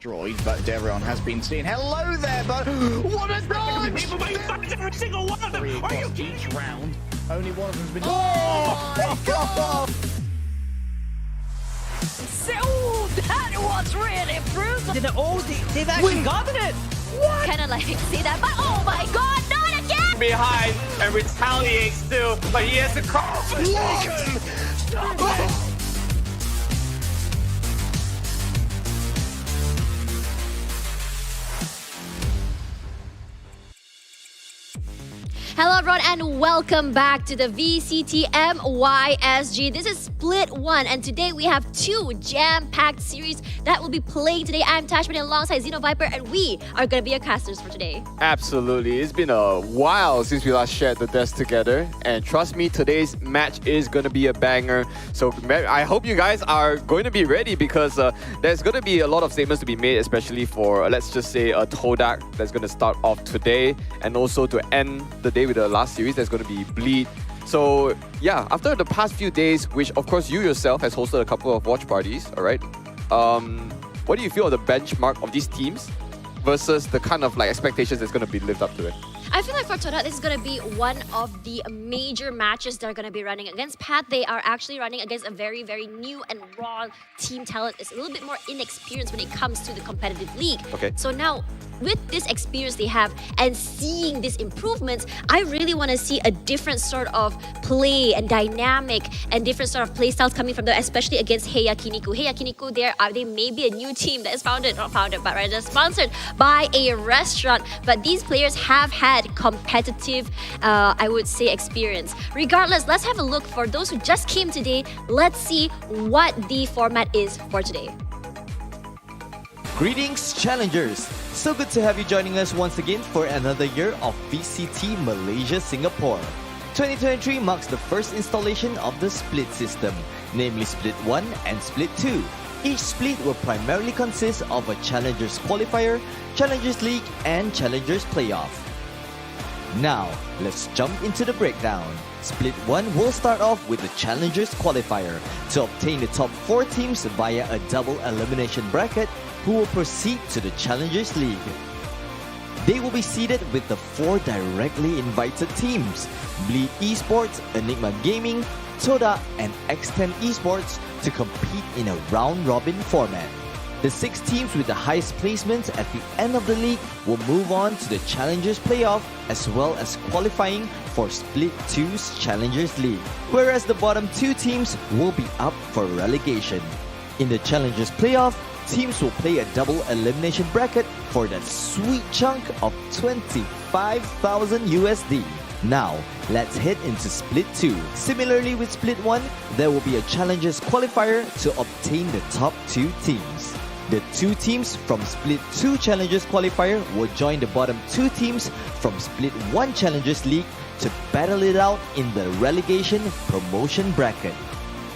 Destroyed, but Devron has been seen. Hello there, but what a dodge! Every single one of them. Are you kidding? Each round, only one of them's been. Oh, they got off! So that was really brutal. They've actually gotten it. What? Kind of like see that, but oh my god, not again! Behind and retaliates too, but he has to call. Hello everyone and welcome back to the VCT MYSG. This is Split 1 and today we have two jam-packed series that will be playing today. I'm Tashman alongside Xeno Viper and we are going to be your casters for today. Absolutely. It's been a while since we last shared the desk together, and trust me, today's match is going to be a banger. So I hope you guys are going to be ready because there's going to be a lot of statements to be made, especially for, let's just say, a Todak that's going to start off today, and also to end the day with the last series, there's going to be Bleed. So yeah, after the past few days, which of course you yourself has hosted a couple of watch parties, all right? What do you feel of the benchmark of these teams versus the kind of like expectations that's going to be lived up to it? I feel like for Todak, this is going to be one of the major matches they're going to be running against. Pat, they are actually running against a very, very new and raw team talent. It's a little bit more inexperienced when it comes to the competitive league. Okay. So now, with this experience they have and seeing these improvements, I really want to see a different sort of play and dynamic and different sort of play styles coming from them, especially against Heiakiniku. Heiakiniku, they may be a new team that is rather sponsored by a restaurant. But these players have had competitive, I would say, experience. Regardless, let's have a look for those who just came today. Let's see what the format is for today. Greetings, challengers! So good to have you joining us once again for another year of VCT Malaysia Singapore. 2023 marks the first installation of the split system, namely Split 1 and Split 2. Each split will primarily consist of a Challengers Qualifier, Challengers League, and Challengers Playoff. Now, let's jump into the breakdown. Split 1 will start off with the Challengers Qualifier to obtain the top 4 teams via a double elimination bracket who will proceed to the Challengers League. They will be seeded with the 4 directly invited teams, Bleed Esports, Enigma Gaming, Todak, and Ascent Esports to compete in a round-robin format. The 6 teams with the highest placements at the end of the league will move on to the Challengers Playoff as well as qualifying for Split 2's Challengers League, whereas the bottom 2 teams will be up for relegation. In the Challengers Playoff, teams will play a double elimination bracket for that sweet chunk of 25,000 USD. Now, let's head into Split 2. Similarly with Split 1, there will be a Challengers Qualifier to obtain the top 2 teams. The 2 teams from Split 2 Challengers Qualifier will join the bottom 2 teams from Split 1 Challengers League to battle it out in the relegation promotion bracket.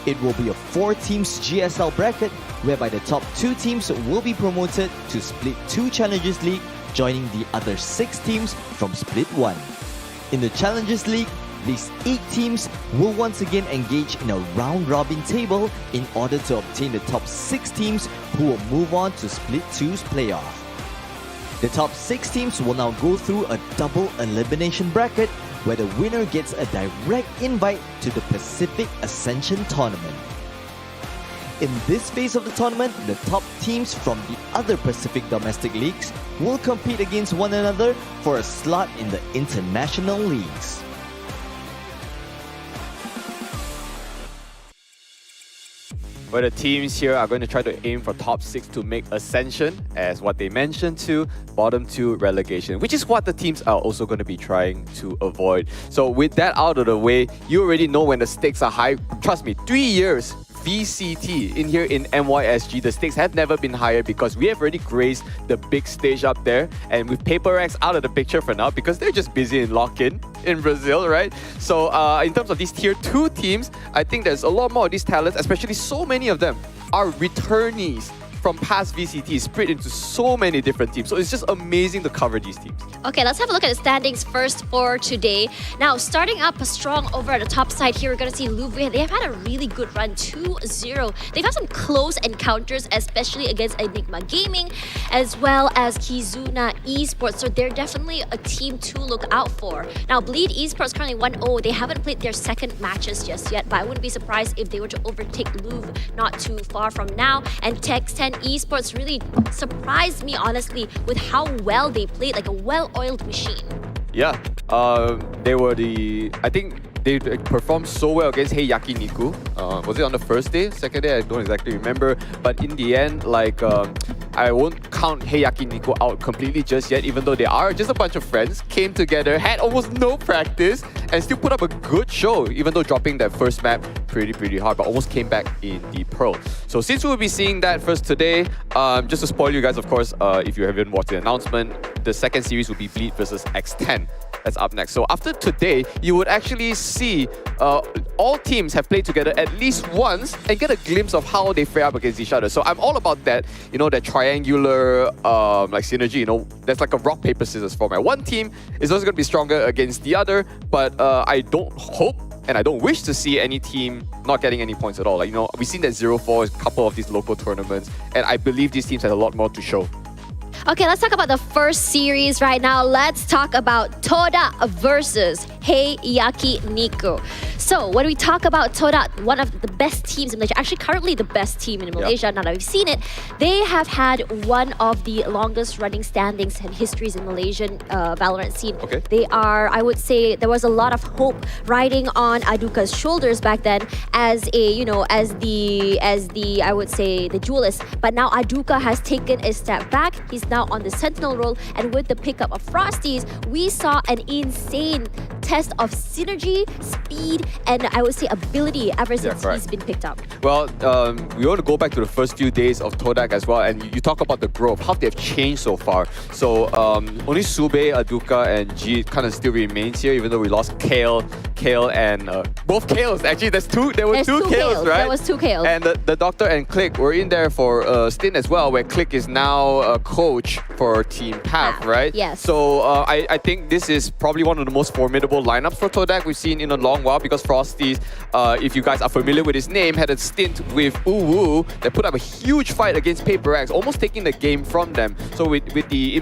It will be a 4 teams GSL bracket whereby the top 2 teams will be promoted to Split 2 Challengers League, joining the other 6 teams from Split 1. In the Challengers League, these 8 teams will once again engage in a round-robin table in order to obtain the top 6 teams who will move on to Split 2's playoff. The top 6 teams will now go through a double elimination bracket where the winner gets a direct invite to the Pacific Ascension Tournament. In this phase of the tournament, the top teams from the other Pacific domestic leagues will compete against one another for a slot in the international leagues. where the teams here are going to try to aim for top 6 to make Ascension, as what they mentioned, to bottom 2 relegation, which is what the teams are also going to be trying to avoid. So with that out of the way, you already know when the stakes are high. Trust me, 3 years VCT in here in MYSG, the stakes have never been higher because we have already graced the big stage up there, and with Paper X out of the picture for now because they're just busy in lock-in in Brazil, right? So in terms of these tier 2 teams, I think there's a lot more of these talents, especially so many of them are returnees from past VCT, split into so many different teams. So it's just amazing to cover these teams. Okay, let's have a look at the standings first for today. Now, starting up strong over at the top side here, we're going to see Louvre. They have had a really good run, 2-0. They've had some close encounters, especially against Enigma Gaming, as well as Kizuna Esports. So they're definitely a team to look out for. Now, Bleed Esports currently 1-0. They haven't played their second matches just yet, but I wouldn't be surprised if they were to overtake Louvre not too far from now. And Tex 10 Esports really surprised me, honestly, with how well they played, like a well-oiled machine. Yeah, they were I think they performed so well against Heiakiniku. Was it on the first day? Second day? I don't exactly remember. But in the end, I won't count Heiakiniku out completely just yet, even though they are just a bunch of friends, came together, had almost no practice, and still put up a good show, even though dropping that first map pretty hard, but almost came back in the Pearl. So since we'll be seeing that first today, just to spoil you guys, of course, if you haven't watched the announcement, the second series will be Bleed versus X10. That's up next. So after today, you would actually see all teams have played together at least once and get a glimpse of how they fare up against each other. So I'm all about that, that triangular synergy. That's like a rock, paper, scissors format. One team is always going to be stronger against the other, but I don't hope and I don't wish to see any team not getting any points at all. We've seen that 0-4 in a couple of these local tournaments, and I believe these teams have a lot more to show. Okay, let's talk about the first series right now. Let's talk about Todak versus Heiakiniku. So when we talk about Todak, one of the best teams in Malaysia, actually currently the best team in Malaysia, now that we've seen it, they have had one of the longest running standings and histories in Malaysian VALORANT scene. Okay. They are, I would say, there was a lot of hope riding on Aduka's shoulders back then as the I would say the duelist. But now Aduka has taken a step back. He's now on the Sentinel role, and with the pickup of Frosties, we saw an insane test of synergy, speed, and I would say ability ever since he's been picked up. Well, we want to go back to the first few days of Todak as well, and you talk about the growth, how they've changed so far. So only Sube, Aduka, and G kind of still remains here, even though we lost Kale, and both Kales. Actually, there were two Kales, right? There was two Kales. And the Doctor and Click were in there for a stint as well, where Click is now a coach for Team Path, right? Yes. So I think this is probably one of the most formidable lineups for Todak we've seen in a long while, because Frosties, if you guys are familiar with his name, had a stint with Uwu that put up a huge fight against Paper X, almost taking the game from them. So with the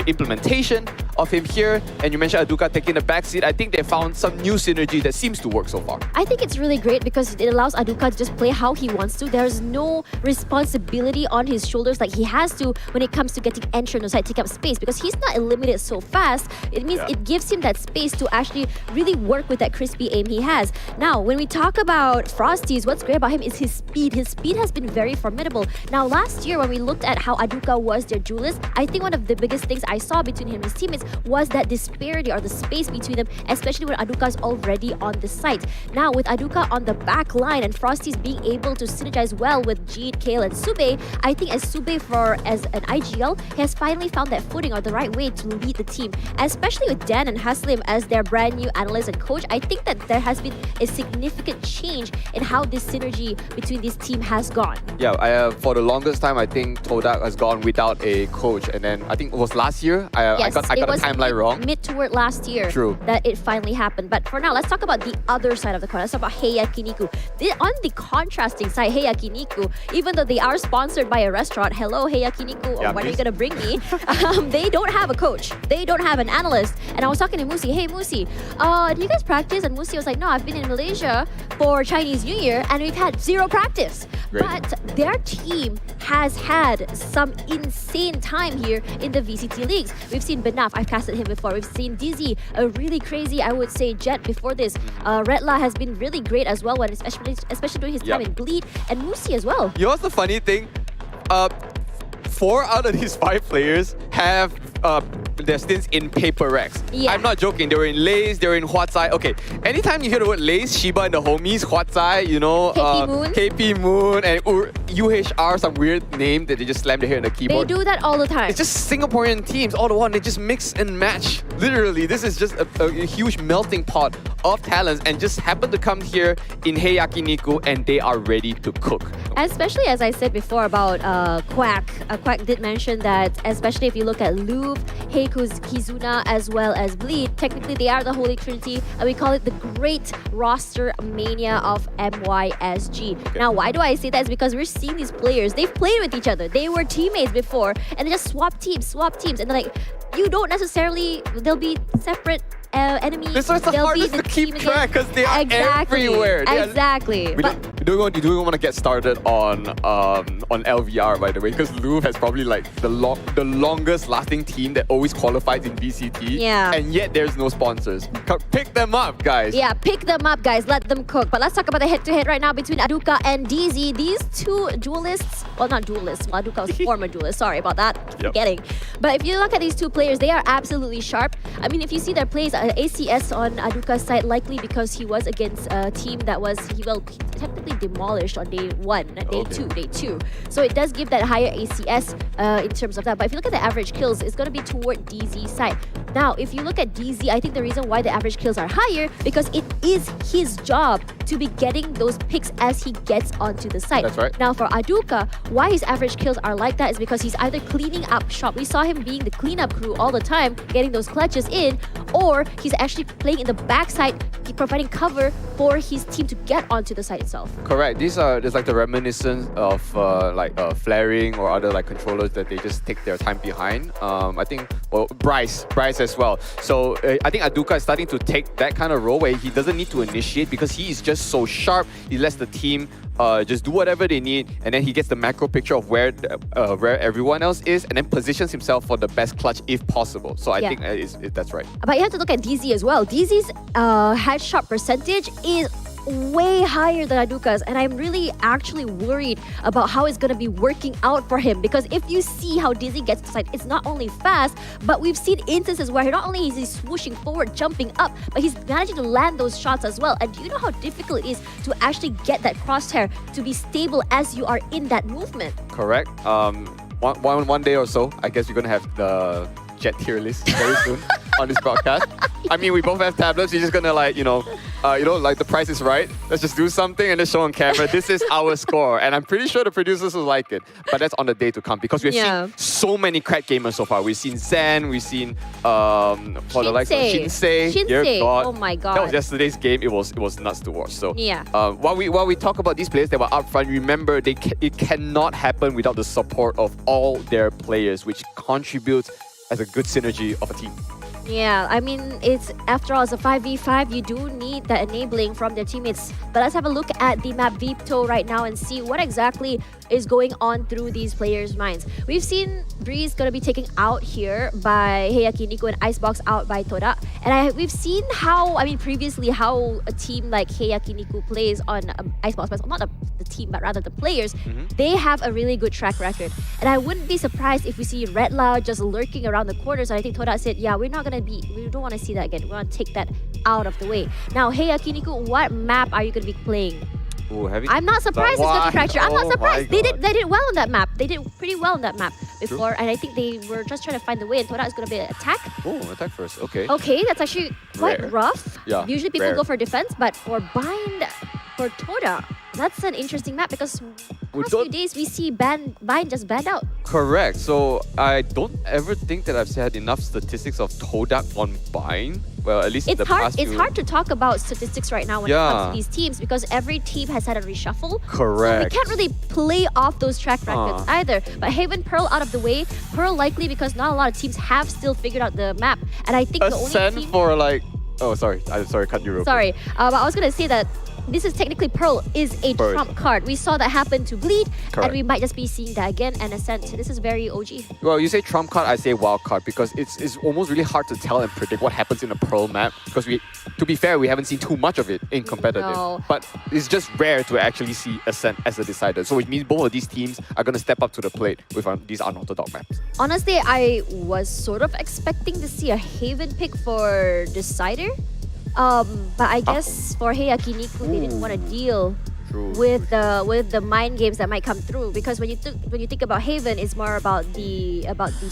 implementation of him here, and you mentioned Aduka taking the backseat, I think they found some new synergy that seems to work so far. I think it's really great because it allows Aduka to just play how he wants to. There's no responsibility on his shoulders like he has to when it comes to getting entry on the side, take up space, because he's not eliminated so fast. It means it gives him that space to actually really work with that crispy aim he has. Now, when we talk about Frosties, what's great about him is his speed. His speed has been very formidable. Now, last year when we looked at how Aduka was their duelist, I think one of the biggest things I saw between him and his teammates was that disparity or the space between them, especially when Aduka's already on the site. Now, with Aduka on the back line and Frosties being able to synergize well with Jeet, Kale, and Sube, I think as Sube as an IGL, he has finally found that footing or the right way to lead the team. Especially with Dan and Haslim as their brand new analyst and coach, I think that there has been a significant change in how this synergy between this team has gone. Yeah, for the longest time, I think Todak has gone without a coach, and then I think it was last year. I got the timeline wrong. Mid toward last year. True. That it finally happened. But for now, let's talk about the other side of the coin. Let's talk about Heiakiniku. On the contrasting side, Heiakiniku, even though they are sponsored by a restaurant, hello Heiakiniku, Yeah, when are you gonna bring me? They don't have a coach. They don't have an analyst. And I was talking to Musi, hey Musi, do you guys practice? And Musi was like, no, I've been in Malaysia for Chinese New Year and we've had zero practice. Great. But their team has had some insane time here in the VCT leagues. We've seen Benaf. I casted him before. We've seen DZ, a really crazy, I would say, Jet before this. Redla has been really great as well, when especially during his time in Bleed, and Musi as well. You know what's the funny thing? 4 out of these 5 players have their stints in paper racks. Yeah. I'm not joking. They were in Lays, they were in Huatsai. Okay, anytime you hear the word Lays, Shiba and the homies, Huatsai, you know, KP Moon, and UHR, some weird name that they just slam their head on the They keyboard. do that all the time. It's just Singaporean teams, all the one. They just mix and match. Literally, this is just a huge melting pot of talents, and just happen to come here in Heiakiniku, and they are ready to cook. Especially as I said before about Quack. Quack did mention that, especially if you look at Louvre, Heiku's Kizuna, as well as Bleed, technically they are the Holy Trinity, and we call it the Great Roster Mania of MYSG. Okay. Now, why do I say that? Is because we're seeing these players, they've played with each other, they were teammates before, and they just swap teams, and they're like, you don't necessarily, they'll be separate enemies. This is the they'll hardest be to the keep team track again. because they are everywhere. Exactly. We don't want to get started on LVR, by the way, because Louvre has probably like the longest lasting team that always qualifies in VCT. Yeah. And yet there's no sponsors. Pick them up, guys. Yeah, pick them up, guys. Let them cook. But let's talk about the head-to-head right now between Aduka and DZ. These two duelists, well, not duelists. Well, Aduka was a former duelist. Sorry about that. Forgetting. But if you look at these two players, they are absolutely sharp. I mean, if you see their plays, ACS on Aduka's side, likely because he was against a team that was, technically demolished on day 1, day two. So it does give that higher ACS in terms of that. But if you look at the average kills, it's going to be toward DZ's side. Now, if you look at DZ, I think the reason why the average kills are higher, because it is his job to be getting those picks as he gets onto the site. That's right. Now, for Aduka, why his average kills are like that is because he's either cleaning up shop. We saw him being the cleanup crew all the time, getting those clutches in, or he's actually playing in the backside, providing cover for his team to get onto the site itself. Correct. These are just like the reminiscence of flaring or other like controllers that they just take their time behind. I think, well, Bryce as well. So I think Aduka is starting to take that kind of role where he doesn't need to initiate because he is just so sharp. He lets the team just do whatever they need, and then he gets the macro picture of where everyone else is, and then positions himself for the best clutch if possible. So I think that's right. But you have to look at DZ as well. DZ's headshot percentage is way higher than Aduka's, and I'm really actually worried about how it's going to be working out for him, because if you see how DZ gets to side, it's not only fast, but we've seen instances where not only is he swooshing forward, jumping up, but he's managing to land those shots as well. And do you know how difficult it is to actually get that crosshair to be stable as you are in that movement? Correct. One day or so, I guess we're gonna have the Jet tier list very soon on this broadcast. I mean, we both have tablets. You're just gonna like, like the price is right. Let's just do something and just show on camera. This is our score, and I'm pretty sure the producers will like it. But that's on the day to come because we've seen so many crack gamers so far. We've seen Zen, we've seen for the likes of Shinsei. Dear God, oh my God, that was yesterday's game. It was nuts to watch. So while we talk about these players that were up front, remember it cannot happen without the support of all their players, which contributes as a good synergy of a team. Yeah, I mean, it's after all, it's a 5v5. You do need that enabling from their teammates. But let's have a look at the map Veto right now and see what exactly is going on through these players' minds. We've seen Breeze gonna be taken out here by Heiakiniku and Icebox out by Todak. And we've seen previously how a team like Heiakiniku plays on Icebox, but not the team, but rather the players. They have a really good track record. And I wouldn't be surprised if we see Redla just lurking around the corners. And I think Todak said, yeah, we don't want to see that again. We want to take that out of the way. Now, Heiakiniku, what map are you going to be playing? Ooh, I'm not surprised it's going to fracture. I'm not surprised. They God. did well on that map. They did pretty well on that map before, and I think they were just trying to find the way, and Todak is going to be an attack. Oh, attack first. Okay. Okay, that's actually quite Rare. rough. Yeah, Usually people rare. go for defense, but for bind for Todak, that's an interesting map because past few days we see bind just banned out. Correct. So I don't ever think that I've had enough statistics of Todak on bind. Well, at least in the past It's hard to talk about statistics right now when it comes to these teams because every team has had a reshuffle. Correct. So we can't really play off those track records either. But Haven Pearl out of the way. Pearl likely because not a lot of teams have still figured out the map. And I think the only Ascent team... for like... Oh, sorry. I'm sorry, cut you real quick. Sorry. But I was going to say that this is technically Pearl is a Pearl. trump card. We saw that happen to Bleed, Correct. and we might just be seeing that again. And Ascent, this is very OG. Well, you say trump card, I say wild card because it's almost really hard to tell and predict what happens in a Pearl map because to be fair, we haven't seen too much of it in competitive. No. But it's just rare to actually see Ascent as a decider. So it means both of these teams are going to step up to the plate with these unorthodox maps. Honestly, I was sort of expecting to see a Haven pick for Decider. But I guess for Heiakiniku, they didn't want to deal True. with the mind games that might come through, because when you think about Haven, it's more about the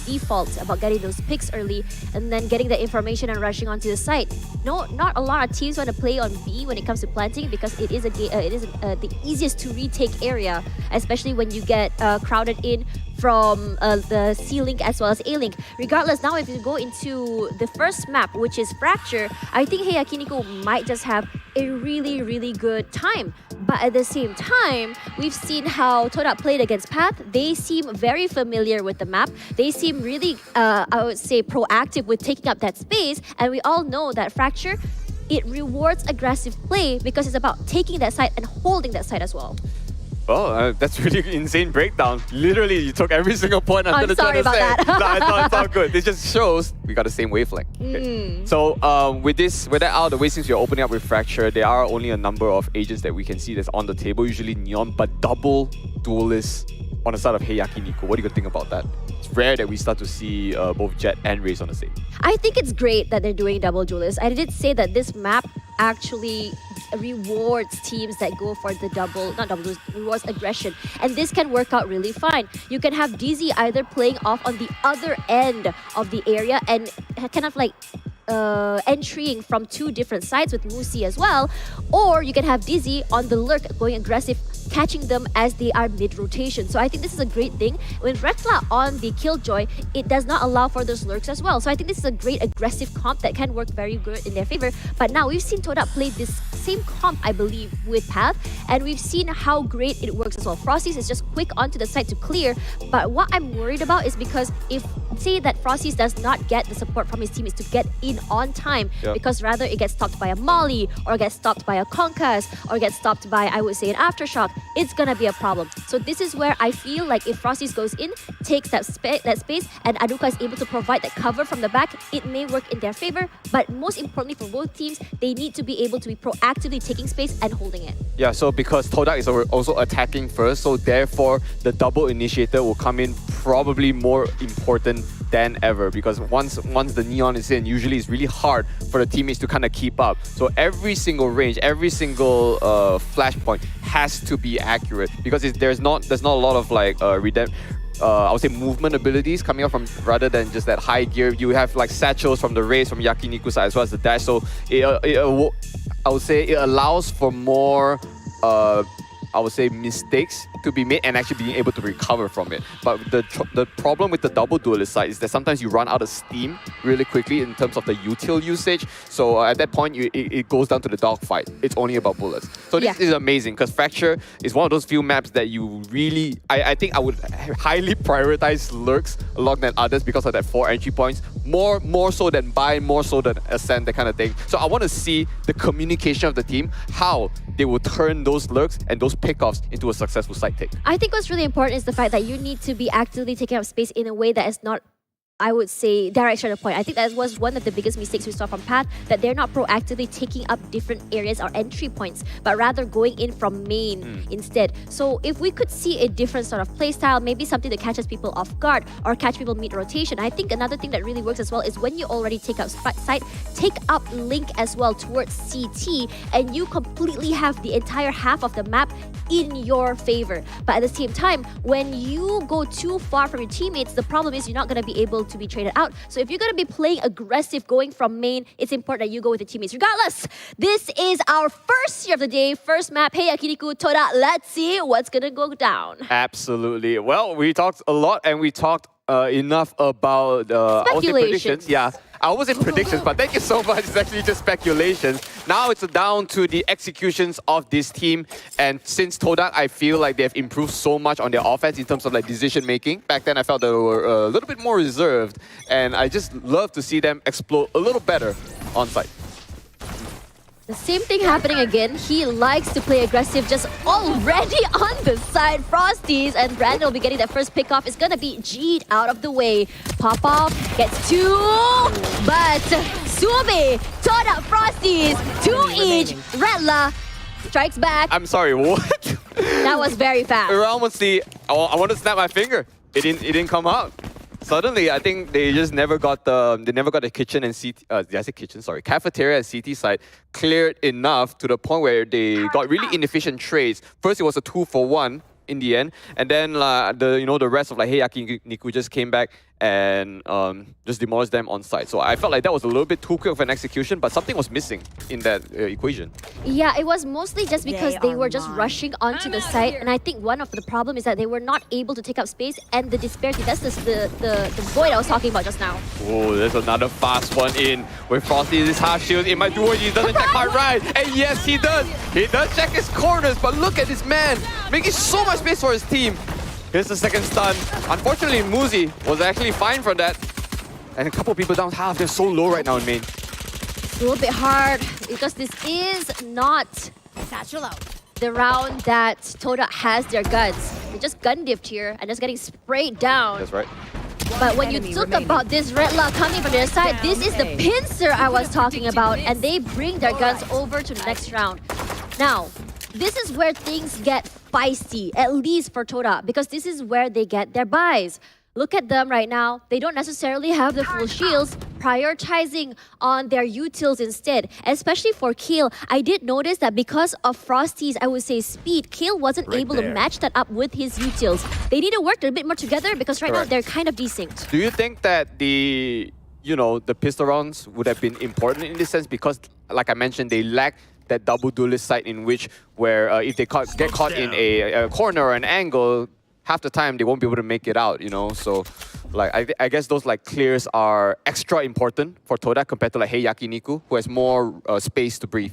defaults, about getting those picks early and then getting the information and rushing onto the site. No, not a lot of teams want to play on B when it comes to planting, because it is the easiest to retake area, especially when you get crowded in from the C-Link as well as A-Link. Regardless, now if you go into the first map, which is Fracture, I think Heiakiniku might just have a really, really good time. But at the same time, we've seen how Todak played against Path. They seem very familiar with the map. They seem really, I would say, proactive with taking up that space. And we all know that Fracture, it rewards aggressive play because it's about taking that side and holding that side as well. Oh, that's really insane breakdown. Literally, you took every single point I'm going to try sorry to about say. that. No, it's all good. This just shows we got the same wavelength. Okay. So with that out of the way, since you're opening up with Fracture, there are only a number of agents that we can see that's on the table, usually Neon, but double duelists on the side of Heiakiniku. What do you think about that? It's rare that we start to see both Jet and Raze on the same. I think it's great that they're doing double duelists. I did say that this map actually rewards teams that go for the rewards aggression, and this can work out really fine. You can have DZ either playing off on the other end of the area and kind of like entering from two different sides with Musi as well, or you can have DZ on the lurk going aggressive, catching them as they are mid-rotation. So I think this is a great thing. When Rekla on the Killjoy, it does not allow for those lurks as well. So I think this is a great aggressive comp that can work very good in their favor. But now we've seen Todak play this same comp, I believe, with Path, and we've seen how great it works as well. Frosties is just quick onto the side to clear, but what I'm worried about is because if, say that Frosties does not get the support from his teammates to get in on time, because rather it gets stopped by a Molly, or gets stopped by a Conquest, or gets stopped by, I would say, an Aftershock, it's gonna be a problem. So this is where I feel like if Frosties goes in, takes that space, and Aduka is able to provide that cover from the back, it may work in their favor. But most importantly for both teams, they need to be able to be proactively taking space and holding it. Yeah, so because Todak is also attacking first, so therefore the double initiator will come in probably more important than ever, because once the Neon is in, usually it's really hard for the teammates to kind of keep up. So every single range, every single flashpoint has to be accurate, because there's not a lot of like I would say movement abilities coming up from, rather than just that high gear. You have like satchels from the Raze, from Yakiniku side, as well as the dash. So I would say it allows for more I would say mistakes to be made and actually being able to recover from it. But the problem with the double duelist side is that sometimes you run out of steam really quickly in terms of the util usage. So at that point, it goes down to the dogfight. It's only about bullets. So this is amazing, because Fracture is one of those few maps that you really, I think I would highly prioritize lurks along than others because of that 4 entry points. More so than buy, more so than Ascent, that kind of thing. So I want to see the communication of the team, how they will turn those lurks and those pickoffs into a successful side take. I think what's really important is the fact that you need to be actively taking up space in a way that is not, I would say, direct straight to the point. I think that was one of the biggest mistakes we saw from Path, that they're not proactively taking up different areas or entry points, but rather going in from main instead. So if we could see a different sort of playstyle, maybe something that catches people off guard or catch people mid-rotation. I think another thing that really works as well is when you already take up site, take up Link as well towards CT, and you completely have the entire half of the map in your favor. But at the same time, when you go too far from your teammates, the problem is you're not going to be able to be traded out. So if you're going to be playing aggressive going from main, it's important that you go with the teammates. Regardless, this is our first year of the day, first map, Heiakiniku, Todak. Let's see what's going to go down. Absolutely. Well, we talked a lot, and we talked enough about I would say predictions. Yeah, I almost say predictions, but thank you so much. It's actually just speculations. Now it's down to the executions of this team. And since Todak, I feel like they have improved so much on their offense in terms of like decision making. Back then, I felt they were a little bit more reserved, and I just love to see them explode a little better on site. The same thing happening again. He likes to play aggressive, just already on the side. Frosties and Brandon will be getting that first pick off. It's gonna be Jeet out of the way. Pop off, gets two, but Sube, Todak, Frosties, two each. Redla strikes back. I'm sorry, what? That was very fast. Honestly, I want to snap my finger. It didn't come out. Suddenly, I think they just never got the kitchen and CT. Did I say kitchen? Sorry, cafeteria and CT side cleared enough to the point where they got really inefficient trades. First, it was a 2-for-1 in the end, and then the rest of Heiakiniku just came back and just demolished them on site. So I felt like that was a little bit too quick of an execution, but something was missing in that equation. Yeah, it was mostly just because they were just rushing onto the site, and I think one of the problem is that they were not able to take up space and the disparity. That's the void I was talking about just now. Oh, there's another fast one in with Frosty. This half shield. It might do it. He doesn't check quite right, and yes, he does. He does check his corners, but look at this man making so much space for his team. Here's the second stun. Unfortunately, Muzi was actually fine for that. And a couple people down half. They're so low right now in main. It's a little bit hard because this is not the round that Todak has their guns. They just gun dipped here and just getting sprayed down. That's right. But when you talk about this Redla coming from their side, this is the pincer I was talking about, and they bring their guns over to the next round. Now, this is where things get feisty, at least for Todak, because this is where they get their buys. Look at them right now. They don't necessarily have the full shields, prioritizing on their utils instead. Especially for Kale, I did notice that because of Frosty's, I would say, speed, Kale wasn't able to match that up with his utils. They need to work a bit more together because right now they're kind of desynced. Do you think that the pistol rounds would have been important in this sense? Because, like I mentioned, they lack that double duelist site in which if they get caught in a corner or an angle, half the time they won't be able to make it out, So, I guess those clears are extra important for Todak compared to Heiakiniku, who has more space to breathe.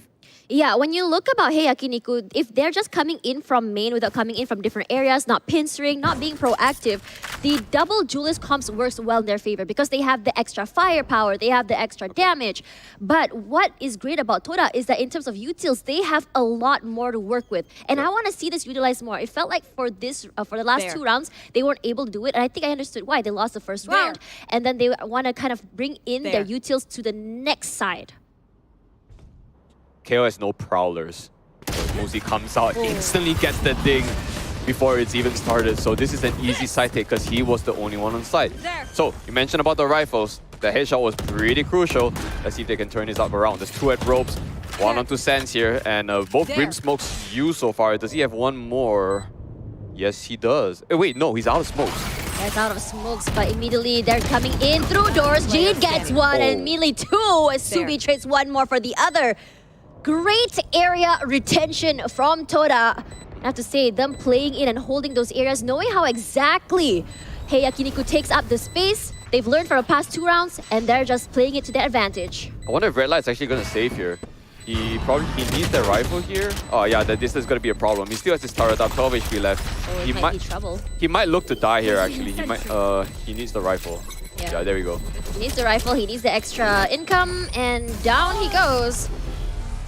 Yeah, when you look about Yakiniku, if they're just coming in from main without coming in from different areas, not pincering, not being proactive, the double duelist comps works well in their favor because they have the extra firepower, they have the extra damage. But what is great about Todak is that in terms of utils, they have a lot more to work with. And I want to see this utilized more. It felt like for the last two rounds, they weren't able to do it. And I think I understood why. They lost the first round. And then they want to kind of bring in their utils to the next side. KO has no prowlers. Muzi comes out, instantly gets the ding before it's even started. So this is an easy side take because he was the only one on site. So you mentioned about the rifles. The headshot was pretty crucial. Let's see if they can turn this up around. There's two at ropes, one onto Sands here, and both Grim Smokes used so far. Does he have one more? Yes, he does. Wait, no, he's out of smokes. He's out of smokes, but immediately they're coming in through doors. Jade gets one and immediately two. Subi trades one more for the other. Great area retention from Todak. I have to say, them playing in and holding those areas, knowing how exactly Heiakiniku takes up the space. They've learned from the past two rounds, and they're just playing it to their advantage. I wonder if Red Light's actually going to save here. He needs the rifle here. Oh yeah, this is going to be a problem. He still has his turret up, 12 HP left. He might be trouble. He might look to die here actually. He needs the rifle. Yeah, there we go. He needs the rifle, he needs the extra income, and down he goes.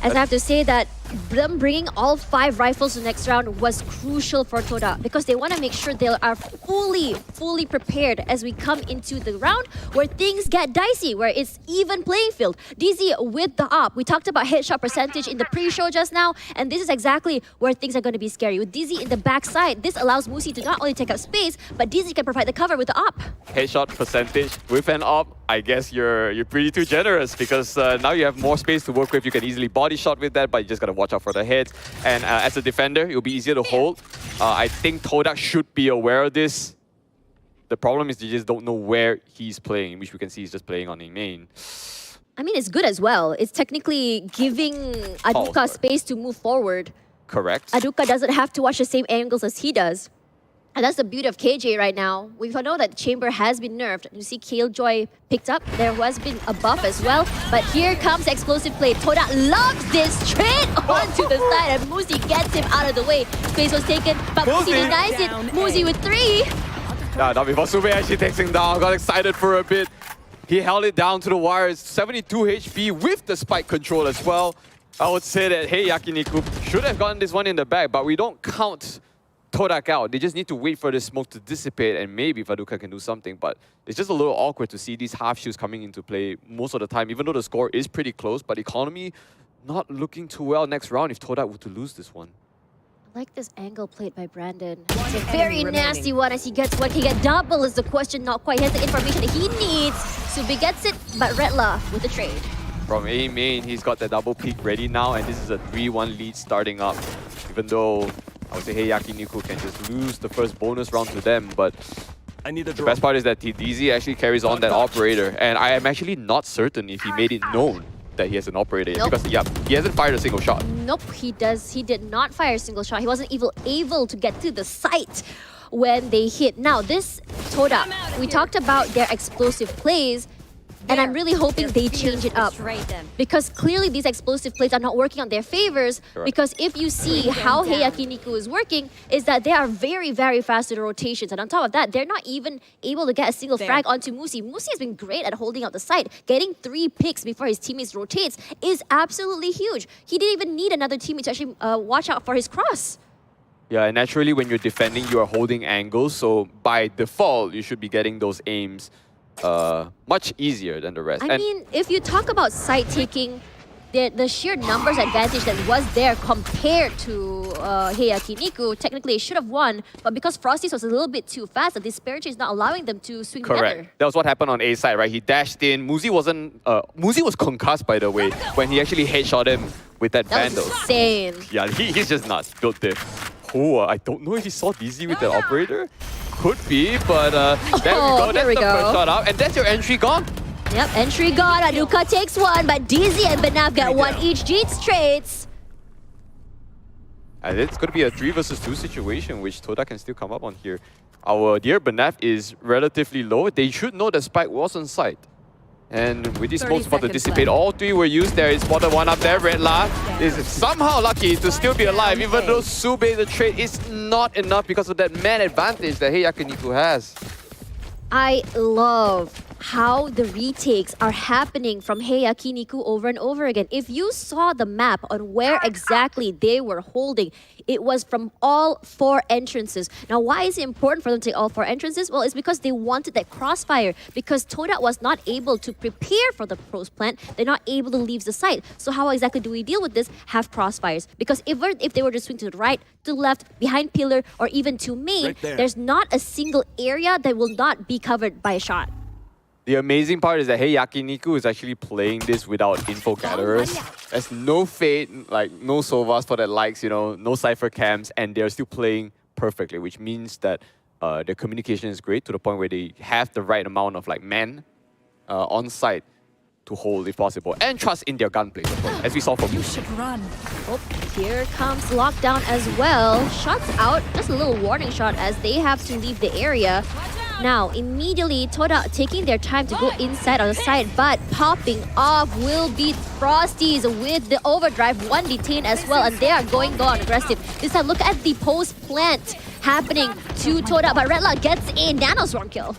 As I have to say that them bringing all 5 rifles to the next round was crucial for Todak because they want to make sure they are fully prepared as we come into the round where things get dicey, where it's even playing field. DZ with the op. We talked about headshot percentage in the pre-show just now, and this is exactly where things are going to be scary. With DZ in the backside, this allows Muzi to not only take up space, but DZ can provide the cover with the op. Headshot percentage with an op, I guess you're pretty too generous because now you have more space to work with. You can easily body shot with that, but you just got to watch out for the heads. And as a defender, it'll be easier to hold. I think Todak should be aware of this. The problem is they just don't know where he's playing, which we can see he's just playing on the main. I mean, it's good as well. It's technically giving Aduka space to move forward. Correct. Aduka doesn't have to watch the same angles as he does. And that's the beauty of KJ right now. We know that Chamber has been nerfed. You see Killjoy picked up. There has been a buff as well. But here comes explosive play. Todak loves this straight onto the side. And Muzi gets him out of the way. Space was taken, but Muzi denies it. Muzi with 3. Not before Sube actually takes him down. Got excited for a bit. He held it down to the wires. 72 HP with the spike control as well. I would say that Yakiniku should have gotten this one in the bag, but we don't count Todak out. They just need to wait for the smoke to dissipate, and maybe Vaduka can do something. But it's just a little awkward to see these half shields coming into play most of the time, even though the score is pretty close. But economy not looking too well next round if Todak were to lose this one. I like this angle played by Brandon. It's a very nasty one as he gets what he get. Double is the question, not quite. He has the information that he needs. Subi gets it, but Redla with the trade. From A main, he's got the double peak ready now, and this is a 3-1 lead starting up. Even though I would say Yakiniku can just lose the first bonus round to them, but the best part is that DZ actually carries on that operator, and I am actually not certain if he made it known that he has an operator yet, because he hasn't fired a single shot. Nope, he did not fire a single shot. He wasn't even able to get to the site when they hit. Now this Todak, we talked about their explosive plays, and I'm really hoping they change it up, because clearly these explosive plays are not working on their favors. Correct. Because if you see how Heiakiniku is working, is that they are very, very fast in rotations. And on top of that, they're not even able to get a single frag onto Musi. Musi has been great at holding out the site. Getting 3 picks before his teammates rotates is absolutely huge. He didn't even need another teammate to actually watch out for his cross. Yeah, and naturally when you're defending, you are holding angles, so by default, you should be getting those aims much easier than the rest. I mean, if you talk about site taking, the sheer numbers advantage that was there compared to Heiakiniku, technically it should have won, but because Frosty's was a little bit too fast, the disparity is not allowing them to swing Correct. together. That was what happened on A side, right? He dashed in. Muzi was concussed, by the way, when he actually headshot him with that That Vandal. was insane. Yeah, he's just nuts. Built there. Oh, I don't know if he saw DZ with the operator. Could be, but there we go. That's we the go. first shot out, and that's your entry gone. Yep, entry gone. Anuka takes one, but Dizzy and Benaf got one each. Jeets trades. And it's going to be a 3 versus 2 situation, which Todak can still come up on here. Our dear Benaf is relatively low. They should know that Spike was on site. And with these smokes about to dissipate, all 3 were used there. It's spotted one up there. Redla is somehow lucky to still be alive, even though Sube, the trade, is not enough because of that man advantage that Heiakiniku has. I love how the retakes are happening from Heiakiniku over and over again. If you saw the map on where exactly they were holding, it was from all 4 entrances. Now, why is it important for them to take all 4 entrances? Well, it's because they wanted that crossfire. Because Todak was not able to prepare for the pros plant, they're not able to leave the site. So how exactly do we deal with this? Have crossfires. Because if they were to swing to the right, to the left, behind pillar, or even to main, there's not a single area that will not be covered by a shot. The amazing part is that Yakiniku is actually playing this without info gatherers. There's no Fate, like no Sovas for that likes, you know, no Cypher cams, and they're still playing perfectly, which means that their communication is great to the point where they have the right amount of like men on site to hold if possible, and trust in their gunplay, as we saw from you. Should run. Oh, here comes lockdown as well. Shots out, just a little warning shot as they have to leave the area. Now, immediately, Todak taking their time to go inside on the side, but popping off will be Frosties with the overdrive. 1 detained as well, and they are going aggressive. This time, look at the post plant happening to Todak, but Redla gets a nano swarm kill.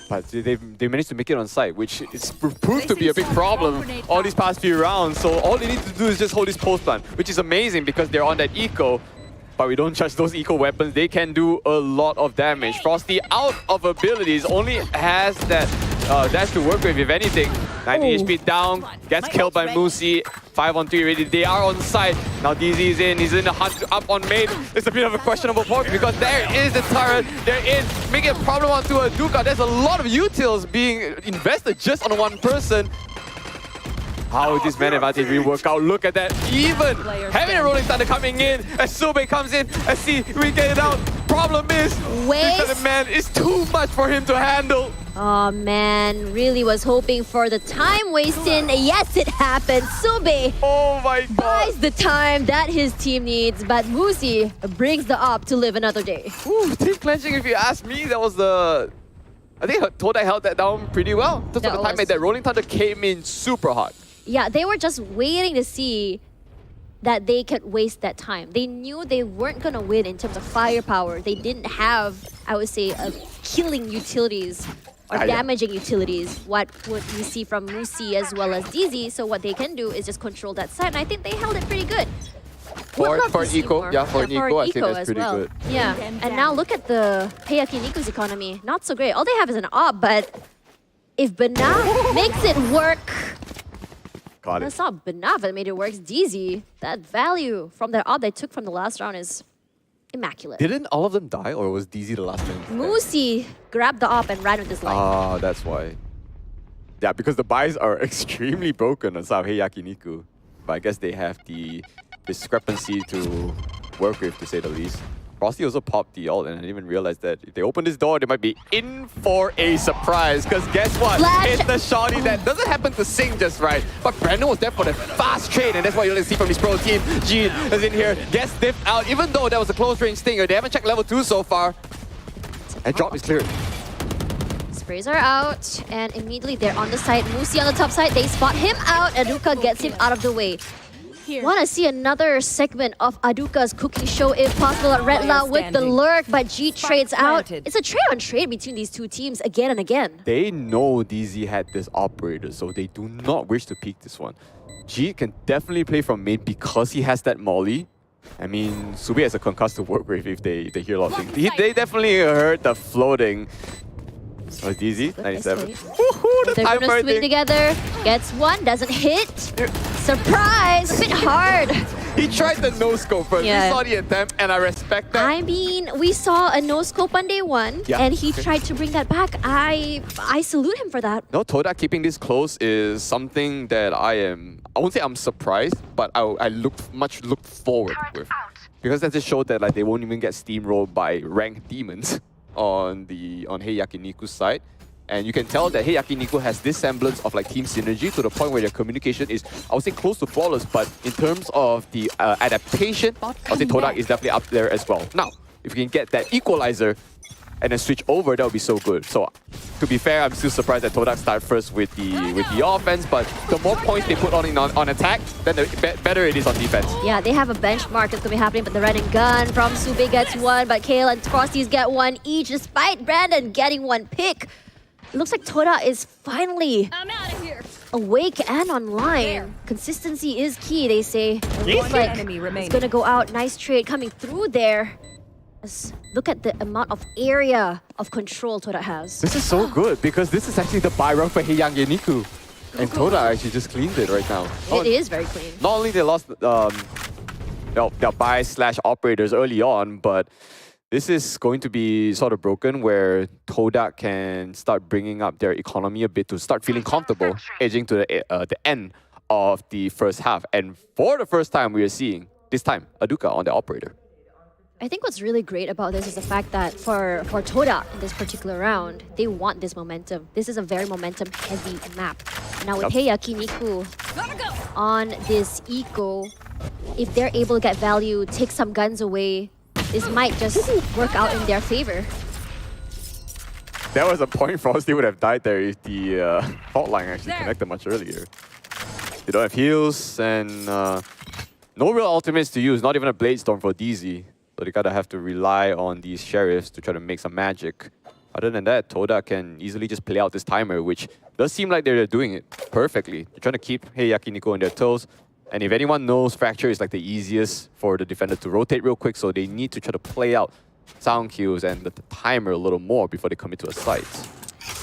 But they managed to make it on site, which is proved to be a big problem all these past few rounds. So all they need to do is just hold this post plant, which is amazing because they're on that eco. But we don't judge those eco weapons. They can do a lot of damage. Frosty, out of abilities, only has that dash to work with, if anything. 90 HP down, gets killed by Musi. 5 on 3 ready. They are on site. Now DZ is in. He's in the hunt up on main. It's a bit of a questionable point because there is the turret. They're in, making a problem onto a Duka. There's a lot of utils being invested just on one person. How would this man advantage will work out? Look at that. Even having a Rolling Thunder coming in as Sobe comes in. Let's see if we get it out. Problem is, the man is too much for him to handle. Oh man, really was hoping for the time wasting. Yes, it happened. Sube buys the time that his team needs, but Musi brings the op to live another day. Ooh, team clenching, if you ask me, that was the... I think Todak held that down pretty well. Just for the time that Rolling Thunder came in super hot. Yeah, they were just waiting to see that they could waste that time. They knew they weren't going to win in terms of firepower. They didn't have, I would say, killing utilities or Yeah. damaging utilities. What would we see from Musi as well as DZ? So what they can do is just control that side, and I think they held it pretty good. Would love For to see eco, more. yeah, for an eco, I think eco that's as pretty well. good. Yeah, and now look at the Heiakiniku's economy. Not so great. All they have is an op, but if Banaf makes it work, Got that's it. not Banaf that made it work. It's DZ. That value from their op they took from the last round is immaculate. Didn't all of them die, or was DZ the last one? Musi grabbed the op and ran with his life. Ah, that's why. Yeah, because the buys are extremely broken on some of Heiakiniku. But I guess they have the discrepancy to work with, to say the least. Frosty also popped the ult, and I didn't even realize that if they open this door, they might be in for a surprise. Because guess what? Flash. It's the shawty that doesn't happen to sing just right. But Brandon was there for the fast trade, and that's what you're going to see from this pro team. Gene is in here, gets stiffed out, even though that was a close range stinger. They haven't checked level 2 so far. And drop is cleared. Sprays are out, and immediately they're on the side. Musi on the top side, they spot him out. Aduka gets him out of the way. Want to see another segment of Aduka's cooking show if possible at Redla with the lurk, but G trades out. planted. It's a trade on trade between these two teams again and again. They know DZ had this operator, so they do not wish to peek this one. G can definitely play from mid because he has that molly. I mean, Subi has a concuss to work with if they hear a lot of things. They definitely heard the floating. Oh, DZ, 97. Woohoo, the They're time gonna swing thing. together. Gets one, doesn't hit. Surprise! A bit hard. He tried the no-scope first. Yeah. We saw the attempt, and I respect that. I mean, we saw a no-scope on day one, Yeah. and he Okay. tried to bring that back. I salute him for that. No, Todak keeping this close is something that I won't say I'm surprised, but I look forward with. Because that just showed that like they won't even get steamrolled by ranked demons on Heiakiniku's side. And you can tell that Heiakiniku has this semblance of like team synergy to the point where their communication is, I would say, close to flawless, but in terms of the adaptation, I would say Todak is definitely up there as well. Now, if you can get that equalizer and then switch over, that would be so good. So, to be fair, I'm still surprised that Todak started first with the offense, but the more points they put on attack, then the better it is on defense. Yeah, they have a benchmark that's gonna be happening, but the running gun from Sube gets one, but Kale and Frosties get one each, despite Brandon getting one pick. It looks like Toda is finally awake and online. Consistency is key, they say. It looks like enemy remaining. it's gonna go out. Nice trade coming through there. Look at the amount of area of control Toda has. This is so good because this is actually the buy run for Heiakiniku. And Toda actually just cleaned it right now. It is very clean. Not only they lost their buy/operators early on, but this is going to be sort of broken where Todak can start bringing up their economy a bit to start feeling comfortable edging to the end of the first half. And for the first time, we are seeing, this time, Aduka on the operator. I think what's really great about this is the fact that for Toda in this particular round, they want this momentum. This is a very momentum-heavy map. Now with Heiakiniku on this eco, if they're able to get value, take some guns away, this might just work out in their favor. There was a point Frosty would have died there if the fault line actually connected much earlier. They don't have heals and no real ultimates to use, not even a Blade Storm for DZ. So they gotta have to rely on these sheriffs to try to make some magic. Other than that, Toda can easily just play out this timer, which does seem like they're doing it perfectly. They're trying to keep Heiakiniku on their toes. And if anyone knows, Fracture is like the easiest for the defender to rotate real quick, so they need to try to play out sound cues and the timer a little more before they commit to a site.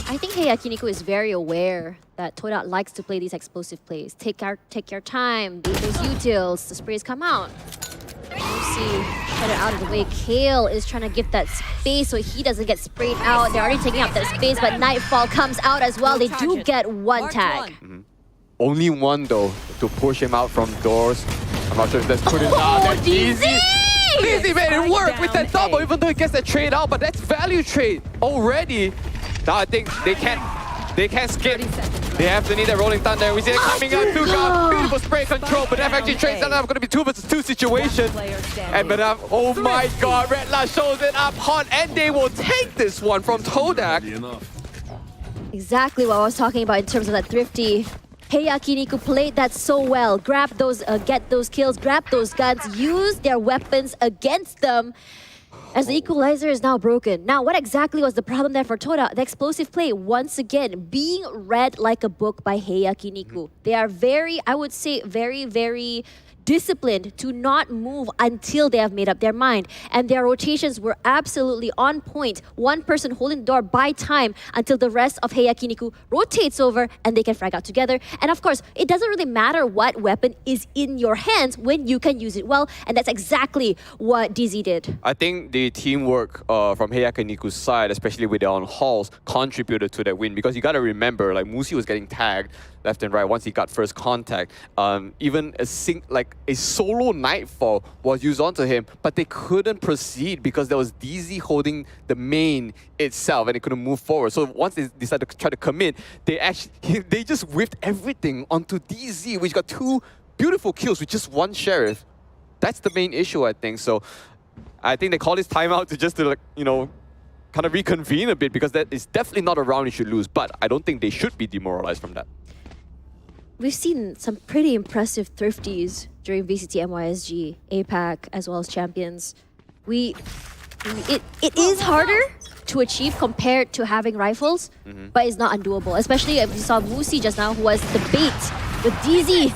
I think Heiakiniku is very aware that Toda likes to play these explosive plays. Take your time, beat those utils, the sprays come out. Lucy, shut it out of the way. Kale is trying to give that space so he doesn't get sprayed out. They're already taking up that space, but Nightfall comes out as well. They do get one tag. Only one though, to push him out from doors. I'm not sure if that's good enough. That's easy! Easy made it work with that double, even though he gets that trade out, but that's value trade already. Now I think they can't skip. They have to need a rolling thunder. We see it coming out. Tuga, beautiful spray control, but that actually trades down. Going to be 2 versus 2 situation. And Banaf, oh my god, Redla shows it up hot, and they will take this one from Todak. Exactly what I was talking about in terms of that thrifty. Heiakiniku played that so well. Grab those, get those kills, grab those guns, use their weapons against them. as the equalizer is now broken. Now, what exactly was the problem there for Todak? The explosive play, once again, being read like a book by Heiakiniku. They are very, I would say, very disciplined to not move until they have made up their mind. And their rotations were absolutely on point. One person holding the door by time until the rest of Heiakiniku rotates over and they can frag out together. And of course, it doesn't really matter what weapon is in your hands when you can use it well. And that's exactly what DZ did. I think the teamwork from Heiakiniku's side, especially with their own halls, contributed to that win, because you got to remember, like, Musi was getting tagged left and right once he got first contact. Even a solo Nightfall was used onto him, but they couldn't proceed because there was DZ holding the main itself and they couldn't move forward. So once they decided to try to commit, they just whiffed everything onto DZ, which got 2 beautiful kills with just 1 Sheriff. That's the main issue, I think. So I think they call this timeout to kind of reconvene a bit, because that is definitely not a round you should lose, but I don't think they should be demoralized from that. We've seen some pretty impressive thrifties during VCT MYSG, APAC, as well as Champions. It is harder to achieve compared to having rifles, but it's not undoable. Especially if you saw Musi just now, who was the bait with DZ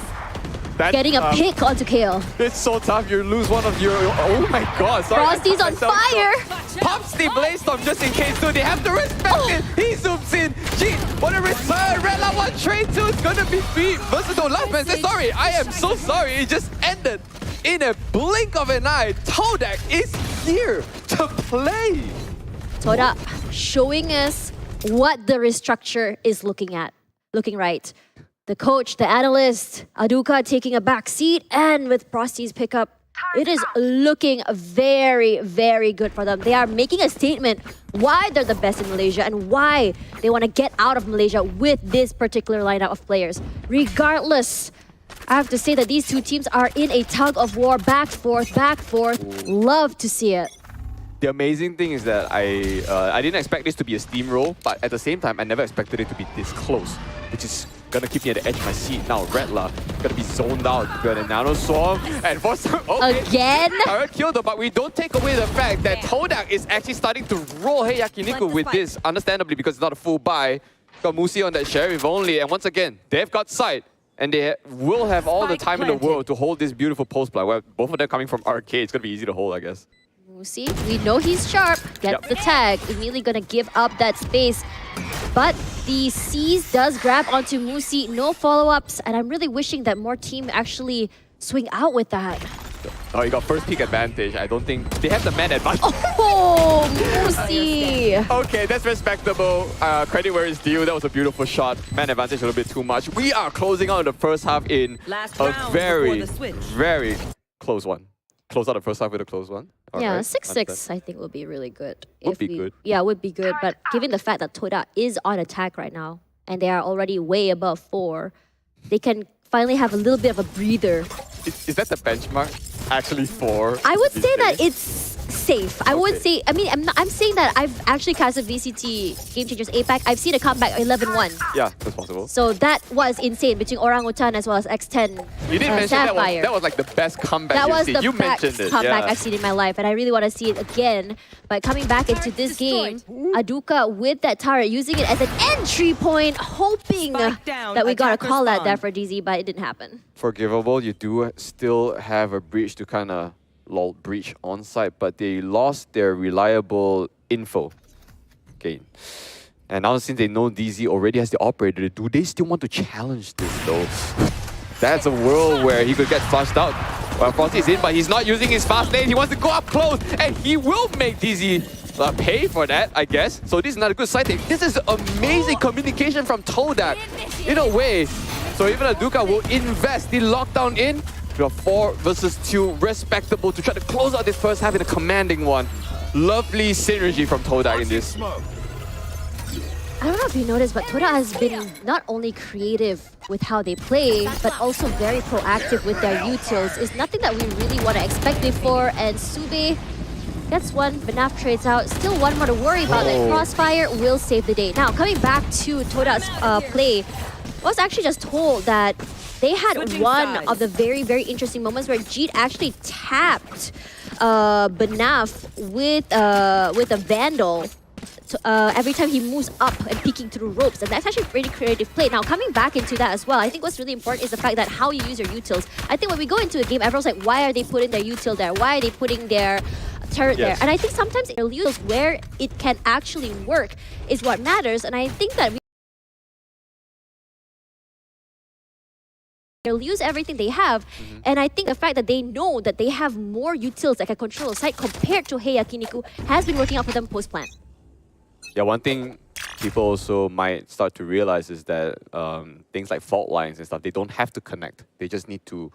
getting a pick onto KL. It's so tough. You lose one of your... Oh my god, sorry. Frosty's on fire! Pops the Blaze Storm just in case, so they have to respect it. He zooms in. Gee, what a return. Red Line 1 trade 2 is gonna be beat. Versatile last man says, sorry, I am so sorry. It just ended in a blink of an eye. Todak is here to play. Todak showing us what the restructure is looking right. The coach, the analyst, Aduka taking a back seat, and with Frosty's pickup, it is looking very good for them. They are making a statement why they're the best in Malaysia and why they want to get out of Malaysia with this particular lineup of players. Regardless, I have to say that these two teams are in a tug of war, back, forth. Love to see it. The amazing thing is that I didn't expect this to be a steamroll, but at the same time, I never expected it to be this close, which is gonna keep me at the edge of my seat. Now Redla gonna be zoned out. Got a Nano Swarm, and for some... Okay. Again? Alright, killed her, but we don't take away the fact that Todak is actually starting to roll Heiakiniku with this, understandably, because it's not a full buy. Got Musi on that Sheriff only, and once again, they've got sight. And they will have all the time in the world to hold this beautiful post play. Well, both of them coming from arcade, it's gonna be easy to hold, I guess. Musi, we know he's sharp. Gets the tag. Immediately gonna give up that space. But the C's does grab onto Musi. No follow-ups. And I'm really wishing that more team actually swing out with that. Oh, you got first pick advantage. I don't think they have the man advantage. Oh, Musi! Okay, that's respectable. Credit where it's due. That was a beautiful shot. Man advantage a little bit too much. We are closing out the first half in a very close one. Close out the first half with a close one. All yeah, right. 6-6 I think will be really good. Would be good. Yeah, would be good. But given the fact that Todak is on attack right now, and they are already way above 4, they can finally have a little bit of a breather. Is that the benchmark? Actually 4? I would these say that days? it's safe. I would say, I mean, I'm saying that I've actually casted VCT Game Changers APAC. I've seen a comeback 11-1. Yeah, that's possible. So that was insane between Orangutan as well as X10. You didn't mention Sapphire. that was like the best comeback That you've was seen. the You best mentioned it. comeback Yeah. I've seen in my life, and I really want to see it again. But coming back into this game, Aduka with that turret, using it as an entry point, hoping that we got a call out there for DZ, but it didn't happen. Forgivable. You do still have a breach to kind of breach on site, but they lost their reliable info gain. And now since they know DZ already has the operator, do they still want to challenge this though? That's a world where he could get flushed out. Well, Frosty is in, but he's not using his fast lane. He wants to go up close, and he will make DZ pay for that, I guess. So this is not a good side thing. This is amazing communication from Todak, in a way. So even Aduka will invest the lockdown in. We are 4 versus 2, respectable to try to close out this first half in a commanding one. Lovely synergy from Todak in this. I don't know if you noticed, but Todak has been not only creative with how they play, but also very proactive with their utils. It's nothing that we really want to expect before, and Sube gets one, Benaf trades out. Still one more to worry about. That Crossfire will save the day. Now, coming back to Todak's play, I was actually just told that they had one of the very, very interesting moments where Jeet actually tapped Banaf with a Vandal every time he moves up and peeking through ropes, and that's actually a pretty creative play. Now, coming back into that as well, I think what's really important is the fact that how you use your utils. I think when we go into a game, everyone's like, why are they putting their util there? Why are they putting their turret there? And I think sometimes their utils where it can actually work is what matters, and I think that they'll use everything they have, and I think the fact that they know that they have more utils that can control the site compared to Heiakiniku has been working out for them post-plan. Yeah, one thing people also might start to realize is that things like fault lines and stuff, they don't have to connect. They just need to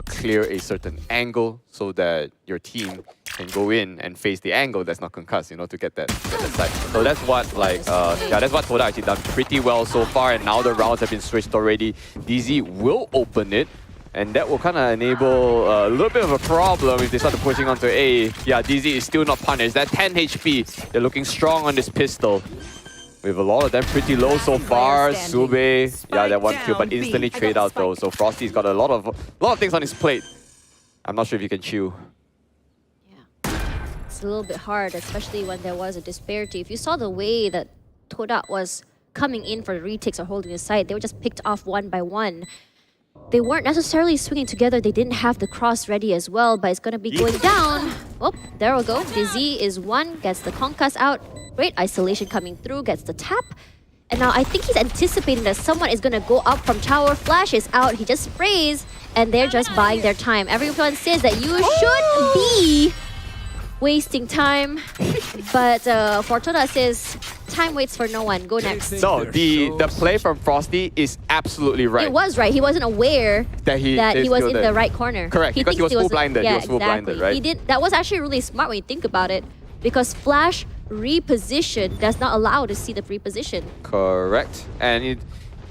clear a certain angle so that your team can go in and face the angle that's not concussed, you know, to get that side. So that's what, like, that's what Todak actually done pretty well so far, and now the rounds have been switched already. DZ will open it, and that will kind of enable a little bit of a problem if they start pushing onto A. Yeah, DZ is still not punished. That 10 HP, they're looking strong on this pistol. We have a lot of them pretty low so far. Sube, yeah, that one kill, but instantly trade out though. So Frosty's got a lot of things on his plate. I'm not sure if he can chew. Yeah, it's a little bit hard, especially when there was a disparity. If you saw the way that Todak was coming in for the retakes or holding the side, they were just picked off one by one. They weren't necessarily swinging together. They didn't have the cross ready as well, but it's going to be going down. Oh, there we go. Dizzy is one, gets the concuss out. Great isolation coming through, gets the tap. And now I think he's anticipating that someone is going to go up from tower. Flash is out. He just sprays, and they're just buying their time. Everyone says that you should be wasting time. But Fortuna says, time waits for no one. Go next. No, the play from Frosty is absolutely right. It was right. He wasn't aware that he was in the right corner. Correct, because he was full blinded. Yeah, he was full blinded, right? He did. That was actually really smart when you think about it, because Flash reposition does not allow to see the free position. Correct. And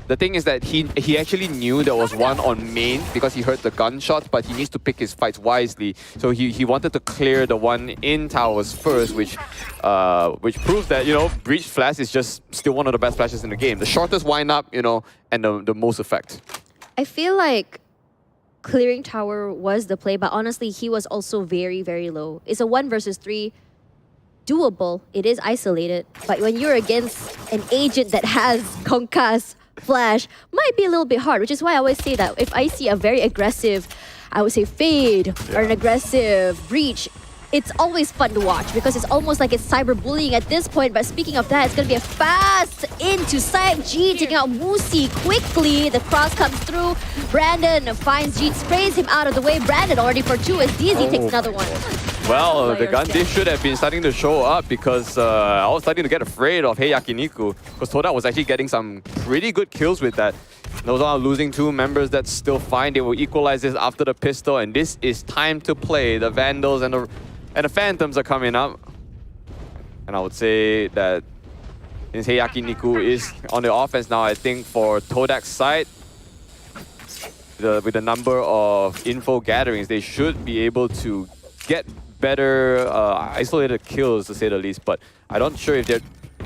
the thing is that he actually knew there was one on main because he heard the gunshots, but he needs to pick his fights wisely. So he wanted to clear the one in towers first, which proves that, you know, Breach Flash is just still one of the best flashes in the game. The shortest wind up, you know, and the most effect. I feel like clearing tower was the play, but honestly, he was also very, very low. It's a 1 versus 3. Doable. It is isolated, but when you're against an agent that has concuss, flash, might be a little bit hard, which is why I always say that if I see a very aggressive, I would say fade or an aggressive breach, it's always fun to watch because it's almost like it's cyberbullying at this point. But speaking of that, it's going to be a fast into side. G taking out Musi quickly. The cross comes through. Brandon finds G, sprays him out of the way. Brandon already for 2 as DZ takes another one. Well, the gun dish should have been starting to show up because I was starting to get afraid of Heiakiniku because Todak was actually getting some pretty good kills with that. Those are losing 2 members, that's still fine. They will equalize this after the pistol, and this is time to play. The Vandals and the Phantoms are coming up. And I would say that since Heiakiniku is on the offense now, I think for Todak's side, with the number of info gatherings, they should be able to get better isolated kills, to say the least. But I'm not sure if they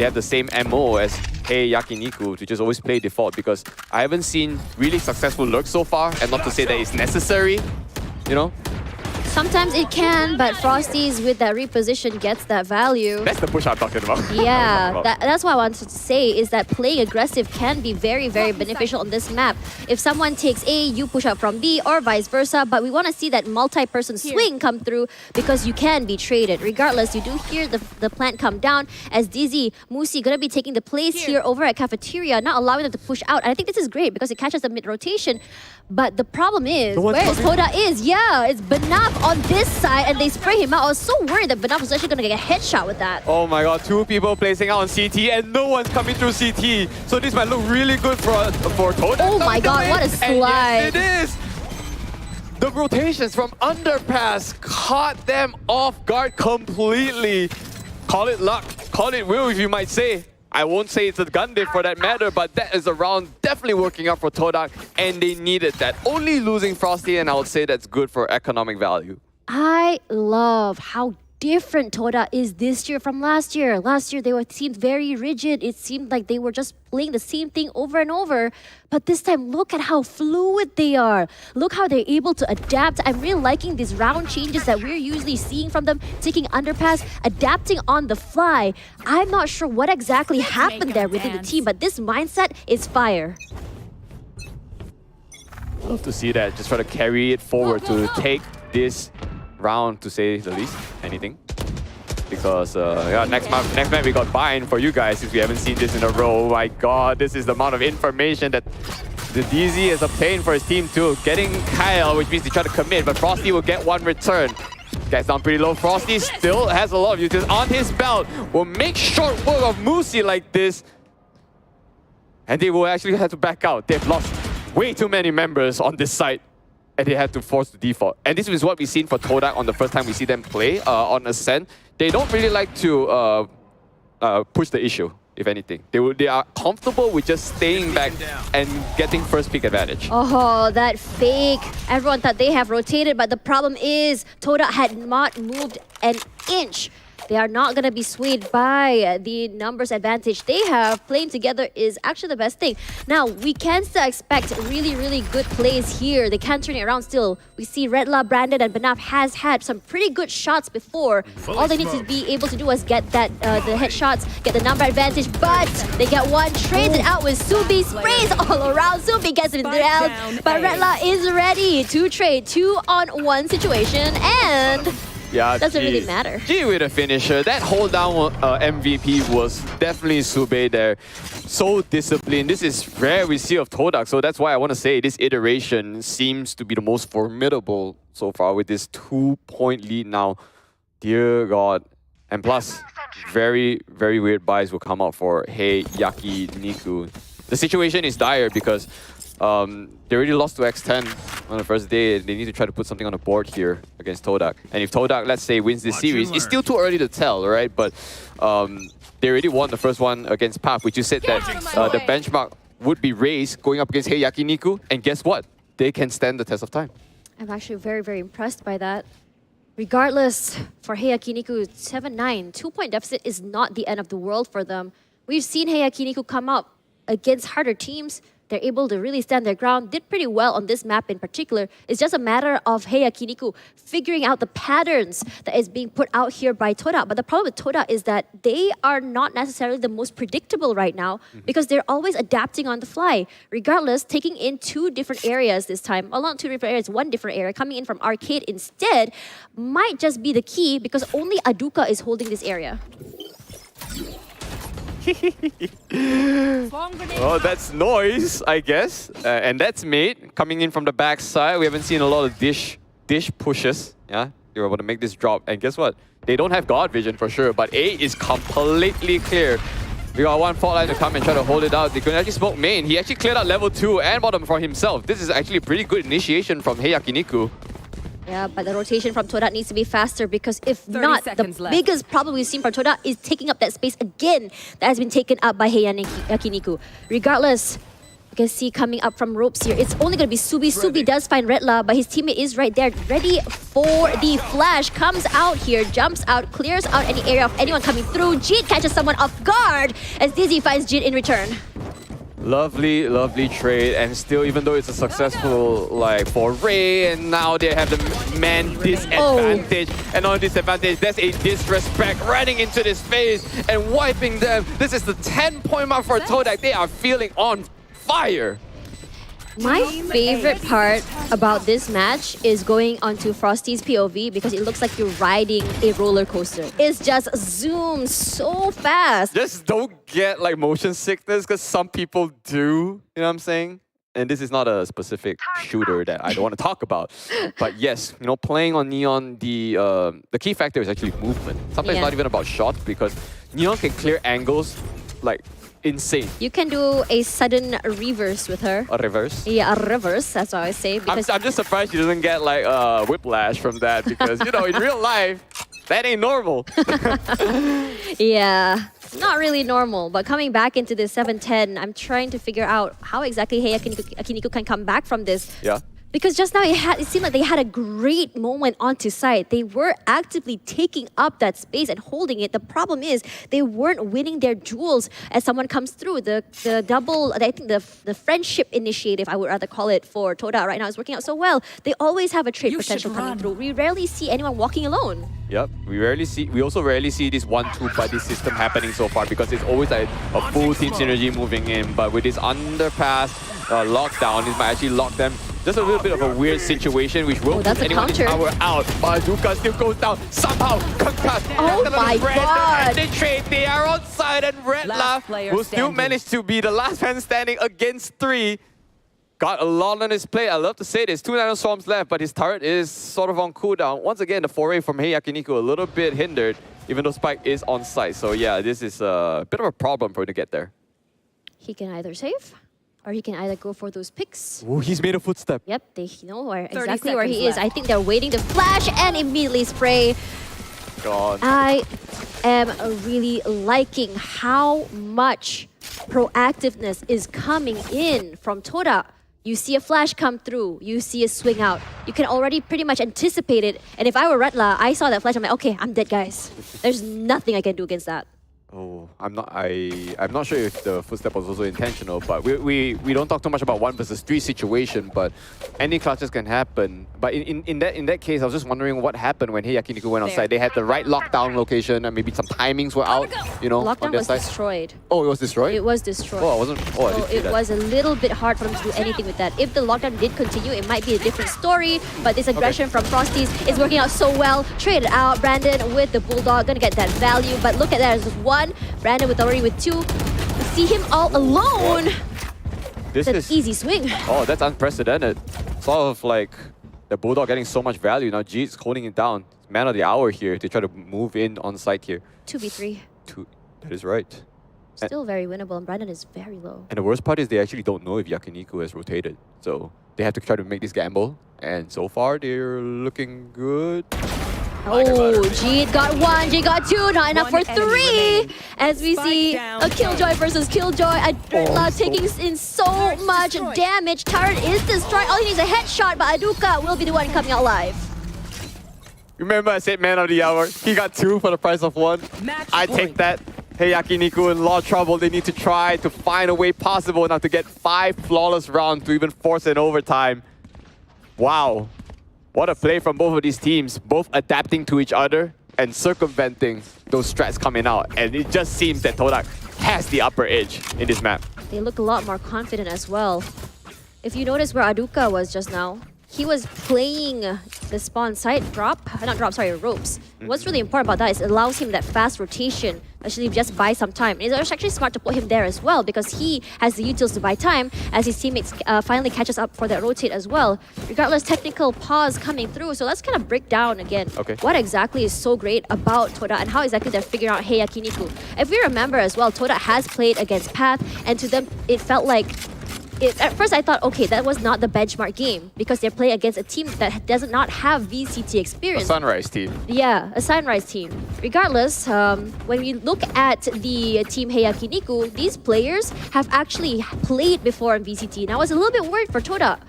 have the same MO as Yakiniku to just always play default, because I haven't seen really successful lurks so far, and not to say that it's necessary, you know? Sometimes it can, but Frosty's with that reposition gets that value. That's the push I'm talking about. Yeah, that's what I wanted to say, is that playing aggressive can be very, very beneficial on this map. If someone takes A, you push up from B, or vice versa, but we want to see that multi-person swing come through because you can be traded. Regardless, you do hear the plant come down as DZ, Musi going to be taking the place here over at Cafeteria, not allowing them to push out. And I think this is great because it catches the mid-rotation. But the problem is, where Todak is, yeah, it's Banaf on this side, and they spray him out. I was so worried that Banaf was actually going to get a headshot with that. Oh my god, 2 people placing out on CT, and no one's coming through CT. So this might look really good for Todak. Oh my god, what a slide. And yes, it is! The rotations from Underpass caught them off guard completely. Call it luck, call it will, if you might say. I won't say it's a gun diff for that matter, but that is a round definitely working out for Todak, and they needed that. Only losing Frosty, and I would say that's good for economic value. I love how different Todak is this year from last year. Last year, seemed very rigid. It seemed like they were just playing the same thing over and over. But this time, look at how fluid they are. Look how they're able to adapt. I'm really liking these round changes that we're usually seeing from them, taking underpass, adapting on the fly. I'm not sure what exactly happened there within the team, but this mindset is fire. Love to see that. Just try to carry it forward to take this round, to say the least. Anything. Because yeah, next match we got buy-in for you guys since we haven't seen this in a row. Oh my god, this is the amount of information that the DZ has obtained for his team too. Getting Kyle, which means they try to commit, but Frosty will get one return. Gets down pretty low. Frosty still has a lot of uses on his belt. Will make short work of Musi like this. And they will actually have to back out. They've lost way too many members on this side. And they had to force the default. And this is what we've seen for Todak on the first time we see them play on Ascent. They don't really like to push the issue, if anything. They are comfortable with just staying back and getting first pick advantage. Oh, that fake. Everyone thought they have rotated, but the problem is Todak had not moved an inch. They are not going to be swayed by the numbers advantage they have. Playing together is actually the best thing. Now, we can still expect really, really good plays here. They can turn it around still. We see Redla, Brandon, and Banaf has had some pretty good shots before. All they need to be able to do is get that the headshots, get the number advantage, but they get one, trades it out with Subi, sprays all around. Subi gets it down, but Redla is ready to trade 2-on-1 situation, and yeah, doesn't really matter. G with a finisher. That hold down MVP was definitely Sube there. So disciplined. This is rare we see of Todak. So that's why I want to say this iteration seems to be the most formidable so far with this 2-point lead now. Dear God. And plus, very, very weird buys will come out for Heiakiniku. The situation is dire because they already lost to X10 on the first day. They need to try to put something on the board here against Todak. And if Todak, let's say, wins this series, it's still too early to tell, right? But they already won the first one against Pap, which you said that the benchmark would be raised going up against Heiakiniku. And guess what? They can stand the test of time. I'm actually very, very impressed by that. Regardless, for Heiakiniku, 7-9, 2-point deficit is not the end of the world for them. We've seen Heiakiniku come up against harder teams. They're able to really stand their ground, did pretty well on this map in particular. It's just a matter of Heiakiniku figuring out the patterns that is being put out here by Todak. But the problem with Todak is that they are not necessarily the most predictable right now because they're always adapting on the fly. Regardless, taking in 2 different areas this time, well, not 2 different areas, 1 different area, coming in from Arcade instead might just be the key because only Aduka is holding this area. Well, that's Noise, I guess. And that's Mate coming in from the backside. We haven't seen a lot of dish pushes. Yeah, you're able to make this drop. And guess what? They don't have God Vision for sure, but A is completely clear. We got one fault line to come and try to hold it out. They could actually smoke main. He actually cleared out level 2 and bottom for himself. This is actually a pretty good initiation from Heiakiniku. Yeah, but the rotation from Todak needs to be faster because if not, the biggest problem we've seen from Todak is taking up that space again that has been taken up by Yakiniku. Regardless, you can see coming up from ropes here, it's only going to be Subi. Subi does find Redla, but his teammate is right there, ready for the flash. Comes out here, jumps out, clears out any area of anyone coming through. Jit catches someone off guard as Dizzy finds Jit in return. Lovely, lovely trade, and still, even though it's a successful foray, and now they have the man disadvantage, and on disadvantage, there's a disrespect running into this phase and wiping them. This is the 10-point mark for Todak. They are feeling on fire. My favorite part about this match is going onto Frosty's POV because it looks like you're riding a roller coaster. It's just zooms so fast. Just don't get motion sickness because some people do, you know what I'm saying? And this is not a specific shooter that I don't want to talk about. But yes, playing on Neon, the key factor is actually movement. Sometimes it's not even about shots because Neon can clear angles insane. You can do a sudden reverse with her. A reverse? Yeah, a reverse, that's what I say. Because I'm just surprised she doesn't get whiplash from that because, in real life, that ain't normal. Yeah, it's not really normal. But coming back into this 7-10, I'm trying to figure out how exactly Heiakiniku can come back from this. Yeah. Because just now it seemed like they had a great moment onto site. They were actively taking up that space and holding it. The problem is they weren't winning their duels as someone comes through. The double, I think the friendship initiative, I would rather call it, for Todak right now is working out so well. They always have a trade potential coming through. We rarely see anyone walking alone. Yep, we also rarely see this 1-2 buddy system happening so far because it's always like a full team synergy moving in. But with this underpass lockdown, it might actually lock them. Just a little bit of a weird situation, which will put anyone in tower out. But Aduka still goes down. Somehow, concussed. Oh my god! And they trade. They are on side, and Redla will still manage to be the last man standing against 3. Got a lot on his plate. I love to say this. 2 Nano Swarms left, but his turret is sort of on cooldown. Once again, the foray from Heiakiniku a little bit hindered, even though Spike is on site. So yeah, this is a bit of a problem for him to get there. He can either save, or he can either go for those picks. Ooh, he's made a footstep. Yep, they know exactly where he is. I think they're waiting to flash and immediately spray. God. I am really liking how much proactiveness is coming in from Todak. You see a flash come through, you see a swing out. You can already pretty much anticipate it. And if I were Redla, I saw that flash, I'm like, okay, I'm dead, guys. There's nothing I can do against that. Oh, I'm not sure if the footstep was also intentional, but we don't talk too much about 1 versus 3 situation, but any clutches can happen. But in that case, I was just wondering what happened when Yakiniku went on site. They had the right lockdown location, and maybe some timings were out, you know, Lockdown on their was side. Destroyed. Oh, it was destroyed? It was destroyed. Oh, I wasn't. Oh, I So didn't see it that. was a little bit hard for them to do anything with that. If the lockdown did continue, it might be a different story. But this aggression from Frosties is working out so well. Traded out. Brandon with the Bulldog, gonna get that value. But look at that, there's 1. Brandon already with 2. See him all alone. This It's is an easy swing. Oh, that's unprecedented. Sort of like the Bulldog getting so much value. Now G's holding it down. Man of the hour here to try to move in on site here. 2v3. That is right. Still very winnable, and Brandon is very low. And the worst part is they actually don't know if Yakiniku has rotated. So they have to try to make this gamble. And so far, they're looking good. Oh, Jeet got 1, Jeet got 2, not enough for 3. As we see a Killjoy versus Killjoy. Adurla taking in so much damage. Turret is destroyed. All he needs is a headshot, but Aduka will be the one coming out alive. Remember I said man of the hour? He got 2 for the price of 1. I take that. Hey, Yakiniku in a lot of trouble. They need to try to find a way possible now to get 5 flawless rounds to even force an overtime. Wow. What a play from both of these teams, both adapting to each other and circumventing those strats coming out. And it just seems that Todak has the upper edge in this map. They look a lot more confident as well. If you notice where Aduka was just now, he was playing the spawn site ropes. What's really important about that is it allows him that fast rotation, actually just buy some time. And it's actually smart to put him there as well because he has the utils to buy time as his teammates finally catches up for that rotate as well. Regardless, technical pause coming through. So let's kind of break down again what exactly is so great about Todak and how exactly they're figuring out Heiakiniku. If we remember as well, Todak has played against Path, and to them it felt like at first I thought, okay, that was not the benchmark game because they're playing against a team that does not have VCT experience. A Sunrise team. Yeah, a Sunrise team. Regardless, when we look at the team Heiakiniku, these players have actually played before in VCT. And I was a little bit worried for Todak.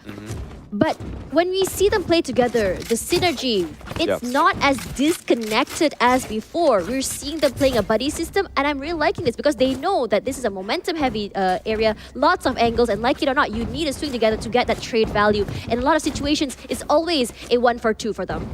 But when we see them play together, the synergy, it's not as disconnected as before. We're seeing them playing a buddy system, and I'm really liking this because they know that this is a momentum-heavy area, lots of angles, and like it or not, you need to swing together to get that trade value. In a lot of situations, it's always a 1-for-2 for them.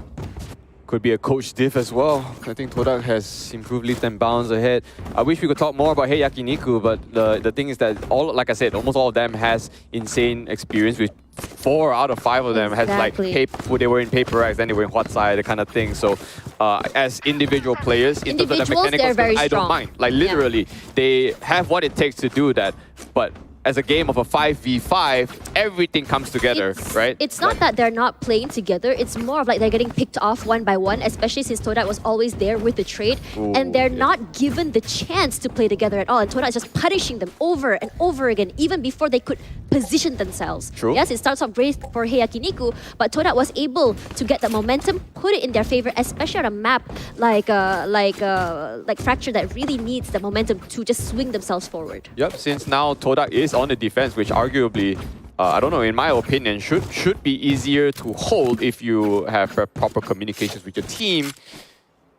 Could be a coach diff as well. I think Todak has improved leaps and bounds ahead. I wish we could talk more about Heiakiniku, but the thing is that like I said, almost all of them has insane experience with 4 out of 5 of them has like they were in Paper X, then they were in What Side, the kind of thing. So as individual players, in terms of the mechanical, I don't mind. Like literally, they have what it takes to do that. But as a game of a 5v5, everything comes together, right? It's not that they're not playing together. It's more of like they're getting picked off one by one, especially since Todak was always there with the trade. And they're not given the chance to play together at all. And Todak is just punishing them over and over again, even before they could position themselves. True. Yes, it starts off great for Heiakiniku, but Todak was able to get the momentum, put it in their favor, especially on a map like Fracture that really needs the momentum to just swing themselves forward. Yep, since now Todak is on the defense, which arguably I don't know, in my opinion, should be easier to hold if you have proper communications with your team.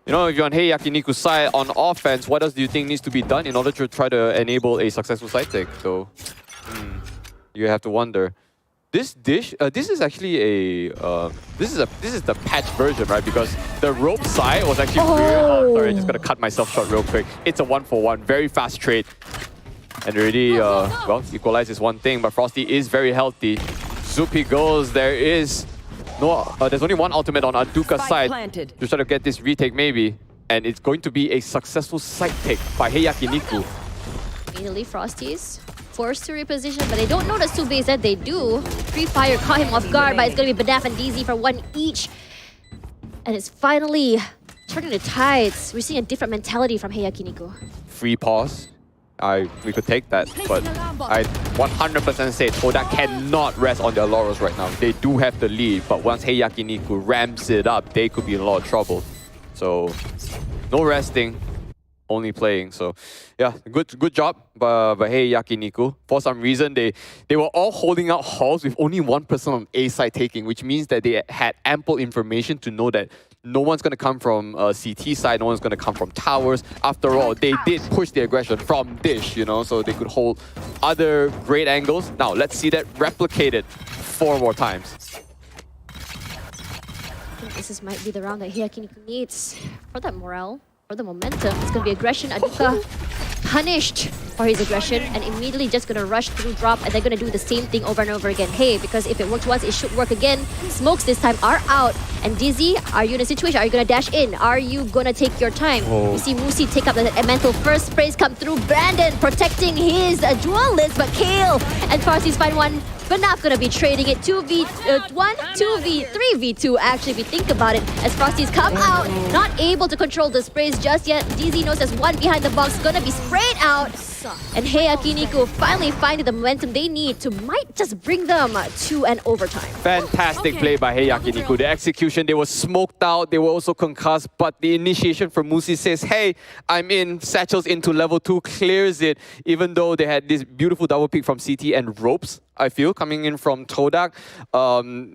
You know, if you're on Heiakiniku's side on offense, what else do you think needs to be done in order to try to enable a successful side take? So, you have to wonder. This is actually a this is the patch version, right? Because the rope side was actually sorry, I just gotta cut myself short real quick. It's a 1-for-1, very fast trade. And already, well, equalize is one thing, but Frosty is very healthy. Zupi goes, there's only one ultimate on Aduka's side to try to get this retake maybe. And it's going to be a successful side take by Heiakiniku. Immediately, Frosty's forced to reposition, but they don't know the Sube that they do. Free Fire caught him off guard, but it's going to be Banaf and DZ for one each. And it's finally turning the tides. We're seeing a different mentality from Heiakiniku. Free pause. We could take that, but I 100% say Todak cannot rest on their laurels right now. They do have the lead, but once Heiakiniku ramps it up, they could be in a lot of trouble. So, no resting, only playing. So, yeah, good job by Heiakiniku. For some reason, they were all holding out halls with only one person on A side taking, which means that they had ample information to know that no one's going to come from CT side, no one's going to come from towers. After all, they did push the aggression from Dish, you know, so they could hold other great angles. Now, let's see that replicated 4 more times. I think this might be the round that Heiakiniku needs for that morale, for the momentum. It's going to be aggression. Aduka punished for his aggression and immediately just going to rush through drop, and they're going to do the same thing over and over again. Hey, because if it worked once, it should work again. Smokes this time are out. And Dizzy, are you in a situation? Are you going to dash in? Are you going to take your time? You see Musi take up the mantle first. Sprays come through. Brandon protecting his duelist, but Kale and Farsi's find one. But not going to be trading it. 2v1, 2v, 3v2 actually, if you think about it. As Frosty's come out, not able to control the sprays just yet. DZ knows there's one behind the box, going to be sprayed out. And Heiakiniku finally finding the momentum they need to might just bring them to an overtime. Fantastic play by Heiakiniku. The execution, they were smoked out, they were also concussed, but the initiation from Musi says, hey, I'm in, satchels into level 2, clears it, even though they had this beautiful double pick from CT and ropes, I feel, coming in from Todak.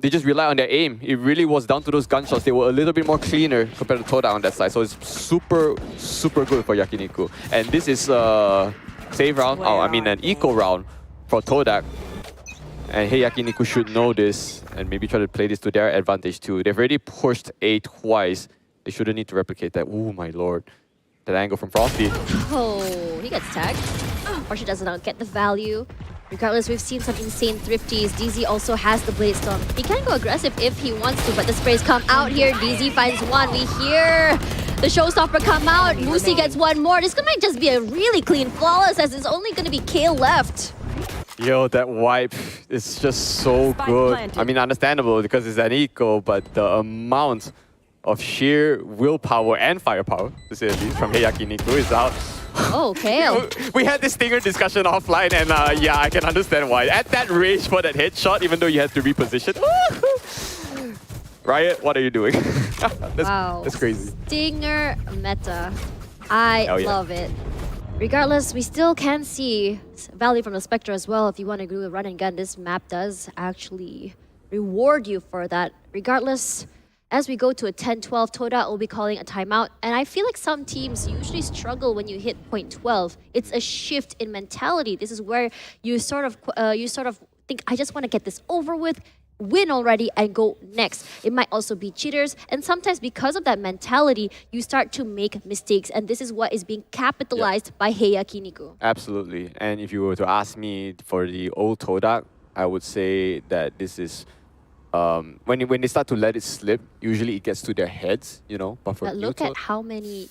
They just rely on their aim. It really was down to those gunshots. They were a little bit more cleaner compared to Todak on that side. So it's super, super good for Yakiniku. And this is save round, an eco round for Todak. And Heiakiniku should know this and maybe try to play this to their advantage too. They've already pushed A twice. They shouldn't need to replicate that. Oh my lord. That angle from Frosty. Oh, he gets tagged. Porsche does not get the value. Regardless, we've seen some insane thrifties. DZ also has the Blade Storm. He can go aggressive if he wants to, but the sprays come out here. DZ finds one. We hear the showstopper come out. Musi gets one more. This might just be a really clean flawless, as it's only going to be Kale left. Yo, that wipe is just so good. I mean, understandable because it's an eco, but the amount of sheer willpower and firepower, to say the least, from Heiakiniku is out. Oh, Kale. We had this stinger discussion offline, and yeah, I can understand why. At that range for that headshot, even though you had to reposition. Riot, what are you doing? That's crazy. Stinger meta. I love it. Regardless, we still can see value from the Spectre as well. If you want to do a run and gun, this map does actually reward you for that. Regardless, as we go to a 10-12, Todak will be calling a timeout. And I feel like some teams usually struggle when you hit point 12. It's a shift in mentality. This is where you sort of think, I just want to get this over with, win already, and go next. It might also be cheaters. And sometimes because of that mentality, you start to make mistakes. And this is what is being capitalized by Heiakiniku. Absolutely. And if you were to ask me for the old Todak, I would say that this is when they start to let it slip, usually it gets to their heads, you know. But for look at how many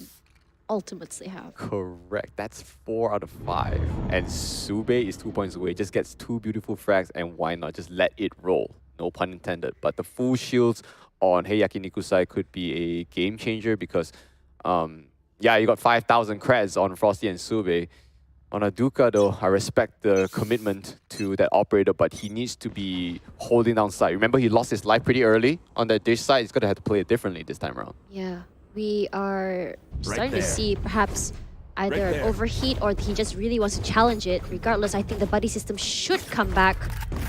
ultimates they have. Correct. That's 4 out of 5. And Sube is 2 points away. Just gets 2 beautiful frags, and why not just let it roll? No pun intended. But the full shields on Heiakiniku's side could be a game changer because, yeah, you got 5,000 creds on Frosty and Sube. On Aduka, though, I respect the commitment to that operator, but he needs to be holding down side. Remember, he lost his life pretty early on that Dish side. He's going to have to play it differently this time around. Yeah, we are starting to see perhaps either an overheat or he just really wants to challenge it. Regardless, I think the buddy system should come back.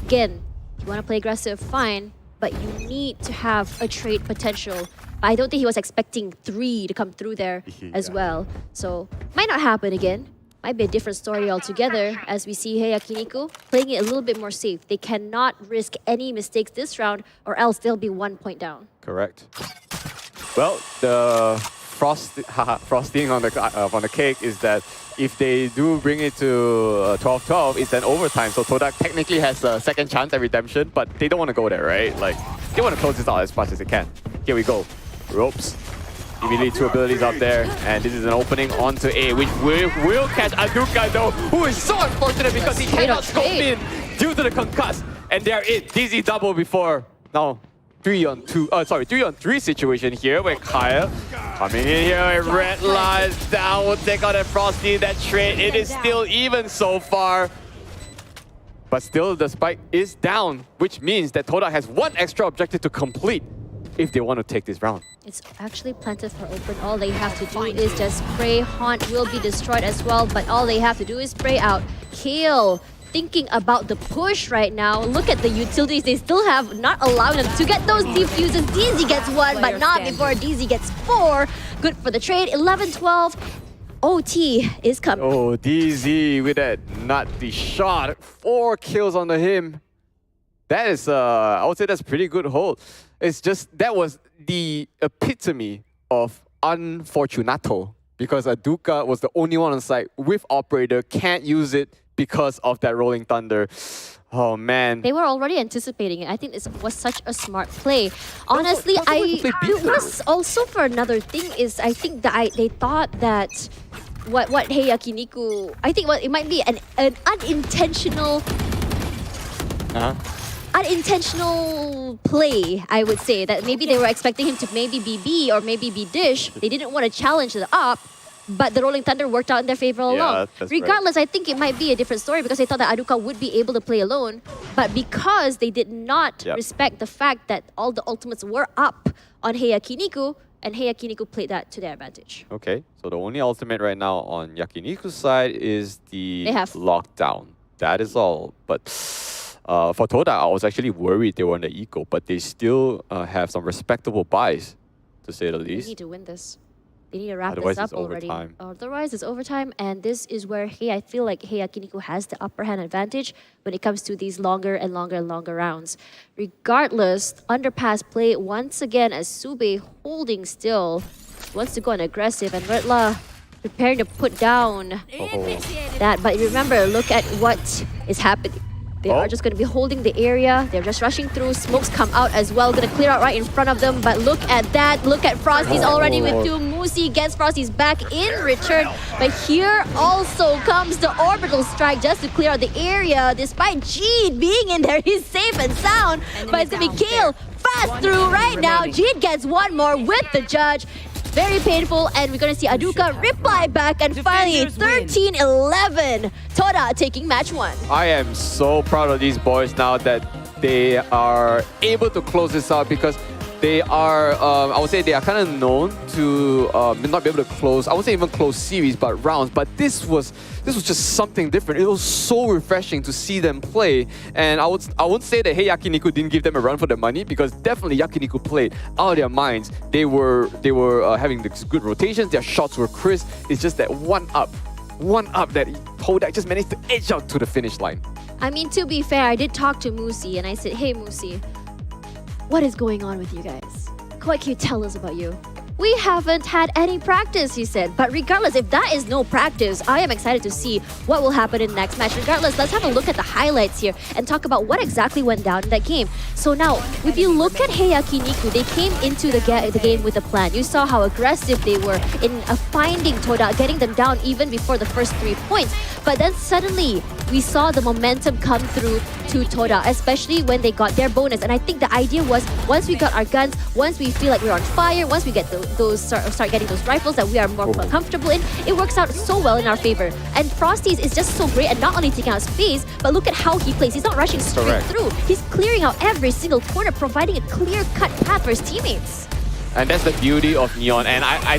Again, you want to play aggressive, fine, but you need to have a trade potential. I don't think he was expecting 3 to come through there as well. So, might not happen again. Might be a different story altogether as we see Yakiniku playing it a little bit more safe. They cannot risk any mistakes this round or else they'll be 1 point down. Correct. Well, the frosting on the cake is that if they do bring it to 12-12, it's an overtime. So Todak technically has a second chance at redemption, but they don't want to go there, right? Like, they want to close this out as fast as they can. Here we go. Ropes. Immediately 2 abilities up there, and this is an opening onto A, which will catch Aduka though, who is so unfortunate because he cannot scope in due to the concuss. And they are it. DZ double before now 3-on-3 situation here where Kyle coming in here with red lines down will take out that Frosty, that trade. It is still even so far. But still the spike is down, which means that Todak has 1 extra objective to complete if they want to take this round. It's actually planted for open. All they have to do is just spray. Haunt will be destroyed as well, but all they have to do is spray out. Kill. Thinking about the push right now. Look at the utilities. They still have not allowing them to get those defuses. DZ gets 1, but not before DZ gets 4. Good for the trade. 11-12. OT is coming. Oh, DZ with that nutty shot. 4 kills on him. That is, I would say that's pretty good hold. It's just, that was the epitome of unfortunato because Aduka was the only one on site with operator, can't use it because of that rolling thunder. Oh man. They were already anticipating it. I think this was such a smart play. Honestly, it was also for another thing is I think that they thought that what Heiakiniku, I think it might be an unintentional unintentional play, I would say. That maybe they were expecting him to maybe be B or maybe be Dish. They didn't want to challenge the up, but the Rolling Thunder worked out in their favor all along. Regardless, right. I think it might be a different story because they thought that Aduka would be able to play alone, but because they did not respect the fact that all the ultimates were up on Heiakiniku, and Heiakiniku played that to their advantage. Okay, so the only ultimate right now on Yakiniku's side is the lockdown. That is all, but for Todak, I was actually worried they were on the eco, but they still have some respectable buys, to say the least. They need to win this. They need to wrap this up already. Otherwise, it's overtime, and this is where I feel like Heiakiniku has the upper hand advantage when it comes to these longer and longer and longer rounds. Regardless, underpass play once again as Sube holding still, wants to go on aggressive, and Redla preparing to put down that. But remember, look at what is happening. They are just going to be holding the area. They're just rushing through. Smokes come out as well. Going to clear out right in front of them. But look at that. Look at Frosty's already with 2. Musi gets Frosty's back in return. But here also comes the orbital strike just to clear out the area. Despite Jeed being in there, he's safe and sound. But it's going to be Kale fast through right now. Jeed gets 1 more with the judge. Very painful, and we're going to see Aduka reply back, and finally 13-11. Toda taking match 1. I am so proud of these boys now that they are able to close this out because they are, I would say they are kind of known to not be able to close, I would say even close series, but rounds. But this was just something different. It was so refreshing to see them play. And I wouldn't say that Yakiniku didn't give them a run for their money, because definitely Yakiniku played out of their minds. They were having the good rotations, their shots were crisp. It's just that one up that Todak just managed to edge out to the finish line. I mean, to be fair, I did talk to Musi and I said, hey Musi, what is going on with you guys? What can you tell us about you? We haven't had any practice, he said. But regardless, if that is no practice, I am excited to see what will happen in the next match. Regardless, let's have a look at the highlights here and talk about what exactly went down in that game. So now, if you look at Heiakiniku, they came into the game with a plan. You saw how aggressive they were in finding Todak, getting them down even before the first 3 points. But then suddenly, we saw the momentum come through to Todak, especially when they got their bonus. And I think the idea was, once we got our guns, once we feel like we're on fire, once we get start getting those rifles that we are more comfortable in, it works out so well in our favor. And Frosty's is just so great at not only taking out space, but look at how he plays. He's not rushing straight through. He's clearing out every single corner, providing a clear-cut path for his teammates. And that's the beauty of Neon. And I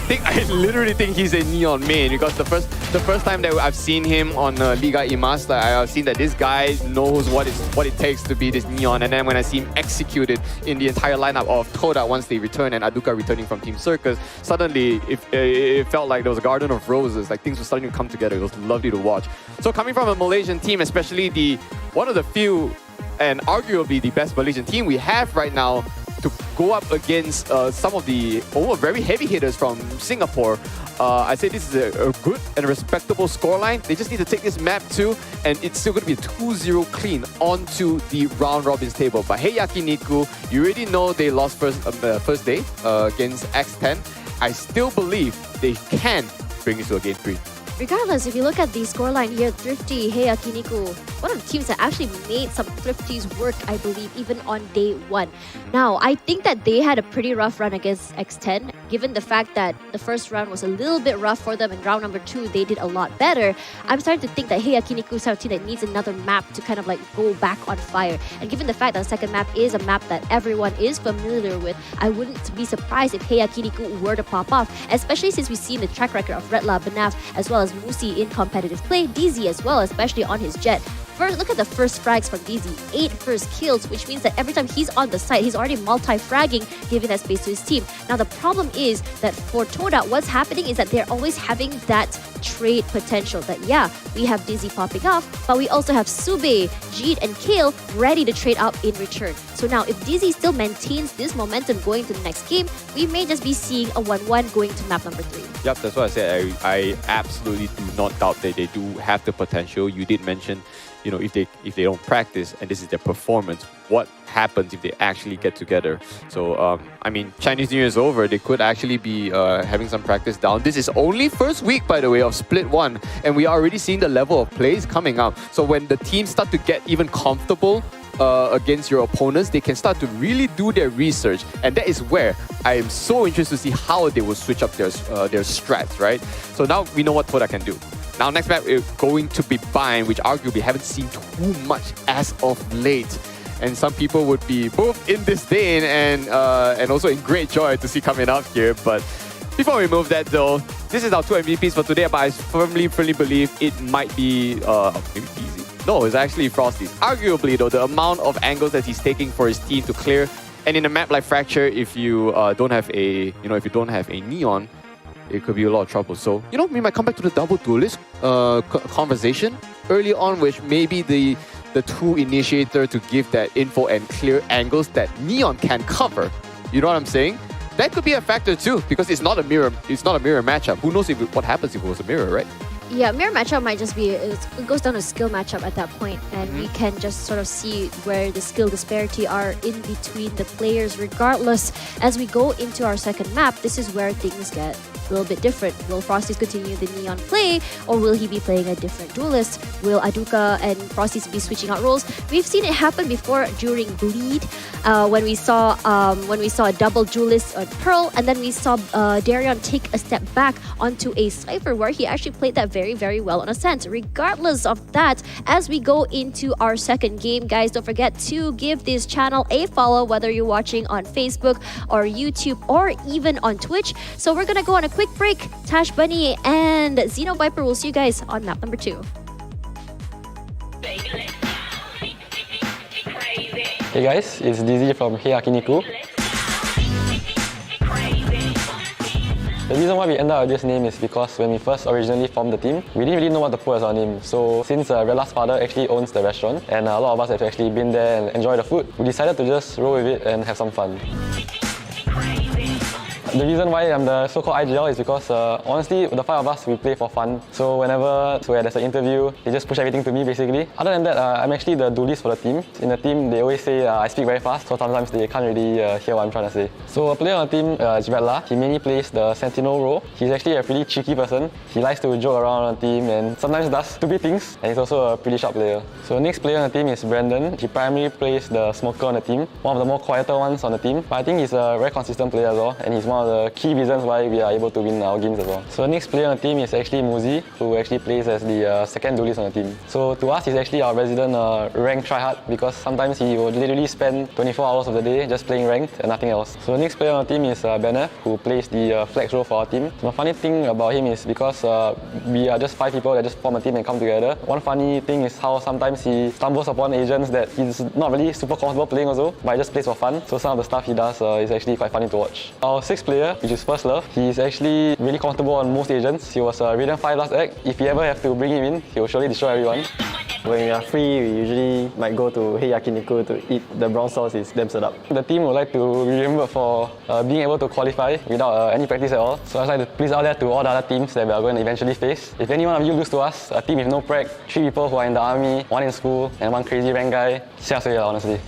literally think he's a Neon main, because the first time that I've seen him on Liga Imas, I've seen that this guy knows what it takes to be this Neon. And then when I see him executed in the entire lineup of Todak once they return and Aduka returning from Team Circus, suddenly it felt like there was a garden of roses. Like things were starting to come together. It was lovely to watch. So coming from a Malaysian team, especially one of the few and arguably the best Malaysian team we have right now, to go up against some of the very heavy hitters from Singapore, I say this is a good and respectable scoreline. They just need to take this map too, and it's still going to be a 2-0 clean onto the round robins table. But Heiakiniku, you already know they lost first day against X10. I still believe they can bring it to a game 3. Regardless, if you look at the scoreline here, Thrifty, Heiakiniku, one of the teams that actually made some Thrifties work, I believe, even on day 1. Now, I think that they had a pretty rough run against X10, given the fact that the first round was a little bit rough for them, and round number 2, they did a lot better. I'm starting to think that Heiakiniku is a team that needs another map to kind of like go back on fire. And given the fact that the second map is a map that everyone is familiar with, I wouldn't be surprised if Heiakiniku were to pop off, especially since we've seen the track record of Redla, Banaf, as well as Musi in competitive play, DZ as well, especially on his jet. First, look at the first frags from DZ. 8 first kills, which means that every time he's on the site, he's already multi-fragging, giving that space to his team. Now, the problem is that for Todak, what's happening is that they're always having that trade potential. That, yeah, we have DZ popping off, but we also have Sube, Jeet, and Kale ready to trade out in return. So now, if DZ still maintains this momentum going to the next game, we may just be seeing a 1-1 going to map number 3. Yep, that's what I said. I absolutely do not doubt that they do have the potential. You did mention, you know, if they don't practice and this is their performance, what happens if they actually get together? So I mean, Chinese New Year is over. They could actually be having some practice down. This is only first week, by the way, of Split 1, and we are already seeing the level of plays coming up. So when the teams start to get even comfortable against your opponents, they can start to really do their research, and that is where I am so interested to see how they will switch up their strats, right? So now we know what Todak can do. Now next map is going to be Bind, which arguably haven't seen too much as of late. And some people would be both in disdain and also in great joy to see coming up here. But before we move that though, this is our 2 MVPs for today, but I firmly believe it might be maybe easy. No, it's actually Frosty's. Arguably though, the amount of angles that he's taking for his team to clear, and in a map like Fracture, if you don't have a Neon, it could be a lot of trouble. So, you know, we might come back to the double duelist conversation early on, which maybe the two initiator to give that info and clear angles that Neon can cover. You know what I'm saying? That could be a factor too, because it's not a mirror matchup. Who knows what happens if it was a mirror, right? Yeah, mirror matchup might just be, it goes down to skill matchup at that point, and we can just sort of see where the skill disparity are in between the players. Regardless, as we go into our second map, this is where things get a little bit different. Will Frosties continue the Neon play, or will he be playing a different duelist? Will Aduka and Frosties be switching out roles? We've seen it happen before during Bleed, when we saw a double duelist on Pearl, and then we saw Darion take a step back onto a Cypher, where he actually played that very well on Ascent. Regardless of that, as we go into our second game, guys, don't forget to give this channel a follow, whether you're watching on Facebook or YouTube or even on Twitch. So we're gonna go on a quick break. Tash Bunny and Xeno Viper will see you guys on map number 2. Hey guys, it's DZ from Heiakiniku. The reason why we ended up with this name is because when we first originally formed the team, we didn't really know what to put as our name. So since Redla's father actually owns the restaurant and a lot of us have actually been there and enjoyed the food, we decided to just roll with it and have some fun. The reason why I'm the so-called IGL is because honestly, the 5 of us, we play for fun. So whenever there's an interview, they just push everything to me basically. Other than that, I'm actually the duelist for the team. In the team, they always say I speak very fast, so sometimes they can't really hear what I'm trying to say. So a player on the team is Redla. He mainly plays the Sentinel role. He's actually a pretty cheeky person. He likes to joke around on the team and sometimes does stupid things. And he's also a pretty sharp player. So the next player on the team is Brandon. He primarily plays the smoker on the team, one of the more quieter ones on the team. But I think he's a very consistent player as well, and he's one of the key reasons why we are able to win our games as well. So the next player on the team is actually Muzi, who actually plays as the second duelist on the team. So to us, he's actually our resident rank tryhard because sometimes he will literally spend 24 hours of the day just playing ranked and nothing else. So the next player on the team is Benef, who plays the flex role for our team. So the funny thing about him is because we are just 5 people that just form a team and come together. One funny thing is how sometimes he stumbles upon agents that he's not really super comfortable playing also, but he just plays for fun. So some of the stuff he does is actually quite funny to watch. Our sixth player, which is First Love, he's actually really comfortable on most agents. He was Radiant 5 last act. If you ever have to bring him in, he will surely destroy everyone. When we are free, we usually might go to Heiakiniku to eat the brown sauce. It's damn sedap. The team would like to be remembered for being able to qualify without any practice at all. So I'd like to please out there to all the other teams that we are going to eventually face. If any one of you lose to us, a team with no prac, 3 people who are in the army, 1 in school, and 1 crazy rank guy, honestly.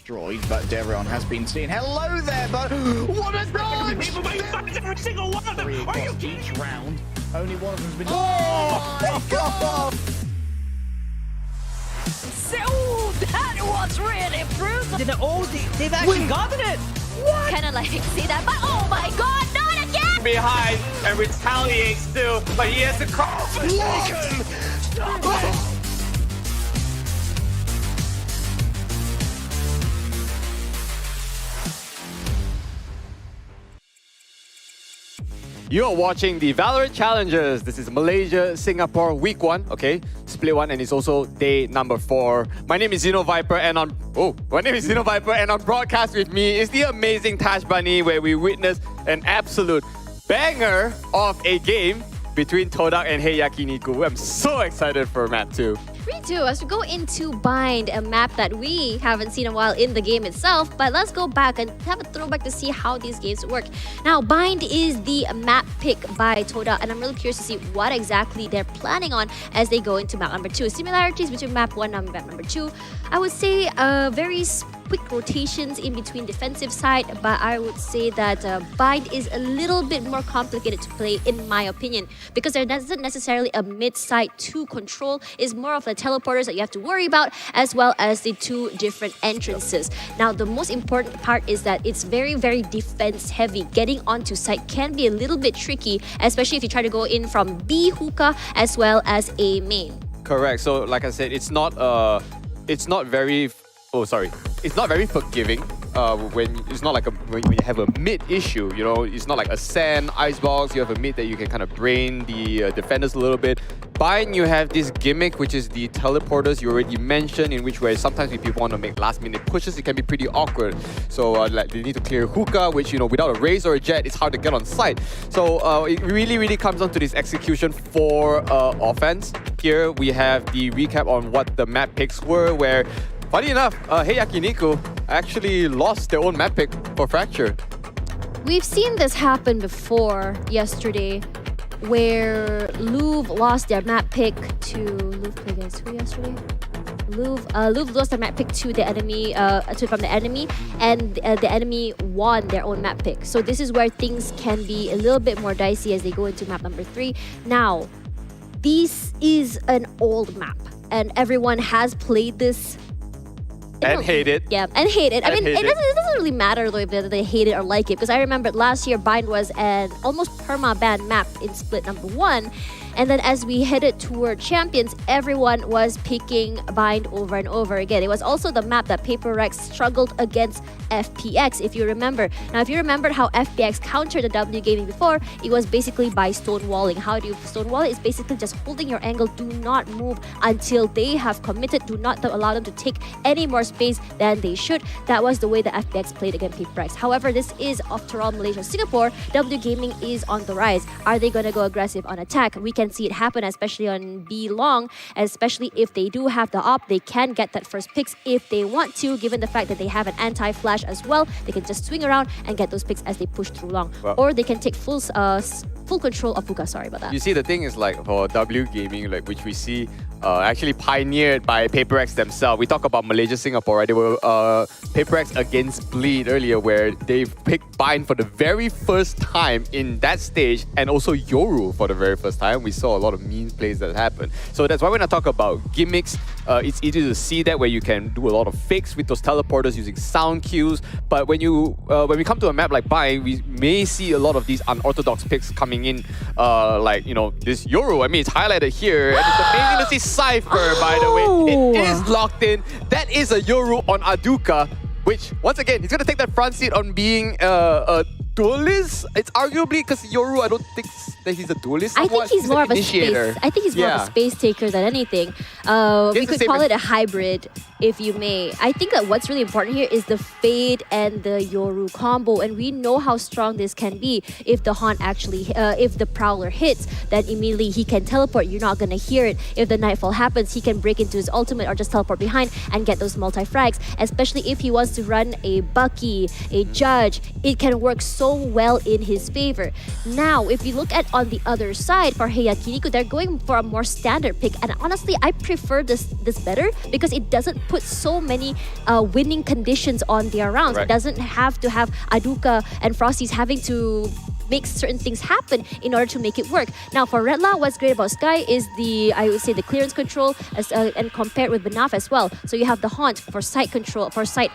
destroyed, but Devrion has been seen. Hello there, but what a dodge! Every single one of them. Three Are you across kidding each me? round. Only one of them's been. Oh my god! So that was really brutal. They've actually gotten it! Kind of like see that, but oh my god, not again! Behind and retaliates still, but he has the cross. You're watching the VALORANT Challengers. This is Malaysia, Singapore, week 1, okay? Split 1, and it's also day number 4. My name is Zeno Viper, and on broadcast with me is the amazing Tash Bunny, where we witnessed an absolute banger of a game between Todak and Heiakiniku. I'm so excited for map 2. Me too, as we go into Bind, a map that we haven't seen a while in the game itself, but let's go back and have a throwback to see how these games work. Now, Bind is the map pick by Todak, and I'm really curious to see what exactly they're planning on as they go into map number 2. Similarities between map 1 and map number 2, I would say very quick rotations in between defensive side, but I would say that Bind is a little bit more complicated to play in my opinion, because there isn't necessarily a mid side to control. It's more of the teleporters that you have to worry about, as well as the 2 different entrances. Now, the most important part is that it's very, very defense heavy. Getting onto site can be a little bit tricky, especially if you try to go in from B hookah as well as A main. Correct. So, like I said, it's not very forgiving. When it's not like when you have a mid issue, you know, it's not like Ascent, Icebox. You have a mid that you can kind of brain the defenders a little bit. Bind, you have this gimmick, which is the teleporters you already mentioned, in which way sometimes if people want to make last minute pushes, it can be pretty awkward. So like they need to clear hookah, which, you know, without a raise or a jet, it's hard to get on site. So it really comes down to this execution for offense. Here we have the recap on what the map picks were, where funny enough, Heiakiniku actually lost their own map pick for Fracture. We've seen this happen before yesterday, where Louvre lost their map pick to Louvre played against who yesterday? Louvre lost their map pick to the enemy, from the enemy, and the enemy won their own map pick. So this is where things can be a little bit more dicey as they go into map number 3. Now, this is an old map, and everyone has played this. And hate it. Yeah, and hate it. I And mean, hate it doesn't really matter though if they hate it or like it, because I remember last year Bind was an almost perma-ban map in split number 1. And then as we headed toward Champions, everyone was picking Bind over and over again. It was also the map that Paper Rex struggled against FPX, if you remember. Now, if you remember how FPX countered the W gaming before, it was basically by stonewalling. How do you stonewall it? It's basically just holding your angle. Do not move until they have committed. Do not allow them to take any more space than they should. That was the way that FPX played against Paper Rex. However, this is, after all, Malaysia, Singapore. W gaming is on the rise. Are they going to go aggressive on attack? We can see it happen, especially on B long, especially if they do have the op. They can get that first picks if they want to, given the fact that they have an anti-flash as well. They can just swing around and get those picks as they push through long. Well, or they can take full control of hookah. Sorry about that. You see, the thing is, like, for W gaming, like, which we see actually pioneered by Paper X themselves. We talk about Malaysia, Singapore, right? They were Paper X against Bleed earlier, where they picked Bind for the very first time in that stage, and also Yoru for the very first time. We saw a lot of mean plays that happened. So that's why when I talk about gimmicks, it's easy to see that, where you can do a lot of fakes with those teleporters using sound cues. But when we come to a map like Bind, we may see a lot of these unorthodox picks coming in, like, you know, this Yoru. I mean, it's highlighted here, and it's amazing to see Cypher, by the way. It is locked in. That is a Yoru on Aduka, which, once again, he's going to take that front seat on being a duelist. It's arguably, because Yoru, I don't think that he's a duelist. I think he's more of a space. I think he's more of a space taker than anything. We could call it a hybrid, if you may. I think that what's really important here is the Fade and the Yoru combo, and we know how strong this can be. If the Haunt actually, if the Prowler hits, then immediately he can teleport. You're not gonna hear it. If the Nightfall happens, he can break into his ultimate or just teleport behind and get those multi-frags. Especially if he wants to run a Bucky, a Judge, it can work so well in his favor. Now, if you look at on the other side for Heiakiniku, they're going for a more standard pick. And honestly, I prefer this better because it doesn't put so many winning conditions on their rounds. Right. It doesn't have to have Aduka and Frosty's having to make certain things happen in order to make it work. Now for Redla, what's great about Sky is I would say the clearance control and compared with Banaf as well. So you have the Haunt for site control, for site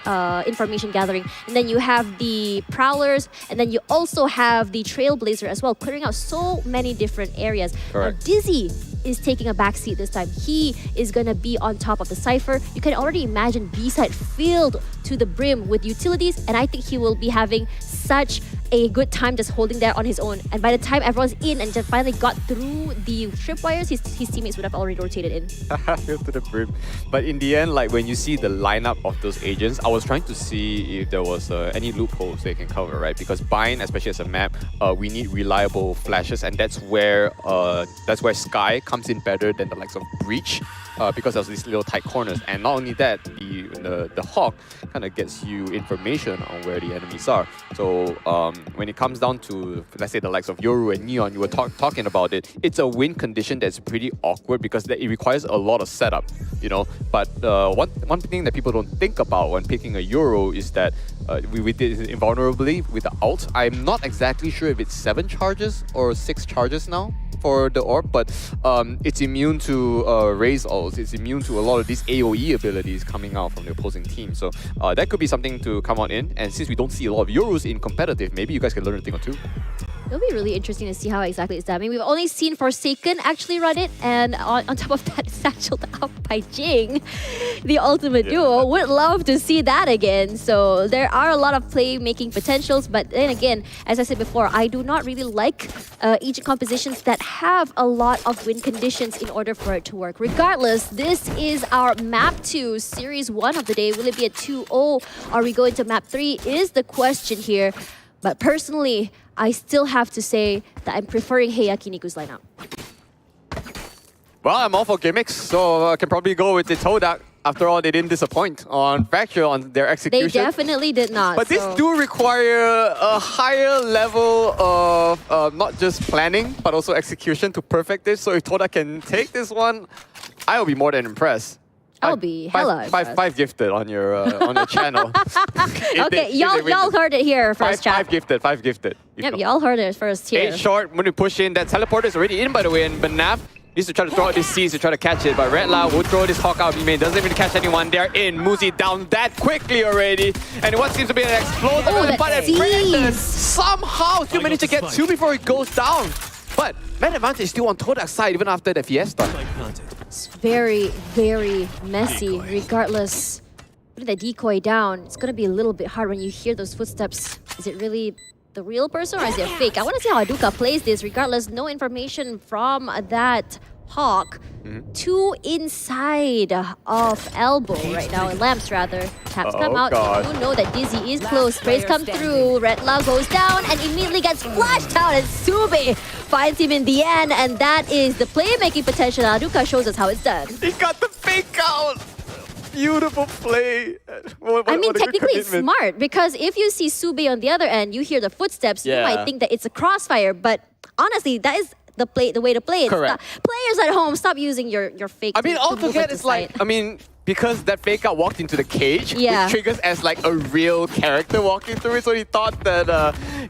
information gathering, and then you have the Prowlers, and then you also have the Trailblazer as well, clearing out so many different areas. Correct. Now Dizzy is taking a backseat this time. He is gonna be on top of the Cypher. You can already imagine B-side filled to the brim with utilities, and I think he will be having such a good time just holding there on his own. And by the time everyone's in and just finally got through the tripwires, his teammates would have already rotated in. Filled to the brim. But in the end, like when you see the lineup of those agents, I was trying to see if there was any loopholes they can cover, right? Because Bind, especially as a map, we need reliable flashes, and that's where Sky comes in better than the likes of Breach, because of these little tight corners. And not only that, the Hawk kind of gets you information on where the enemies are. So when it comes down to, let's say, the likes of Yoru and Neon, you were talking about it, it's a win condition that's pretty awkward because it requires a lot of setup, you know. But one thing that people don't think about when picking a Yoru is that we did it invulnerably with the ult. I'm not exactly sure if it's 7 charges or 6 charges now for the orb, but it's immune to raise ults. It's immune to a lot of these AoE abilities coming out from the opposing team. So that could be something to come on in. And since we don't see a lot of Yorus in competitive, maybe you guys can learn a thing or two. It'll be really interesting to see how exactly it's done. I mean, we've only seen Forsaken actually run it, and on top of that, satcheled up by Jing, the ultimate duo. Would love to see that again. So there are a lot of playmaking potentials, but then again, as I said before, I do not really like agent compositions that have a lot of win conditions in order for it to work. Regardless, this is our Map 2, Series 1 of the day. Will it be a 2-0? Are we going to Map 3? Is the question here. But personally, I still have to say that I'm preferring Heiakiniku's lineup. Well, I'm all for gimmicks, so I can probably go with the Todak. After all, they didn't disappoint on Fracture, on their execution. They definitely did not. But this do require a higher level of not just planning, but also execution to perfect this. So if Todak can take this one, I'll be more than impressed. I'll be hella impressed. Five gifted on your channel. Okay, y'all heard it here first, chat. Five gifted. Yep, y'all heard it first here. 8 short, when you push in, that teleporter is already in, by the way, and Banaf needs to try to throw out this C's to try to catch it, but Redla will throw this Hawk out. He doesn't even catch anyone. They're in. Muzi down that quickly already. And what seems to be an explosion. Oh, but Brandon somehow still managed to get 2 before it goes down. But man advantage still on Todak's side even after the Fiesta. It's very, very messy. Regardless, putting the decoy down, it's gonna be a little bit hard when you hear those footsteps. Is it really the real person or is it fake? I want to see how Aduka plays this. Regardless, no information from that Hawk. 2 inside of elbow right now, Lamps rather. Taps come out. God. You know that Dizzy is close. Sprays come through. Redla goes down and immediately gets flashed out, and Sube finds him in the end, and that is the playmaking potential. Aduka shows us how it's done. He got the fake out. Beautiful play. I mean, technically it's smart, because if you see Sube on the other end, you hear the footsteps, you might think that it's a crossfire, but honestly, that is the way to play it. Correct. Players at home, stop using your fake. I mean, to all move together, it to it's like, side. I mean, because that fake out walked into the cage, Yeah. it triggers as like a real character walking through it. So he thought that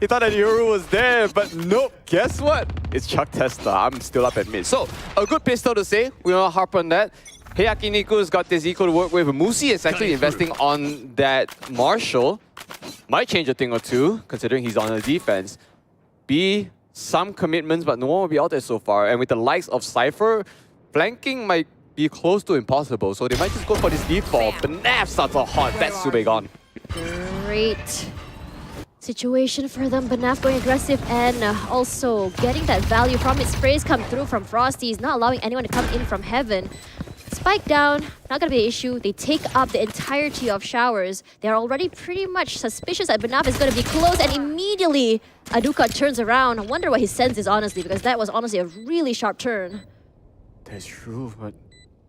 Yoru was there, but nope. Guess what? It's Chuck Testa. I'm still up at mid. So a good pistol to say. We don't harp on that. Heiakiniku's got this eco to work with. Musi is actually investing on that Marshall. Might change a thing or two, considering he's on the defense. B, some commitments, but no one will be out there so far. And with the likes of Cypher, flanking might be close to impossible. So they might just go for this default. But Nav starts a hot. That's Sube gone. Great situation for them. Banaf going aggressive and also getting that value from it. Sprays come through from Frosty. He's not allowing anyone to come in from heaven. Spike down, not gonna be an issue. They take up the entirety of Showers. They're already pretty much suspicious that Banaf is gonna be close, and immediately Aduka turns around. I wonder what his sense is, honestly, because that was honestly a really sharp turn. That's true, but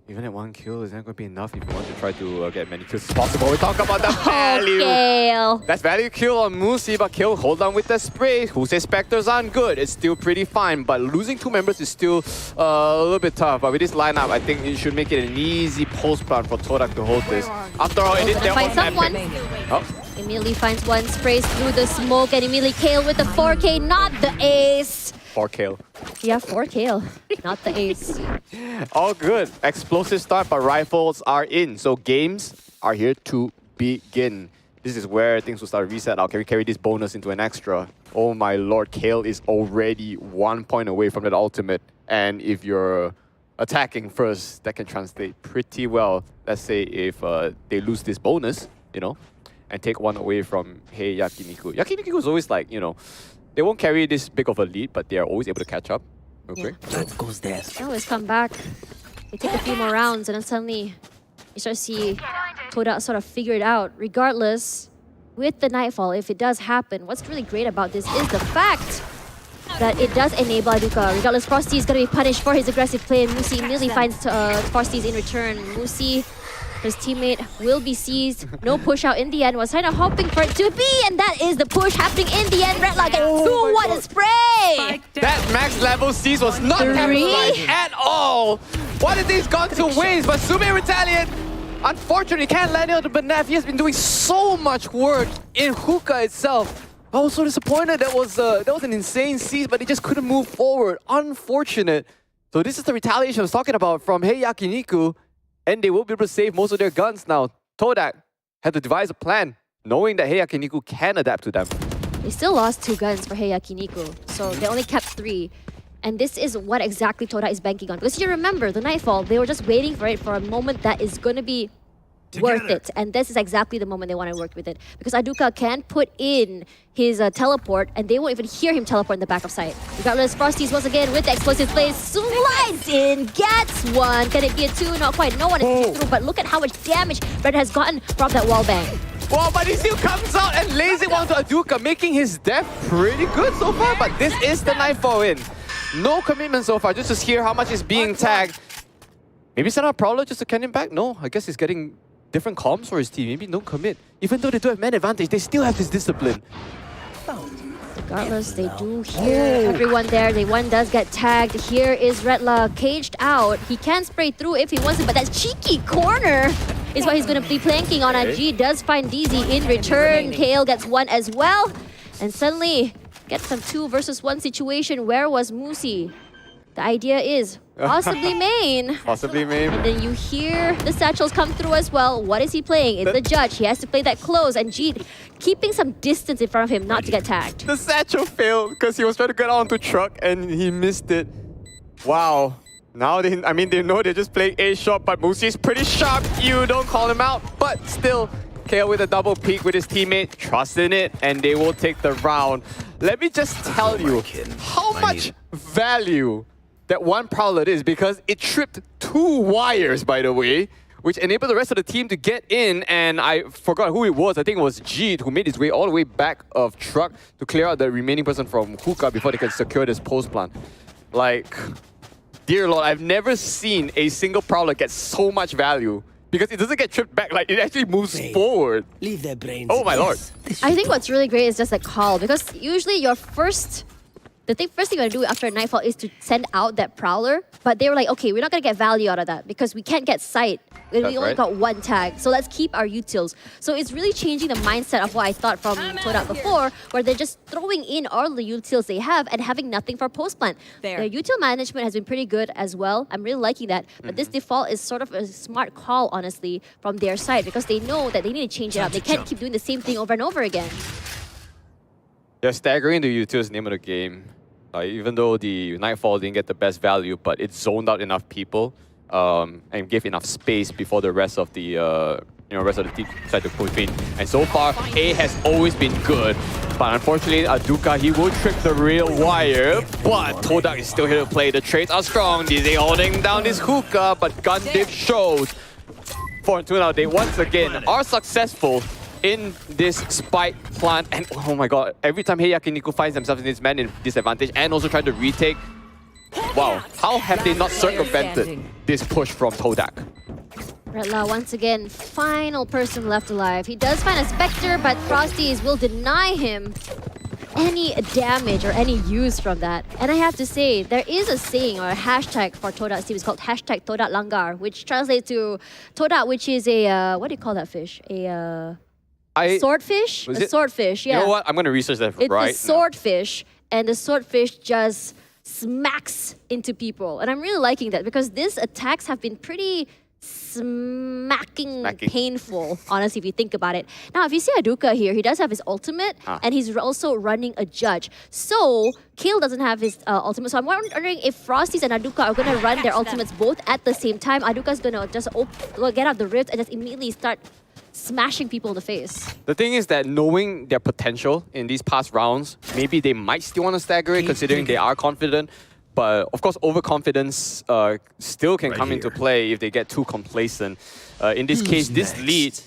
Even at 1 kill, is that going to be enough if you want to try to get as many kills as possible? We talk about the value. Kale. That's value kill on Musi, but Kill hold on with the spray. Who says Spectres aren't good? It's still pretty fine, but losing 2 members is still a little bit tough. But with this lineup, I think it should make it an easy post plan for Todak to hold this. After all, it is their Find own someone. map. Oh. Immediately finds one, sprays through the smoke, and immediately Kale with the 4K, not the ace. 4 kill. Yeah, 4 Kale, not the ace. All good. Explosive start, but rifles are in. So games are here to begin. This is where things will start to reset out. Can we carry this bonus into an extra? Oh my lord, Kale is already 1 point away from that ultimate. And if you're attacking first, that can translate pretty well. Let's say if they lose this bonus, you know, and take 1 away from Yakiniku. Yakiniku is always like, you know, they won't carry this big of a lead, but they are always able to catch up. Okay. Yeah. They always come back. They take a few more rounds, and then suddenly you start to see Todak sort of figure it out. Regardless, with the Nightfall, if it does happen, what's really great about this is the fact that it does enable Aduka. Regardless, Frosty is going to be punished for his aggressive play, and Musi immediately finds Frosties in return. Musi, his teammate, will be seized. No push out in the end. Was kind of hoping for it to be, and that is the push happening in the end. Redlock at 2, what a spray! That max level seize was not capitalized at all. What if these gone to waste? But Sume Retaliate, unfortunately, can't land it on the Banaf. He has been doing so much work in Hookah itself. I was so disappointed. That was an insane seize, but he just couldn't move forward. Unfortunate. So this is the retaliation I was talking about from Heiakiniku. And they will be able to save most of their guns now. Todak had to devise a plan, knowing that Heiakiniku can adapt to them. They still lost 2 guns for Heiakiniku, so they only kept 3. And this is what exactly Todak is banking on. Because you remember, the Nightfall, they were just waiting for it for a moment that is going to be worth it. And this is exactly the moment they want to work with it. Because Aduka can put in his teleport, and they won't even hear him teleport in the back of sight. Regardless, Frosties once again with the explosive plays, slides in, gets 1. Can it be a 2? Not quite. No one is through, but look at how much damage Red has gotten from that wall bang. Well, but he still comes out and lays it onto Aduka, making his death pretty good so far. But this is the Nightfall in. No commitment so far, just to hear how much is being tagged. Maybe send out Prowler just to can him back? No, I guess he's getting different comms for his team. Maybe don't commit. Even though they do have man advantage, they still have this discipline. Regardless, they do hear everyone there. The one does get tagged. Here is Redla caged out. He can spray through if he wants to, but that cheeky corner is what he's going to be planking on. G does find DZ in return. Kale gets 1 as well. And suddenly, gets some 2 versus 1 situation. Where was Musi? The idea is possibly main. Possibly main. And then you hear the satchels come through as well. What is he playing? It's the judge. He has to play that close. And G keeping some distance in front of him not to get tagged. The satchel failed because he was trying to get onto truck and he missed it. Wow. Now they know they're just playing A shot, but Musi's pretty sharp. You don't call him out, but still. Kale with a double peek with his teammate, trusting it, and they will take the round. Let me just tell you how much value that one Prowler is, because it tripped 2 wires, by the way, which enabled the rest of the team to get in, and I forgot who it was. I think it was Jeet, who made his way all the way back of truck to clear out the remaining person from Hookah before they can secure this post plan. Like, dear lord, I've never seen a single Prowler get so much value. Because it doesn't get tripped back, like it actually moves forward. Leave their brains. Oh my lord. I think what's really great is just a call, because usually your first thing you want to do after a Nightfall is to send out that Prowler, but they were like, okay, we're not going to get value out of that because we can't get sight. We only got 1 tag, so let's keep our utils. So it's really changing the mindset of what I thought from Todak before, where they're just throwing in all the utils they have and having nothing for post-plant. Their util management has been pretty good as well. I'm really liking that. But this default is sort of a smart call, honestly, from their side, because they know that they need to change it up. They can't keep doing the same thing over and over again. They're staggering the utils name of the game. Even though the Nightfall didn't get the best value, but it zoned out enough people and gave enough space before the rest of the rest of the team decided to push in. And so far, A has always been good, but unfortunately, Aduka, he will trip the real wire. But Todak is still here to play. The trades are strong. DZ holding down this Hookah, but gun diff shows. 4-2 now. They once again are successful in this spike plant, and oh my god, every time Heiakiniku finds themselves in this man in disadvantage and also try to retake, wow, how have they not circumvented this push from Todak? Redla once again, final person left alive. He does find a Spectre, but Frosties will deny him any damage or any use from that. And I have to say, there is a saying or a hashtag for Todak's team. It's called hashtag Todak Langgar, which translates to Todak, which is a, what do you call that fish? A swordfish? Was A it? swordfish, yeah. You know what? I'm going to research that It's right a swordfish, and the swordfish just smacks into people. And I'm really liking that because these attacks have been pretty smacking painful, honestly, if you think about it. Now, if you see Aduka here, he does have his ultimate, and he's also running a judge. So, Kale doesn't have his ultimate. So I'm wondering if Frosties and Aduka are going to run their ultimates both at the same time. Aduka's going to just get out the rift and just immediately start smashing people in the face. The thing is that knowing their potential in these past rounds, maybe they might still want to stagger it considering they are confident. But of course, overconfidence still can come into play if they get too complacent. In this case, this lead,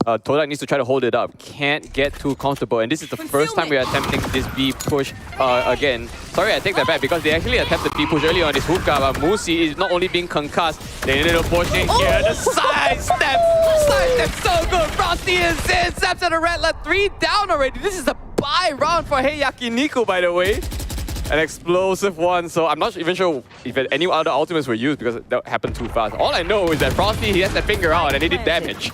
Todak needs to try to hold it up. Can't get too comfortable. And this is the first time we are attempting this B push again. Sorry, I take that back because they actually attempted B push earlier on this hookah. But Musi is not only being concussed, they need to push in here. The side step! Side step so good! Frosty is in! Zaps at the red left. 3 down already. This is the bye round for Heiakiniku, by the way. An explosive one, so I'm not even sure if any other ultimates were used because that happened too fast. All I know is that Frosty, he has that finger out and it did damage.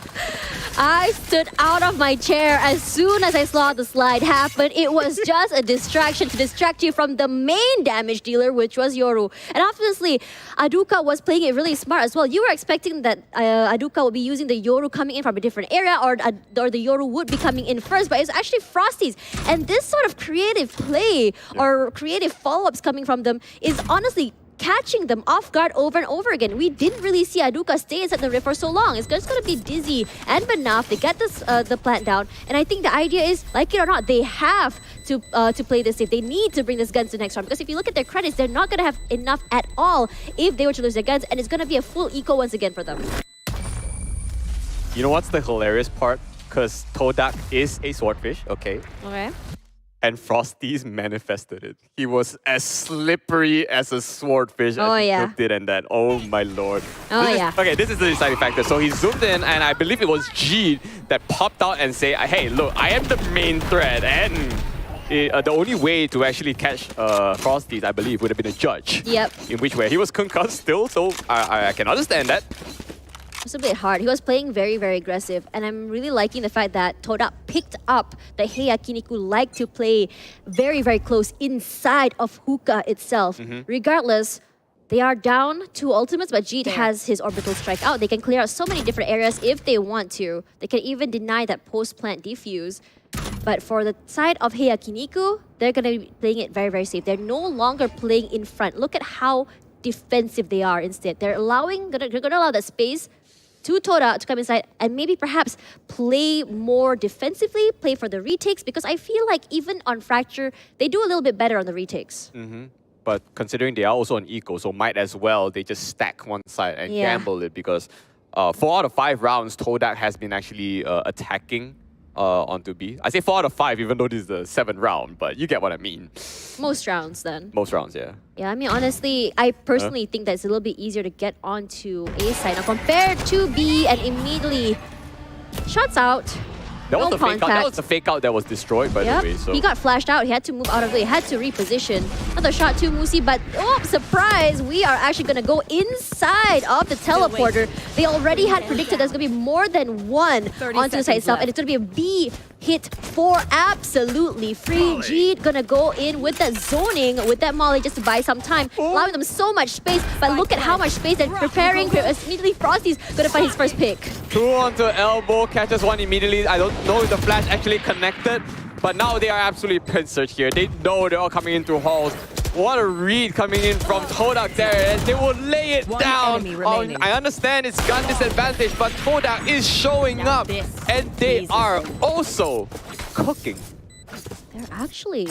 I stood out of my chair as soon as I saw the slide happen. It was just a distraction to distract you from the main damage dealer, which was Yoru. And obviously, Aduka was playing it really smart as well. You were expecting that Aduka would be using the Yoru coming in from a different area, or the Yoru would be coming in first, but it's actually Frosties. And this sort of creative play or creative follow-ups coming from them is honestly catching them off guard over and over again. We didn't really see Aduka stay inside the rift for so long. It's just going to be Dizzy and Banaf. They get this, the plant down. And I think the idea is, like it or not, they have to play this safe. They need to bring this guns to the next round. Because if you look at their credits, they're not going to have enough at all if they were to lose their guns. And it's going to be a full eco once again for them. You know what's the hilarious part? Because Todak is a swordfish, okay? Okay. And Frosty's manifested it. He was as slippery as a swordfish as he looked it and that. Oh my lord. Okay, this is the deciding factor. So he zoomed in and I believe it was G that popped out and say, hey, look, I am the main threat. And the only way to actually catch Frosties, I believe, would have been a judge. Yep. In which way he was concussed still, so I can understand that. It was a bit hard. He was playing very, very aggressive. And I'm really liking the fact that Todak picked up that Heiakiniku like to play very, very close inside of hookah itself. Regardless, they are down 2 ultimates, but Jeet has his orbital strike out. They can clear out so many different areas if they want to. They can even deny that post-plant defuse. But for the side of Heiakiniku, they're going to be playing it very, very safe. They're no longer playing in front. Look at how defensive they are instead. They're going to allow that space to Todak to come inside and maybe perhaps play more defensively, play for the retakes, because I feel like even on Fracture, they do a little bit better on the retakes. But considering they are also on eco, so might as well they just stack one side and gamble it because 4 out of 5 rounds, Todak has been actually attacking onto B. I say 4 out of 5 even though this is the 7th round, but you get what I mean. Most rounds then. Most rounds, yeah. Yeah, I mean, honestly, I personally think that it's a little bit easier to get onto A side now compared to B, and immediately shots out. That was No the fake out. That contact. was the fake out that was destroyed, by the way. So He got flashed out. He had to move out of the way. He had to reposition. Another shot to Musi, but oh, surprise! We are actually going to go inside of the teleporter. They already had predicted there's going to be more than one onto the site itself, and it's going to be a B hit for absolutely free. G going to go in with that zoning, with that molly just to buy some time, allowing them so much space. But look at how much space they're preparing. Immediately, Frosty's going to find his first pick. 2 onto elbow, catches one immediately. I don't know if the flash actually connected, but now they are absolutely pincered here. They know they're all coming into halls. What a read coming in from Todak there. They will lay it down. I understand it's gun disadvantage, but Todak is showing up, and they are also cooking. They're actually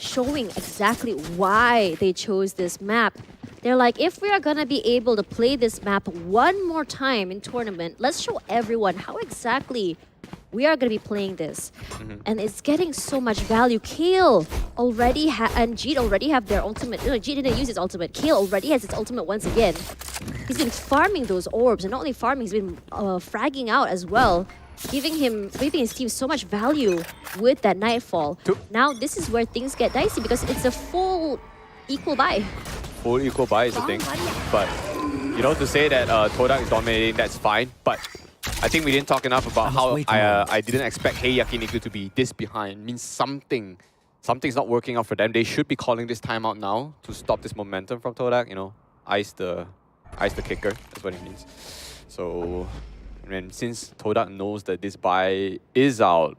showing exactly why they chose this map. They're like, if we are gonna be able to play this map one more time in tournament, let's show everyone how exactly we are gonna be playing this. And it's getting so much value. Kale already and Jeet already have their ultimate. No, Jeet didn't use his ultimate. Kale already has his ultimate once again. He's been farming those orbs, and not only farming, he's been fragging out as well, giving his team so much value with that Nightfall. Now this is where things get dicey because it's a full equal buy. Full equal buy is the thing. But, you know, to say that Todak is dominating, that's fine. But I think we didn't talk enough about how I didn't expect Heiakiniku to be this behind. It means something's not working out for them. They should be calling this timeout now to stop this momentum from Todak. You know, ice the kicker. That's what it means. So, and since Todak knows that this buy is out,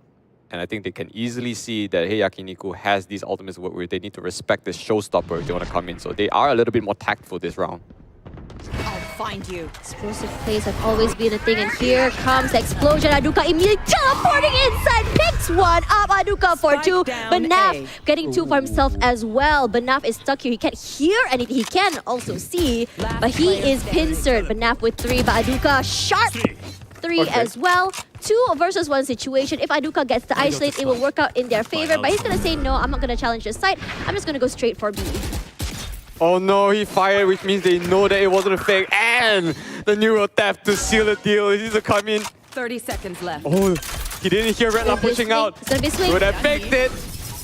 and I think they can easily see that Heiakiniku has these ultimates where they need to respect this showstopper if they want to come in. So they are a little bit more tactful this round. I'll find you. Explosive plays have always been a thing, and here comes the explosion. Aduka immediately teleporting inside, picks one up. Aduka for two. Banaf getting two for himself as well. Banaf is stuck here. He can't hear anything. He can also see, but he is pincered. Banaf with three, but Aduka sharp three as well. 2 versus 1 situation. If Aduka gets the isolate, it will work out in their favor, but he's gonna say no, I'm not gonna challenge this site. I'm just gonna go straight for B. Oh no, he fired, which means they know that it wasn't a fake. And the Neuro Theft to seal the deal. He's to come in. 30 seconds left. Oh, he didn't hear Red Love pushing out. It's gonna be swing. Should have faked it.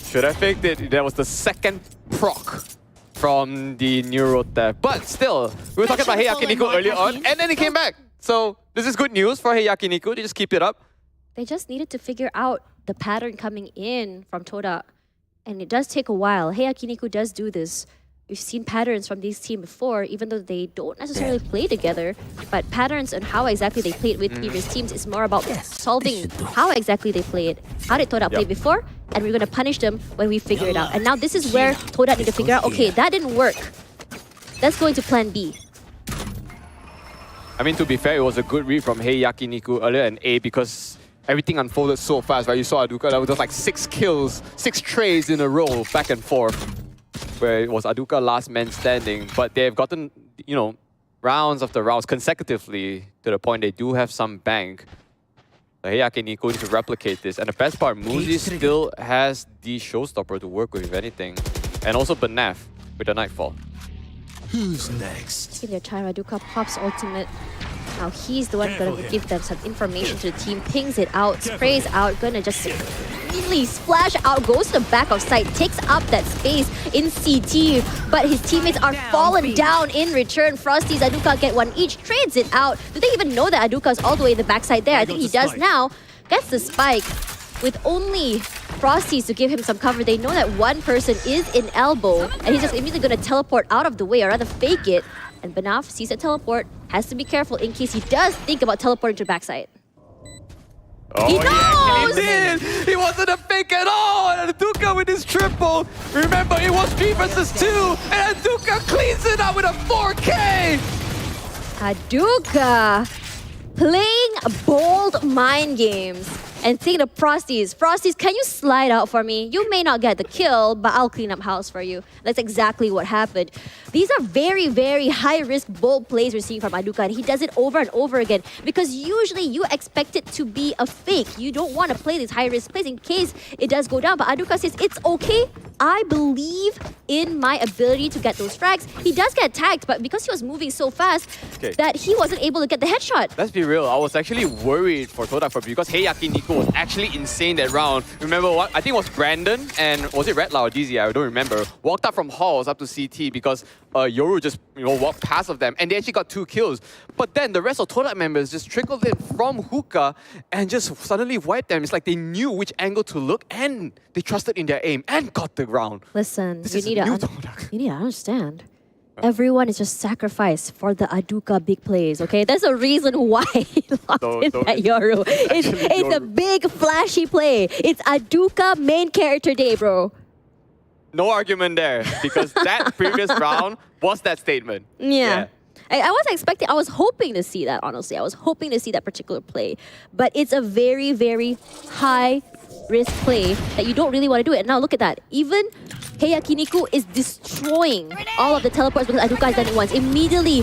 Should have faked it. That was the second proc from the Neuro Theft. But still, we were talking about Heiakiniku earlier on, and then he came back. So this is good news for Heiakiniku. They just keep it up. They just needed to figure out the pattern coming in from Todak. And it does take a while. Heiakiniku does do this. We've seen patterns from this team before, even though they don't necessarily play together. But patterns and how exactly they played with previous teams is more about solving how exactly they play it. How did Todak play before? And we're going to punish them when we figure it out. And now this is where Todak need to figure out, okay, that didn't work. Let's go into plan B. I mean, to be fair, it was a good read from Heiakiniku earlier in A because everything unfolded so fast, right? You saw Aduka, that was just like 6 kills, 6 trays in a row, back and forth, where it was Aduka last man standing. But they've gotten, you know, rounds after rounds consecutively to the point they do have some bank. So Heiakiniku need to replicate this. And the best part, Muzi still has the showstopper to work with, if anything. And also Banaf with the Nightfall. Who's next? In their time, Aduka pops ultimate. Now he's the one gonna give them some information to the team, pings it out, sprays out, gonna just immediately splash out, goes to the back of site, takes up that space in CT, but his teammates are fallen down in return. Frosty's Aduka get one each, trades it out. Do they even know that Aduka's all the way in the backside there? I think he does now. Gets the spike with only Frosties to give him some cover. They know that one person is in elbow, and he's just immediately gonna teleport out of the way, or rather fake it. And Banaf sees a teleport, has to be careful in case he does think about teleporting to the backside. Oh, He knows! He did! He wasn't a fake at all! And Aduka with his triple! Remember, it was 3 versus 2! And Aduka cleans it up with a 4K! Aduka playing bold mind games and taking the Frosties. Frosties, can you slide out for me? You may not get the kill, but I'll clean up house for you. That's exactly what happened. These are very, very high-risk, bold plays we're seeing from Aduka, and he does it over and over again because usually you expect it to be a fake. You don't want to play these high-risk plays in case it does go down, but Aduka says, it's okay. I believe in my ability to get those frags. He does get tagged, but because he was moving so fast that he wasn't able to get the headshot. Let's be real, I was actually worried for Todak because Heiakiniku was actually insane that round. Remember what? I think it was Brandon and was it Red Lau or DZ? I don't remember. Walked up from halls up to CT because Yoru just walked past of them and they actually got 2 kills. But then the rest of Todak members just trickled in from hookah and just suddenly wiped them. It's like they knew which angle to look and they trusted in their aim and got the round. Listen, This you is need new to Todak. you need to understand. Everyone is just sacrificed for the Aduka big plays, okay? There's a reason why he locked in that Yoru. It's a big flashy play. It's Aduka main character day, bro. No argument there because that previous round was that statement. Yeah. I was hoping to see that, honestly. I was hoping to see that particular play. But it's a very, very high risk play that you don't really want to do it. And now look at that. Even Heiakiniku is destroying all of the teleports because Aduka has done it once. Immediately,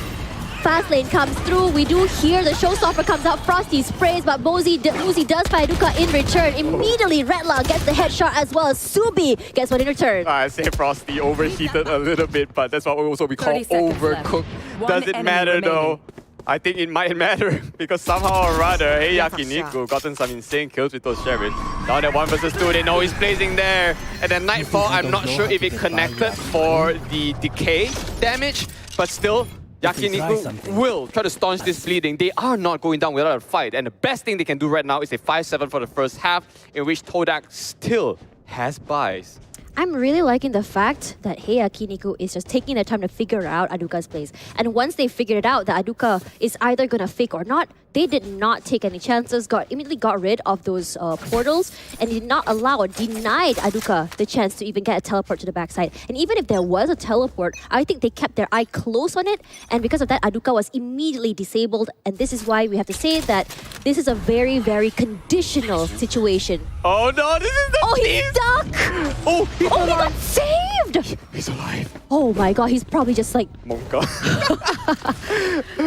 fast lane comes through. We do hear the showstopper comes out. Frosty sprays, but Muzi does find Aduka in return. Immediately, Redla gets the headshot as well as Subi gets one in return. I say Frosty overheated a little bit, but that's what we call 30 seconds left. overcooked. One Does it enemy matter though? remaining. I think it might matter because somehow or rather, Yakiniku gotten some insane kills with those sheriffs. Now that 1 versus 2, they know he's placing there. And then Nightfall, I'm not sure if it connected for the decay damage, but still, Yakiniku will try to staunch this bleeding. They are not going down without a fight. And the best thing they can do right now is a 5-7 for the first half, in which Todak still has buys. I'm really liking the fact that Heiakiniku is just taking the time to figure out Aduka's plays. And once they figured it out that Aduka is either going to fake or not, they did not take any chances, immediately got rid of those portals, and did not denied Aduka the chance to even get a teleport to the backside. And even if there was a teleport, I think they kept their eye close on it, and because of that, Aduka was immediately disabled, and this is why we have to say that this is a very, very conditional situation. Oh no, this is the Oh, team! he's stuck! Oh, He got saved! he's alive. Oh my god, he's probably just like... Monka.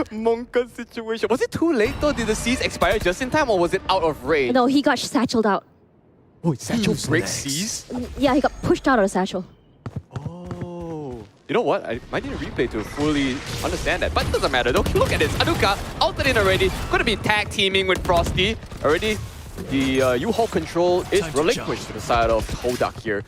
Monka situation. Was it too late though? Did the C's expire just in time or was it out of range? No, he got satcheled out. Oh, Satchel Who's breaks next? C's? Yeah, he got pushed out of the satchel. Oh. You know what? I might need a replay to fully understand that. But it doesn't matter though. Look at this. Aduka ulted in already. Gonna be tag teaming with Frosty. Already, the U-Haul control is Time to relinquished to the side of Todak here.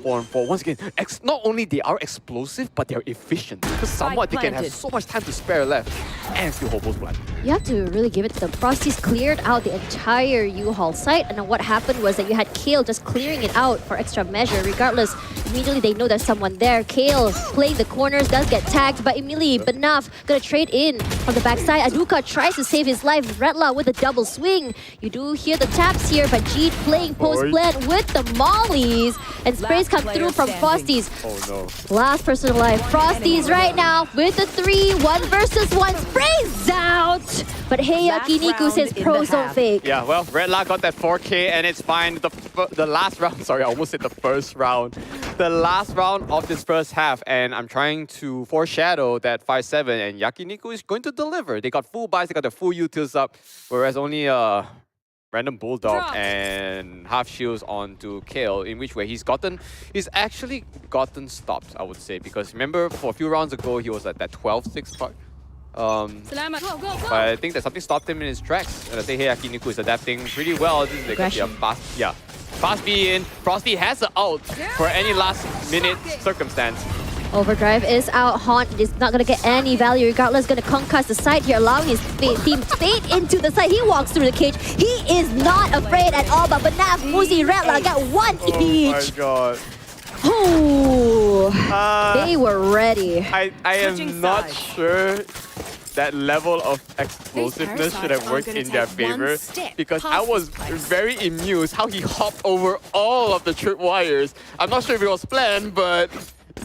4-on-4. Once again, not only they are explosive, but they're efficient. Because somewhat they can have planted. so much time to spare left and still hold both blind. You have to really give it to them. Frosties cleared out the entire U-Haul site, and then what happened was that you had Kale just clearing it out for extra measure. Regardless, immediately they know there's someone there. Kale playing the corners, does get tagged, but immediately Banaf gonna trade in from the backside. Aduka tries to save his life. Redla with a double swing. You do hear the taps here, but Jeet playing post-plant with the mollies, and sprays come player through from standing. Frosties. Oh no. Last person alive. Frosties right now with the 3, 1 versus 1. Sprays out! But Heiakiniku round says in the pros don't half. fake. Yeah, well, Redlock got that 4K and it's fine. The last round, sorry, I almost said the first round. The last round of this first half, and I'm trying to foreshadow that 5-7, and Yakiniku is going to deliver. They got full buys, they got the full utils up, whereas only random bulldog and half shields onto Kale, in which way he's actually gotten stopped, I would say, because remember for a few rounds ago he was at that 12-6 part. But I think that something stopped him in his tracks, and I say Heiakiniku is adapting pretty well. This is like a fast B in. Frosty has the ult for any last minute circumstance. Overdrive is out. Haunt is not going to get any value regardless. Going to concuss the side here, allowing his team fade into the side. He walks through the cage. He is not afraid at all. But Banaf, Muzi, Redla get one each. Oh my god. Oh, they were ready. I am Switching not sides. sure that level of explosiveness should have worked in their favor, because I was very amused how he hopped over all of the tripwires. I'm not sure if it was planned, but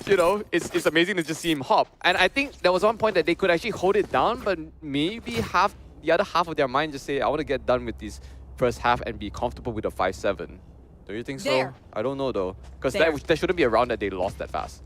you know, it's amazing to just see him hop. And I think there was one point that they could actually hold it down, but maybe the other half of their mind just say, I want to get done with this first half and be comfortable with a 5-7. Do you think so? There. I don't know though, because There. that shouldn't be a round that they lost that fast.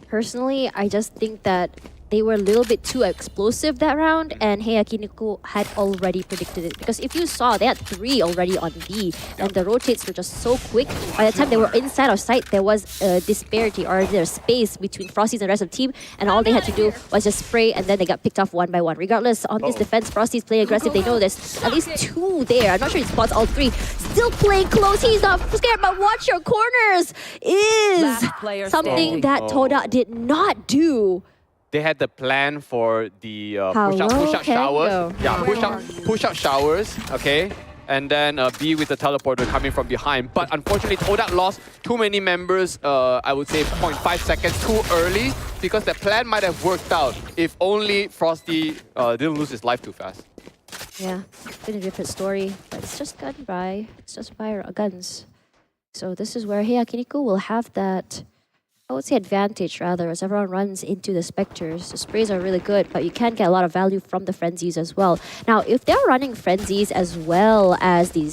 Personally, I just think that they were a little bit too explosive that round, and Heiakiniku had already predicted it. Because if you saw, they had 3 already on B, and the rotates were just so quick. By the time they were inside of sight, there was a disparity, or there's space between Frosties and the rest of the team, and all they had to do was just spray, and then they got picked off one by one. Regardless, on this defense, Frosties play aggressive. They know there's at least 2 there. I'm not sure he spots all 3. Still playing close. He's not scared, but watch your corners is Last player something standing. that Todak did not do. They had the plan for the How push-up low can showers. you go? Yeah, push-up showers, okay? And then B with the teleporter coming from behind. But unfortunately, Todak lost too many members, I would say 0.5 seconds too early, because that plan might have worked out if only Frosty didn't lose his life too fast. Yeah, been a different story, but it's just gun by. It's just fire guns. So this is where Heiakiniku will have that I would say advantage rather, as everyone runs into the Spectres. The sprays are really good, but you can get a lot of value from the frenzies as well. Now, if they're running frenzies as well as the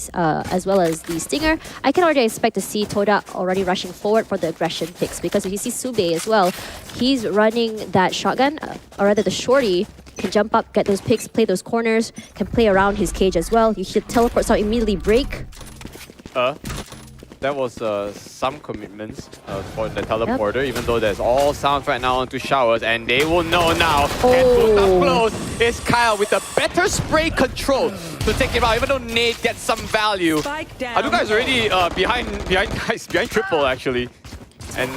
Stinger, I can already expect to see Todak already rushing forward for the aggression picks, because if you see Sube as well, he's running that shotgun, or rather the shorty, can jump up, get those picks, play those corners, can play around his cage as well. You should teleport, so immediately break. That was some commitments for the teleporter, even though there's all sounds right now onto showers, and they will know now. And who's up close is Kyle with a better spray control to take him out, even though Nate gets some value. Aduka is already behind triple actually, and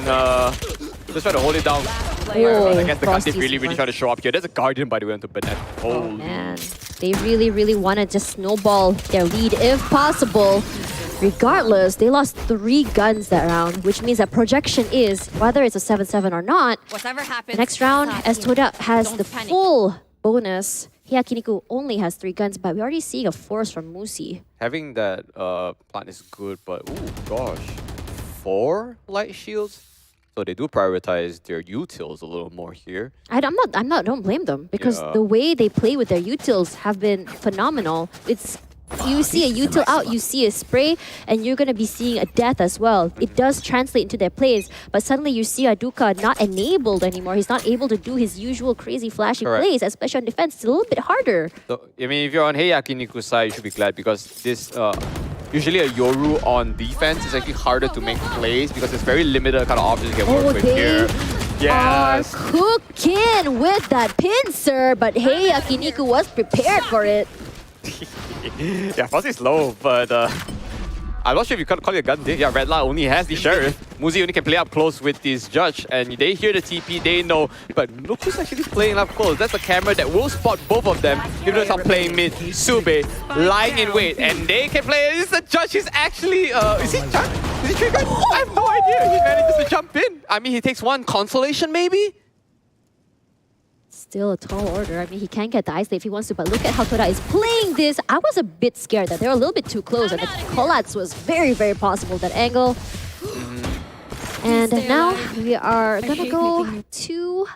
just try to hold it down. I guess the Guntif really trying to show up here. There's a Guardian, by the way, onto Bennett. Oh man, they really want to just snowball their lead if possible. Regardless, they lost 3 guns that round, which means that projection is, whether it's a 7-7 or not, Whatever happens, next round, as Todak has the full bonus, Heiakiniku only has 3 guns, but we're already seeing a force from Musi. Having that plant is good, but oh gosh, 4 light shields? So they do prioritize their utils a little more here. Don't blame them, because the way they play with their utils have been phenomenal. You see a util out, you see a spray, and you're going to be seeing a death as well. It does translate into their plays, but suddenly you see Aduka not enabled anymore. He's not able to do his usual crazy flashy plays, especially on defense. It's a little bit harder. So, I mean, if you're on Heiakiniku's side, you should be glad, because this usually a Yoru on defense is actually harder to make plays because there's very limited kind of options you can work with here. Yes. Are cooking with that pincer, but Heiakiniku was prepared for it. Yeah, Fuzzy is low, but I'm not sure if you can call it a gun. Yeah, Red Light only has the Sheriff. Muzi only can play up close with this Judge, and they hear the TP, they know. But look who's actually playing up close. That's a camera that will spot both of them. Even though it's not playing mid, Sube lying in wait, and they can play. This is the Judge. He's actually, is he triggered? I have no idea. He manages to jump in. I mean, he takes 1 consolation maybe? Still a tall order. I mean, he can get the ice if he wants to, but look at how Todak is playing this. I was a bit scared that they were a little bit too close, and the collapse was very possible, that angle. And now we are gonna go to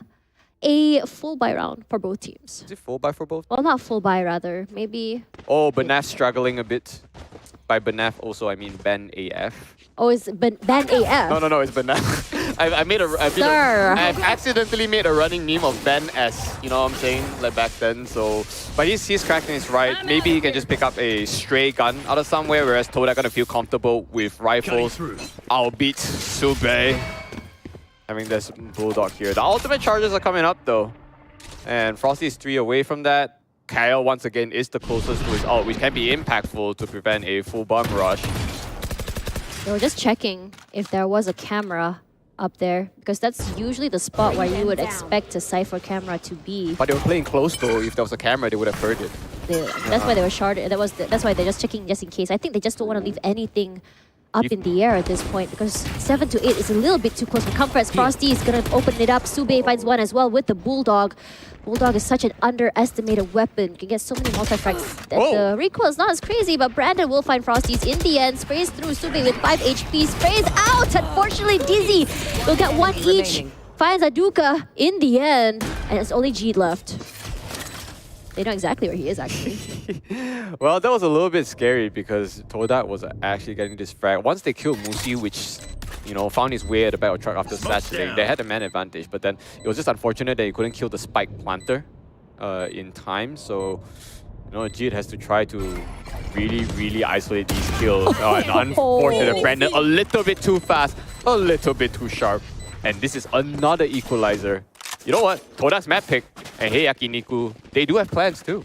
a full buy round for both teams. Is it full buy for both? Well, not full buy, rather. Maybe... Oh, Banaf struggling a bit. By Banaf also, I mean Ben AF. Oh, it's Ben AF? No, it's Banaf. I've accidentally made a running meme of Ben S, you know what I'm saying, like back then, so... But he's cracking his right. Maybe he can just pick up a stray gun out of somewhere, whereas Todak gonna feel comfortable with rifles. I'll beat Sube. Having this Bulldog here. The ultimate charges are coming up though. And Frosty is 3 away from that. Kyle, once again, is the closest to his ult, which can be impactful to prevent a full bomb rush. They were just checking if there was a camera up there, because that's usually the spot where you would expect a Cypher camera to be. But they were playing close though. If there was a camera, they would have heard it. That's why they were sharded. That's why they're just checking just in case. I think they just don't want to leave anything up in the air at this point, because 7 to 8 is a little bit too close for comfort. Frosty is going to open it up. Sube finds 1 as well with the Bulldog. Bulldog is such an underestimated weapon. Can get so many multi-frags. The recoil is not as crazy, but Brandon will find Frosties in the end. Sprays through Sube with 5 HP. Sprays out! Unfortunately, Dizzy will get 1 each. Finds Aduka in the end. And it's only Jeet left. They know exactly where he is, actually. Well, that was a little bit scary because Todak was actually getting this frag. Once they killed Musi, which, you know, found his way at the back of the truck after satchelating, they had a man advantage. But then it was just unfortunate that he couldn't kill the spike planter in time. So, you know, Jeet has to try to really isolate these kills. And unfortunate, Brandon a little bit too fast, a little bit too sharp. And this is another equalizer. You know what? Todak's map pick and Heiakiniku, they do have plans too.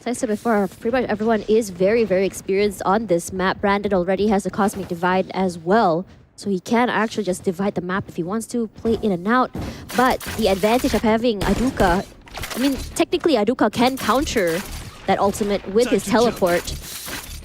As I said before, pretty much everyone is very experienced on this map. Brandon already has a Cosmic Divide as well, so he can actually just divide the map if he wants to, play in and out. But the advantage of having Aduka, I mean, technically Aduka can counter that ultimate with his teleport.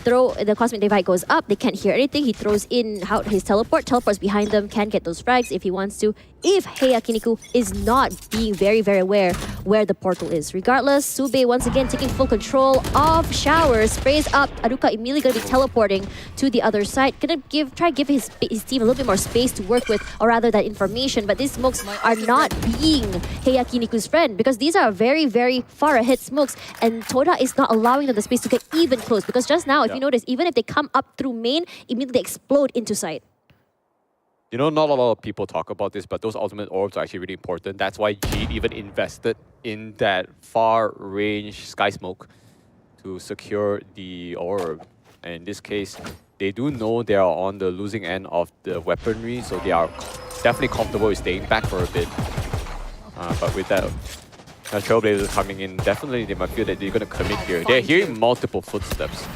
the Cosmic Divide goes up, they can't hear anything. He throws in out his teleports behind them, can get those frags if he wants to. If Heiakiniku is not being very, very aware where the portal is. Regardless, Sube once again taking full control of Shower, sprays up. Aduka immediately going to be teleporting to the other side. Gonna try to give his team a little bit more space to work with, or rather that information. But these smokes are not being Heiakiniku's friend, because these are very, very far ahead smokes, and Todak is not allowing them the space to get even close. Because just now, if you notice, even if they come up through main, immediately explode into sight. You know, not a lot of people talk about this, but those ultimate orbs are actually really important. That's why Jeet even invested in that far-range sky smoke to secure the orb. And in this case, they do know they are on the losing end of the weaponry, so they are definitely comfortable with staying back for a bit. But with that, Trailblazers coming in, definitely they might feel that they're going to commit here. They're hearing multiple footsteps.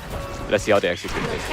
Let's see how they execute this.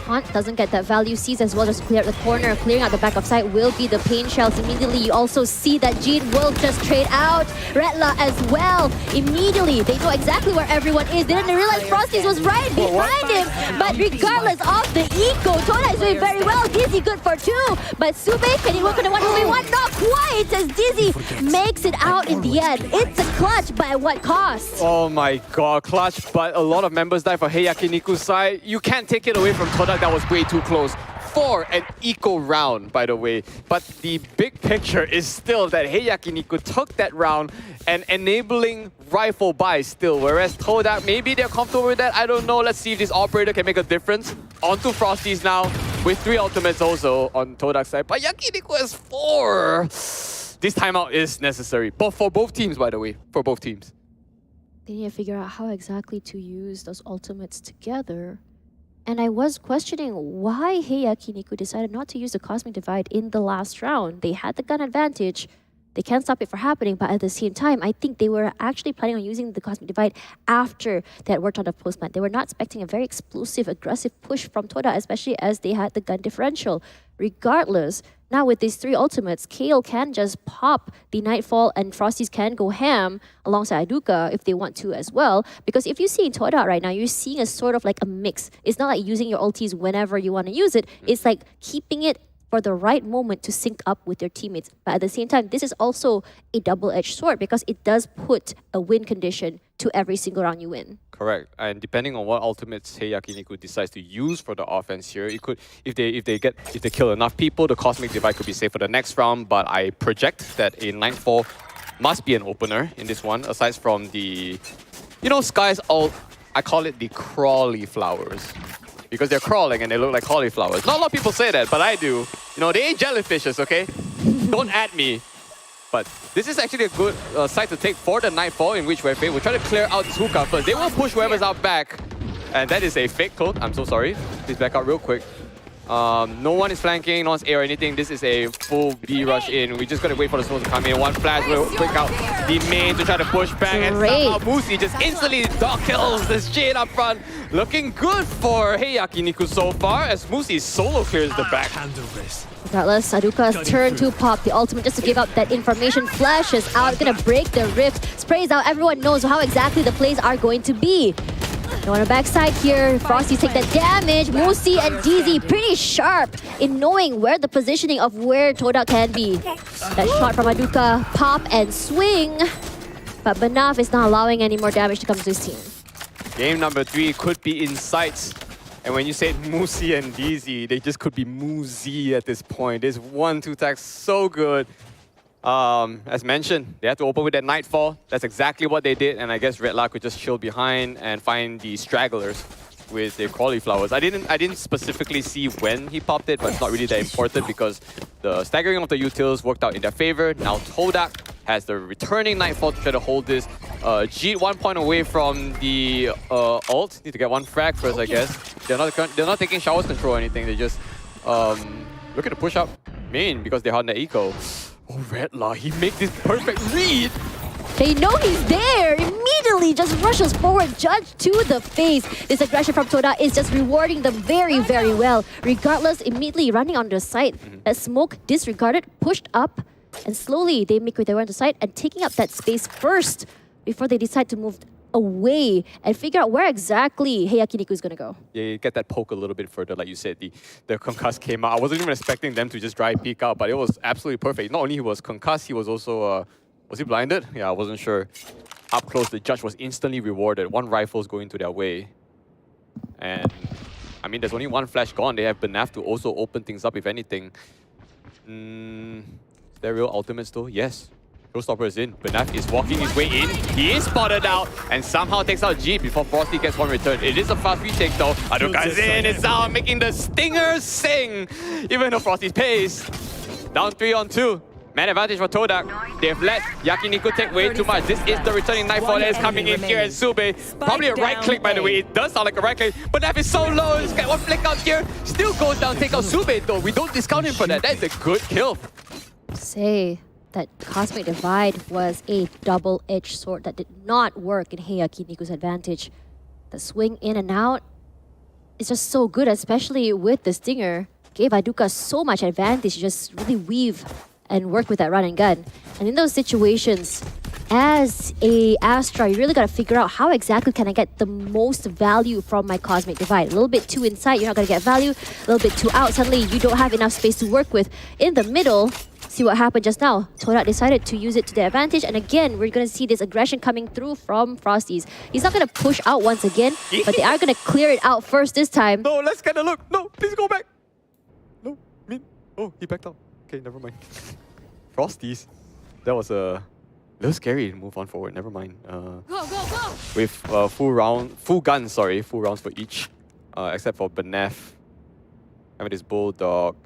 Hunt doesn't get that value, sees as well, just clear out the corner. Clearing out the back of sight will be the pain shells. Immediately, you also see that Jeet will just trade out Redla as well. Immediately, they know exactly where everyone is. They didn't realize Frosties was right behind him. But regardless of the eco, Todak is doing very well. Dizzy good for 2. But Sube, can he work on the 1v1? Not quite, as Dizzy makes it out in the end. It's a clutch, but at what cost? Oh my god, clutch, but a lot of members die for Heiakiniku's side. You can't take it away from Todak, that was way too close. For an eco round, by the way. But the big picture is still that Heiakiniku took that round and enabling rifle buy still. Whereas Todak, maybe they're comfortable with that, I don't know. Let's see if this operator can make a difference. Onto Frosties now, with 3 ultimates also on Todak's side. But Yakiniku has 4. This timeout is necessary. But for both teams, by the way. For both teams. They need to figure out how exactly to use those ultimates together. And I was questioning why Heiakiniku decided not to use the Cosmic Divide in the last round. They had the gun advantage. They can't stop it from happening, but at the same time, I think they were actually planning on using the Cosmic Divide after they had worked on the postplant. They were not expecting a very explosive, aggressive push from Toda, especially as they had the gun differential. Regardless, now with these 3 ultimates, Kale can just pop the Nightfall and Frosties can go ham alongside Aduka if they want to as well. Because if you see in Toda right now, you're seeing a sort of like a mix. It's not like using your ultis whenever you want to use it. It's like keeping it for the right moment to sync up with your teammates. But at the same time, this is also a double-edged sword because it does put a win condition to every single round you win. Correct, and depending on what ultimates Heiakiniku decides to use for the offense here, it could, if they kill enough people, the Cosmic Divide could be safe for the next round. But I project that a Nightfall must be an opener in this one, aside from the, Sky's ult. I call it the crawly flowers. Because they're crawling and they look like cauliflowers. Not a lot of people say that, but I do. They ain't jellyfishes, okay? Don't at me. But this is actually a good site to take for the Nightfall, in which we're trying to clear out this hookah first. They will push whoever's out back. And that is a fake code. I'm so sorry. Please back out real quick. No one is flanking, no one's A or anything. This is a full B rush in. We just gotta wait for the smoke to come in. One flash will break out the main to try to push back. And somehow Musi just instantly dog kills this Jade up front. Looking good for Heiakiniku so far, as Musi solo clears the back. Regardless, Aduka's turn to pop the ultimate just to give out that information. Flashes out, gonna break the rift. Sprays out, everyone knows how exactly the plays are going to be. Now on the backside here, Frosty take that damage. Musi and DZ pretty sharp in knowing where the positioning of where Todak can be. That shot from Aduka, pop and swing. But Banaf is not allowing any more damage to come to his team. Game number 3 could be in sight. And when you say Musi and DZ, they just could be Muzi at this point. This 1-2 tag so good. As mentioned, they had to open with that Nightfall. That's exactly what they did, and I guess Redla could just chill behind and find the stragglers with their cauliflowers. I didn't specifically see when he popped it, but it's not really that important because the staggering of the utils worked out in their favor. Now Todak has the returning Nightfall to try to hold this. Jeet 1 point away from the ult. Need to get 1 frag first, I guess. They're not taking showers control or anything. They just looking to push up main because they're on the eco. Oh, Redla, he makes this perfect read. They know he's there. Immediately just rushes forward, Judge to the face. This aggression from Toda is just rewarding them very, very well. Regardless, immediately running on the site. That smoke disregarded, pushed up, and slowly they make their way on the site and taking up that space first before they decide to move away and figure out where exactly Heiakiniku is going to go. Yeah, you get that poke a little bit further, like you said. The concuss came out. I wasn't even expecting them to just dry peek out, but it was absolutely perfect. Not only he was concussed, he was also was he blinded? Yeah, I wasn't sure. Up close, the judge was instantly rewarded. One rifle's going to their way, and I mean, there's only one flash gone. They have Benaf to also open things up, if anything. Is there real ultimates though? Yes. Showstopper is in. Benaf is walking his way in. He is spotted out and somehow takes out G before Frosty gets one return. It is a fast retake though. Aduka is in, it's out, making the stingers sing. Even though Frosty's pace. Down 3 on 2. Man advantage for Todak. They've let Yakiniku take way too much. This is the returning Nightfall that is coming in here, and Sube. Probably a right click, by the way. It does sound like a right click. But Benaf is so low. He's got one flick out here. Still goes down, take out Sube though. We don't discount him for that. That's a good kill. Say that Cosmic Divide was a double-edged sword that did not work in Heiakiniku's advantage. The swing in and out is just so good, especially with the Stinger. Gave Aduka so much advantage, just really weave and work with that run and gun. And in those situations, as a Astra, you really got to figure out how exactly can I get the most value from my Cosmic Divide. A little bit too inside, you're not going to get value. A little bit too out, suddenly you don't have enough space to work with. In the middle, see what happened just now. Todak decided to use it to their advantage, and again, we're going to see this aggression coming through from Frosties. He's not going to push out once again, but they are going to clear it out first this time. No, let's get a look. No, please go back. No, oh, he backed out. Okay, never mind. Frosties. That was a little scary to move on forward. Never mind. Go, go, go! With full rounds for each, except for Benaf. Having this Bulldog.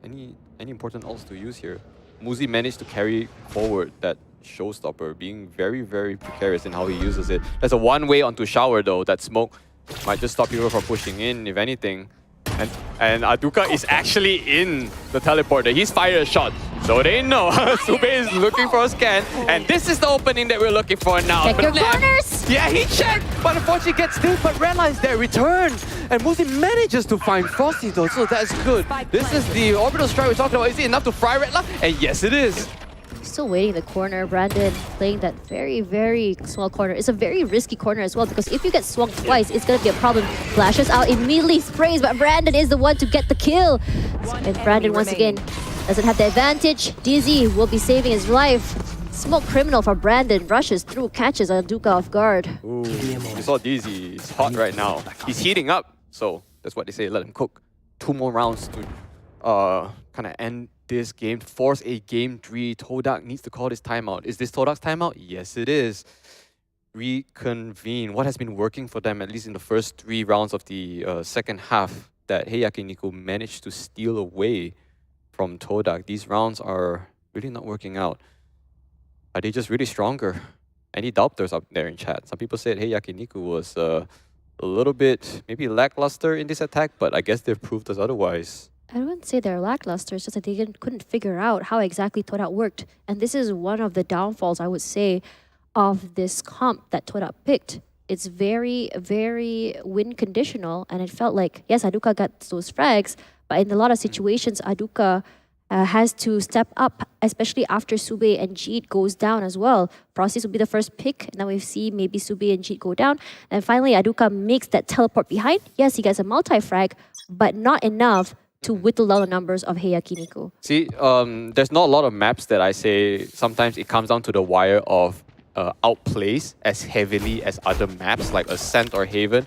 Any important ults to use here? Muzi managed to carry forward that Showstopper, being very, very precarious in how he uses it. There's a one-way onto Shower though. That smoke might just stop people from pushing in, if anything. And Aduka is actually in the teleporter. He's fired a shot. So they know Sube is looking for a scan. And this is the opening that we're looking for now. Check your corners! Yeah, he checked, but unfortunately gets still, but realized their return. And Muzi manages to find Frosty though, so that's good. This is the orbital strike we're talking about. Is it enough to fry Red Love? And yes, it is. Still waiting in the corner. Brandon playing that very, very small corner. It's a very risky corner as well, because if you get swung twice, it's going to be a problem. Flashes out, immediately sprays, but Brandon is the one to get the kill. And Brandon, once again, doesn't have the advantage. Dizzy will be saving his life. Smoke criminal for Brandon. Rushes through, catches Aduka off guard. Ooh, you saw Dizzy. He's hot right now. He's heating up. So that's what they say, let him cook. 2 more rounds to kind of end this game, force a game 3. Todak needs to call this timeout. Is this Todak's timeout? Yes, it is. Reconvene. What has been working for them, at least in the first 3 rounds of the second half, that Heiakiniku managed to steal away from Todak. These rounds are really not working out. Are they just really stronger? Any doubters up there in chat? Some people said Heiakiniku was a little bit maybe lackluster in this attack, but I guess they've proved us otherwise. I wouldn't say they're lackluster, it's just that they couldn't figure out how exactly Todak worked. And this is one of the downfalls, I would say, of this comp that Todak picked. It's very, very win conditional, and it felt like, yes, Aduka got those frags, but in a lot of situations, Aduka has to step up, especially after Sube and Jeet goes down as well. Frosties will be the first pick, and then we see maybe Sube and Jeet go down. And finally, Aduka makes that teleport behind. Yes, he gets a multi-frag, but not enough to whittle down the numbers of Heiakiniku. See, there's not a lot of maps that I say sometimes it comes down to the wire of outplays as heavily as other maps like Ascent or Haven.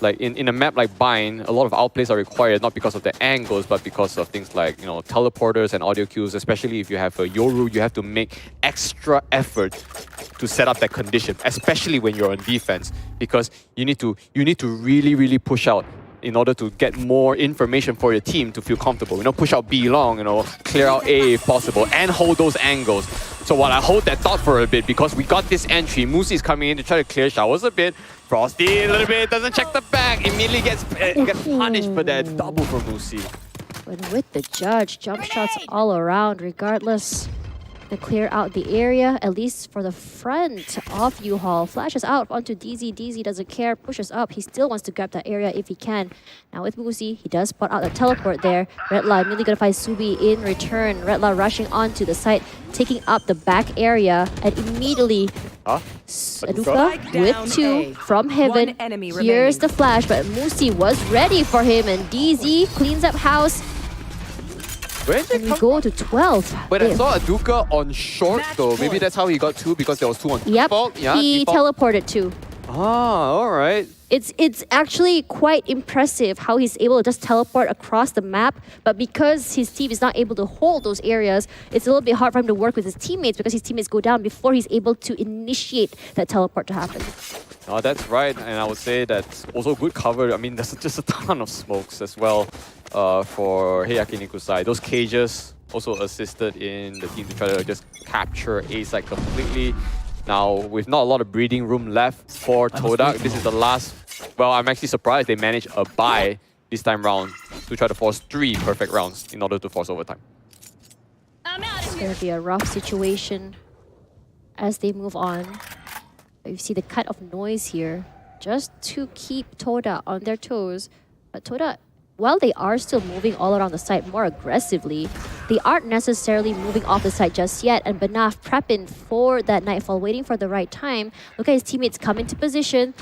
Like in a map like Bind, a lot of outplays are required not because of the angles, but because of things like, you know, teleporters and audio cues. Especially if you have a Yoru, you have to make extra effort to set up that condition, especially when you're on defense, because you need to really, really push out in order to get more information for your team to feel comfortable. You know, push out B long, you know, clear out A if possible, and hold those angles. So while I hold that thought for a bit, because we got this entry, Musi is coming in to try to clear showers a bit. Frosty a little bit, doesn't check the back, immediately gets punished for that. Double for Musi. But with the judge, jump shots all around regardless. to clear out the area, at least for the front of U-Haul. Flashes out onto DZ. DZ doesn't care, pushes up. He still wants to grab that area if he can. Now with Musi, he does spot out the teleport there. Redla immediately gonna find Subi in return. Redla rushing onto the site, taking up the back area, and immediately Aduka with 2 from Heaven. One enemy Here's remaining. the flash, but Musi was ready for him, and DZ cleans up house. Where did And we go to 12. But I saw Aduka on short though. Maybe that's how he got 2 because there was 2 on Yep, default. Yeah, he default. teleported too. Ah, alright. It's actually quite impressive how he's able to just teleport across the map, but because his team is not able to hold those areas, it's a little bit hard for him to work with his teammates because his teammates go down before he's able to initiate that teleport to happen. Oh, that's right, and I would say that's also good cover. I mean, there's just a ton of smokes as well for Heiakiniku's side. Those cages also assisted in the team to try to just capture A side completely. Now, with not a lot of breathing room left for Todak, this is the last... Well, I'm actually surprised they managed a bye this time round to try to force 3 perfect rounds in order to force overtime. It's going to be a rough situation as they move on. You see the cut of noise here just to keep Toda on their toes. But Toda, while they are still moving all around the site more aggressively, they aren't necessarily moving off the site just yet. And Banaf prepping for that Nightfall, waiting for the right time. Look at his teammates come into position.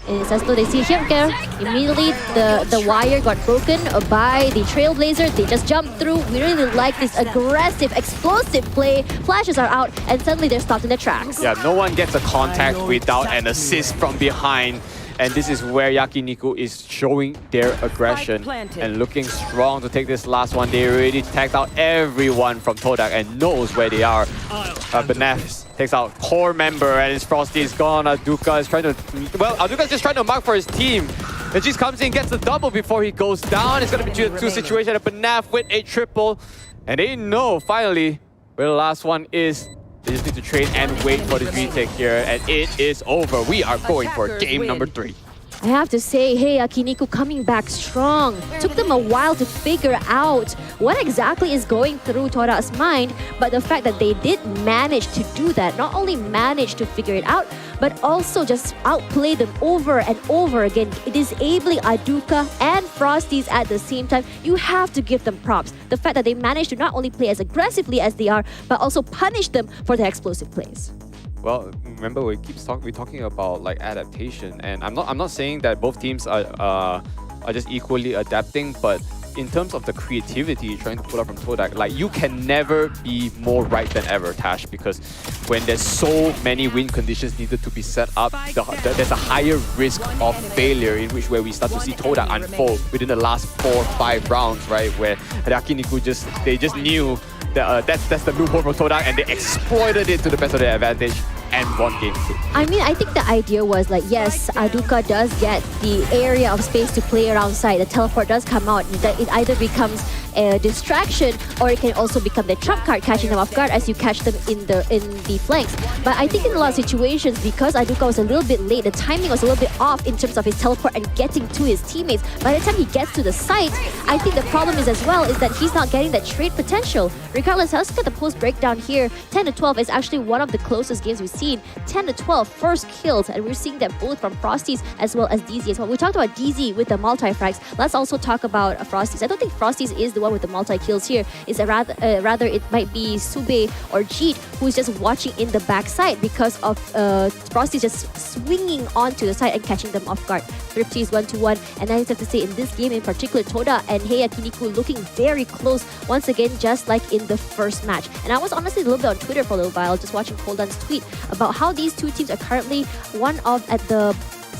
And it's as though they see him there. Immediately, the wire got broken by the Trailblazer. They just jumped through. We really like this aggressive, explosive play. Flashes are out, and suddenly they're stopped in their tracks. Yeah, no one gets a contact without an assist from behind. And this is where Yakiniku is showing their aggression and looking strong to take this last one. They already tagged out everyone from Todak and knows where they are. Banef takes out core member and his Frosty is gone. Aduka is trying to... Well, Aduka is just trying to mark for his team. And just comes in, gets the double before he goes down. It's going to be a 2 situation. Banef with a triple. And they know, finally, where the last one is. They just need to trade and wait for this retake here, and it is over. We are going for game number 3. I have to say, hey, Yakiniku coming back strong. Took them a while to figure out what exactly is going through Todak's mind, but the fact that they did manage to do that, not only manage to figure it out, but also just outplay them over and over again, disabling Aduka and Frosties at the same time. You have to give them props. The fact that they managed to not only play as aggressively as they are, but also punish them for their explosive plays. Well, remember we're talking about like adaptation, and I'm not saying that both teams are just equally adapting, but in terms of the creativity trying to pull out from Todak, like you can never be more right than ever, Tash, because when there's so many win conditions needed to be set up, there's a higher risk of failure in which where we start to see Todak unfold within the last 4 or 5 rounds, right? Where Yakiniku they just knew that that's the loophole from Todak and they exploited it to the best of their advantage and won game 2. I mean, I think the idea was like, yes, Aduka does get the area of space to play around side. The teleport does come out. It either becomes a distraction or it can also become the trump card, catching them off guard as you catch them in the flanks. But I think in a lot of situations, because Aduka was a little bit late, the timing was a little bit off in terms of his teleport and getting to his teammates. By the time he gets to the site, I think the problem is as well is that he's not getting that trade potential. Regardless, let's look at the post breakdown here. 10-12 is actually one of the closest games we've seen. 10-12 first kills, and we're seeing that both from Frosties as well as DZ as well. We talked about DZ with the multi-frags. Let's also talk about Frosties. I don't think Frosties is the one with the multi-kills here. It's rather it might be Sube or Jeet who's just watching in the backside because of Frosties just swinging onto the side and catching them off guard. Thrifty is 1-1, and I have to say in this game in particular, Toda and Heiakiniku looking very close once again, just like in the first match. And I was honestly a little bit on Twitter for a little while, just watching Koldan's tweet about how these two teams are currently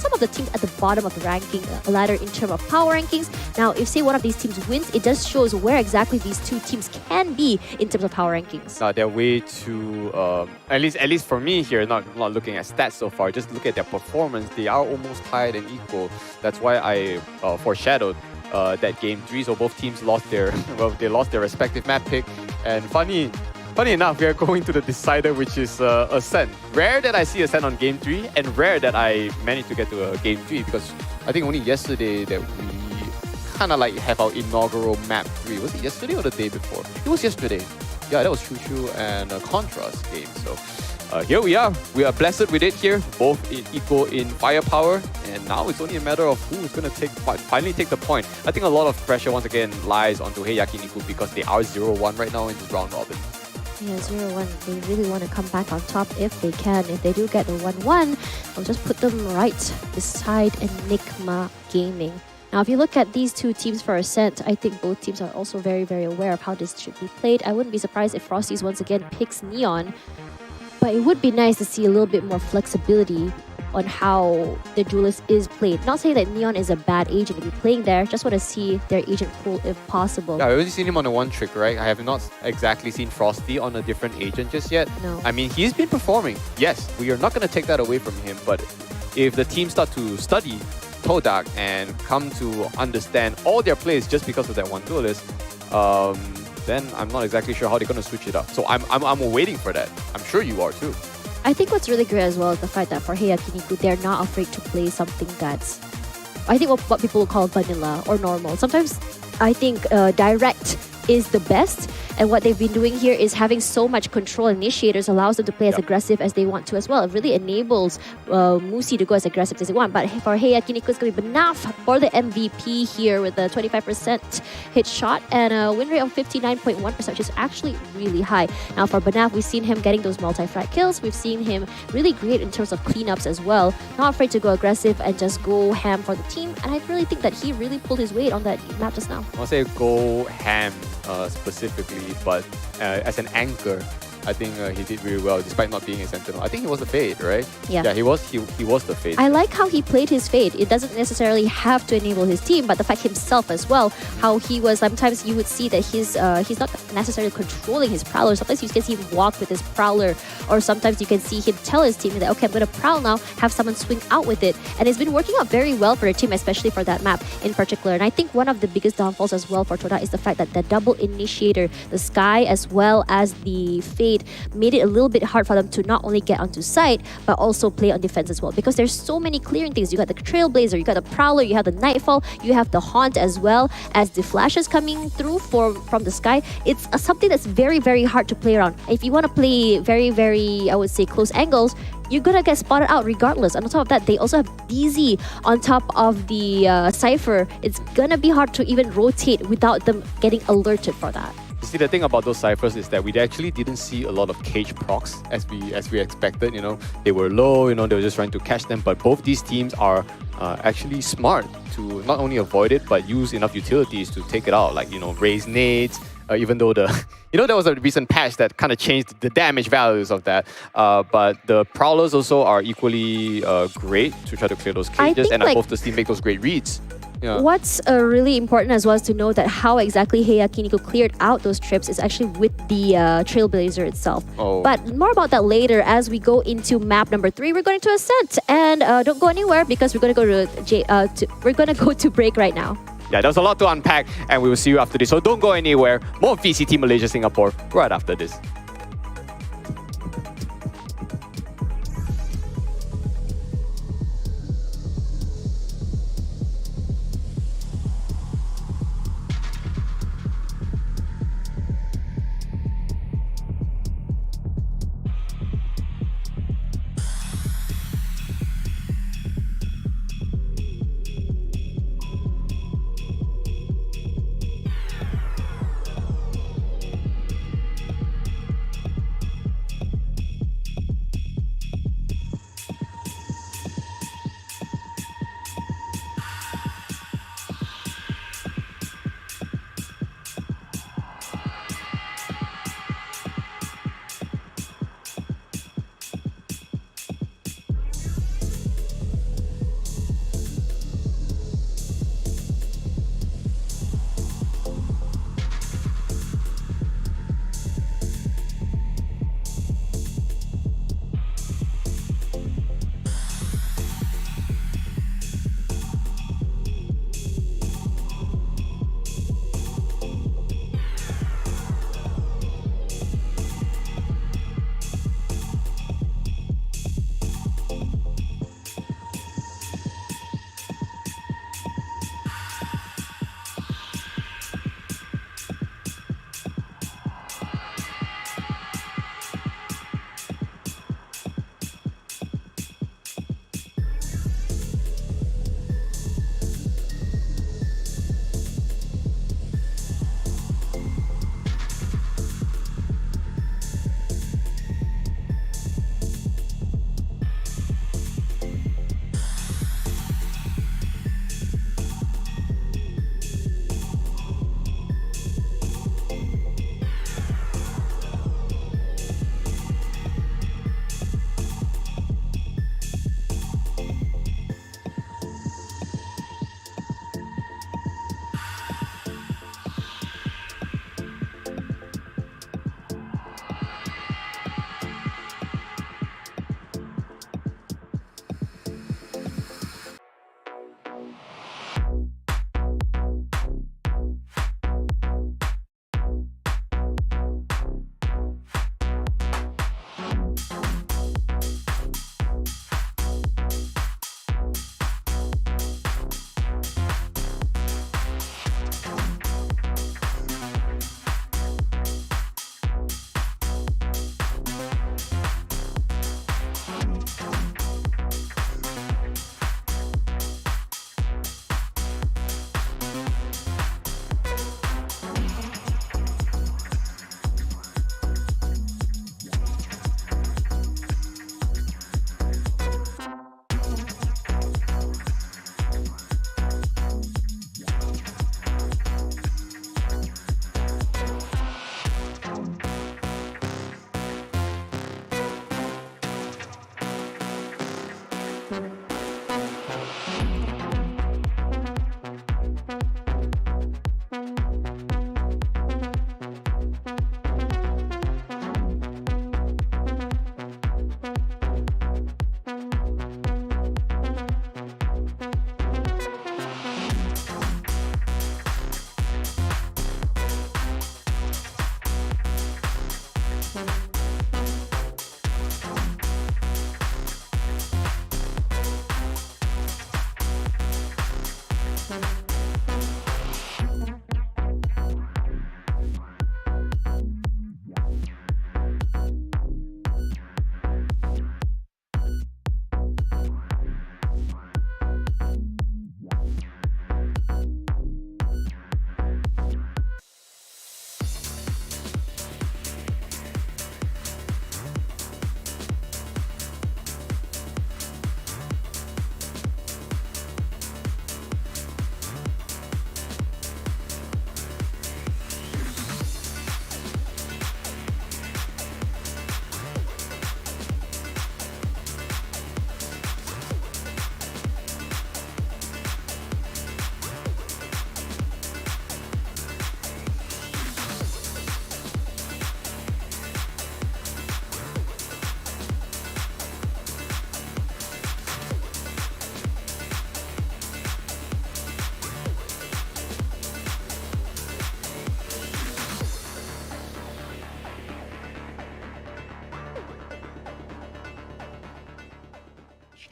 some of the teams at the bottom of the ranking ladder in terms of power rankings. Now, if say one of these teams wins, it just shows where exactly these two teams can be in terms of power rankings. They're way too, at least for me here, not looking at stats so far, just look at their performance. They are almost tied and equal. That's why I foreshadowed that game 3. So both teams lost their respective map pick. And funny enough, we are going to the decider, which is Ascent. Rare that I see Ascent on game 3, and rare that I managed to get to a game 3, because I think only yesterday that we kind of like have our inaugural map 3. Was it yesterday or the day before? It was yesterday. Yeah, that was Choo Choo and Contrast game. So here we are. We are blessed with it here, both equal in firepower, and now it's only a matter of who is going to finally take the point. I think a lot of pressure once again lies onto Heiakiniku because they are 0-1 right now in this round robin. Yeah, 0-1. They really want to come back on top if they can. If they do get the 1-1, I'll just put them right beside Enigma Gaming. Now, if you look at these two teams for Ascent, I think both teams are also very, very aware of how this should be played. I wouldn't be surprised if Frosties once again picks Neon, but it would be nice to see a little bit more flexibility on how the duelist is played. Not saying that Neon is a bad agent to be playing there, just want to see their agent pool if possible. Yeah, I've only seen him on the one trick, right? I have not exactly seen Frosty on a different agent just yet. No. I mean, he's been performing. Yes, we are not going to take that away from him, but if the team start to study Todak and come to understand all their plays just because of that one duelist, then I'm not exactly sure how they're going to switch it up. So I'm waiting for that. I'm sure you are too. I think what's really great as well is the fact that for Heiakiniku, they're not afraid to play something that's, I think what people call vanilla or normal. Sometimes I think direct is the best, and what they've been doing here is having so much control. Initiators allows them to play as aggressive as they want to as well. It really enables Musi to go as aggressive as they want. But for Heiakiniku, it's going to be enough for the MVP here with a 25% hit shot and a win rate of 59.1%, which is actually really high. Now for Banaf, we've seen him getting those multi-frag kills. We've seen him really great in terms of cleanups as well. Not afraid to go aggressive and just go ham for the team. And I really think that he really pulled his weight on that map just now. I'll say go ham specifically, but as an anchor, I think he did really well despite not being a sentinel. I think he was the Fade, right? Yeah, he was the Fade. I like how he played his Fade. It doesn't necessarily have to enable his team, but the fact himself as well, how he was, sometimes you would see that he's not necessarily controlling his Prowler. Sometimes you can see him walk with his Prowler, or sometimes you can see him tell his team that, okay, I'm going to prowl now, have someone swing out with it. And it's been working out very well for the team, especially for that map in particular. And I think one of the biggest downfalls as well for Todak is the fact that the double initiator, the Sky as well as the Fade, made it a little bit hard for them to not only get onto site, but also play on defense as well. Because there's so many clearing things. You got the Trailblazer, you got the Prowler, you have the Nightfall, you have the Haunt as well as the flashes coming through from the Sky. It's something that's very, very hard to play around. If you want to play very, very, I would say, close angles, you're gonna get spotted out regardless. And on top of that, they also have DZ on top of the Cypher. It's gonna be hard to even rotate without them getting alerted for that. You see, the thing about those ciphers is that we actually didn't see a lot of cage procs as we expected. You know, they were low. You know, they were just trying to catch them. But both these teams are actually smart to not only avoid it but use enough utilities to take it out. Like, you know, raise nades. Even though there was a recent patch that kind of changed the damage values of that. But the Prowlers also are equally great to try to clear those cages, and both the team make those great reads. Yeah. What's really important as well is to know that how exactly Heiakiniku cleared out those trips is actually with the Trailblazer itself. But more about that later as we go into map number 3. We're going to Ascent, and don't go anywhere because we're going to go to break right now. Yeah, there's a lot to unpack, and we will see you after this. So don't go anywhere. More VCT Malaysia Singapore right after this.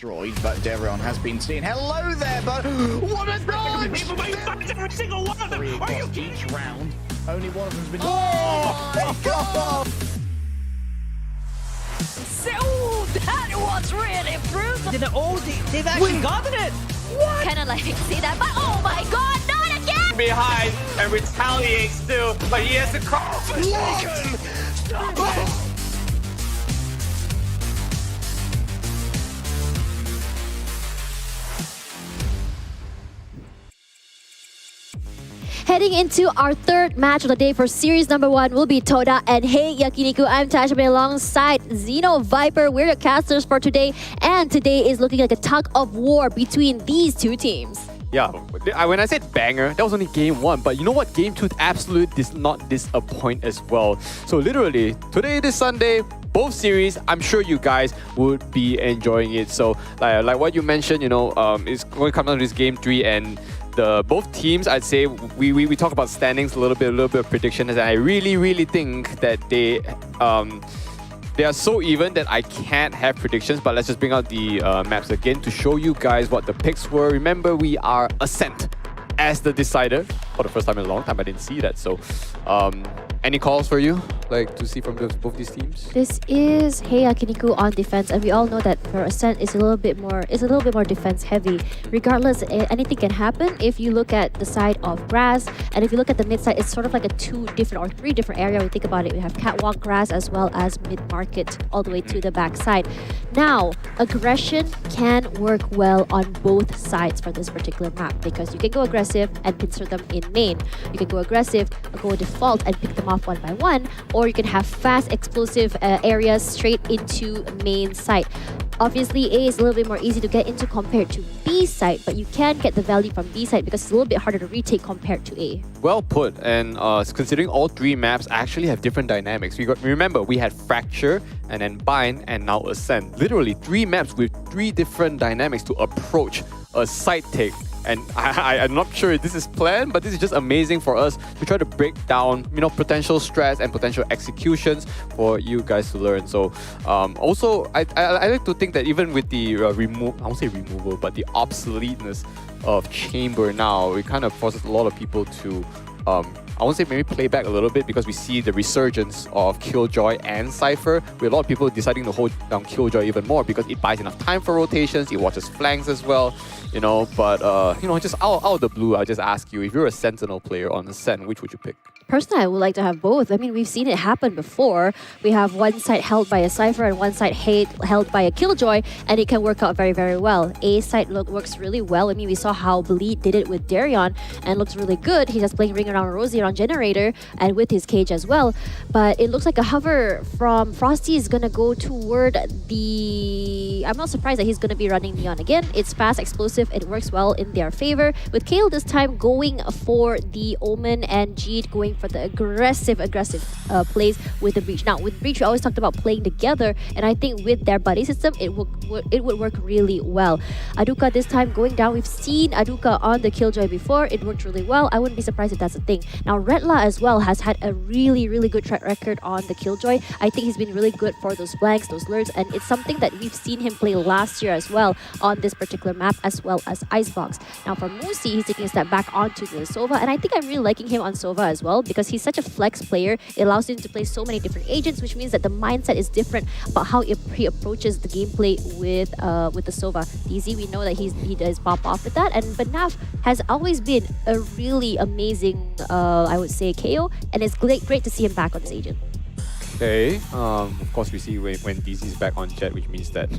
destroyed, but Derion has been seen. Hello there, but what a dodge! Every single one of them. Are you Each round, only one of them's been. Oh my God! So that was really brutal. They've actually gotten it! Kind of like see that, but oh my god, not again! behind and retaliates still, but he has to cross. Heading into our third match of the day for series number 1 will be Todak and Heiakiniku. I'm Tasha May alongside Xeno Viper. We're your casters for today, and today is looking like a tug of war between these two teams. Yeah, when I said banger, that was only game 1, but you know what? Game 2 absolutely did not disappoint as well. So literally, today, this Sunday, both series, I'm sure you guys would be enjoying it. So like what you mentioned, it's going to come down to this game 3, and both teams, I'd say, we talk about standings a little bit of predictions, and I really think that they are so even that I can't have predictions, but let's just bring out the maps again to show you guys what the picks were. Remember, we are Ascent as the decider. For the first time in a long time, I didn't see that. So, any calls for you, like to see from both these teams? This is Heiakiniku on defense, and we all know that for Ascent is a little bit more defense heavy. Regardless, anything can happen. If you look at the side of grass, and if you look at the mid side, it's sort of like a 2 different or 3 different area. When you think about it, we have catwalk grass as well as mid market all the way to the back side. Now, aggression can work well on both sides for this particular map, because you can go aggressive and pincer them in main. You can go aggressive, go default and pick them off one by one, or you can have fast explosive areas straight into main site. Obviously, A is a little bit more easy to get into compared to B site, but you can get the value from B site because it's a little bit harder to retake compared to A. Well put, and considering all 3 maps actually have different dynamics. Remember, we had Fracture, and then Bind, and now Ascent. Literally 3 maps with 3 different dynamics to approach a site take. And I'm not sure if this is planned, but this is just amazing for us to try to break down, potential stress and potential executions for you guys to learn. So, also, I like to think that even with the I won't say removal, but the obsoleteness of Chamber now, it kind of forces a lot of people to I won't say maybe play back a little bit, because we see the resurgence of Killjoy and Cypher, with a lot of people deciding to hold down Killjoy even more because it buys enough time for rotations, it watches flanks as well, but just out of the blue, I'll just ask you, if you're a Sentinel player on Ascent, which would you pick? Personally, I would like to have both. I mean, we've seen it happen before. We have one side held by a Cypher and one side held by a Killjoy, and it can work out very, very well. A side works really well. I mean, we saw how Bleed did it with Darion, and looks really good. He's just playing Ring Around Rosie on Generator, and with his cage as well. But it looks like a hover from Frosty is going to go toward the... I'm not surprised that he's going to be running Neon again. It's fast, explosive, it works well in their favor. With Kale this time going for the Omen, and Jeet going for the aggressive plays with the Breach. Now, with Breach, we always talked about playing together, and I think with their buddy system, it would work really well. Aduka this time going down. We've seen Aduka on the Killjoy before. It worked really well. I wouldn't be surprised if that's a thing. Now, Redla as well has had a really good track record on the Killjoy. I think he's been really good for those blanks, those lurks, and it's something that we've seen him play last year as well on this particular map, as well as Icebox. Now, for Musi, he's taking a step back onto the Sova, and I think I'm really liking him on Sova as well, because he's such a flex player. It allows him to play so many different agents, which means that the mindset is different about how he approaches the gameplay with the Sova. DZ, we know that he does pop off with that, but Naf has always been a really amazing, I would say, KO, and it's great to see him back on this agent. Okay, of course we see when DZ is back on Jet, which means that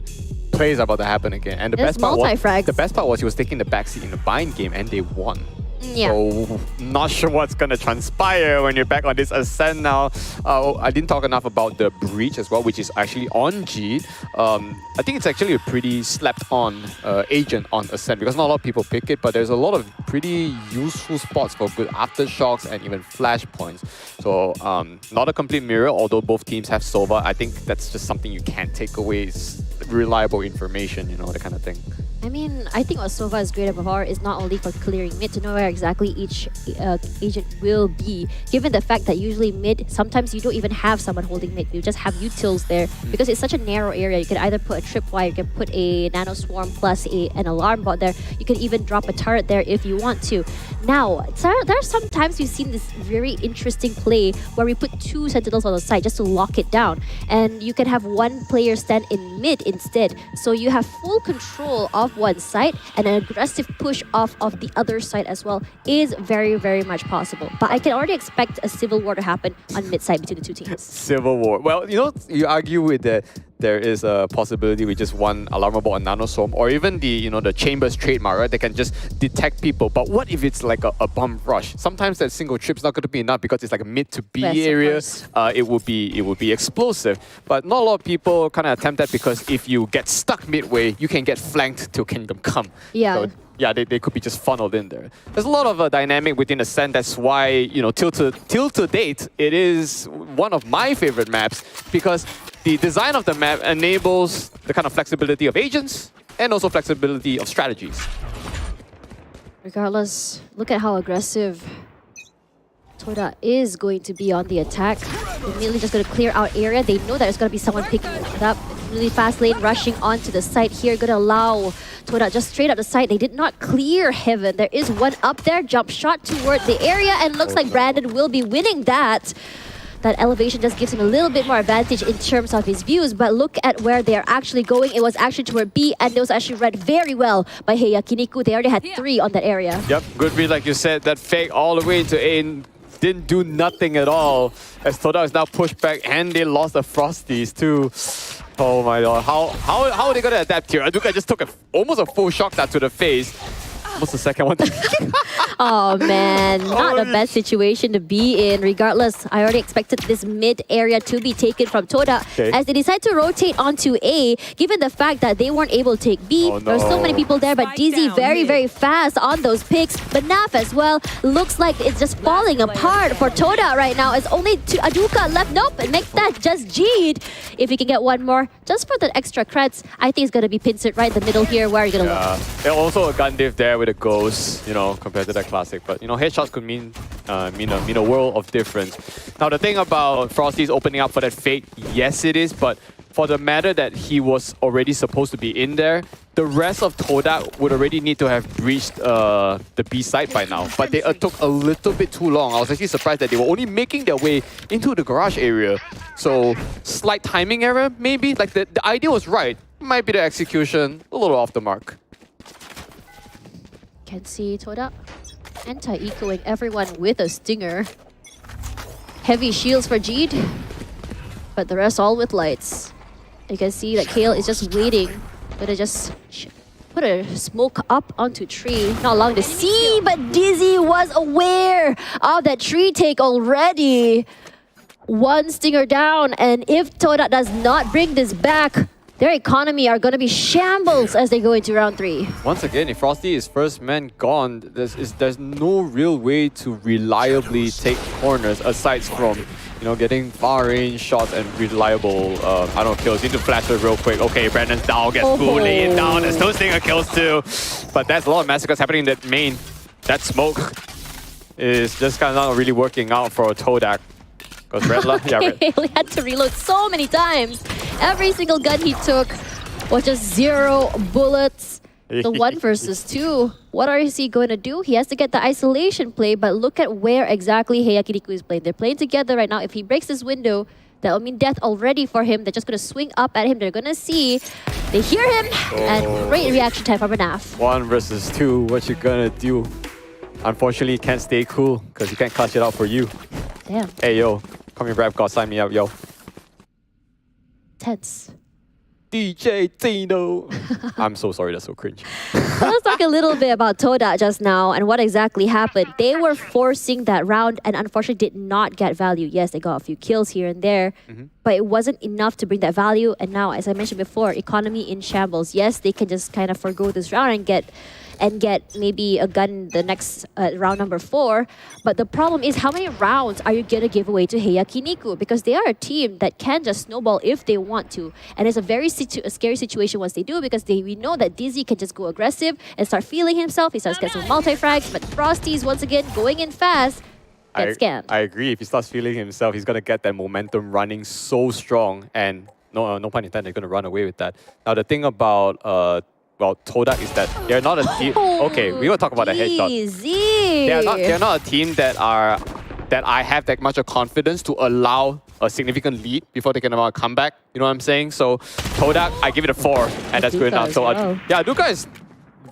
plays are about to happen again. And the best part was he was taking the backseat in the Bind game, and they won. Yeah. So, not sure what's going to transpire when you're back on this Ascent now. I didn't talk enough about the Breach as well, which is actually on G. I think it's actually a pretty slept-on agent on Ascent, because not a lot of people pick it, but there's a lot of pretty useful spots for good aftershocks and even flashpoints. So, not a complete mirror, although both teams have Sova. I think that's just something you can't take away. It's reliable information, that kind of thing. I mean, I think what Sova is great about is not only for clearing mid, to know where exactly each agent will be, given the fact that usually mid, sometimes you don't even have someone holding mid, you just have utils there, because it's such a narrow area. You can either put a tripwire, you can put a nano swarm plus an alarm bot there, you can even drop a turret there if you want to. Now, there are some times we've seen this very interesting play where we put 2 sentinels on the side just to lock it down, and you can have one player stand in mid instead, so you have full control of one side, and an aggressive push off of the other side as well is very, very much possible. But I can already expect a civil war to happen on mid side between the two teams. Civil war. Well, you know, you argue with that there is a possibility with just one alarm bot and nano swarm, or even the Chambers trademark, right? They can just detect people. But what if it's like a bomb rush? Sometimes that single trip's not going to be enough because it's like a mid to B area. It would be explosive. But not a lot of people kind of attempt that, because if you get stuck midway, you can get flanked till Kingdom Come. Yeah. So, yeah, they could be just funneled in there. There's a lot of dynamic within Ascent. That's why, till to date, it is one of my favorite maps, because the design of the map enables the kind of flexibility of agents and also flexibility of strategies. Regardless, look at how aggressive Todak is going to be on the attack. They're immediately just going to clear out area. They know that there's going to be someone picking it up. Really fast lane rushing onto the site here. Going to allow Todak just straight up the site. They did not clear Heaven. There is one up there. Jump shot toward the area, and looks like Brandon will be winning that. That elevation just gives him a little bit more advantage in terms of his views, but look at where they're actually going. It was actually toward B, and it was actually read very well by Heiakiniku. They already had 3 on that area. Yep, good read, like you said. That fake all the way into A didn't do nothing at all, as Todak is now pushed back, and they lost the Frosties too. Oh my god, how are they going to adapt here? Aduka just took almost a full shock to the face. What's the second one? Oh man, not the best situation to be in. Regardless, I already expected this mid area to be taken from Todak as they decide to rotate onto A, given the fact that they weren't able to take B. There were so many people there, but DZ very, very fast on those picks. But Naf as well, looks like it's just falling apart for Todak right now. It's only Aduka left. Nope, it makes that just G'd. If he can get one more, just for the extra creds, I think it's going to be Pinsert right in the middle here. Where are you going to look? And also a gun diff there with a ghost, compared to that classic. But, headshots could mean a world of difference. Now, the thing about Frosty's opening up for that fake, yes it is, but for the matter that he was already supposed to be in there, the rest of Todak would already need to have breached the B side by now. But they took a little bit too long. I was actually surprised that they were only making their way into the garage area. So, slight timing error, maybe? Like, the idea was right. Might be the execution a little off the mark. Can see Todak anti-ecoing everyone with a stinger. Heavy shields for Jeed, but the rest all with lights. You can see that Kale is just waiting. Gonna just put a smoke up onto tree, not allowing to see, but Dizzy was aware of that tree take already. One stinger down, and if Todak does not bring this back, their economy are going to be shambles as they go into round 3. Once again, if Frosty is first man gone, there's no real way to reliably take corners aside from, getting far range shots and reliable, kills. Need to flash it real quick. Okay, Brandon's down, gets bullied down. There's no stinger kills too. But there's a lot of massacres happening in that main. That smoke is just kind of not really working out for Todak. Goes Redla. He had to reload so many times. Every single gun he took was just 0 bullets. The 1 versus 2. What is he going to do? He has to get the isolation play, but look at where exactly Heiakiniku is playing. They're playing together right now. If he breaks this window, that will mean death already for him. They're just going to swing up at him. They're going to see. They hear him, and great reaction time from Naf. 1 versus 2. What you gonna do? Unfortunately, can't stay cool because he can't clutch it out for you. Damn. Hey, yo. Come here, rap god. Sign me up, yo. Tense. DJ Tino. I'm so sorry, that's so cringe. Let's talk a little bit about Todak just now and what exactly happened. They were forcing that round and unfortunately did not get value. Yes, they got a few kills here and there, but it wasn't enough to bring that value. And now, as I mentioned before, economy in shambles. Yes, they can just kind of forgo this round and get and get maybe a gun in the next round number 4. But the problem is, how many rounds are you going to give away to Heiakiniku? Because they are a team that can just snowball if they want to. And it's a very scary situation once they do, because we know that Dizzy can just go aggressive and start feeling himself. He starts getting some multi-frags, but Frosty's once again going in fast. Scanned. I agree. If he starts feeling himself, he's going to get that momentum running so strong. And no pun intended, they're going to run away with that. Now, the thing about Todak is that they're not a team. Okay, we will talk about the headshot. They're not a team that I have that much of confidence to allow a significant lead before they can have a comeback. You know what I'm saying? So Todak, I give it a 4, and that's good enough. So yeah, Aduka is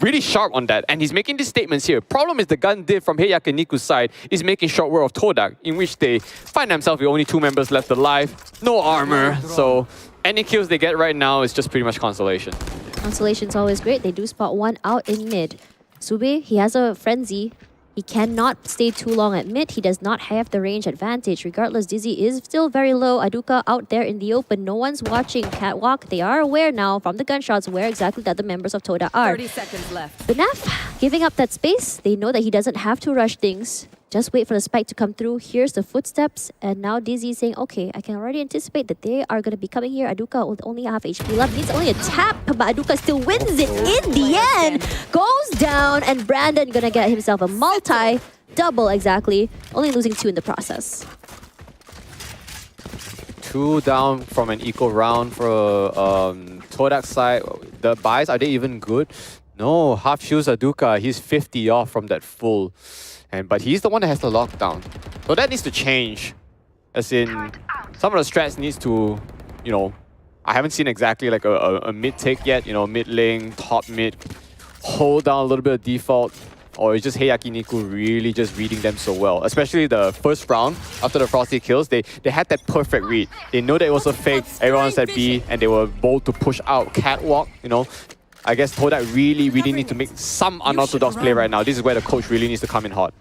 really sharp on that, and he's making these statements here. Problem is, the gun div from Heiakiniku's side is making short work of Todak, in which they find themselves with only 2 members left alive, no armor. So any kills they get right now is just pretty much consolation. Consolation's always great. They do spot one out in mid. Sube, he has a frenzy. He cannot stay too long at mid. He does not have the range advantage. Regardless, Dizzy is still very low. Aduka out there in the open. No one's watching Catwalk. They are aware now from the gunshots where exactly that the members of Toda are. 30 seconds left. Benaf giving up that space. They know that he doesn't have to rush things. Just wait for the spike to come through. Here's the footsteps. And now Dizzy is saying, okay, I can already anticipate that they are going to be coming here. Aduka with only half HP left. Needs only a tap, but Aduka still wins it in the end. Goes down, and Brandon going to get himself a multi-double exactly. Only losing 2 in the process. 2 down from an equal round for Todak's side. The buys, are they even good? No, half shields Aduka. He's 50 off from that full. But he's the one that has the lockdown. So that needs to change. As in, some of the strats needs to, you know, I haven't seen exactly like a mid take yet, you know, mid lane, top mid, hold down a little bit of default. Or it's just Heiakiniku really just reading them so well. Especially the first round, after the Frosty kills, they had that perfect read. They know that it was a fake, everyone's at B, and they were bold to push out Catwalk, you know. I guess Todak really need to make some unorthodox play right now. This is where the coach really needs to come in hot.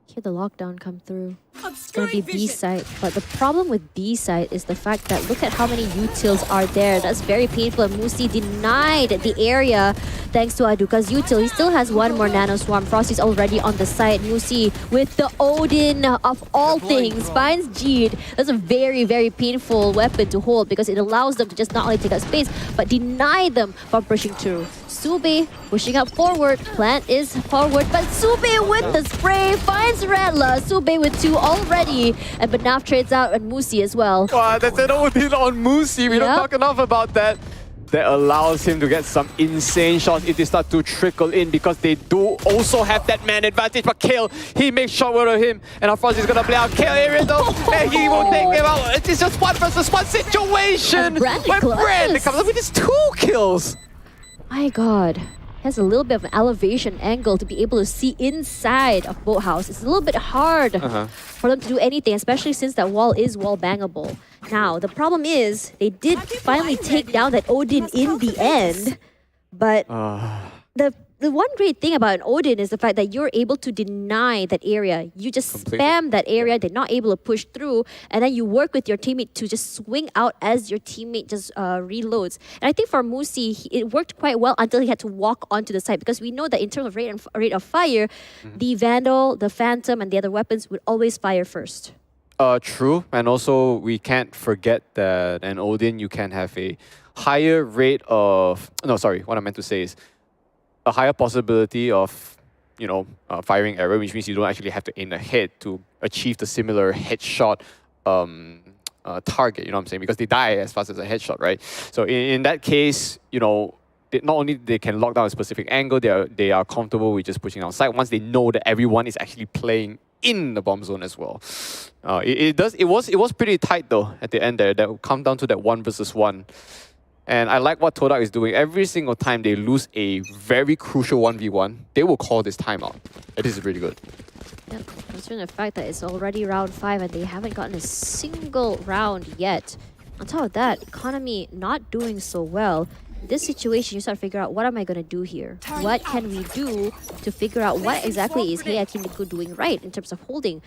Hear the lockdown come through. It's going to be B side. But the problem with B side is the fact that look at how many utils are there. That's very painful. And Musi denied the area thanks to Aduka's util. He still has 1 more Nano Swarm. Frosty's already on the side. Musi with the Odin of all things finds Jeed. That's a very painful weapon to hold because it allows them to just not only take up space but deny them from pushing through. Sube pushing up forward. Plant is forward, but Sube with the spray finds Ratla. Sube with 2 already, and Benaf trades out and Musi as well. Wow, that's an Odin on Musi. We don't talk enough about that. That allows him to get some insane shots if they start to trickle in, because they do also have that man advantage. But Kale, he makes short work of him, and Alphonse is gonna play out Kale area though, and he will take him out. It's just 1 versus 1 situation where Brand comes up with his 2 kills. My god. Has a little bit of an elevation angle to be able to see inside of Boathouse. It's a little bit hard for them to do anything, especially since that wall is wall bangable. Now, the problem is they did finally take down that Odin in the end, but the one great thing about an Odin is the fact that you're able to deny that area. You just spam that area, they're not able to push through, and then you work with your teammate to just swing out as your teammate just reloads. And I think for Musi, it worked quite well until he had to walk onto the site, because we know that in terms of rate of fire, the Vandal, the Phantom, and the other weapons would always fire first. True, and also we can't forget that an Odin, you can have a higher rate of... No, sorry, what I meant to say is a higher possibility of, you know, firing error, which means you don't actually have to aim ahead to achieve the similar headshot target, you know what I'm saying? Because they die as fast as a headshot, right? So in that case, you know, not only they can lock down a specific angle, they are comfortable with just pushing outside once they know that everyone is actually playing in the bomb zone as well. It was pretty tight though at the end there. That will come down to that 1 versus 1. And I like what Todak is doing. Every single time they lose a very crucial 1v1, they will call this timeout. This is really good. Yep, considering the fact that it's already round 5 and they haven't gotten a single round yet. On top of that, economy not doing so well. In this situation, you start to figure out, what am I going to do here? What can we do to figure out what exactly is Heiakiniku doing right in terms of holding?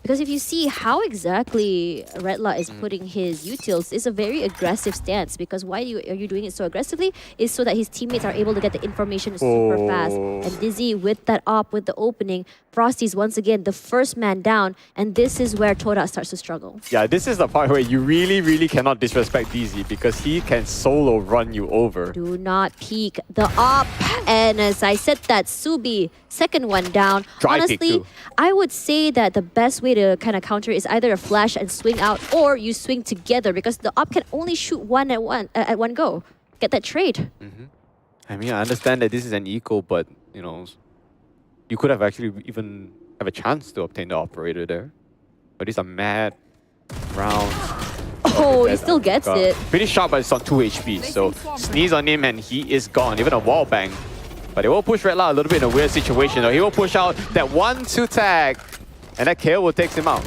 Because if you see how exactly Redla is putting his utils, it's a very aggressive stance. Because why are you doing it so aggressively? Is so that his teammates are able to get the information super fast. And Dizzy with that op, with the opening, Frosty's once again the first man down. And this is where Todak starts to struggle. Yeah, this is the part where you really cannot disrespect DZ because he can solo run you over. Do not peek the op. And as I said that, Subi, second one down. Dry peek Honestly, too. I would say that the best way to kind of counter is either a flash and swing out, or you swing together because the op can only shoot one at one go. Get that trade. I mean, I understand that this is an eco, but you know, you could have actually even have a chance to obtain the operator there. But these are mad rounds. Oh, he still gets it. Pretty sharp, but it's on 2 HP. So sneeze on him and he is gone. Even a wall bang. But they will push Redla a little bit in a weird situation though. He will push out that 1-2 tag. And that KO will take him out.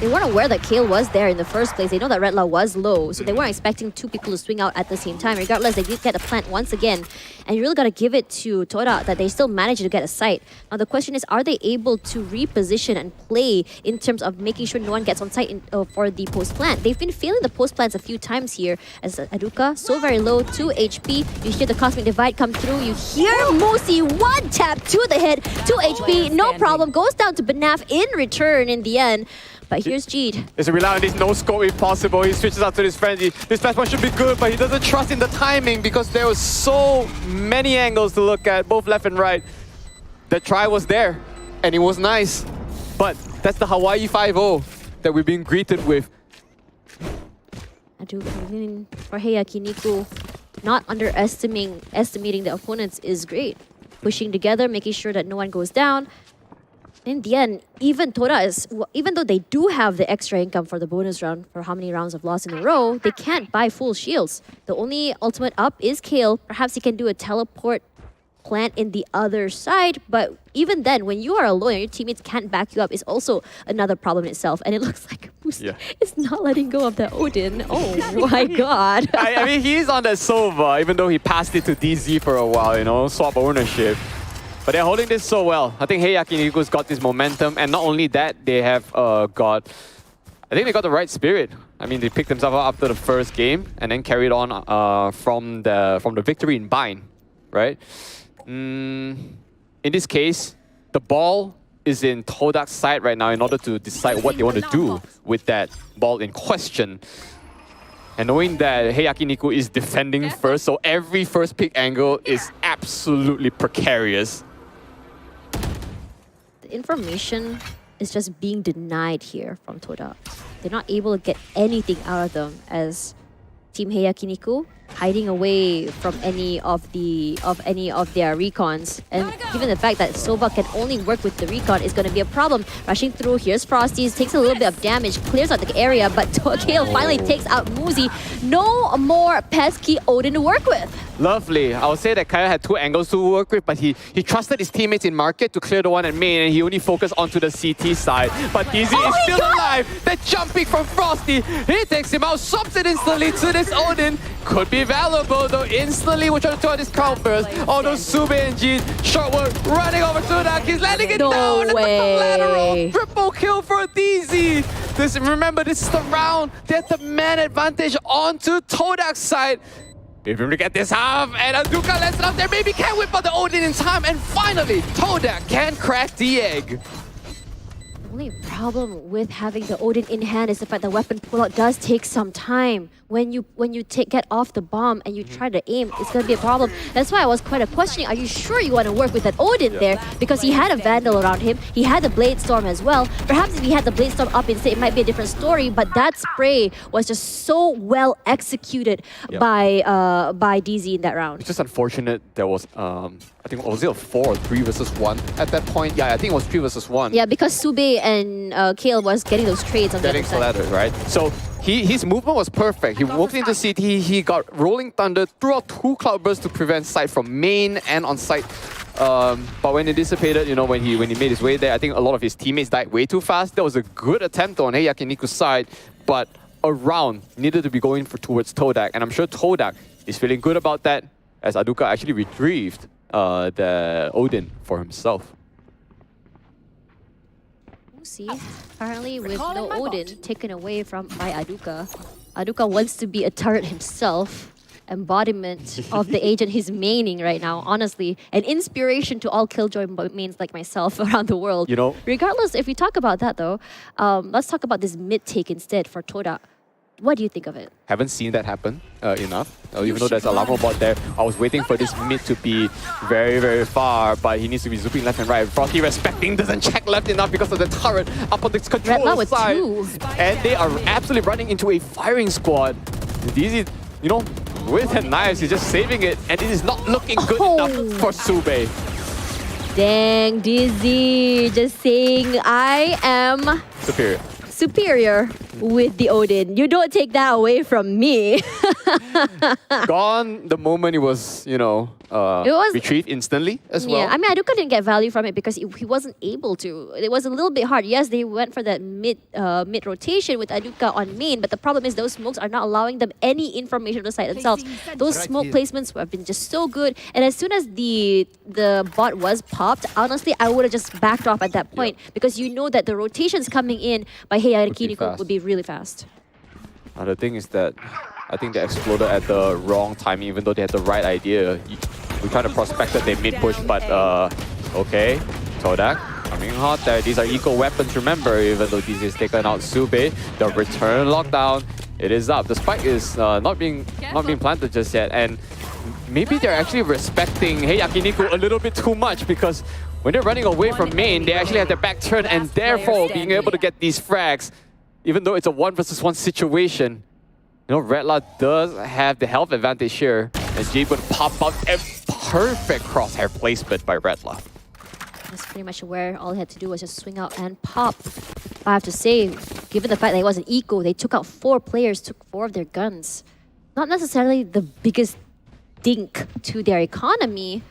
They weren't aware that Kale was there in the first place. They know that Redla was low, so they weren't expecting two people to swing out at the same time. Regardless, they did get a plant once again. And you really got to give it to Todak that they still managed to get a site. Now the question is, are they able to reposition and play in terms of making sure no one gets on site for the post plant? They've been failing the post plants a few times here. As Aduka, so very low, 2 HP. You hear the Cosmic Divide come through. You hear Musi, one tap to the head, 2 HP, no problem. Goes down to Banaf in return in the end. But here's Jeed. It's a rely on this no scope if possible. He switches out to this frenzy. This flash one should be good, but he doesn't trust in the timing because there was so many angles to look at, both left and right. The try was there, and it was nice. But that's the Hawaii 5-0 that we've been greeted with. For Heiakiniku, not estimating the opponents is great. Pushing together, making sure that no one goes down. In the end, even though they do have the extra income for the bonus round for how many rounds of loss in a row, they can't buy full shields. The only ultimate up is Kale. Perhaps he can do a teleport plant in the other side, but even then, when you are alone and your teammates can't back you up, is also another problem in itself. And it looks like Moose is not letting go of that Odin. Oh my god. I mean, he's on that Sova, even though he passed it to DZ for a while, you know, swap ownership. But they're holding this so well. I think Heiakiniku's got this momentum, and not only that, they have I think they got the right spirit. I mean, they picked themselves up after the first game and then carried on from the victory in Bind, right? In this case, the ball is in Todak's side right now in order to decide what they want to do with that ball in question. And knowing that Heiakiniku is defending first, so every first pick angle is absolutely precarious. The information is just being denied here from Todak. They're not able to get anything out of them as Team Heiakiniku hiding away from any of their recons. And given the fact that Sova can only work with the recon is going to be a problem. Rushing through, here's Frosties, takes a little bit of damage, clears out the area, but Kale finally takes out Muzi. No more pesky Odin to work with. Lovely. I would say that Kaya had 2 angles to work with, but he trusted his teammates in market to clear the one at main, and he only focused onto the CT side. But DZ is still alive. That jumping from Frosty, he takes him out, swaps it instantly to this Odin. Could be valuable though. Instantly, we're trying to throw this count first. Although Sube and G, short work, running over to Todak. He's landing it down. No way. Lateral. Triple kill for DZ. Remember, this is the round. They have the man advantage onto Todak's side. If we get this half, and Aduka lets it out there, maybe can't whip out the Odin in time, and finally, Todak can crack the egg. The only problem with having the Odin in hand is the fact that weapon pullout does take some time. When you get off the bomb and you try to aim, it's going to be a problem. That's why I was quite questioning, are you sure you want to work with that Odin there? Because he had a Vandal around him, he had the Blade Storm as well. Perhaps if he had the Blade Storm up instead, it might be a different story, but that spray was just so well executed by DZ in that round. It's just unfortunate there was, I think, was it a 4 or 3 versus 1 at that point? Yeah, I think it was 3 versus 1. Yeah, because Sube and Kale was getting those trades on the other side. Ladders, right? So his movement was perfect. He walked into CT, he got Rolling Thunder, threw out 2 Cloudbursts to prevent sight from main and on site. But when it dissipated, you know, when he made his way there, I think a lot of his teammates died way too fast. That was a good attempt on Heiakiniku's side, but a round needed to be going towards Todak, and I'm sure Todak is feeling good about that, as Aduka actually retrieved the Odin for himself. Musi. Apparently with no Odin taken away by Aduka. Aduka wants to be a turret himself. Embodiment of the agent he's maining right now, honestly. An inspiration to all Killjoy mains like myself around the world. You know, regardless, if we talk about that though, let's talk about this mid take instead for Todak. What do you think of it? haven't seen that happen enough. Even though there's a Lamo bot there, I was waiting for this mid to be very, very far, but he needs to be zooming left and right. Frosty respecting doesn't check left enough because of the turret up on the control side. And they are absolutely running into a firing squad. DZ, you know, with her knives, he's just saving it, and it is not looking good enough for Sube. Dang, Dizzy, just saying I am superior with the Odin. You don't take that away from me. Gone the moment it was, you know, retrieved instantly as well. Yeah, I mean, Aduka didn't get value from it because he wasn't able to. It was a little bit hard. Yes, they went for that mid rotation with Aduka on main, but the problem is those smokes are not allowing them any information of the site themselves. Those smoke placements have been just so good, and as soon as the bot was popped, honestly, I would have just backed off at that point because you know that the rotations coming in by Heiakiniku would be really fast. The thing is that I think they exploded at the wrong time, even though they had the right idea. We kind of prospected their mid push, but okay. Todak coming hot there. These are eco weapons, remember, even though this is taken out Sube. The return lockdown, it is up. The spike is not being planted just yet, and maybe they're actually respecting Heiakiniku a little bit too much because when they're running away from main, they actually have their back turn, and therefore being able to get these frags, even though it's a 1 versus 1 situation. You know, Redla does have the health advantage here, and Jade would pop out a perfect crosshair placement by Redla. That's pretty much where all he had to do was just swing out and pop. But I have to say, given the fact that it was an eco, they took out 4 players, took 4 of their guns. Not necessarily the biggest dink to their economy,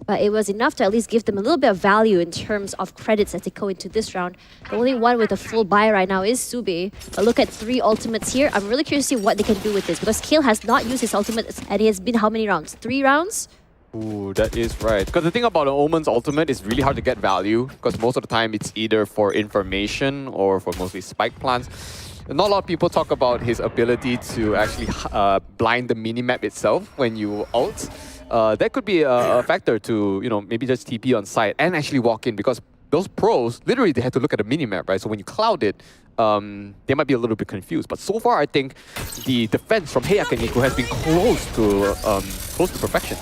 but it was enough to at least give them a little bit of value in terms of credits as they go into this round. The only one with a full buy right now is Sube. But look at 3 ultimates here. I'm really curious to see what they can do with this because Kale has not used his ultimate and he has been how many rounds? 3 rounds? Ooh, that is right. Because the thing about an Omen's ultimate is really hard to get value because most of the time it's either for information or for mostly spike plants. Not a lot of people talk about his ability to actually blind the minimap itself when you ult. That could be a factor to, you know, maybe just TP on site and actually walk in because those pros, literally they had to look at the minimap, right? So when you cloud it, they might be a little bit confused. But so far, I think the defense from Heiakiniku has been close to perfection.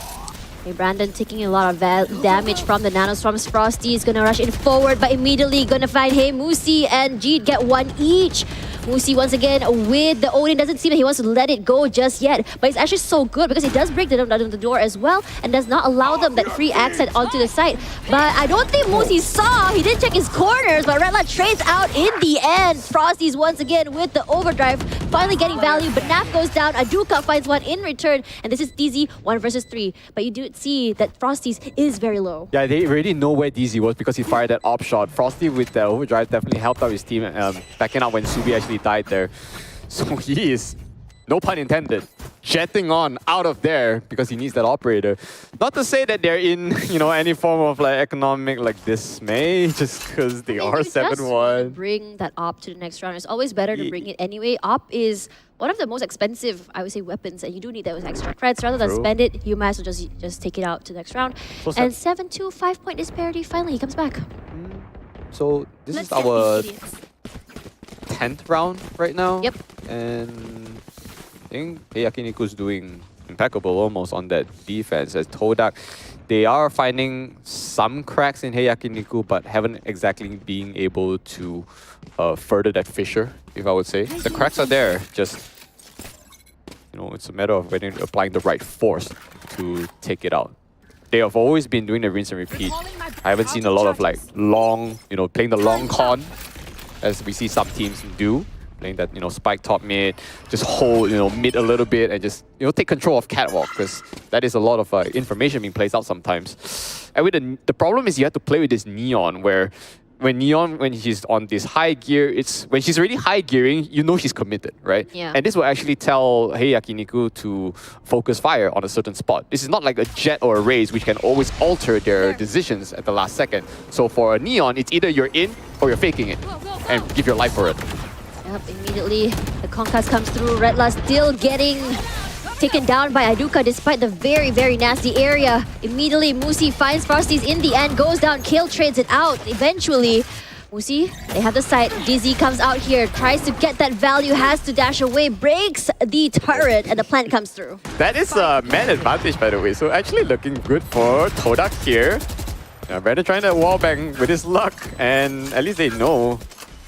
Okay, Brandon taking a lot of damage from the Nanostorms. Frosty is gonna rush in forward, but immediately gonna find Musi and Jeet get 1 each. Musi once again with the Odin. Doesn't seem that he wants to let it go just yet, but it's actually so good because he does break the door as well and does not allow them that free access onto the site. But I don't think Musi saw. He did check his corners, but Redla trades out in the end. Frosty's once again with the overdrive, finally getting value, but Naf goes down. Aduka finds 1 in return, and this is DZ 1 versus 3. But you do see that Frosty's is very low. Yeah, they already know where DZ was because he fired that op shot. Frosty with that overdrive definitely helped out his team backing out when Subi actually died there. So he is, no pun intended, jetting on out of there because he needs that operator. Not to say that they're in, you know, any form of like economic like dismay, just because they are 7-1. Bring that op to the next round. It's always better to bring it anyway. Op is one of the most expensive, I would say, weapons, and you do need those extra creds. Rather than spend it, you might as well just take it out to the next round. So and 7-2, 5-point disparity. Finally, he comes back. So this is our 10th round right now. Yep. And I think Yakiniku's doing impeccable almost on that defense. As Todak, they are finding some cracks in Heiakiniku, but haven't exactly been able to further that fissure, if I would say. The cracks are there, just, you know, it's a matter of whether applying the right force to take it out. They have always been doing the rinse and repeat. I haven't seen a lot of like long, you know, playing the long con, as we see some teams do. Playing that, you know, spike top mid, just hold, you know, mid a little bit and just, you know, take control of catwalk because that is a lot of information being placed out sometimes. And with the problem is you have to play with this neon where when Neon, when she's on this high gear, when she's already high gearing, you know she's committed, right? Yeah. And this will actually tell Heiakiniku to focus fire on a certain spot. This is not like a Jet or a Raze, which can always alter their decisions at the last second. So for a Neon, it's either you're in or you're faking it and give your life for it. Yep, immediately the concuss comes through. Redla still getting taken down by Aduka despite the very, very nasty area. Immediately, Musi finds Frosties in the end, goes down, Kill trades it out. Eventually, Musi, they have the sight. Dizzy comes out here, tries to get that value, has to dash away, breaks the turret, and the plant comes through. That is a man advantage, by the way. So actually looking good for Todak here. Better trying to wallbang with his luck, and at least they know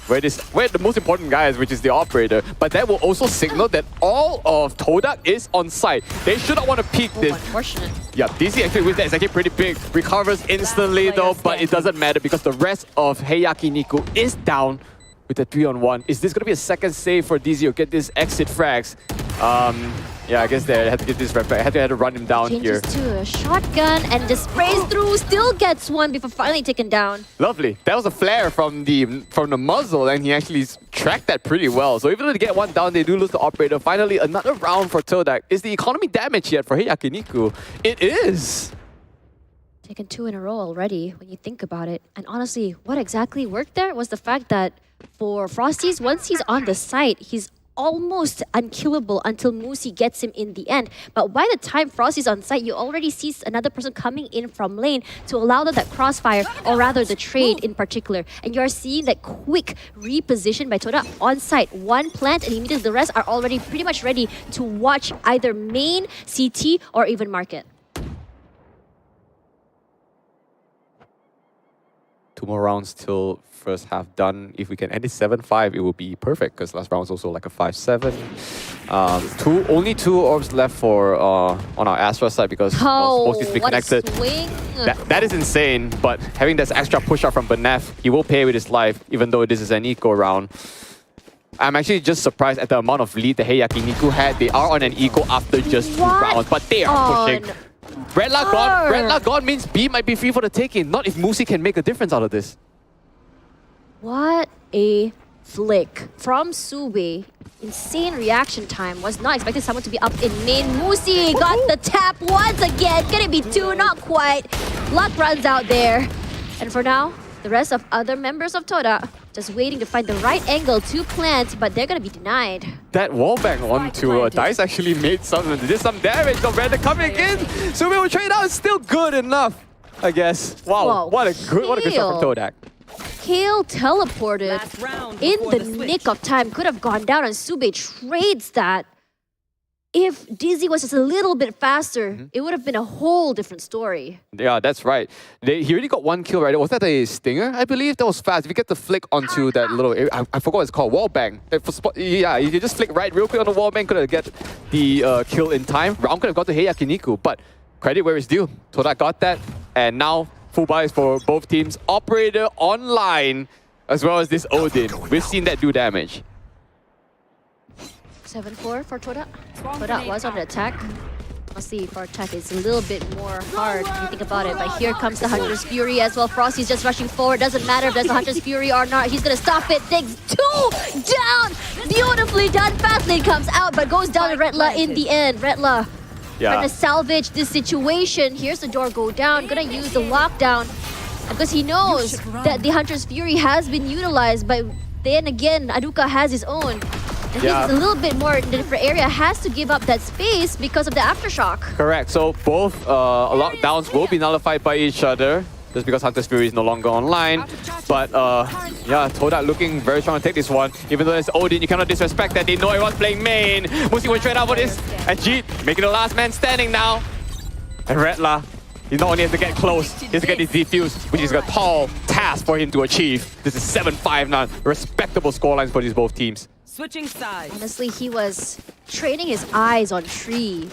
where the most important guy is, which is the operator. But that will also signal that all of Todak is on site. They should not want to peek this. Unfortunate. Yeah, DC actually with that is actually pretty big. Recovers instantly though, but it doesn't matter because the rest of Heiakiniku is down with the 3-on-1. Is this going to be a second save for DZ or get this exit frags? Yeah, I guess they had to get this right back. Had to run him down here. Changes to a shotgun and just sprays through, still gets one before finally taken down. Lovely. That was a flare from the muzzle, and he actually tracked that pretty well. So even though they get one down, they do lose the operator. Finally, another round for Todak. Is the economy damage yet for Heiakiniku? It is. Taken 2 in a row already when you think about it. And honestly, what exactly worked there was the fact that for Frosties, once he's on the site, he's almost unkillable until Musi gets him in the end. But by the time Frosty's on site, you already see another person coming in from lane to allow that crossfire, or rather the trade in particular. And you are seeing that quick reposition by Todak on site. One plant and immediately the rest are already pretty much ready to watch either main, CT, or even market. 2 more rounds till first half done. If we can end it 7-5, it will be perfect because last round was also like a 5-7. Only 2 orbs left for on our Astra side because supposed to be connected. Swing. That is insane, but having this extra push out from Benef, he will pay with his life, even though this is an eco round. I'm actually just surprised at the amount of lead that Heiakiniku had. They are on an eco after just 2 rounds, but they are pushing. Red Luck gone. Red Luck gone means B might be free for the taking. Not if Musi can make a difference out of this. What a flick from Sube. Insane reaction time. Was not expecting someone to be up in main. Musi got the tap once again. Can it be 2? Not quite. Luck runs out there. And for now, the rest of other members of Todak just waiting to find the right angle to plant, but they're gonna be denied. That wallbang onto Dice actually did some damage. The Red coming in. So we will trade out. It's still good enough, I guess. Wow, Whoa, what a good shot from Todak. Kale teleported in the nick of time. Could have gone down, and Sube trades that. If Dizzy was just a little bit faster, it would have been a whole different story. Yeah, that's right. He already got 1 kill, right? Was that a stinger? I believe that was fast. If you get the flick onto that little area, I forgot what it's called, wallbang. Yeah, you just flick right real quick on the wallbang, could have get the kill in time. Round could have got to Heiakiniku, but credit where it's due. Todak got that, and now full buys for both teams. Operator online, as well as this Odin. We've seen that do damage. 7-4 for Todak. Todak was on the attack. Honestly, for attack, it's a little bit more hard when you think about it. But here comes the Hunter's Fury as well. Frosty's just rushing forward. Doesn't matter if there's a Hunter's Fury or not. He's gonna stop it. Takes 2 down. Beautifully done. Fastlane comes out, but goes down to Redla in the end. Redla trying to salvage this situation. Here's the door go down. Gonna use the lockdown because he knows that the Hunter's Fury has been utilized. But then again, Aduka has his own. And he's a little bit more in a different area, has to give up that space because of the aftershock. Correct. So both lockdowns will be nullified by each other just because Hunter's Fury is no longer online. But yeah, Todak looking very strong to take this one. Even though there's Odin, you cannot disrespect that. They know everyone's playing main. Musi will trade out for this. And Jeet making the last man standing now. And Redla, he not only has to get close, he has to get this defuse, which is a tall task for him to achieve. This is 7-5 now. Respectable scorelines for these both teams. Switching sides. Honestly, he was training his eyes on Tree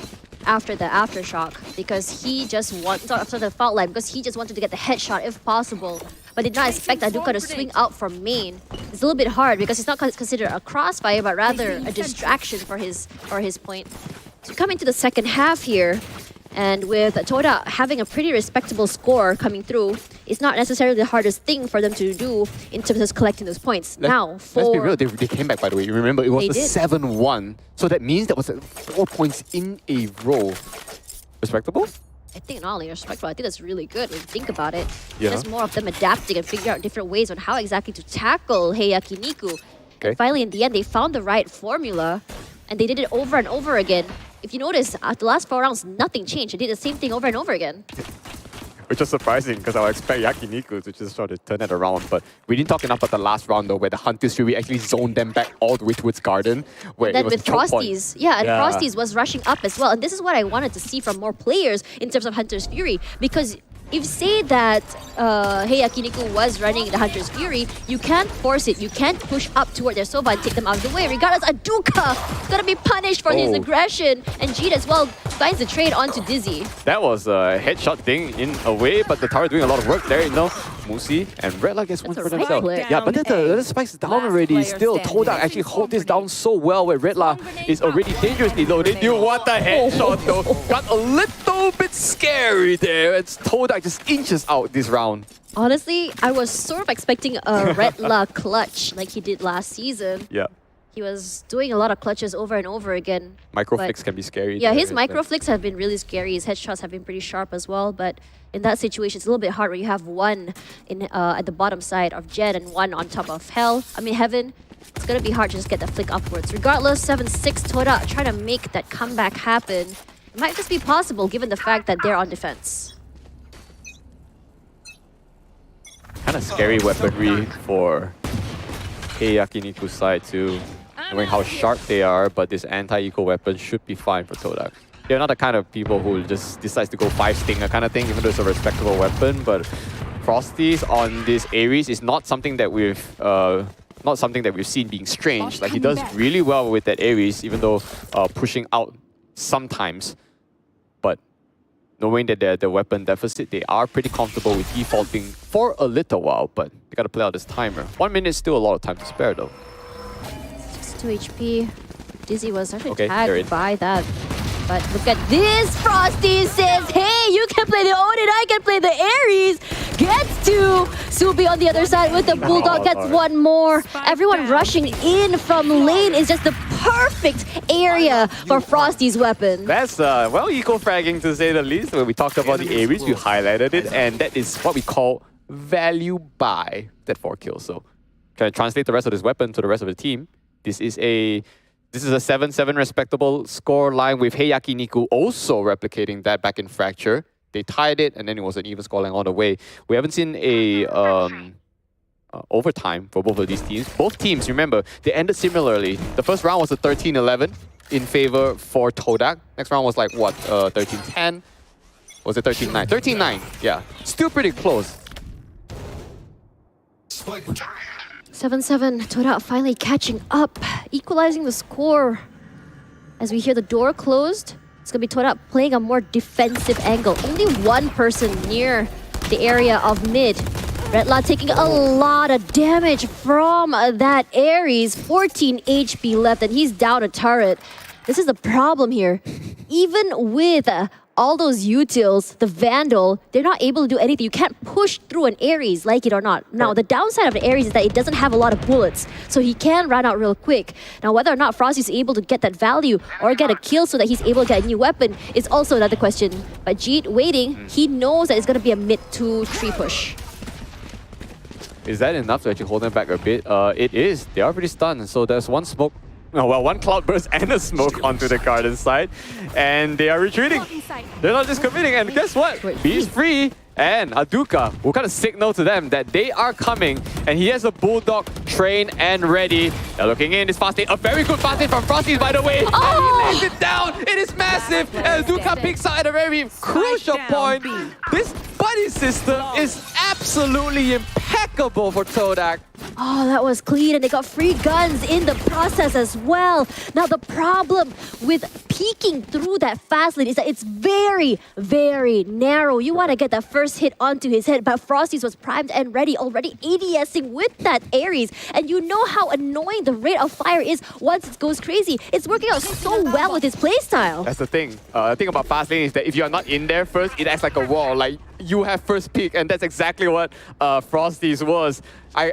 after the aftershock because he just wanted, after the fault line, because he just wanted to get the headshot if possible, but did not expect Aduka to swing out from main. It's a little bit hard because it's not considered a crossfire, but rather a distraction for his point. So come into the second half here, and with Todak having a pretty respectable score coming through, it's not necessarily the hardest thing for them to do in terms of collecting those points. Let's be real, they came back, by the way. You remember, it was a 7-1. So that means that was 4 points in a row. Respectable? I think not only respectful, I think that's really good when you think about it. Yeah. Just more of them adapting and figuring out different ways on how exactly to tackle Heiakiniku. Okay. And finally, in the end, they found the right formula and they did it over and over again. If you notice, after the last 4 rounds, nothing changed. They did the same thing over and over again. Which is surprising because I would expect Yakiniku to just sort of turn it around. But we didn't talk enough about the last round though, where the Hunter's Fury actually zoned them back all the way towards Garden. Where And then it was with a choke point. Frosties, Frosties was rushing up as well. And this is what I wanted to see from more players in terms of Hunter's Fury. Because if say that Heiakiniku was running the Hunter's Fury, you can't force it. You can't push up toward their Soba and take them out of the way. Regardless, Aduka is going to be punished for his aggression. And Jeet as well finds the trade onto Dizzy. That was a headshot thing in a way, but the tower doing a lot of work there, you know. Musi and Redla gets one That's for a right themselves. click. Yeah, but then the spike's down already. Still, Todak actually hold this down so well where Redla is already dangerously low. They knew what the headshot though. Got a little bit scary there. It's Todak just inches out this round. Honestly, I was sort of expecting a Redla clutch like he did last season. Yeah. He was doing a lot of clutches over and over again. Micro but- flicks can be scary. Yeah, there, his isn't micro it? flicks have been really scary. His headshots have been pretty sharp as well. But in that situation, it's a little bit hard where you have one in at the bottom side of Jet and one on top of Heaven. It's going to be hard to just get that flick upwards. Regardless, 7-6 Todak trying to make that comeback happen. It might just be possible given the fact that they're on defense. Kind of scary weaponry for Heiakiniku's side too. Knowing how sharp they are, but this anti-eco weapon should be fine for Todak. They're not the kind of people who just decides to go 5 stinger kind of thing, even though it's a respectable weapon. But Frosties on this Ares is not something that we've seen being strange. Like he does really well with that Ares, even though pushing out sometimes. But knowing that they're the weapon deficit, they are pretty comfortable with defaulting for a little while. But they gotta play out this timer. 1 minute is still a lot of time to spare though. 2 HP. Dizzy was actually Okay, they're in. tagged by that. But look at this! Frosty says, hey, you can play the Odin, I can play the Ares! Gets to Subi on the other side with the Bulldog, gets one more. Everyone rushing in from lane is just the perfect area for Frosty's weapon. That's, well, eco-fragging to say the least. When we talked about the Ares, we highlighted it, and that is what we call value buy, that 4 kills. So, can I translate the rest of this weapon to the rest of the team? This is a 7-7 respectable score line with Heiakiniku also replicating that back in Fracture. They tied it, and then it was an even scoreline all the way. We haven't seen a overtime for both of these teams. Both teams, remember, they ended similarly. The first round was a 13-11 in favor for Todak. Next round was like, what, 13-10? Was it 13-9? 13-9, yeah. Still pretty close. 7-7, Todak finally catching up, equalizing the score. As we hear the door closed, it's going to be Todak playing a more defensive angle. Only one person near the area of mid. Redla taking a lot of damage from that Ares. 14 HP left and he's down a turret. This is the problem here. Even with all those utils, the Vandal, they're not able to do anything. You can't push through an Ares, like it or not. Now, the downside of the Ares is that it doesn't have a lot of bullets, so he can run out real quick. Now, whether or not Frosty's able to get that value or get a kill so that he's able to get a new weapon is also another question. But Jeet waiting, he knows that it's going to be a mid 2-3 push. Is that enough to actually hold them back a bit? It is. They are pretty stunned. So there's one smoke. No, well, one cloudburst and a smoke onto the garden side. And they are retreating. They're not just committing. And guess what? He's free. And Aduka will kind of signal to them that they are coming. And he has a Bulldog trained and ready. They're looking in. This fast hit. A very good fast hit from Frosty, by the way. Oh! And he lays it down. It is massive. And Aduka picks out at a very crucial point. This buddy system is absolutely impeccable for Todak. Oh, that was clean, and they got free guns in the process as well. Now, the problem with peeking through that fast lane is that it's very, very narrow. You want to get that first hit onto his head, but Frosty's was primed and ready, already ADSing with that Ares. And you know how annoying the rate of fire is once it goes crazy. It's working out so well with his playstyle. That's the thing. The thing about fast lane is that if you're not in there first, it acts like a wall. Like, you have first pick, and that's exactly what Frosty's was. I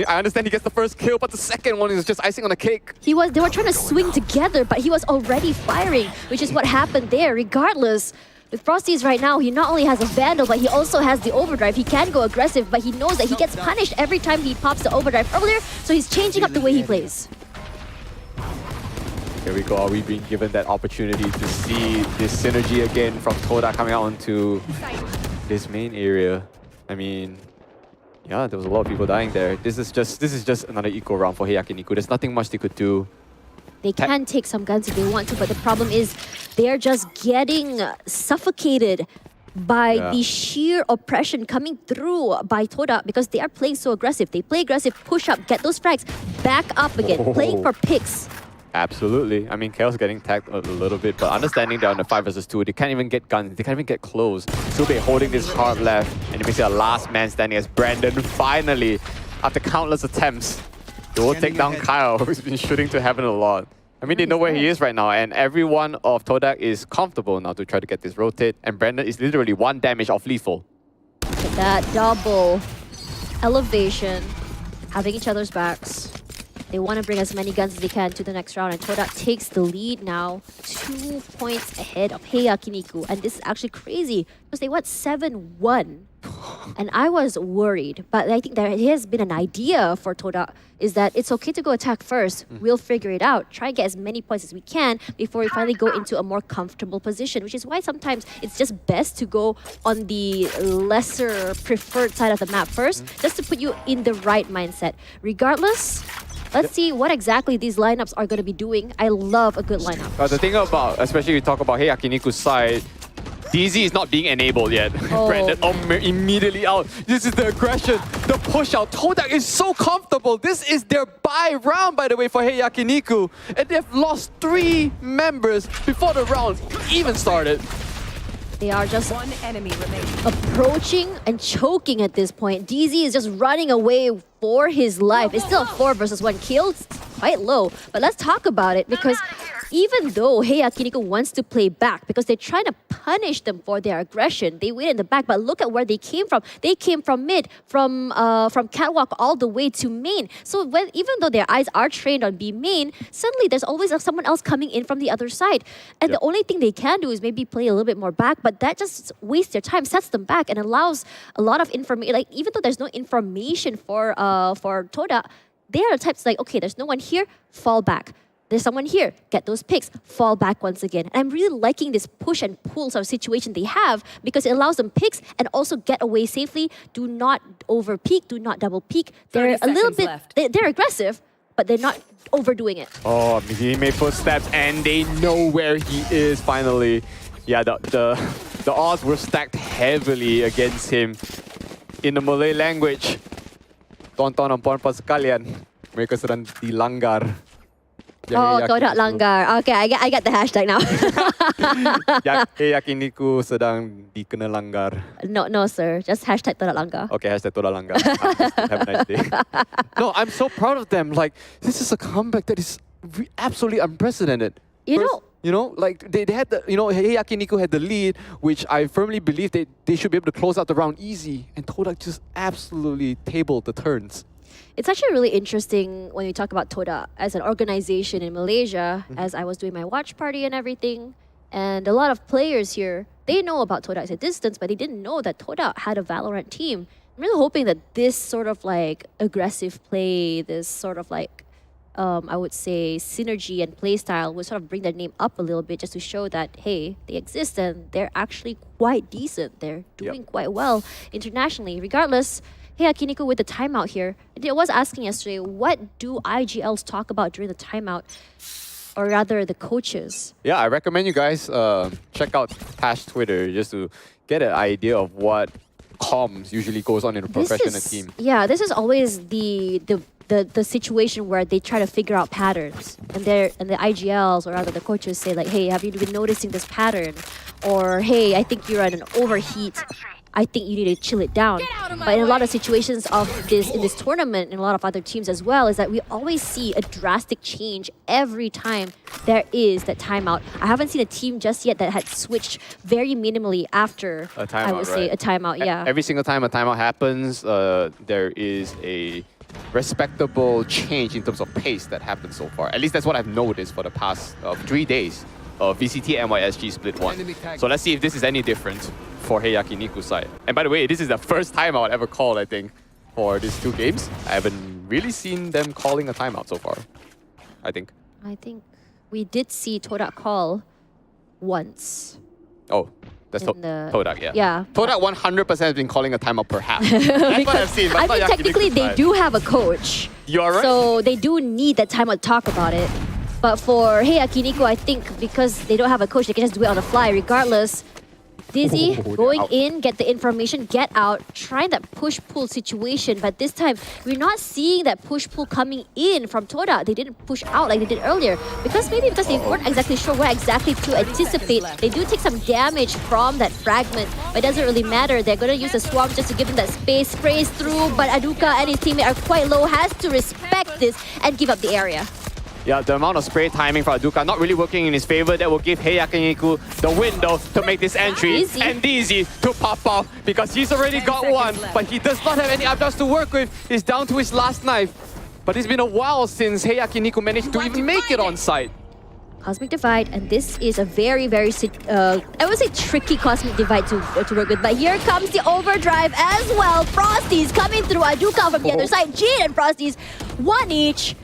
understand he gets the first kill, but the second one is just icing on the cake. They were trying to swing together, but he was already firing, which is what happened there. Regardless, with Frosty's right now, he not only has a Vandal, but he also has the overdrive. He can go aggressive, but he knows that he gets punished every time he pops the overdrive earlier, so he's changing up the way he plays. Here we go. Are we being given that opportunity to see this synergy again from Todak coming out onto this main area? I mean, yeah, there was a lot of people dying there. This is just another eco round for Heiakiniku. There's nothing much they could do. They can take some guns if they want to, but the problem is they're just getting suffocated by the sheer oppression coming through by Todak because they are playing so aggressive. They play aggressive, push up, get those frags, back up again, playing for picks. Absolutely. I mean, Chaos getting tagged a little bit, but understanding they're on the 5 versus 2, they can't even get guns, they can't even get close. Sube holding this hard left, and it makes it a last man standing as Brandon finally, after countless attempts, they will take down Kyle, who's been shooting to heaven a lot. I mean, they know where he is right now, and every one of Todak is comfortable now to try to get this rotate, and Brandon is literally 1 damage off lethal. That double elevation, having each other's backs. They want to bring as many guns as they can to the next round, and Todak takes the lead now, 2 points ahead of Heiakiniku. And this is actually crazy because they went 7-1. And I was worried, but I think there has been an idea for Todak is that it's okay to go attack first. We'll figure it out. Try and get as many points as we can before we finally go into a more comfortable position, which is why sometimes it's just best to go on the lesser preferred side of the map first, just to put you in the right mindset. Regardless, let's see what exactly these lineups are going to be doing. I love a good lineup. The thing about, especially we talk about Heiakiniku's side, DZ is not being enabled yet. Brandon immediately out. This is the aggression, the push out. Todak is so comfortable. This is their bye round, by the way, for Heiakiniku. And they've lost 3 members before the round even started. They are just One enemy remaining. approaching and choking at this point. DZ is just running away for his life. It's still a 4 versus 1 kill. It's quite low. But let's talk about it because even though Heiakiniku wants to play back because they're trying to punish them for their aggression, they win in the back. But look at where they came from. They came from mid, from catwalk all the way to main. So even though their eyes are trained on B main, suddenly there's always someone else coming in from the other side. And the only thing they can do is maybe play a little bit more back, but that just wastes their time, sets them back, and allows a lot of information. Like even though there's no information for Todak, they are the types like, okay, there's no one here, fall back. There's someone here, get those picks, fall back once again. And I'm really liking this push and pull sort of situation they have because it allows them picks and also get away safely. Do not over peak, do not double peak. They're a little bit, they're aggressive, but they're not overdoing it. Oh, he made footsteps and they know where he is finally. Yeah, the odds were stacked heavily against him. In the Malay language, tonton dan puan-puan sekalian, mereka sedang dilanggar. Todak langgar. Okay, I get the hashtag now. Yakiniku sedang dikena langgar. No, sir. Just hashtag Todak langgar. Okay, hashtag Todak langgar. Have a nice day. No, I'm so proud of them. Like, this is a comeback that is absolutely unprecedented. You know, like they had the, Heiakiniku had the lead, which I firmly believe they should be able to close out the round easy. And Todak just absolutely tabled the turns. It's actually really interesting when we talk about Todak as an organization in Malaysia, as I was doing my watch party and everything. And a lot of players here, they know about Todak at a distance, but they didn't know that Todak had a VALORANT team. I'm really hoping that this sort of like aggressive play, this sort of like, I would say, synergy and play style will sort of bring their name up a little bit just to show that, hey, they exist and they're actually quite decent. They're doing quite well internationally. Regardless, Heiakiniku with the timeout here. I was asking yesterday, what do IGLs talk about during the timeout? Or rather, the coaches? Yeah, I recommend you guys check out Tash Twitter just to get an idea of what comms usually goes on in a professional team. Yeah, this is always the situation where they try to figure out patterns, and the IGLs or rather the coaches say like, hey, have you been noticing this pattern? Or hey, I think you're at an overheat. I think you need to chill it down. But in a lot of situations of this in this tournament and a lot of other teams as well, is that we always see a drastic change every time there is that timeout. I haven't seen a team just yet that had switched very minimally after A timeout, I would say a timeout. Yeah. Every single time a timeout happens, there is a respectable change in terms of pace that happened so far. At least that's what I've noticed for the past 3 days of VCT NYSG Split 1. So let's see if this is any different for Heiakiniku's side. And by the way, this is the first timeout ever called, I think, for these 2 games. I haven't really seen them calling a timeout so far, I think. I think we did see Todak call once. Oh, that's In the- Todak, yeah. Yeah. Todak 100% has been calling a timeout per half. That's what I've seen. But I it's not mean, technically, Yakiniku's they side. do have a coach. You're right. So they do need that time to talk about it. But for Heiakiniku, I think because they don't have a coach, they can just do it on the fly regardless. Dizzy, Oh, going out. in, get the information, get out, trying that push-pull situation. But this time, we're not seeing that push-pull coming in from Toda. They didn't push out like they did earlier. Because maybe because they weren't exactly sure what exactly to anticipate. They do take some damage from that fragment, but it doesn't really matter. They're going to use the swarm just to give them that space. Sprays through, but Aduka and his teammate are quite low. Has to respect this and give up the area. Yeah, the amount of spray timing for Aduka not really working in his favor. That will give Heiakiniku the window to make this entry. Dizzy. And Dizzy to pop off because he's already got one. But he does not have any up-downs to work with. He's down to his last knife. But it's been a while since Heiakiniku managed to even make it on site. Cosmic Divide, and this is a very, very, I would say tricky Cosmic Divide to work with. But here comes the overdrive as well. Frosty's coming through. Aduka from the other side. Jin and Frosty's one each.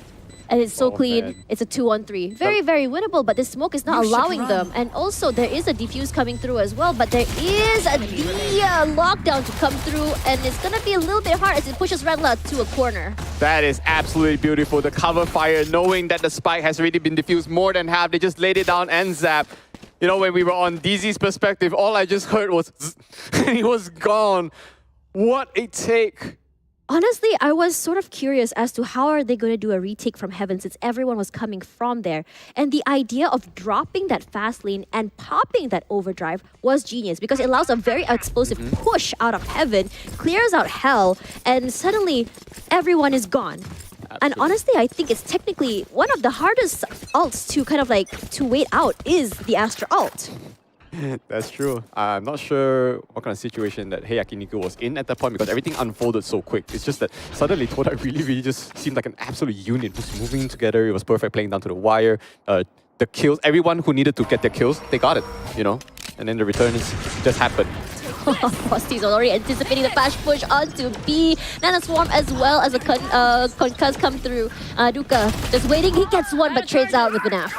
And it's so clean. Man. It's a 2-on-3. Very, very winnable, but the smoke is not allowing them. And also, there is a defuse coming through as well, but there is a lockdown to come through, and it's going to be a little bit hard as it pushes Redla to a corner. That is absolutely beautiful. The cover fire, knowing that the spike has already been diffused more than half. They just laid it down and zap. You know, when we were on Dizzy's perspective, all I just heard was zzz, and he was gone. What a take. Honestly, I was sort of curious as to how are they going to do a retake from Heaven since everyone was coming from there. And the idea of dropping that fast lane and popping that overdrive was genius because it allows a very explosive push out of Heaven, clears out Hell, and suddenly everyone is gone. And honestly, I think it's technically one of the hardest ults to kind of like to wait out is the Astra ult. That's true. I'm not sure what kind of situation that Heiakiniku was in at that point because everything unfolded so quick. It's just that suddenly Todak really just seemed like an absolute unit, just moving together. It was perfect, playing down to the wire. The kills, everyone who needed to get their kills, they got it, you know? And then the returns just happened. Frosty's already anticipating the flash push onto B. Nana Swarm as well as a concuss come through. Aduka just waiting. He gets one but trades out with Banaf.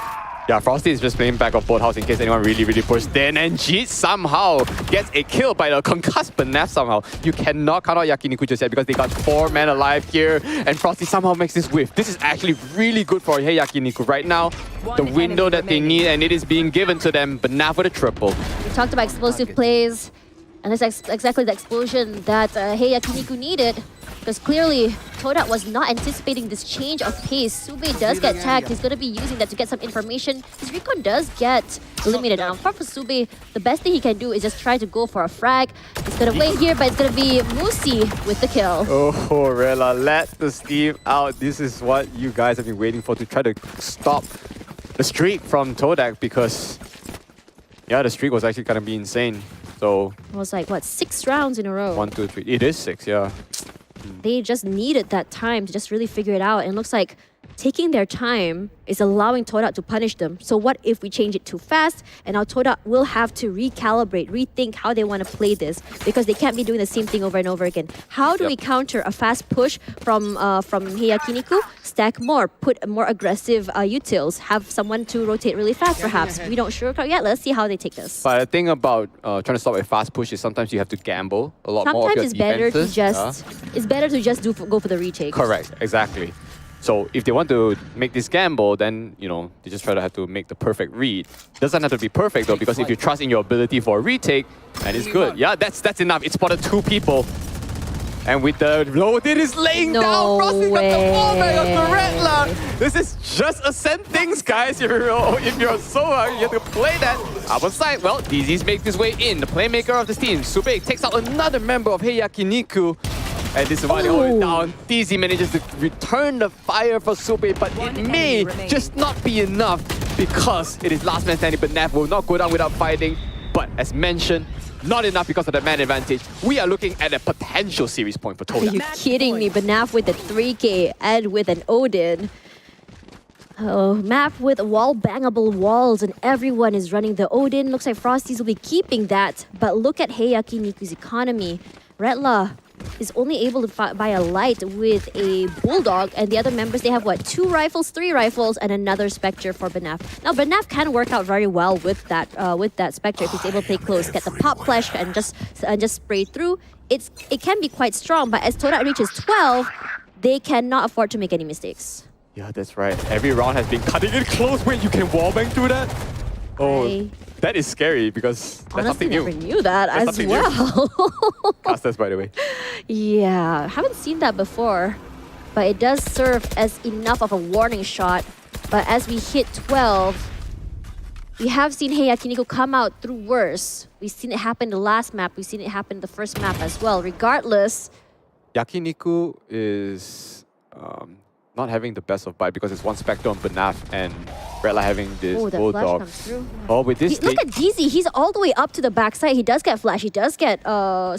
Yeah, Frosty is just playing back of Boathouse in case anyone really pushed in. And Jeet somehow gets a kill by the concussed Banaf somehow. You cannot count out Yakiniku just yet because they got 4 men alive here. And Frosty somehow makes this whiff. This is actually really good for Yakiniku right now. The window that they need, and it is being given to them. Banaf with a triple. We talked about explosive plays. And that's exactly the explosion that Heiakiniku needed. Because clearly, Todak was not anticipating this change of pace. Sube does get tagged. He's going to be using that to get some information. His recon does get eliminated. Now, apart from Sube, the best thing he can do is just try to go for a frag. He's going to wait here, but it's going to be Musi with the kill. Oh, Rella, let the steam out. This is what you guys have been waiting for to try to stop the streak from Todak because, yeah, the streak was actually going to be insane. So It was like, what, 6 rounds in a row? 1, 2, 3. It is 6, yeah. They just needed that time to just really figure it out. And it looks like taking their time is allowing Todak to punish them. So what if we change it too fast? And now Todak will have to recalibrate, rethink how they want to play this because they can't be doing the same thing over and over again. How do we counter a fast push from Heiakiniku? Stack more, put more aggressive utils, have someone to rotate really fast perhaps. We don't sugarcoat yet. Let's see how they take this. But the thing about trying to stop a fast push is sometimes you have to gamble a lot more of Sometimes your it's better to defenses. just go for the retake. Correct, exactly. So if they want to make this gamble, then, you know, they just have to make the perfect read. Doesn't have to be perfect though, because if you trust in your ability for a retake, and it's good. Yeah, that's enough. It spotted 2 people. And with the load, it is laying down. Frosty got the fallback of the Redla. This is just Ascent things, guys. If you're Soa, you have to play that. Other side, well, DZ's make his way in. The playmaker of this team, Sube, takes out another member of Heiakiniku. And this is why they hold it down. DZ manages to return the fire for Sube, but it may just not be enough because it is last man standing, but Nav will not go down without fighting. But as mentioned, not enough because of the man advantage. We are looking at a potential series point for Todak. Are you kidding me? Banaf with a 3K and with an Odin. Oh, map with wall bangable walls and everyone is running the Odin. Looks like Frosties will be keeping that. But look at Heiakiniku's economy. Redla is only able to buy a light with a bulldog, and the other members, they have what, 2 rifles, 3 rifles, and another Spectre for Banaf. Now Banaf can work out very well with that Spectre if he's able to play close, get the pop flash and just spray through. It can be quite strong, but as Todak reaches 12, they cannot afford to make any mistakes. Yeah, that's right. Every round has been cutting it close. Wait, you can wallbang through that? Oh, that is scary because that's honestly something new. never knew that that's as well. Casters, by the way. Yeah, haven't seen that before, but it does serve as enough of a warning shot. But as we hit 12, we have seen Heiakiniku come out through worse. We've seen it happen the last map. We've seen it happen the first map as well. Regardless, Yakiniku is not having the best of bite because it's one Spectre on Banaf and Redla having this bulldog. Oh, with this look at DZ. He's all the way up to the backside. He does get flash. He does get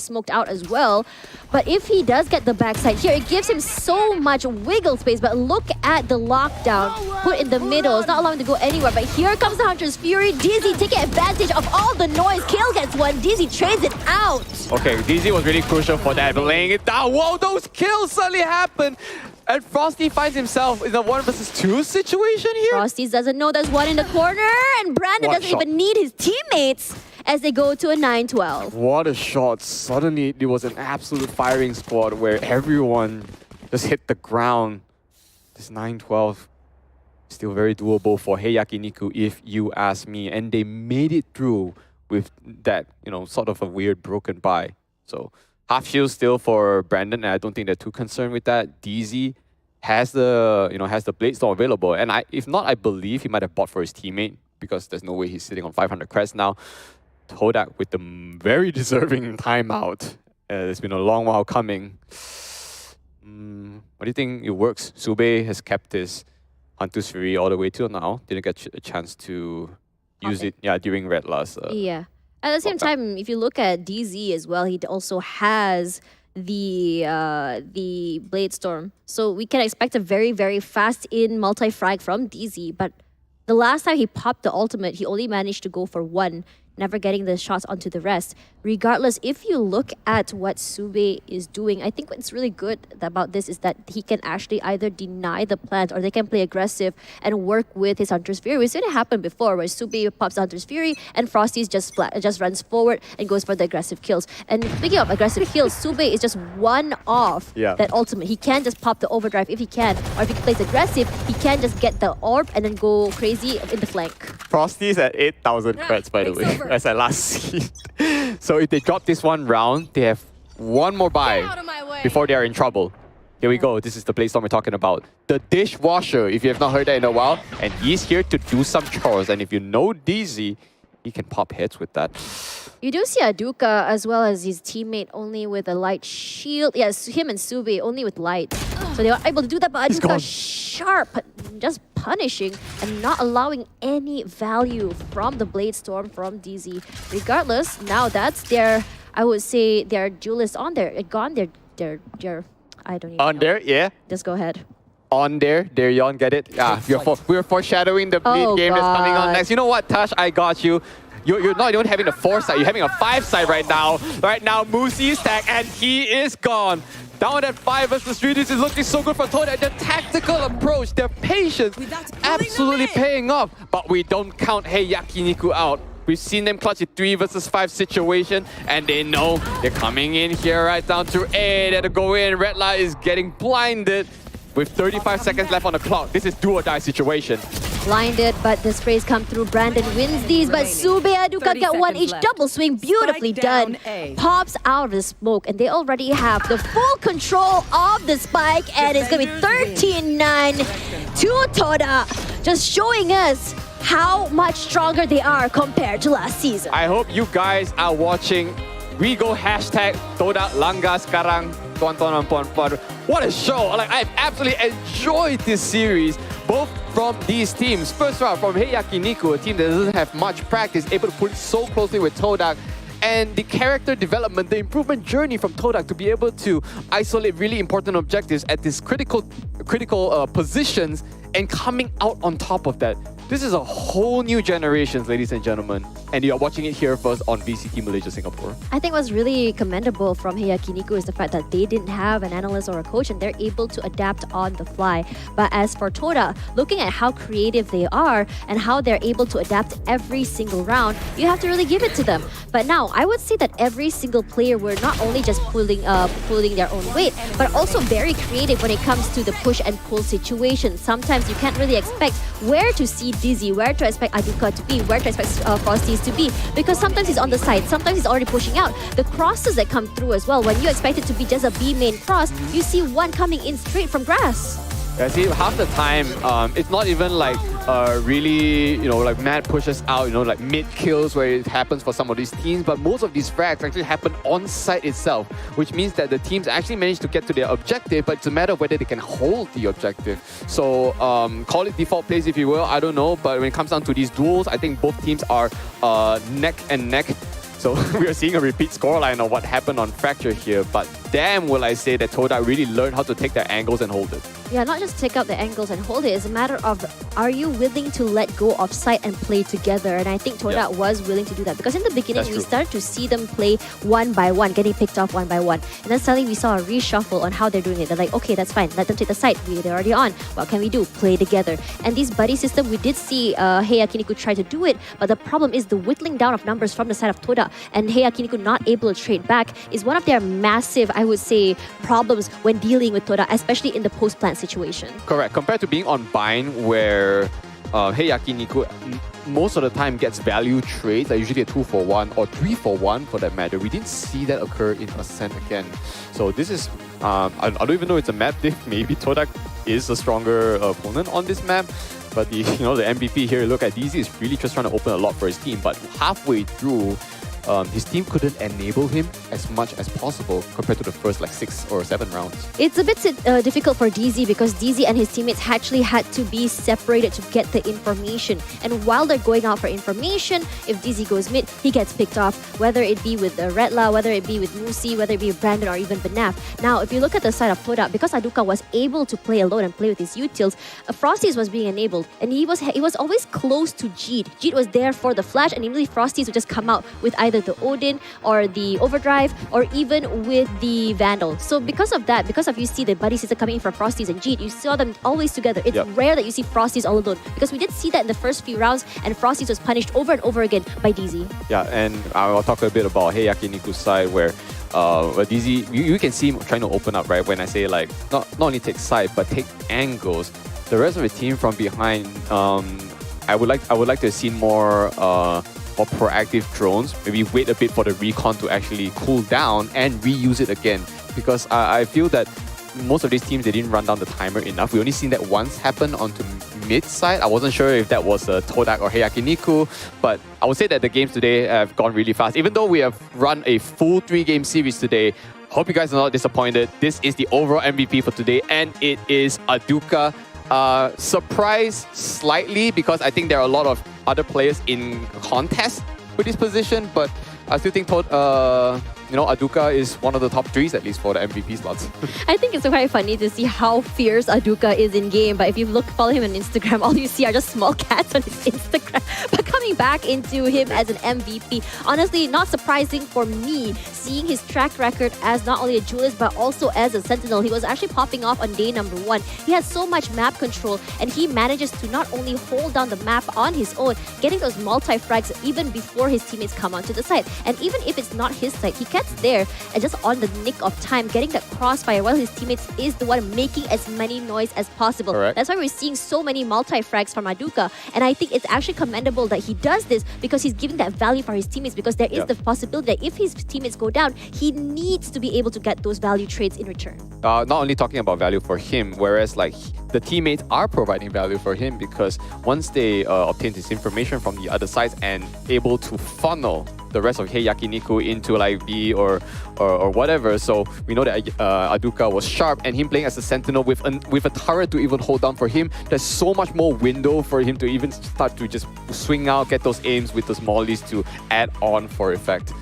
smoked out as well. But if he does get the backside here, it gives him so much wiggle space. But look at the lockdown put in the middle. It's not allowing him to go anywhere. But here comes the Hunter's Fury. DZ taking advantage of all the noise. Kill gets one. DZ trades it out. Okay, DZ was really crucial for that, but laying it down. Whoa, those kills suddenly happen. And Frosty finds himself in a 1 versus 2 situation here. Frosty doesn't know there's one in the corner, and Brandon doesn't even need his teammates as they go to a 9-12. What a shot. Suddenly, it was an absolute firing squad where everyone just hit the ground. This 9-12, still very doable for Heiakiniku if you ask me. And they made it through with that, you know, sort of a weird broken bye. So half shield still for Brandon, and I don't think they're too concerned with that. DZ has the, has the Blade Storm available, and if not, I believe he might have bought for his teammate because there's no way he's sitting on 500 creds now. Todak with the very deserving timeout. It's been a long while coming. What do you think it works? Sube has kept his Hunter's Fury all the way till now. Didn't get a chance to use it during Redla's. Yeah. At the same time, if you look at DZ as well, he also has the Blade Storm. So we can expect a very, very fast in multi-frag from DZ. But the last time he popped the ultimate, he only managed to go for 1, never getting the shots onto the rest. Regardless, if you look at what Sube is doing, I think what's really good about this is that he can actually either deny the plant or they can play aggressive and work with his Hunter's Fury. We've seen it happen before where Sube pops Hunter's Fury and Frosty's just runs forward and goes for the aggressive kills. And speaking of aggressive kills, Sube is just one off that ultimate. He can just pop the overdrive if he can, or if he plays aggressive, he can just get the orb and then go crazy in the flank. Frosty's at 8,000 creds, by the way, as I last seen. So if they drop this one round, they have one more buy before they are in trouble. Here we go. This is the Blade Storm we're talking about. The dishwasher, if you have not heard that in a while. And he's here to do some chores. And if you know DZ, he can pop heads with that. You do see Aduka as well as his teammate only with a light shield. Yes, him and Sube only with light. So they were able to do that, but Aduka sharp, just punishing and not allowing any value from the Blade Storm from DZ. Regardless, now that's their, I would say, their duelist on there. Gone, their I don't even know. On there, yeah. Just go ahead. On there you get it? Yeah, we're foreshadowing the Bleed game that's coming on next. You know what, Tash, I got you. You're not even having a 4-side, you're having a 5-side right now. Right now, Moosey's tag, and he is gone. Down at 5 versus 3, this is looking so good for Todak. Their tactical approach, their patience, absolutely paying off. But we don't count Heiakiniku out. We've seen them clutch a 3 versus 5 situation, and they know they're coming in here right down to A. They have to go in. Redla is getting blinded. with 35 seconds left on the clock, this is do or die situation. Blinded, but the sprays come through. Brandon wins these, but Sube Aduka get one each. Double swing, beautifully done. Pops out of the smoke, and they already have the full control of the spike, and it's going to be 13-9 to Todak, just showing us how much stronger they are compared to last season. I hope you guys are watching. We go hashtag Todak Langga sekarang. Tuan-tuan dan puan-puan. What a show! Like, I've absolutely enjoyed this series, both from these teams. First round from Heiakiniku, a team that doesn't have much practice, able to put it so closely with Todak. And the character development, the improvement journey from Todak to be able to isolate really important objectives at these critical positions and coming out on top of that. This is a whole new generation, ladies and gentlemen. And you are watching it here first on VCT Malaysia Singapore. I think what's really commendable from Heiakiniku is the fact that they didn't have an analyst or a coach and they're able to adapt on the fly. But as for Todak, looking at how creative they are and how they're able to adapt every single round, you have to really give it to them. But now, I would say that every single player were not only just pulling their own weight, but also very creative when it comes to the push and pull situation. Sometimes you can't really expect where to see Dizzy, where to expect Aduka to be, where to expect Frosties to be, because sometimes he's on the side, sometimes he's already pushing out. The crosses that come through as well, when you expect it to be just a B main cross, you see one coming in straight from grass. Yeah, see, half the time, it's not even like really, like mad pushes out, like mid kills where it happens for some of these teams, but most of these frags actually happen on site itself, which means that the teams actually manage to get to their objective, but it's a matter of whether they can hold the objective. So call it default plays if you will, I don't know, but when it comes down to these duels, I think both teams are neck and neck. So we are seeing a repeat scoreline of what happened on Fracture here, but damn will I say that Todak really learned how to take their angles and hold it. Yeah, not just take out the angles and hold it. It's a matter of, are you willing to let go of sight and play together? And I think Todak was willing to do that. Because in the beginning, we started to see them play one by one, getting picked off one by one. And then suddenly we saw a reshuffle on how they're doing it. They're like, okay, that's fine. Let them take the side. They're already on. What can we do? Play together. And this buddy system, we did see Heiakiniku try to do it. But the problem is the whittling down of numbers from the side of Todak and Heiakiniku not able to trade back is one of their massive, I would say, problems when dealing with Todak, especially in the post-plant situation. Correct. Compared to being on bind where Heiakiniku most of the time gets value trades, like usually a 2-for-1 or 3-for-1 for that matter. We didn't see that occur in Ascent again. So this is, I don't even know it's a map diff. Maybe Todak is a stronger opponent on this map. But the the MVP here, look at DZ, is really just trying to open a lot for his team. But halfway through, his team couldn't enable him as much as possible compared to the first 6 or 7 rounds. It's a bit difficult for DZ because DZ and his teammates actually had to be separated to get the information. And while they're going out for information, if DZ goes mid, he gets picked off, whether it be with Redla, whether it be with Musi, whether it be with Brandon or even Benaf. Now, if you look at the side of Todak, because Aduka was able to play alone and play with his utils, Frosties was being enabled, and he was always close to Jeet. Jeet was there for the flash, and immediately Frosties would just come out with either the Odin or the Overdrive or even with the Vandal. So because of that, because of you see the buddy system coming in for Frosties and Jeet, you saw them always together. It's rare that you see Frosties all alone because we did see that in the first few rounds and Frosties was punished over and over again by DZ. Yeah, and I'll talk a bit about Heiakiniku's side where DZ, you can see him trying to open up, right? When I say not only take side but take angles. The rest of the team from behind, I would like to see more proactive drones. Maybe wait a bit for the recon to actually cool down and reuse it again. Because I feel that most of these teams, they didn't run down the timer enough. We only seen that once happen onto mid side. I wasn't sure if that was Todak or Heiakiniku, but I would say that the games today have gone really fast. Even though we have run a full 3-game series today, hope you guys are not disappointed. This is the overall MVP for today, and it is Aduka. Surprise slightly because I think there are a lot of other players in contest with this position, but I still think Aduka is one of the top 3s at least for the MVP slots. I think it's quite funny to see how fierce Aduka is in game, but if you follow him on Instagram, all you see are just small cats on his Instagram. But coming back into him as an MVP, honestly, not surprising for me, seeing his track record as not only a duelist but also as a sentinel. He was actually popping off on day number 1. He has so much map control and he manages to not only hold down the map on his own, getting those multi-frags even before his teammates come onto the side. And even if it's not his side, he can gets there and just on the nick of time, getting that crossfire while his teammates is the one making as many noise as possible. Correct. That's why we're seeing so many multi-frags from Aduka. And I think it's actually commendable that he does this because he's giving that value for his teammates, because there is the possibility that if his teammates go down, he needs to be able to get those value trades in return. Not only talking about value for him, whereas like the teammates are providing value for him, because once they obtain this information from the other sides and able to funnel the rest of Heiakiniku into like B or whatever. So we know that Aduka was sharp, and him playing as a sentinel with a turret to even hold down for him, there's so much more window for him to even start to just swing out, get those aims with those mollies to add on for effect.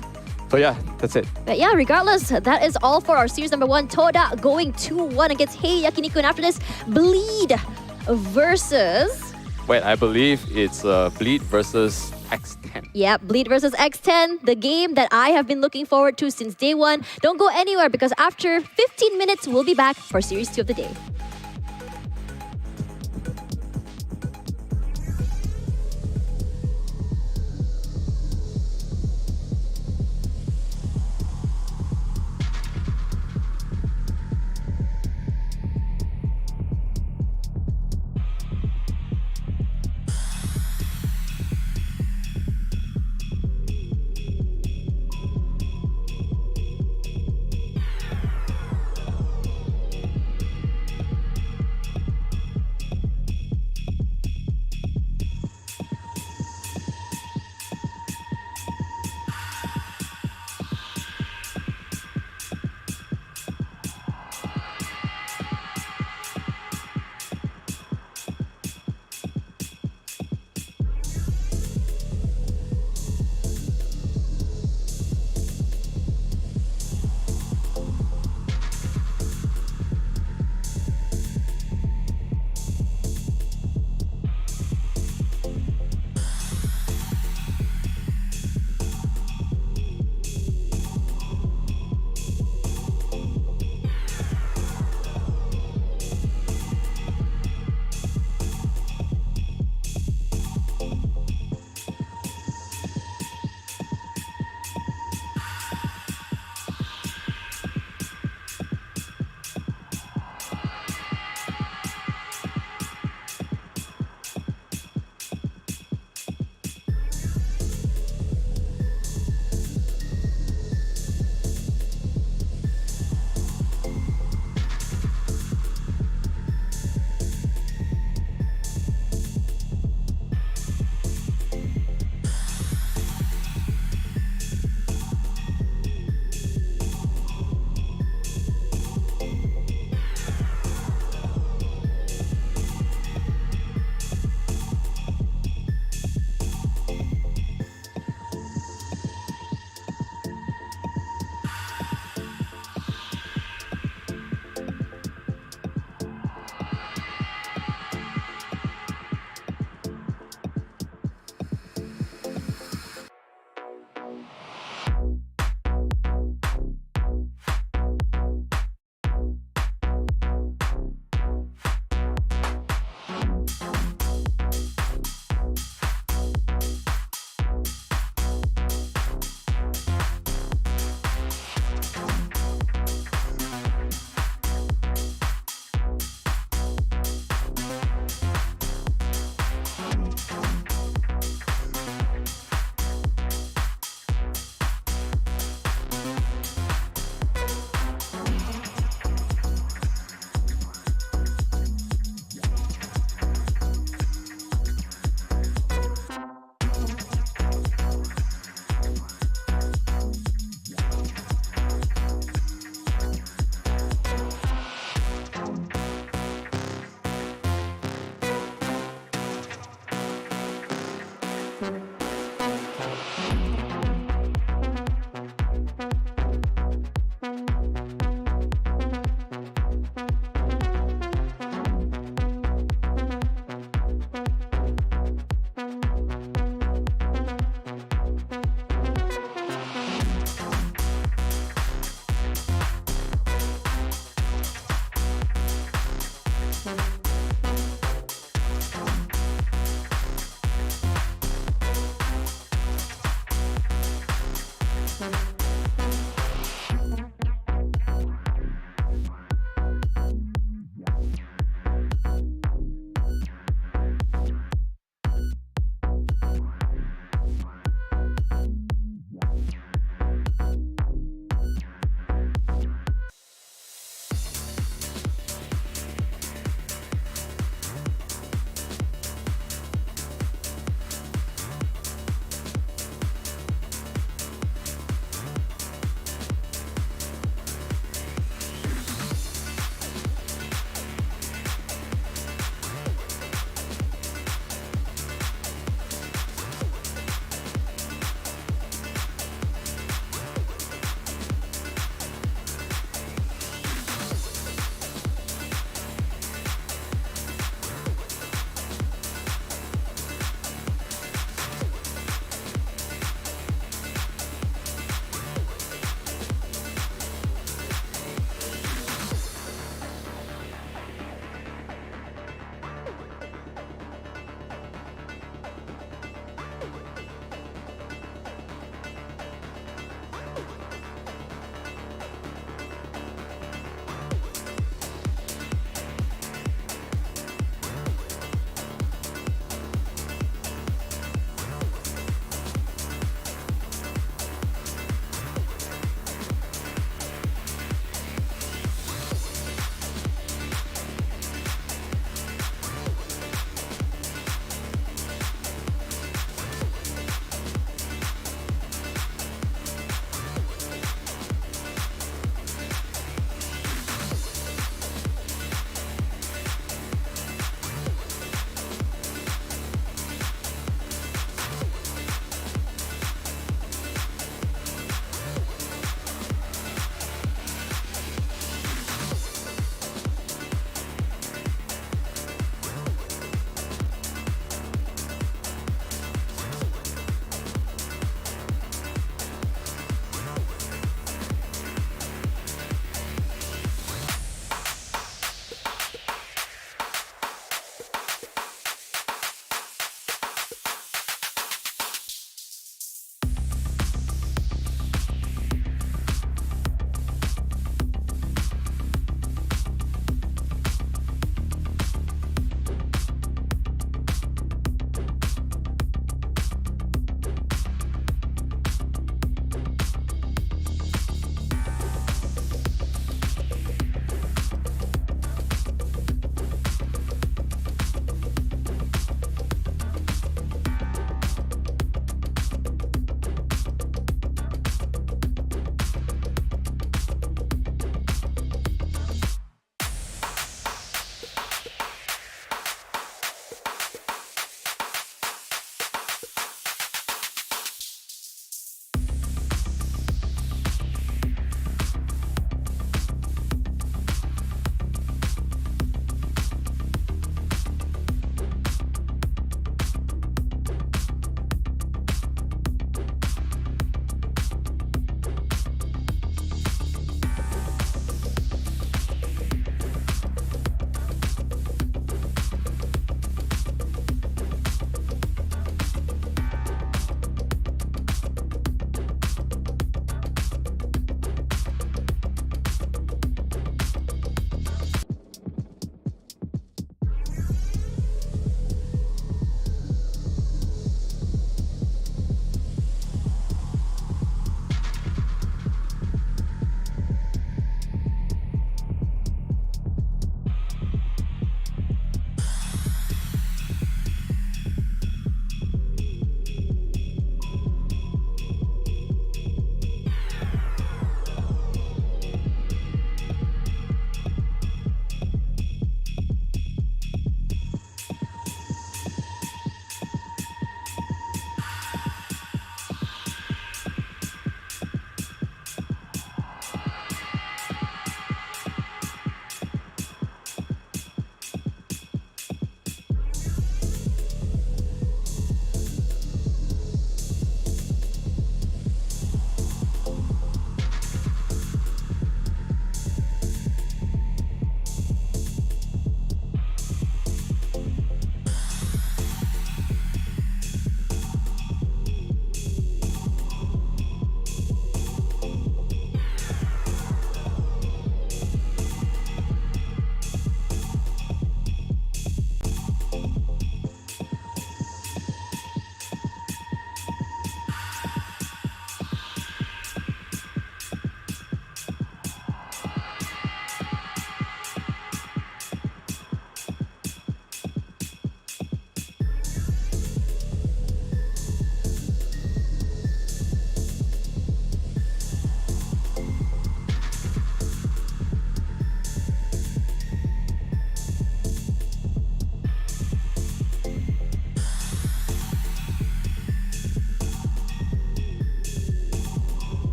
So yeah, that's it. But yeah, regardless, that is all for our series number 1. Todak going 2-1 against Heiakiniku, and after this, Bleed versus... Wait, I believe it's Bleed versus X10. Yeah, Bleed versus X10, the game that I have been looking forward to since day 1. Don't go anywhere, because after 15 minutes, we'll be back for Series 2 of the day.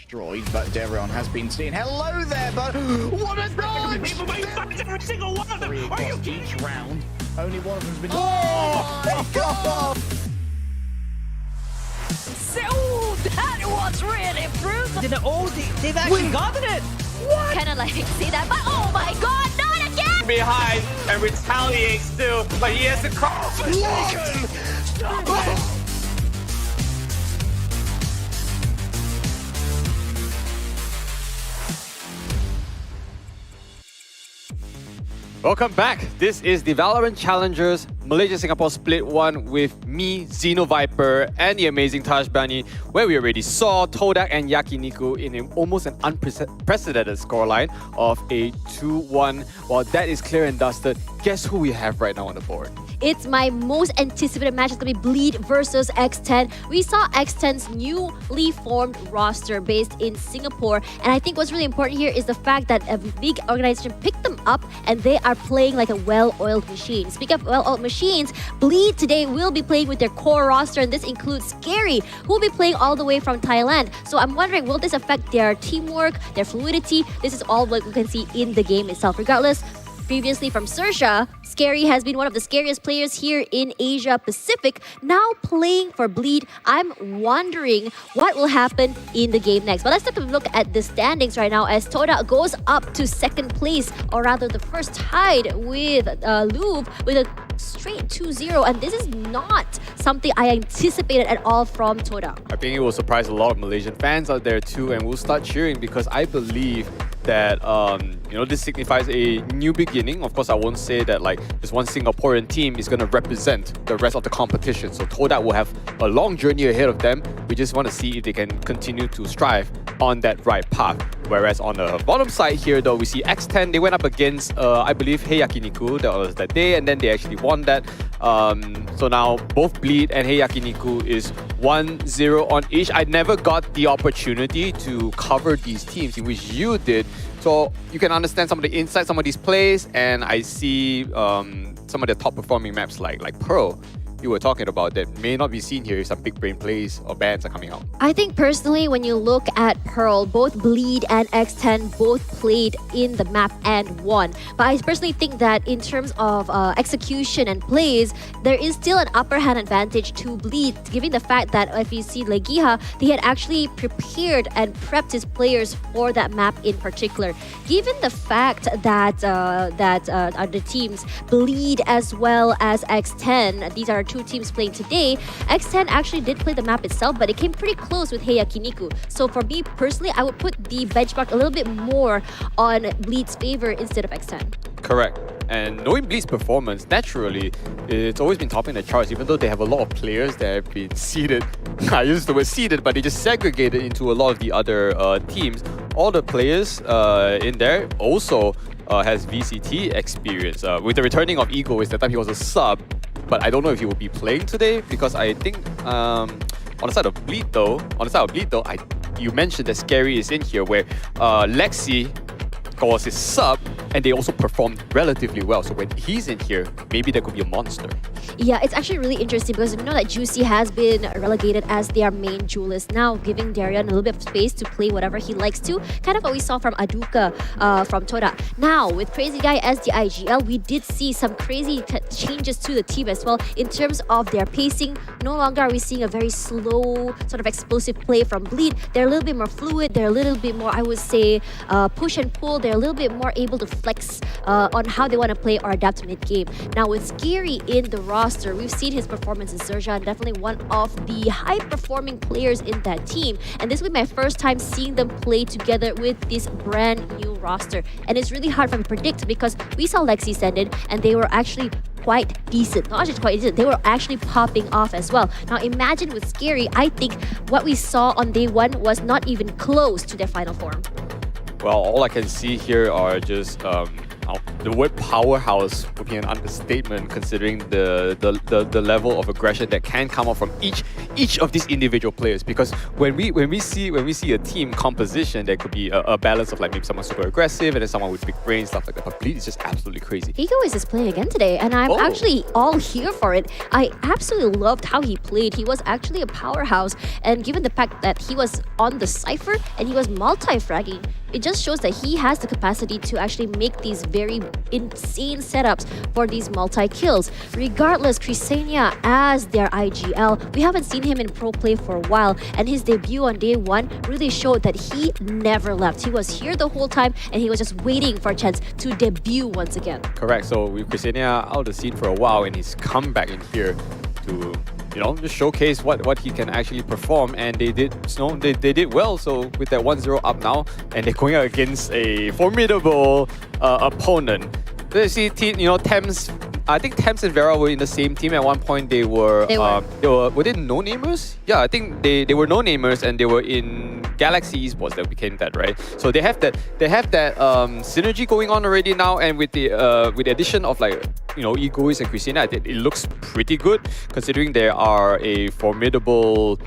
destroyed, but Darion has been seen. Hello there, but what a dodge! Every single one of them. Are you kidding? Each round, only one of them's been. Oh my god! Oh, that was really brutal. They've actually gotten it! Kind of like see that, but oh my god, not again! Behind and retaliates still, but he has to call for taken. Stop it. Welcome back. This is the VALORANT Challengers Malaysia-Singapore Split 1 with me, Xeno Viper, and the amazing Taj Bani, where we already saw Todak and Yakiniku in almost an unprecedented scoreline of a 2-1. While that is clear and dusted, guess who we have right now on the board? It's my most anticipated match. It's going to be Bleed versus X10. We saw X10's newly formed roster based in Singapore. And I think what's really important here is the fact that a big organization picked them up and they are playing like a well-oiled machine. Speaking of well-oiled machines, Bleed today will be playing with their core roster, and this includes Scary, who will be playing all the way from Thailand. So I'm wondering, will this affect their teamwork, their fluidity? This is all what we can see in the game itself. Regardless, previously from Sersha, Scary has been one of the scariest players here in Asia Pacific. Now playing for Bleed, I'm wondering what will happen in the game next. But let's take a look at the standings right now as Todak goes up to second place, or rather the first tied with Louvre with a straight 2-0. And this is not something I anticipated at all from Todak. I think it will surprise a lot of Malaysian fans out there too, and we'll start cheering because I believe that this signifies a new beginning. Of course, I won't say that like this one Singaporean team is going to represent the rest of the competition. So Todak will have a long journey ahead of them. We just want to see if they can continue to strive on that right path. Whereas on the bottom side here, though, we see X10. They went up against, I believe, Heiakiniku. That was that day, and then they actually won that. So now both Bleed and Heiakiniku is 1-0 on each. I never got the opportunity to cover these teams, in which you did. So you can understand some of the insights, some of these plays, and I see some of the top performing maps like Pearl you were talking about that may not be seen here if some big brain plays or bans are coming out. I think personally, when you look at Pearl, both Bleed and X10 both played in the map and won. But I personally think that in terms of execution and plays, there is still an upper hand advantage to Bleed, given the fact that if you see Legiha, he had actually prepared and prepped his players for that map in particular. Given the fact that the teams Bleed as well as X10, these are two teams playing today, X10 actually did play the map itself, but it came pretty close with Heiakiniku. So for me personally, I would put the benchmark a little bit more on Bleed's favor instead of X10. Correct. And knowing Bleed's performance, naturally, it's always been topping the charts, even though they have a lot of players that have been seeded. I used the word seeded, but they just segregated into a lot of the other teams. All the players in there also has VCT experience. With the returning of Ego, is the time he was a sub, but I don't know if he will be playing today because I think on the side of Bleed though, you mentioned that Scary is in here, where Lexi was his sub, and they also performed relatively well. So when he's in here, maybe there could be a monster. Yeah, it's actually really interesting because we know that Juicy has been relegated as their main duelist, now giving Darion a little bit of space to play whatever he likes to. Kind of what we saw from Aduka from Todak. Now, with Crazy Guy as the IGL, we did see some crazy changes to the team as well in terms of their pacing. No longer are we seeing a very slow, sort of explosive play from Bleed. They're a little bit more fluid. They're a little bit more, I would say, push and pull. They're a little bit more able to flex on how they want to play or adapt mid-game. Now, with Scary in the roster, we've seen his performance in Sersha, and definitely one of the high-performing players in that team. And this will be my first time seeing them play together with this brand new roster. And it's really hard for me to predict because we saw Lexi send in, and they were actually quite decent. Not just quite decent, they were actually popping off as well. Now imagine with Scary, I think what we saw on day one was not even close to their final form. Well, all I can see here are just the word powerhouse would be an understatement considering the level of aggression that can come out from each of these individual players. Because when we see a team composition, there could be a balance of like maybe someone super aggressive and then someone with big brains, stuff like that. But Bleed is just absolutely crazy. Egoist is playing again today, and I'm actually all here for it. I absolutely loved how he played. He was actually a powerhouse, and given the fact that he was on the Cypher and he was multi-fragging, it just shows that he has the capacity to actually make these very insane setups for these multi-kills. Regardless, Crisenia as their IGL, we haven't seen him in pro play for a while, and his debut on day one really showed that he never left. He was here the whole time, and he was just waiting for a chance to debut once again. Correct. So with Crisenia out of the scene for a while, and he's come back in here to just showcase what he can actually perform, and they did they did well. So with that 1-0 up now, and they're going out against a formidable opponent. You see, Thames. I think Thames and Vera were in the same team at one point. They were they no-namers? Yeah, I think they were no-namers, and they were in Galaxy Esports that became that, right? So they have that synergy going on already now, and with the addition of Egoist and Crisenia, it looks pretty good considering they are a formidable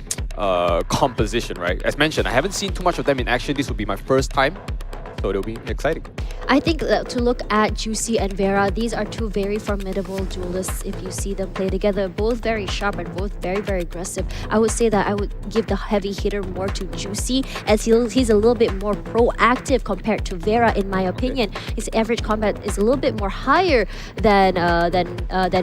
composition, right? As mentioned, I haven't seen too much of them in action. This will be my first time, so it'll be exciting. I think to look at Juicy and Vera, these are two very formidable duelists if you see them play together. Both very sharp and both very, very aggressive. I would say that I would give the heavy hitter more to Juicy, as he's a little bit more proactive compared to Vera, in my opinion. His average combat is a little bit more higher than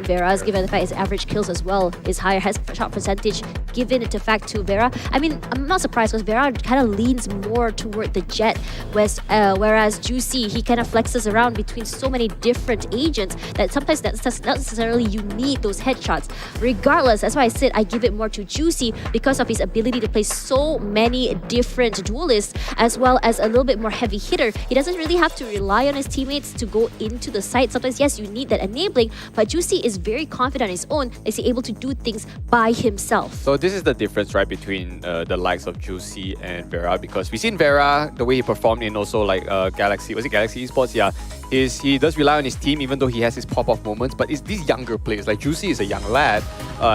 Vera's, given the fact his average kills as well is higher, has shot percentage given it to fact to Vera. I mean, I'm not surprised because Vera kind of leans more toward the jet, whereas Juicy, he kind of flexes around between so many different agents that sometimes not necessarily you need those headshots. Regardless, that's why I said I give it more to Juicy because of his ability to play so many different duelists, as well as a little bit more heavy hitter. He doesn't really have to rely on his teammates to go into the site. Sometimes, yes, you need that enabling, but Juicy is very confident on his own. Is he able to do things by himself? So this is the difference, right, between the likes of Juicy and Vera, because we've seen Vera, the way he performed in also Galaxy Esports, yeah. He does rely on his team even though he has his pop-off moments, but it's these younger players, like Juicy is a young lad,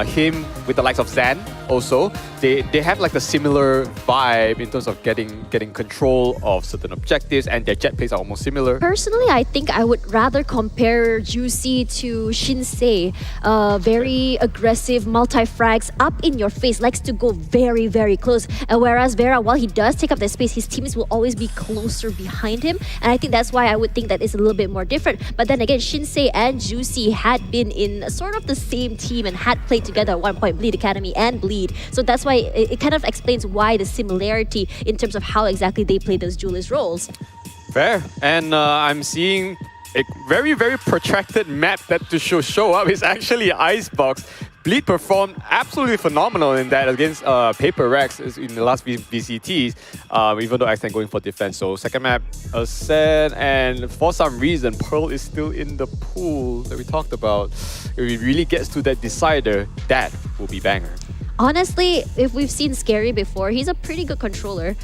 him with the likes of Zan also, they have like a similar vibe in terms of getting control of certain objectives, and their jet plays are almost similar. Personally, I think I would rather compare Juicy to Shinsei. Very aggressive, multi-frags, up in your face, likes to go very, very close. Whereas Vera, while he does take up the space, his teammates will always be closer behind him, and I think that's why I would think that is a little bit more different. But then again, Shinsei and Juicy had been in sort of the same team and had played together at one point, Bleed Academy and Bleed. So that's why it kind of explains why the similarity in terms of how exactly they play those duelist roles. Fair. And I'm seeing a very, very protracted map that to show up is actually Icebox. Bleed performed absolutely phenomenal in that against Paper Rex in the last VCTs, even though Ascent going for defense. So second map, Ascent, and for some reason, Pearl is still in the pool that we talked about. If it really gets to that decider, that will be banger. Honestly, if we've seen Scary before, he's a pretty good controller.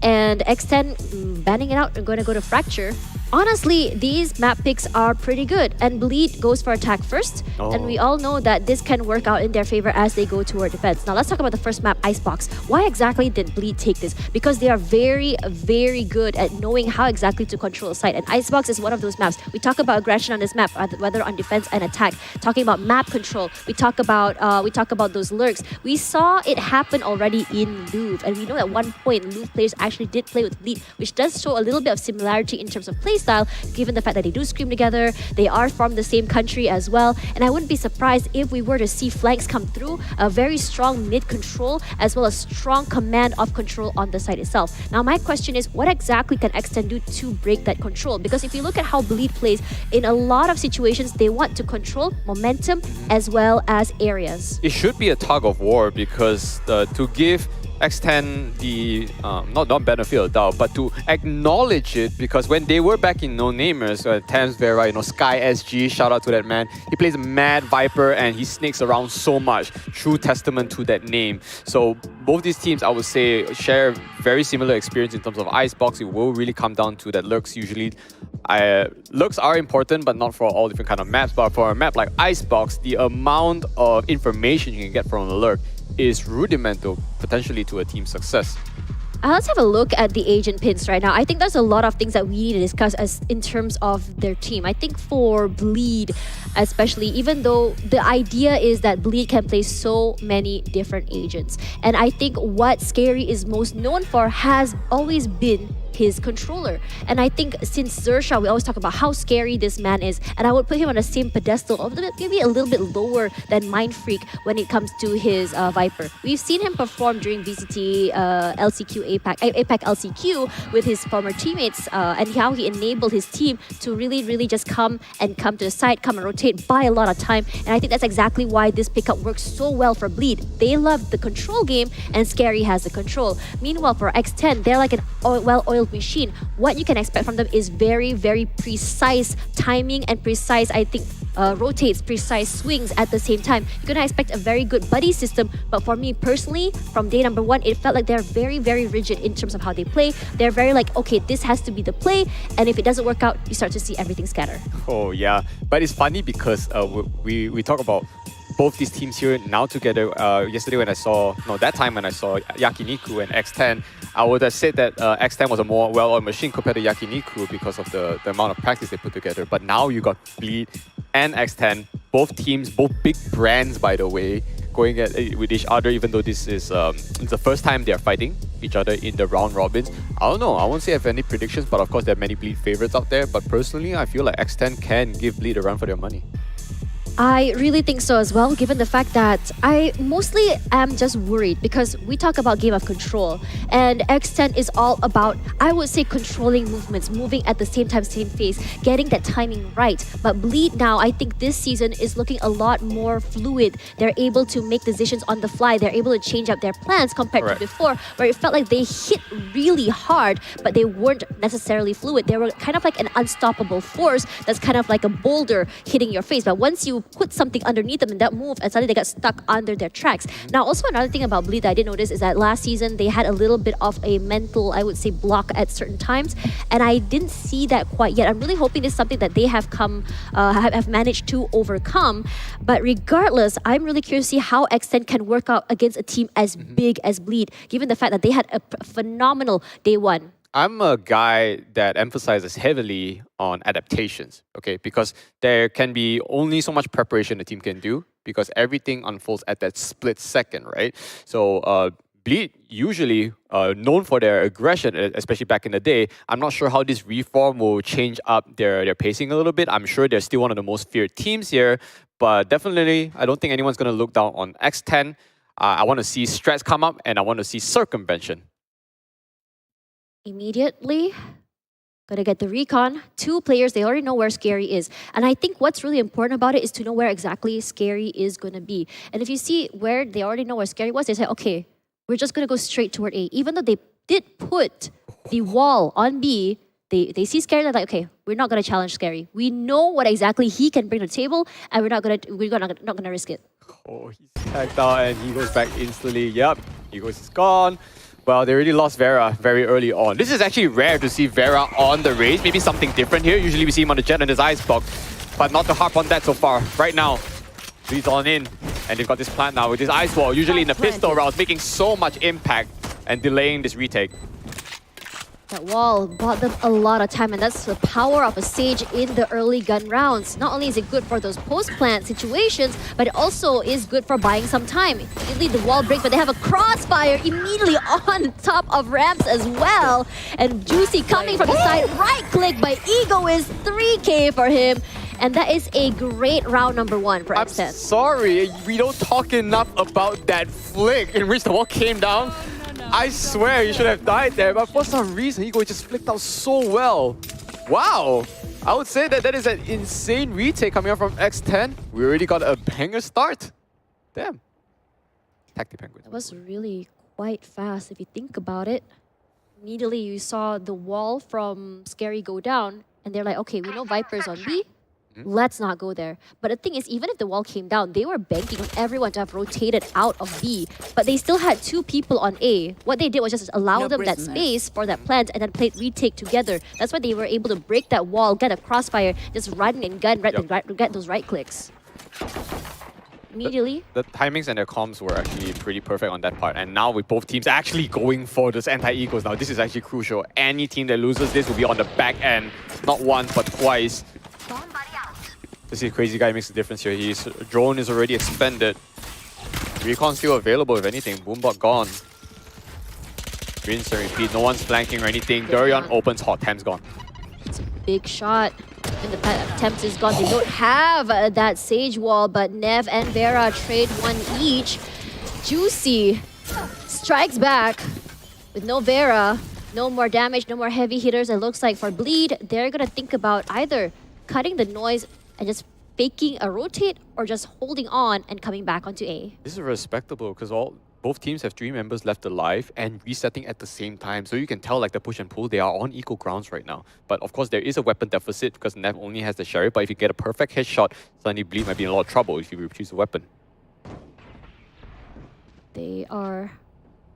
And X10 banning it out and going to go to Fracture. Honestly, these map picks are pretty good, and Bleed goes for attack first, and we all know that this can work out in their favor as they go toward defense. Now let's talk about the first map, Icebox. Why exactly did Bleed take this? Because they are very, very good at knowing how exactly to control a site, and Icebox is one of those maps. We talk about aggression on this map, whether on defense and attack. Talking about map control, we talk about those lurks. We saw it happen already in Louvre, and we know at one point Louvre players actually did play with Bleed, which does show a little bit of similarity in terms of play style, given the fact that they do scream together, they are from the same country as well, and I wouldn't be surprised if we were to see flanks come through, a very strong mid control as well as strong command of control on the site itself. Now my question is, what exactly can X10 do to break that control? Because if you look at how Bleed plays, in a lot of situations they want to control momentum as well as areas. It should be a tug of war because to give X10 the not benefit of doubt, but to acknowledge it, because when they were back in No Namers, Thames Vera, Sky SG, shout out to that man. He plays Mad Viper and he snakes around so much. True testament to that name. So both these teams, I would say, share very similar experience in terms of Icebox. It will really come down to that lurks usually. Lurks are important, but not for all different kind of maps. But for a map like Icebox, the amount of information you can get from a lurk is rudimental, potentially, to a team's success. Let's have a look at the agent pins right now. I think there's a lot of things that we need to discuss as in terms of their team. I think for Bleed, especially, even though the idea is that Bleed can play so many different agents. And I think what Scary is most known for has always been his controller. And I think since Zersha, we always talk about how scary this man is, and I would put him on the same pedestal, maybe a little bit lower than Mind Freak when it comes to his Viper. We've seen him perform during VCT LCQ APAC LCQ with his former teammates, and how he enabled his team to really just come to the side, come and rotate, buy a lot of time. And I think that's exactly why this pickup works so well for Bleed. They love the control game, and Scary has the control. Meanwhile, for X10, they're like an well-oiled machine. What you can expect from them is very precise timing and precise, I think, rotates, precise swings at the same time. You're gonna expect a very good buddy system, but for me personally, from day number one, it felt like they're very rigid in terms of how they play. They're very like, okay, this has to be the play, and if it doesn't work out, you start to see everything scatter. Oh yeah, but it's funny because we talk about both these teams here now together. Yesterday when I saw, that time when I saw Yakiniku and X10, I would have said that X10 was a more well-oiled machine compared to Yakiniku because of the amount of practice they put together. But now you got Bleed and X10, both teams, both big brands, by the way, going at with each other, even though this is it's the first time they're fighting each other in the round robins. I don't know, I won't say I have any predictions, but of course there are many Bleed favorites out there. But personally, I feel like X10 can give Bleed a run for their money. I really think so as well, given the fact that I mostly am just worried because we talk about game of control, and X10 is all about, I would say, controlling movements, moving at the same time, same phase, getting that timing right. But Bleed now, I think this season is looking a lot more fluid. They're able to make decisions on the fly. They're able to change up their plans compared to before, where it felt like they hit really hard, but they weren't necessarily fluid. They were kind of like an unstoppable force that's kind of like a boulder hitting your face. But once you put something underneath them in that move, and suddenly they got stuck under their tracks. Now, also another thing about Bleed that I did notice is that last season they had a little bit of a mental, I would say, block at certain times, and I didn't see that quite yet. I'm really hoping this is something that they have have managed to overcome. But regardless, I'm really curious to see how Extend can work out against a team as big as Bleed, given the fact that they had a phenomenal day one. I'm a guy that emphasizes heavily on adaptations, okay? Because there can be only so much preparation the team can do because everything unfolds at that split second, right? So Bleed, usually known for their aggression, especially back in the day. I'm not sure how this reform will change up their pacing a little bit. I'm sure they're still one of the most feared teams here, but definitely I don't think anyone's going to look down on X10. I want to see strats come up, and I want to see circumvention. Immediately gonna get the recon. Two players, they already know where Scary is. And I think what's really important about it is to know where exactly Scary is gonna be. And if you see where they already know where Scary was, they say, okay, we're just gonna go straight toward A. Even though they did put the wall on B, they see Scary, they're like, okay, we're not gonna challenge Scary. We know what exactly he can bring to the table, and we're not gonna risk it. Oh, he's tagged out and he goes back instantly. Yep, Eagles is gone. Well, they already lost Vera very early on. This is actually rare to see Vera on the race. Maybe something different here. Usually we see him on the jet and his Icebox, but not to harp on that so far. Right now, he's on in, and they've got this plant now with this Ice Wall, usually in the pistol rounds, making so much impact and delaying this retake. That wall bought them a lot of time, and that's the power of a Sage in the early gun rounds. Not only is it good for those post-plant situations, but it also is good for buying some time. Immediately the wall breaks, but they have a crossfire immediately on top of ramps as well. And Juicy coming from the side, right-click by Egoist, 3K for him. And that is a great round number one for Ascent. I'm sorry, we don't talk enough about that flick in which the wall came down. I swear he should have died there, but for some reason, Ego just flicked out so well. Wow! I would say that is an insane retake coming out from X10. We already got a banger start. Damn. Tactic Penguin. That was really quite fast if you think about it. Immediately you saw the wall from Scary go down, and they're like, okay, we know Viper's on B. Let's not go there. But the thing is, even if the wall came down, they were banking on everyone to have rotated out of B. But they still had 2 people on A. What they did was just allow them that space for that plant and then play retake together. That's why they were able to break that wall, get a crossfire, just run and gun, get those right clicks. Immediately. The timings and their comms were actually pretty perfect on that part. And now with both teams actually going for this anti-ecos now, this is actually crucial. Any team that loses this will be on the back end, not once but twice. This is Crazy Guy makes a difference here. His drone is already expended. Recon still available if anything. Boombot gone. Rinse and repeat. No one's flanking or anything. Durian opens hot. Tam's gone. It's a big shot. And the attempt is gone. They don't have that Sage wall, but Nev and Vera trade 1 each. Juicy strikes back with no Vera. No more damage, no more heavy hitters. It looks like for Bleed, they're going to think about either cutting the noise and just faking a rotate or just holding on and coming back onto A. This is respectable because both teams have 3 members left alive and resetting at the same time. So you can tell like the push and pull, they are on equal grounds right now. But of course there is a weapon deficit because Nev only has the Sheriff. But if you get a perfect headshot, suddenly Bleed might be in a lot of trouble if you refuse the weapon. They are...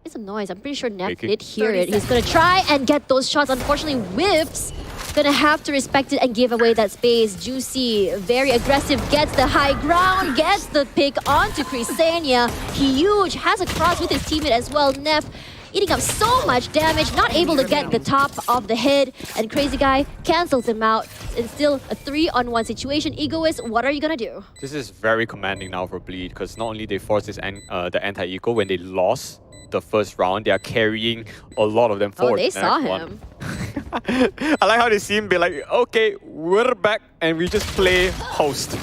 It's a noise. I'm pretty sure Nev did hear it. He's going to try and get those shots. Unfortunately, whiffs. Gonna have to respect it and give away that space. Juicy, very aggressive, gets the high ground, gets the pick onto Crisania. Huge, has a cross with his teammate as well. Neff eating up so much damage, not able to get the top of the head, and Crazy Guy cancels him out. It's still a 3-on-1 situation. Egoist, what are you gonna do? This is very commanding now for Bleed because not only they forced this the anti-eco when they lost the first round, they are carrying a lot of them forward. Oh, they saw him. I like how they seem be like, okay, we're back and we just play host.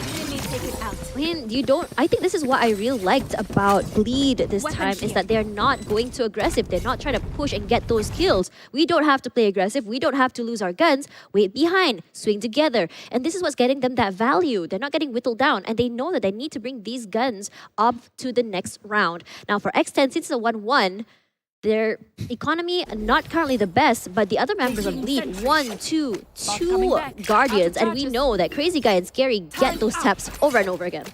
I think this is what I really liked about Bleed this time is that they're not going too aggressive. They're not trying to push and get those kills. We don't have to play aggressive. We don't have to lose our guns. Wait behind, swing together. And this is what's getting them that value. They're not getting whittled down and they know that they need to bring these guns up to the next round. Now for X10, since it's a 1-1, their economy, not currently the best, but the other members of Bleed, 1, 2 Guardians, and we know that Crazy Guy and Scary get those taps over and over again.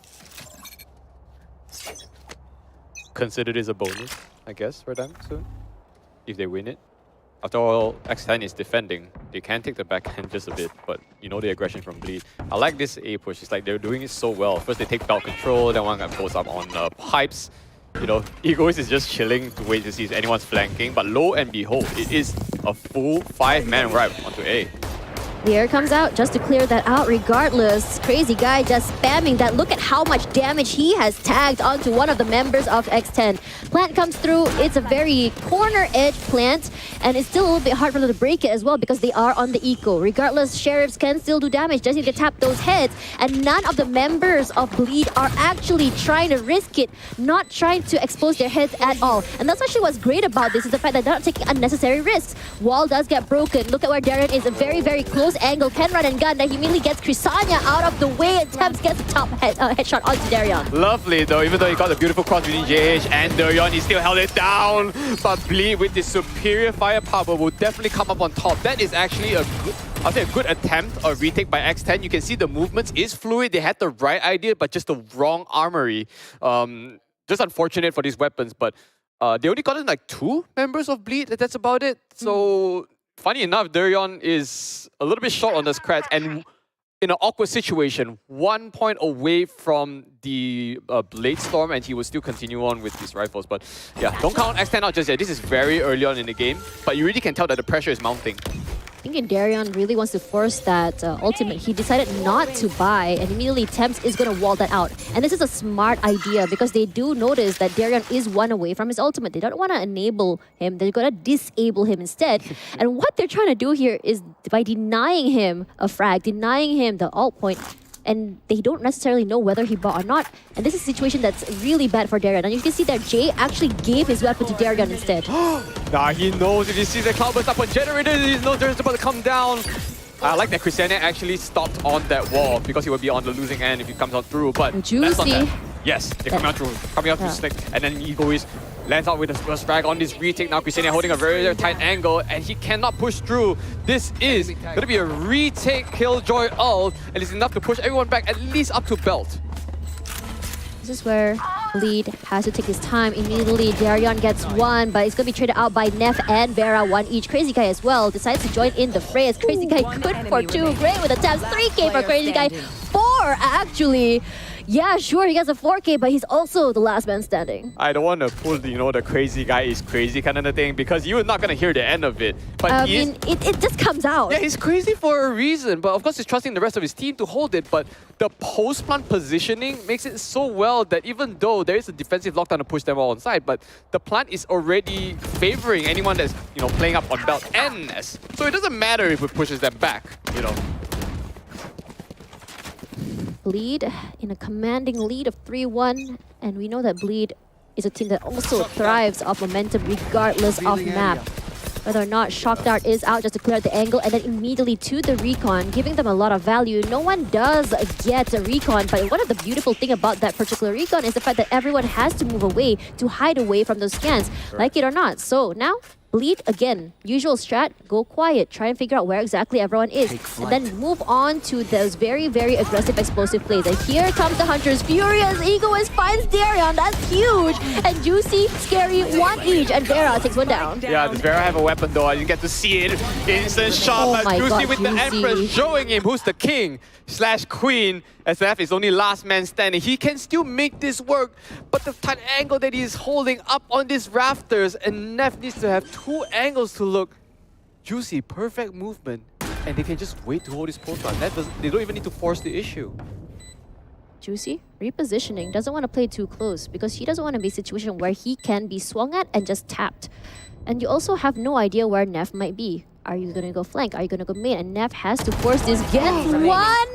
Consider this a bonus, I guess, for them soon, if they win it. After all, X10 is defending. They can take the backhand just a bit, but you know the aggression from Bleed. I like this A push. It's like they're doing it so well. First they take belt control, then one guy goes up on pipes. You know, Egoist is just chilling to wait to see if anyone's flanking, but lo and behold, it is a full 5-man ride onto A. The air comes out just to clear that out regardless. Crazy Guy just spamming that. Look at how much damage he has tagged onto one of the members of X10. Plant comes through. It's a very corner edge plant and it's still a little bit hard for them to break it as well because they are on the eco. Regardless, Sheriffs can still do damage. Just need to tap those heads and none of the members of Bleed are actually trying to risk it, not trying to expose their heads at all. And that's actually what's great about this is the fact that they're not taking unnecessary risks. Wall does get broken. Look at where Darren is, a very, very close angle, can run and gun, that he immediately gets Crisania out of the way and Thames gets the top headshot onto Darion. Lovely though, even though he got the beautiful cross between JH and Darion, he still held it down. But Bleed with his superior firepower will definitely come up on top. That is actually a good, I'll say a good attempt or retake by X10. You can see the movements is fluid. They had the right idea, but just the wrong armory. Just unfortunate for these weapons, but they only got in like 2 members of Bleed. That's about it. So funny enough, Darion is a little bit short on the scratch and in an awkward situation, 1 point away from the Blade Storm, and he will still continue on with his rifles. But yeah, don't count X10 out just yet. This is very early on in the game, but you really can tell that the pressure is mounting. I think Darion really wants to force that ultimate. He decided not to buy, and immediately Temps is going to wall that out. And this is a smart idea because they do notice that Darion is 1 away from his ultimate. They don't want to enable him. They're going to disable him instead. And what they're trying to do here is by denying him a frag, denying him the ult point, and they don't necessarily know whether he bought or not. And this is a situation that's really bad for Darion. And you can see that Jay actually gave his weapon to Darion instead. Nah, he knows if he sees the cloudburst up on generator, he knows there's about to come down. I like that Crisania actually stopped on that wall because he would be on the losing end if he comes on through, but Juicy. Yes, they're coming out through Slick, and then Egoist lands out with a first frag on this retake. Now Crisenia holding a very tight angle, and he cannot push through. This is going to be a retake Killjoy ult, and it's enough to push everyone back at least up to belt. This is where Bleed has to take his time. Immediately, Darion gets one, but it's going to be traded out by Neff and Vera, one each. Crazy Guy as well decides to join in the fray as Crazy Guy good for 2. Great with the taps. 3K for Crazy Guy. 4 actually. Yeah, sure, he gets a 4K, but he's also the last man standing. I don't want to pull, the Crazy Guy is crazy kind of thing, because you're not going to hear the end of it. But it just comes out. Yeah, he's crazy for a reason, but of course he's trusting the rest of his team to hold it, but the post-plant positioning makes it so well that even though there is a defensive lockdown to push them all inside, but the plant is already favoring anyone that's, playing up on belt and Ness. So it doesn't matter if it pushes them back, Bleed in a commanding lead of 3-1, and we know that Bleed is a team that also thrives off momentum regardless of map. Whether or not Shock Dart is out just to clear out the angle, and then immediately to the recon, giving them a lot of value. No one does get a recon, but one of the beautiful thing about that particular recon is the fact that everyone has to move away to hide away from those scans, like it or not. So now, Bleed again, usual strat, go quiet, try and figure out where exactly everyone is, and then move on to those very, very aggressive explosive plays. And here comes the Hunters, furious, Egoist finds Darion, that's huge, and Juicy, Scary, one each, and Vera takes one down. Yeah, does Vera have a weapon though? I didn't get to see it. Instant shot, but Juicy with the Empress showing him who's the king / queen. SF is only last man standing. He can still make this work, but the tight angle that he's holding up on these rafters, and Neff needs to have 2 angles to look. Juicy, perfect movement, and they can just wait to hold his post on. They don't even need to force the issue. Juicy, repositioning, doesn't want to play too close because he doesn't want to be in a situation where he can be swung at and just tapped. And you also have no idea where Neff might be. Are you going to go flank? Are you going to go main? And Neff has to force this. Gets one!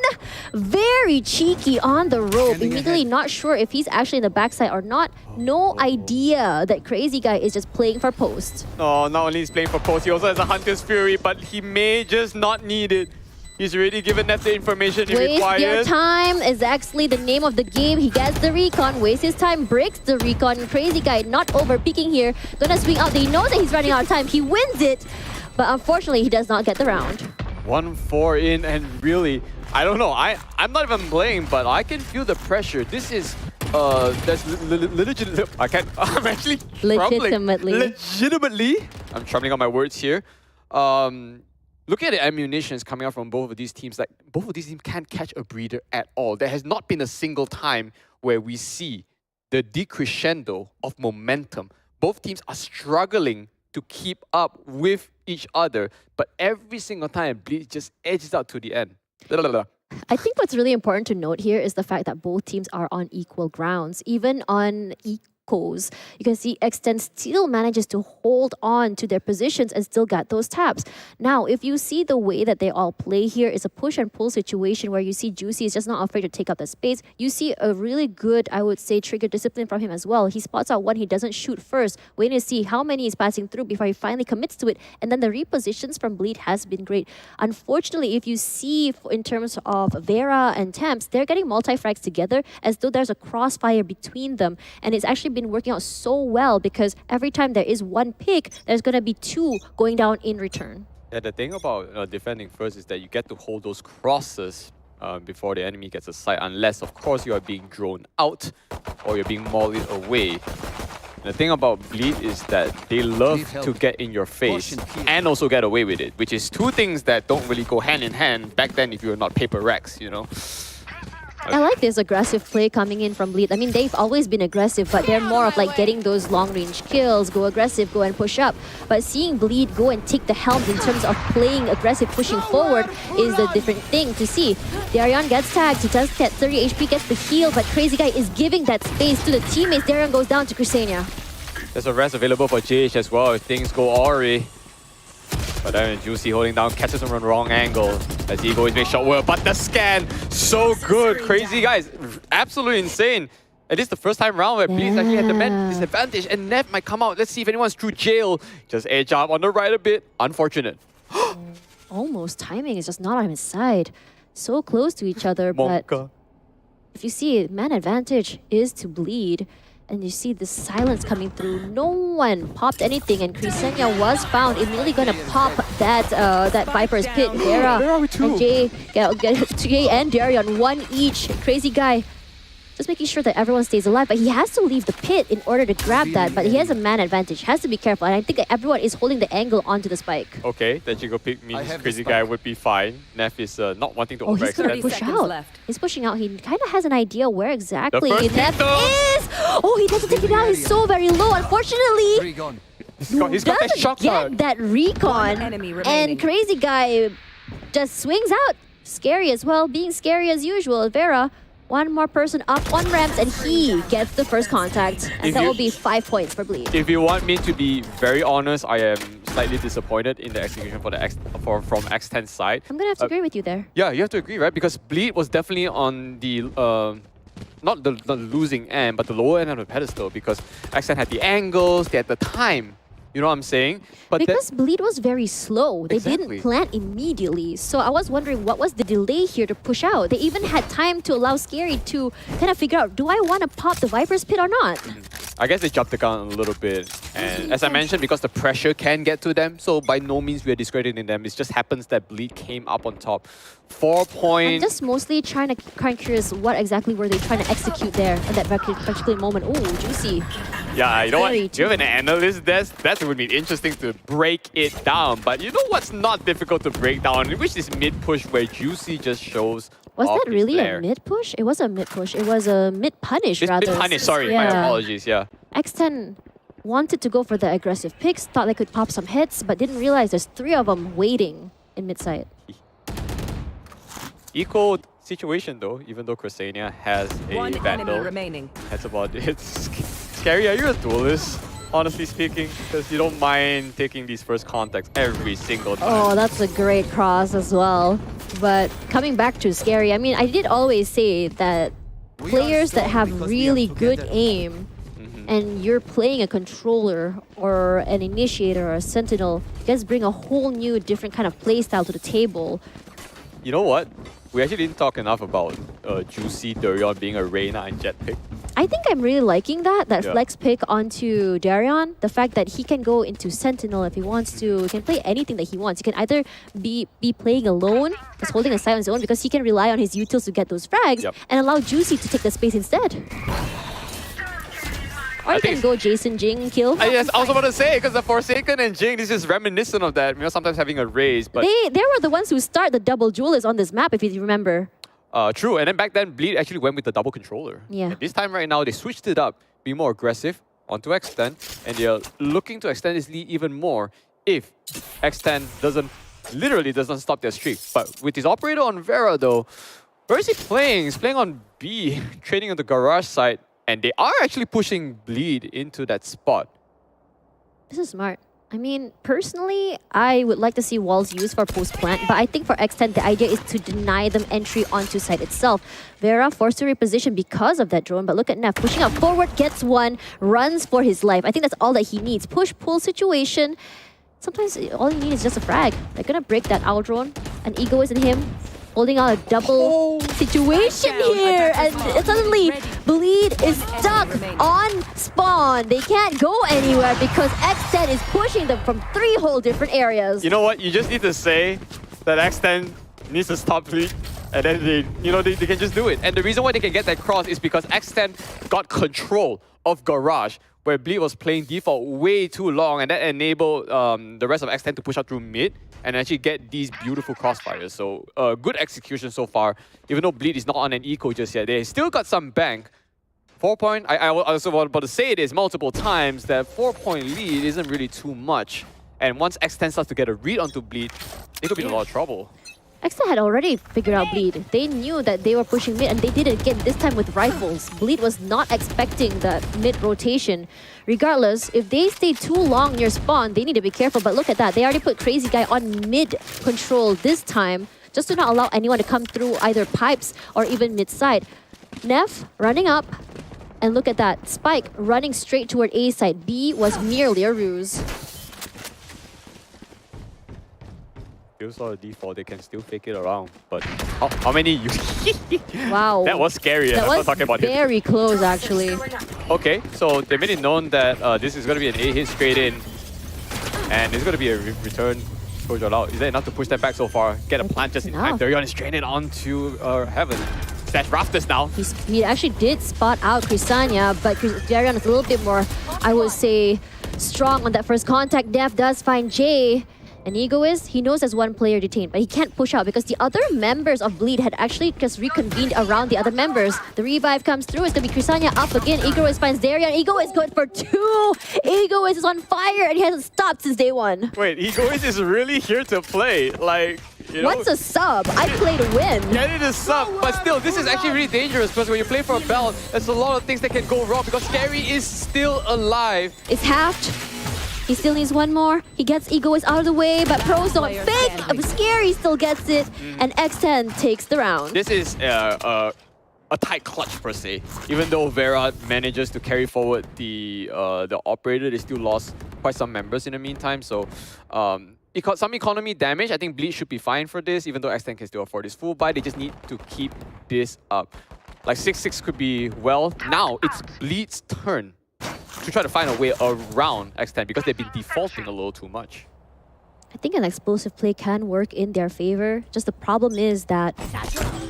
Very cheeky on the rope. Immediately not sure if he's actually in the backside or not. No idea that Crazy Guy is just playing for post. Oh, not only is playing for post, he also has a Hunter's Fury, but he may just not need it. He's already given Neff the information he requires. Waste your time is actually the name of the game. He gets the recon, wastes his time, breaks the recon. Crazy Guy not over peeking here. Gonna swing out. He knows that he's running out of time. He wins it. But unfortunately, he does not get the round. 1-4 in, and really, I don't know. I'm not even playing, but I can feel the pressure. This is, that's legit. I'm actually legitimately. I'm troubling on my words here. Look at the ammunitions coming out from both of these teams. Like, both of these teams can't catch a breather at all. There has not been a single time where we see the decrescendo of momentum. Both teams are struggling to keep up with each other, but every single time, Bleed just edges out to the end. I think what's really important to note here is the fact that both teams are on equal grounds. Even on equals, you can see Extend still manages to hold on to their positions and still got those taps. Now, if you see the way that they all play here is a push and pull situation where you see Juicy is just not afraid to take up the space. You see a really good, I would say, trigger discipline from him as well. He spots out one, he doesn't shoot first, waiting to see how many is passing through before he finally commits to it. And then the repositions from Bleed has been great. Unfortunately, if you see in terms of Vera and Temps, they're getting multi-frags together as though there's a crossfire between them. And it's actually been working out so well because every time there is one pick, there's going to be 2 going down in return. Yeah, the thing about defending first is that you get to hold those crosses before the enemy gets a sight, unless, of course, you are being drawn out or you're being mollied away. The thing about Bleed is that they love to get in your face and also get away with it, which is 2 things that don't really go hand in hand back then if you were not paper Rex, I like this aggressive play coming in from Bleed. I mean, they've always been aggressive, but they're more of like getting those long-range kills, go aggressive, go and push up. But seeing Bleed go and take the helm in terms of playing aggressive, pushing forward is the different thing to see. Darion gets tagged, he does get 30 HP, gets the heal, but Crazy Guy is giving that space to the teammates. Darion goes down to Crisenia. There's a rest available for JH as well if things go awry. But then Juicy holding down, catches him on the wrong angle as he goes make shot work. But the scan, so good. Crazy Guys, absolutely insane. At least the first time round where Bleed's actually had the man disadvantage, and Neff might come out. Let's see if anyone's through jail. Just edge up on the right a bit. Unfortunate. Almost timing is just not on his side. So close to each other, but if you see man advantage is to Bleed, and you see the silence coming through, no one popped anything, and Crescenia was found immediately gonna pop that Viper's pit. Vera and Jay and Darion, one each. Crazy guy. Just making sure that everyone stays alive, but he has to leave the pit in order to grab that, but he has a man advantage, has to be careful, and I think that everyone is holding the angle onto the spike. Okay, that you go pick means Crazy Guy would be fine. Neff is not wanting to He's gonna overextend. push out. He's pushing out. He kind of has an idea where exactly first Neff veto! is. Oh, he doesn't take it down. He's so very low. Unfortunately, He's got that shock get dart. that recon, and Crazy Guy just swings out. Scary as well, being scary as usual. Vera, one more person up on ramps, and he gets the first contact, and that will be 5 points for Bleed. If you want me to be very honest, I am slightly disappointed in the execution for the from X10's side. I'm gonna have to agree with you there. Yeah, you have to agree, right? Because Bleed was definitely on the not the losing end, but the lower end of the pedestal, because X10 had the angles, they had the time. You know what I'm saying? But because Bleed was very slow. They Exactly. didn't plant immediately. So I was wondering what was the delay here to push out. They even had time to allow Scary to kind of figure out, do I want to pop the Viper's pit or not? I guess they jumped the gun a little bit. And as I mentioned, because the pressure can get to them, so by no means we are discrediting them. It just happens that Bleed came up on top. 4 I'm points. just mostly kind of curious what exactly were they trying to execute there at that particular moment. Oh, juicy. Yeah, you know what? Very If you have an analyst desk, that would be interesting to break it down. But you know what's not difficult to break down? Which is mid push where Juicy just shows. Was off that really his a flair. mid push? It was a mid push. It was a mid punish It's rather. mid punish, sorry, my apologies, yeah. X10 wanted to go for the aggressive picks, thought they could pop some hits, but didn't realize there's 3 of them waiting in mid side. Equal situation though, even though Crescenia has a One Vandal. enemy remaining. That's about it. Scary, are you a duelist? Honestly speaking, because you don't mind taking these first contacts every single time. Oh, that's a great cross as well. But coming back to Scary, I mean, I did always say that players that have really good aim and you're playing a controller or an initiator or a sentinel, you guys bring a whole new different kind of playstyle to the table. You know what? We actually didn't talk enough about Juicy, Darion being a Reyna and Jet pick. I think I'm really liking that Yeah. flex pick onto Darion. The fact that he can go into Sentinel if he wants to. He can play anything that he wants. He can either be playing alone, just holding a side on his own, because he can rely on his utils to get those frags, and allow Juicy to take the space instead. Or you can go Jason, Jing, kill. Yes, I was about to say, because the Forsaken and Jing, this is reminiscent of that. You know, sometimes having a raise, but They were the ones who start the double duelist on this map, if you remember. true. And then back then, Bleed actually went with the double controller. Yeah. And this time right now, they switched it up, be more aggressive onto X10, and they're looking to extend this lead even more if X10 literally doesn't stop their streak. But with his operator on Vera though, where is he playing? He's playing on B, trading on the garage side, and they are actually pushing Bleed into that spot. This is smart. I mean, personally, I would like to see walls used for post-plant, but I think for X10, the idea is to deny them entry onto site itself. Vera forced to reposition because of that drone, but look at Neff, pushing up forward, gets one, runs for his life. I think that's all that he needs. Push-pull situation. Sometimes all you need is just a frag. They're gonna break that owl drone. An ego is in him, holding out a double situation here, and suddenly Bleed is stuck on spawn. They can't go anywhere because X10 is pushing them from 3 whole different areas. You know what? You just need to say that X10 needs to stop Bleed, and then they can just do it. And the reason why they can get that cross is because X10 got control of Garage, where Bleed was playing default way too long, and that enabled the rest of X10 to push out through mid and actually get these beautiful crossfires. So good execution so far. Even though Bleed is not on an eco just yet, they still got some bank. 4 point, I also want to say this multiple times, that 4-point lead isn't really too much. And once X10 starts to get a read onto Bleed, they could be in a lot of trouble. X10 had already figured out Bleed. They knew that they were pushing mid, and they did it again, this time with rifles. Bleed was not expecting that mid rotation. Regardless, if they stay too long near spawn, they need to be careful. But look at that, they already put Crazy Guy on mid control this time, just to not allow anyone to come through either pipes or even mid side. Neff running up, and look at that, Spike running straight toward A side. B was merely a ruse. still saw the default. They can still fake it around. But how many? Wow. That was scary. That I'm was not talking about him. very close, actually. Okay, so they made it known that this is going to be an A hit straight in. And it's going to be a return. Out. Is that enough to push them back so far? Get a plant just in time. Darion is straining onto Heaven. That's Rafters now. He actually did spot out Crisania, but Darion is a little bit more, I would say, strong on that first contact. Neff does find Jay. And Egoist, he knows there's one player detained, but he can't push out because the other members of Bleed had actually just reconvened around the other members. The revive comes through. It's going to be Crisania up again. Egoist finds Darion. Egoist going for 2. Egoist is on fire and he hasn't stopped since day 1. Wait, Egoist is really here to play. Like, you know. What's a sub? I play to win. Yeah, it is sub, but still, this is actually really dangerous because when you play for a belt, there's a lot of things that can go wrong because Scary is still alive. It's halved. He still needs one more. He gets Egoist out of the way, but Pro's don't fake. Scary still gets it, and X10 takes the round. This is a tight clutch per se. Even though Vera manages to carry forward the operator, they still lost quite some members in the meantime. So some economy damage. I think Bleed should be fine for this, even though X10 can still afford this full buy. They just need to keep this up. Like 6-6 could be well. Now it's Bleed's turn to try to find a way around X10 because they've been defaulting a little too much. I think an explosive play can work in their favor. Just the problem is that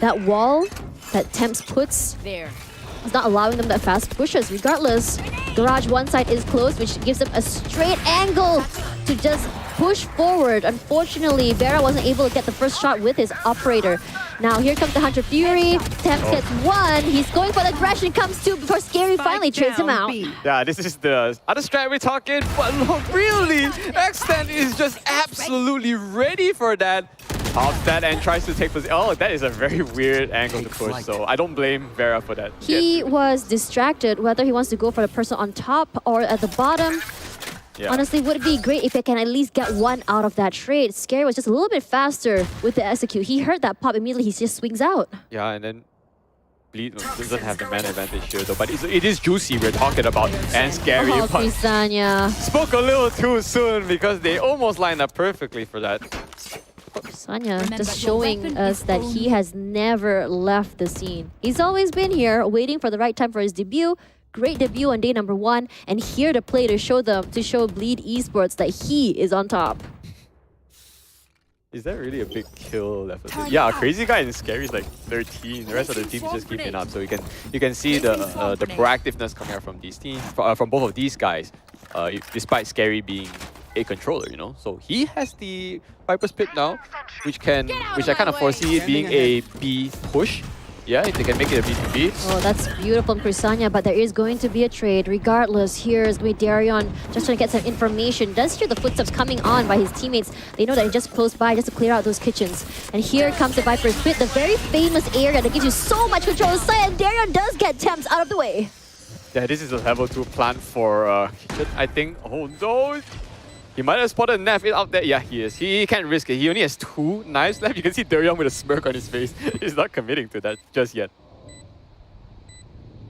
that wall that Temps puts is not allowing them that fast pushes. Regardless, Garage one side is closed, which gives them a straight angle to just push forward. Unfortunately, Vera wasn't able to get the first shot with his operator. Now here comes the Hunter Fury. Temps gets 1. He's going for the aggression. Comes 2 before Scary finally trades him out. Yeah, this is the other strat we're talking, but really, X10 is just absolutely ready for that. Pops that and tries to take position. Oh, that is a very weird angle to push, so I don't blame Vera for that. He was distracted whether he wants to go for the person on top or at the bottom. Yeah. Honestly, would it be great if I can at least get 1 out of that trade? Scary was just a little bit faster with the execute. He heard that pop immediately, he just swings out. Yeah, and then Bleed doesn't have the man advantage here though, but it is Juicy we're talking about, and Scary. Oh, Crisania. Spoke a little too soon because they almost lined up perfectly for that. Crisania just showing us that he has never left the scene. He's always been here, waiting for the right time for his debut. Great debut on day number 1, and here to play to show Bleed Esports that he is on top. Is that really a big kill left? Yeah, Crazy Guy and Scary is like 13. The rest of the team is just keeping up. So you can see the proactiveness coming out from these teams, from both of these guys, despite Scary being a controller, you know. So he has the Viper's Pit now, which I kind of foresee it being a B push. Yeah, if they can make it a B2B. Oh, that's beautiful from Crisania, but there is going to be a trade. Regardless, here is going to be Darion just trying to get some information. Does hear the footsteps coming on by his teammates. They know that he just close by just to clear out those kitchens. And here comes the Viper's Pit, the very famous area that gives you so much control of sight, and Darion does get Temps out of the way. Yeah, this is a level 2 plant for kitchen, I think. Oh no! He might have spotted Neff out there. Yeah, he is. He can't risk it. He only has 2 knives left. You can see Darion with a smirk on his face. He's not committing to that just yet.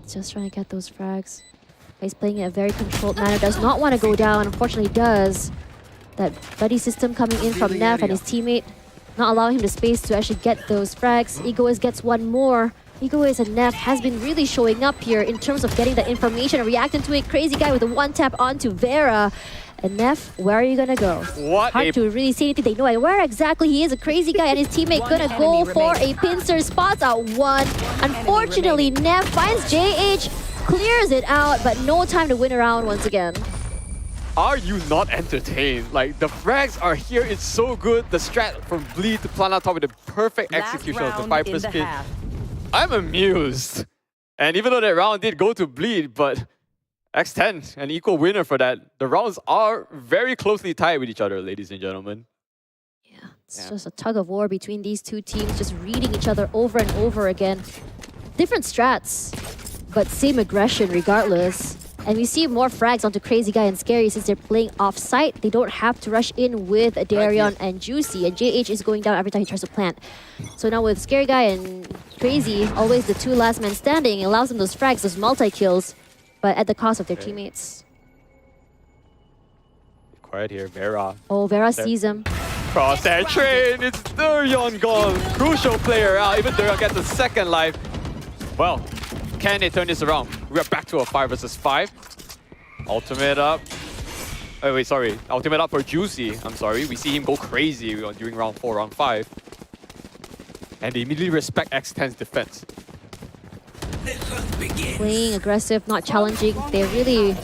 Just trying to get those frags. He's playing in a very controlled manner. Does not want to go down. Unfortunately, does. That buddy system coming in from Neff and his teammate, not allowing him the space to actually get those frags. Egoist gets 1 more. Egoist and Neff has been really showing up here in terms of getting that information and reacting to it. Crazy Guy with a 1-tap onto Vera. And Neff, where are you gonna go? Hard to really say anything. They know where exactly he is. A Crazy Guy and his teammate gonna go for a pincer. Spots out 1. Unfortunately, Neff finds JH, clears it out, but no time to win around once again. Are you not entertained? Like, the frags are here. It's so good. The strat from Bleed to plan out top with the perfect execution of the Viper's Pit. I'm amused. And even though that round did go to Bleed, but X10, an equal winner for that. The rounds are very closely tied with each other, ladies and gentlemen. Yeah, it's just a tug of war between these two teams, just reading each other over and over again. Different strats, but same aggression regardless. And we see more frags onto Crazy Guy and Scary since they're playing off-site. They don't have to rush in with Darion and Juicy, and JH is going down every time he tries to plant. So now with Scary Guy and Crazy, always the 2 last men standing, it allows them those frags, those multi-kills, but at the cost of their teammates. Quiet here, Vera. Oh, Vera sees him. Crosshair train, it's Durion gone. Crucial player out, even Durion gets a second life. Well, can they turn this around? We are back to a 5 versus 5. Ultimate up. Oh wait, sorry. Ultimate up for Juicy. I'm sorry. We see him go crazy during round 4, round 5. And they immediately respect X10's defense. Playing aggressive, not challenging. They're really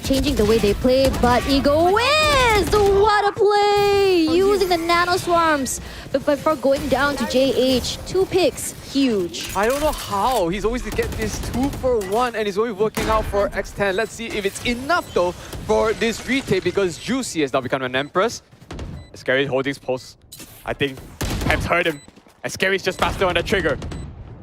changing the way they play, but Ego wins! What a play! Using the nano swarms before going down to JH. 2 picks, huge. I don't know how. He's always to get this 2 for 1 and he's always working out for X10. Let's see if it's enough though for this retake because Juicy has now become an Empress. Scary holding his post. I think Pep's heard him. And Scary's just faster on the trigger.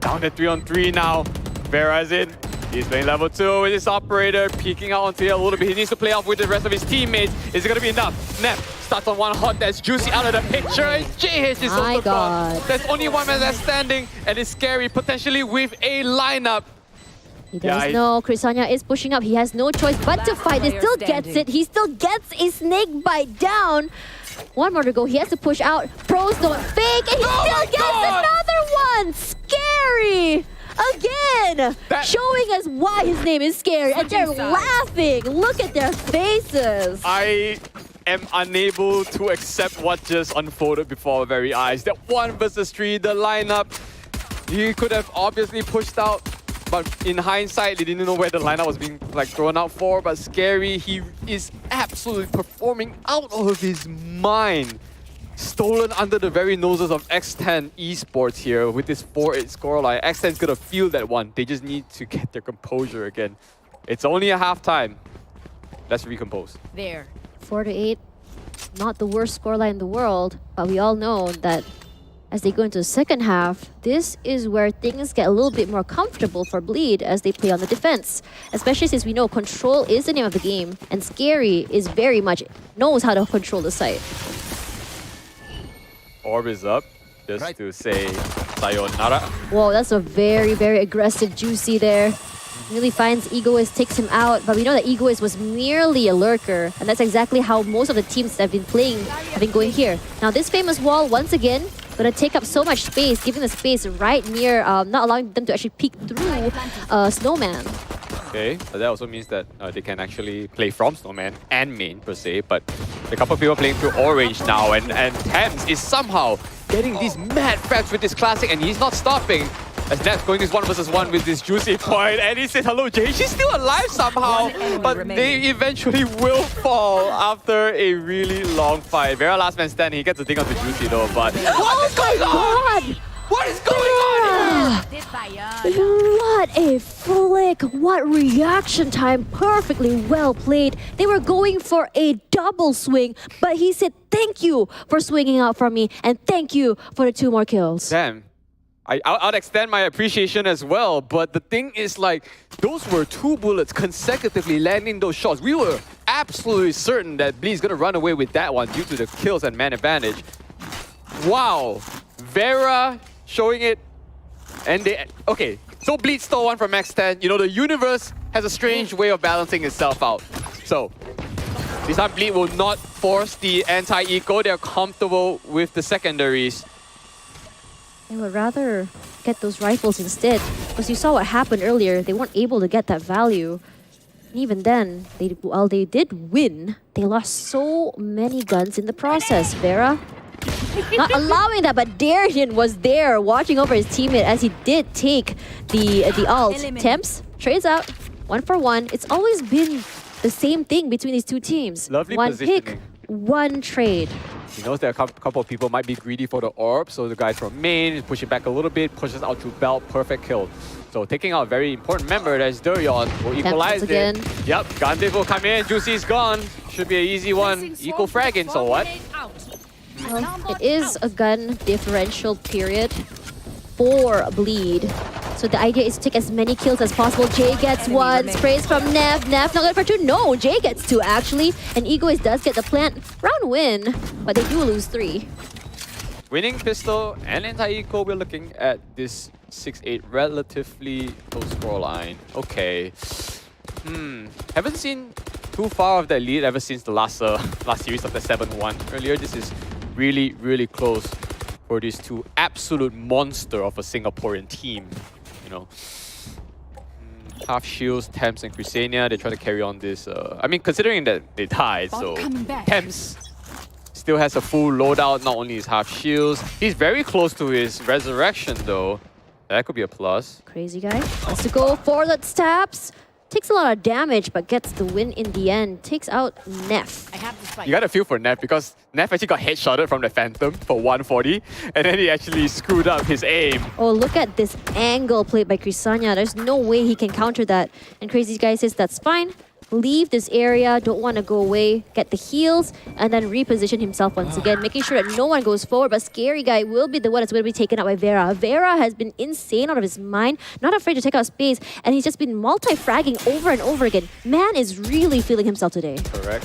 Down to 3-on-3 now. Vera's in. He's playing level 2 with his operator, peeking out onto it a little bit. He needs to play off with the rest of his teammates. Is it going to be enough? Nep starts on one hot. That's Juicy out of the picture. And JH is also gone. There's only one man that's standing, and it's Scary, potentially with a lineup. He does know Crisania is pushing up. He has no choice but to fight. He still gets it. He still gets a snake bite down. One more to go. He has to push out. Pros don't fake, and he still gets another one. Scary! Again! Showing us why his name is Scary. And they're laughing. Look at their faces. I am unable to accept what just unfolded before our very eyes. That 1 versus 3, the lineup. He could have obviously pushed out, but in hindsight, they didn't know where the lineup was being thrown out for. But Scary, he is absolutely performing out of his mind. Stolen under the very noses of X10 Esports here with this 4-8 scoreline. X10's gonna feel that one. They just need to get their composure again. It's only a half-time. Let's recompose. There. 4-8, not the worst scoreline in the world, but we all know that as they go into the second half, this is where things get a little bit more comfortable for Bleed as they play on the defense. Especially since we know control is the name of the game, and Scary is very much knows how to control the site. Orb is up, just to say sayonara. Whoa, that's a very, very aggressive Juicy there. Really finds Egoist, takes him out, but we know that Egoist was merely a lurker, and that's exactly how most of the teams that have been playing have been going here. Now this famous wall, once again, gonna take up so much space, giving the space right near, not allowing them to actually peek through Snowman. Okay, but that also means that they can actually play from Snowman and main per se, but a couple of people playing through Orange now, and Thames is somehow getting these mad frags with this classic, and he's not stopping. As Nat's going this 1 versus 1 with this Juicy point, and he said hello Jay, she's still alive somehow, but they eventually will fall after a really long fight. Vera last man standing, he gets the thing on the Juicy though, but what is going on? What is going on here? What a flick! What reaction time! Perfectly well played. They were going for a double swing, but he said thank you for swinging out for me, and thank you for the 2 more kills. Damn. I'll extend my appreciation as well, but the thing is those were 2 bullets consecutively landing those shots. We were absolutely certain that Bleed's gonna run away with that one due to the kills and man advantage. Wow. Vera showing it, and okay, so Bleed stole one from X10. You know, the universe has a strange way of balancing itself out. So, this time Bleed will not force the anti-eco. They're comfortable with the secondaries. They would rather get those rifles instead, because you saw what happened earlier. They weren't able to get that value. And even then, while they did win, they lost so many guns in the process. Vera not allowing that, but Darian was there watching over his teammate as he did take the ult. Temps trades out 1 for 1. It's always been the same thing between these 2 teams. Lovely 1 positioning. pick, 1 trade. He knows that a couple of people might be greedy for the orb, so the guys from main is pushing back a little bit, pushes out to belt, perfect kill. So taking out a very important member, that's Durion, will equalize it. Again. Yep, Gandhi will come in, Juicy's gone. Should be an easy one. Equal fragging, so what? Well, it is a gun differential period for Bleed. So the idea is to take as many kills as possible. Jay gets 1, sprays from Nev. Nev not going for 2. No, Jay gets 2 actually. And Egoist does get the plant. Round win, but they do lose 3. Winning pistol and anti-eco, we're looking at this 6-8 relatively close scoreline. Okay. Haven't seen too far of that lead ever since the last series of the 7-1. Earlier, this is really, really close for these two absolute monster of a Singaporean team. You know, half shields, Thames and Crisania, they try to carry on this. I mean, considering that they died, so Thames still has a full loadout, not only his half shields. He's very close to his resurrection though. That could be a plus. Crazy guy has to go for the stabs. Takes a lot of damage, but gets the win in the end. Takes out Neff. You gotta feel for Neff because Neff actually got headshotted from the Phantom for 140, and then he actually screwed up his aim. Oh, look at this angle played by Crisania. There's no way he can counter that. And Crazy Guy says that's fine. Leave this area, don't want to go away, get the heals, and then reposition himself once again, making sure that no one goes forward. But Scary Guy will be the one that's going to be taken out by Vera. Vera has been insane out of his mind, not afraid to take out space, and he's just been multi-fragging over and over again. Man is really feeling himself today. Correct.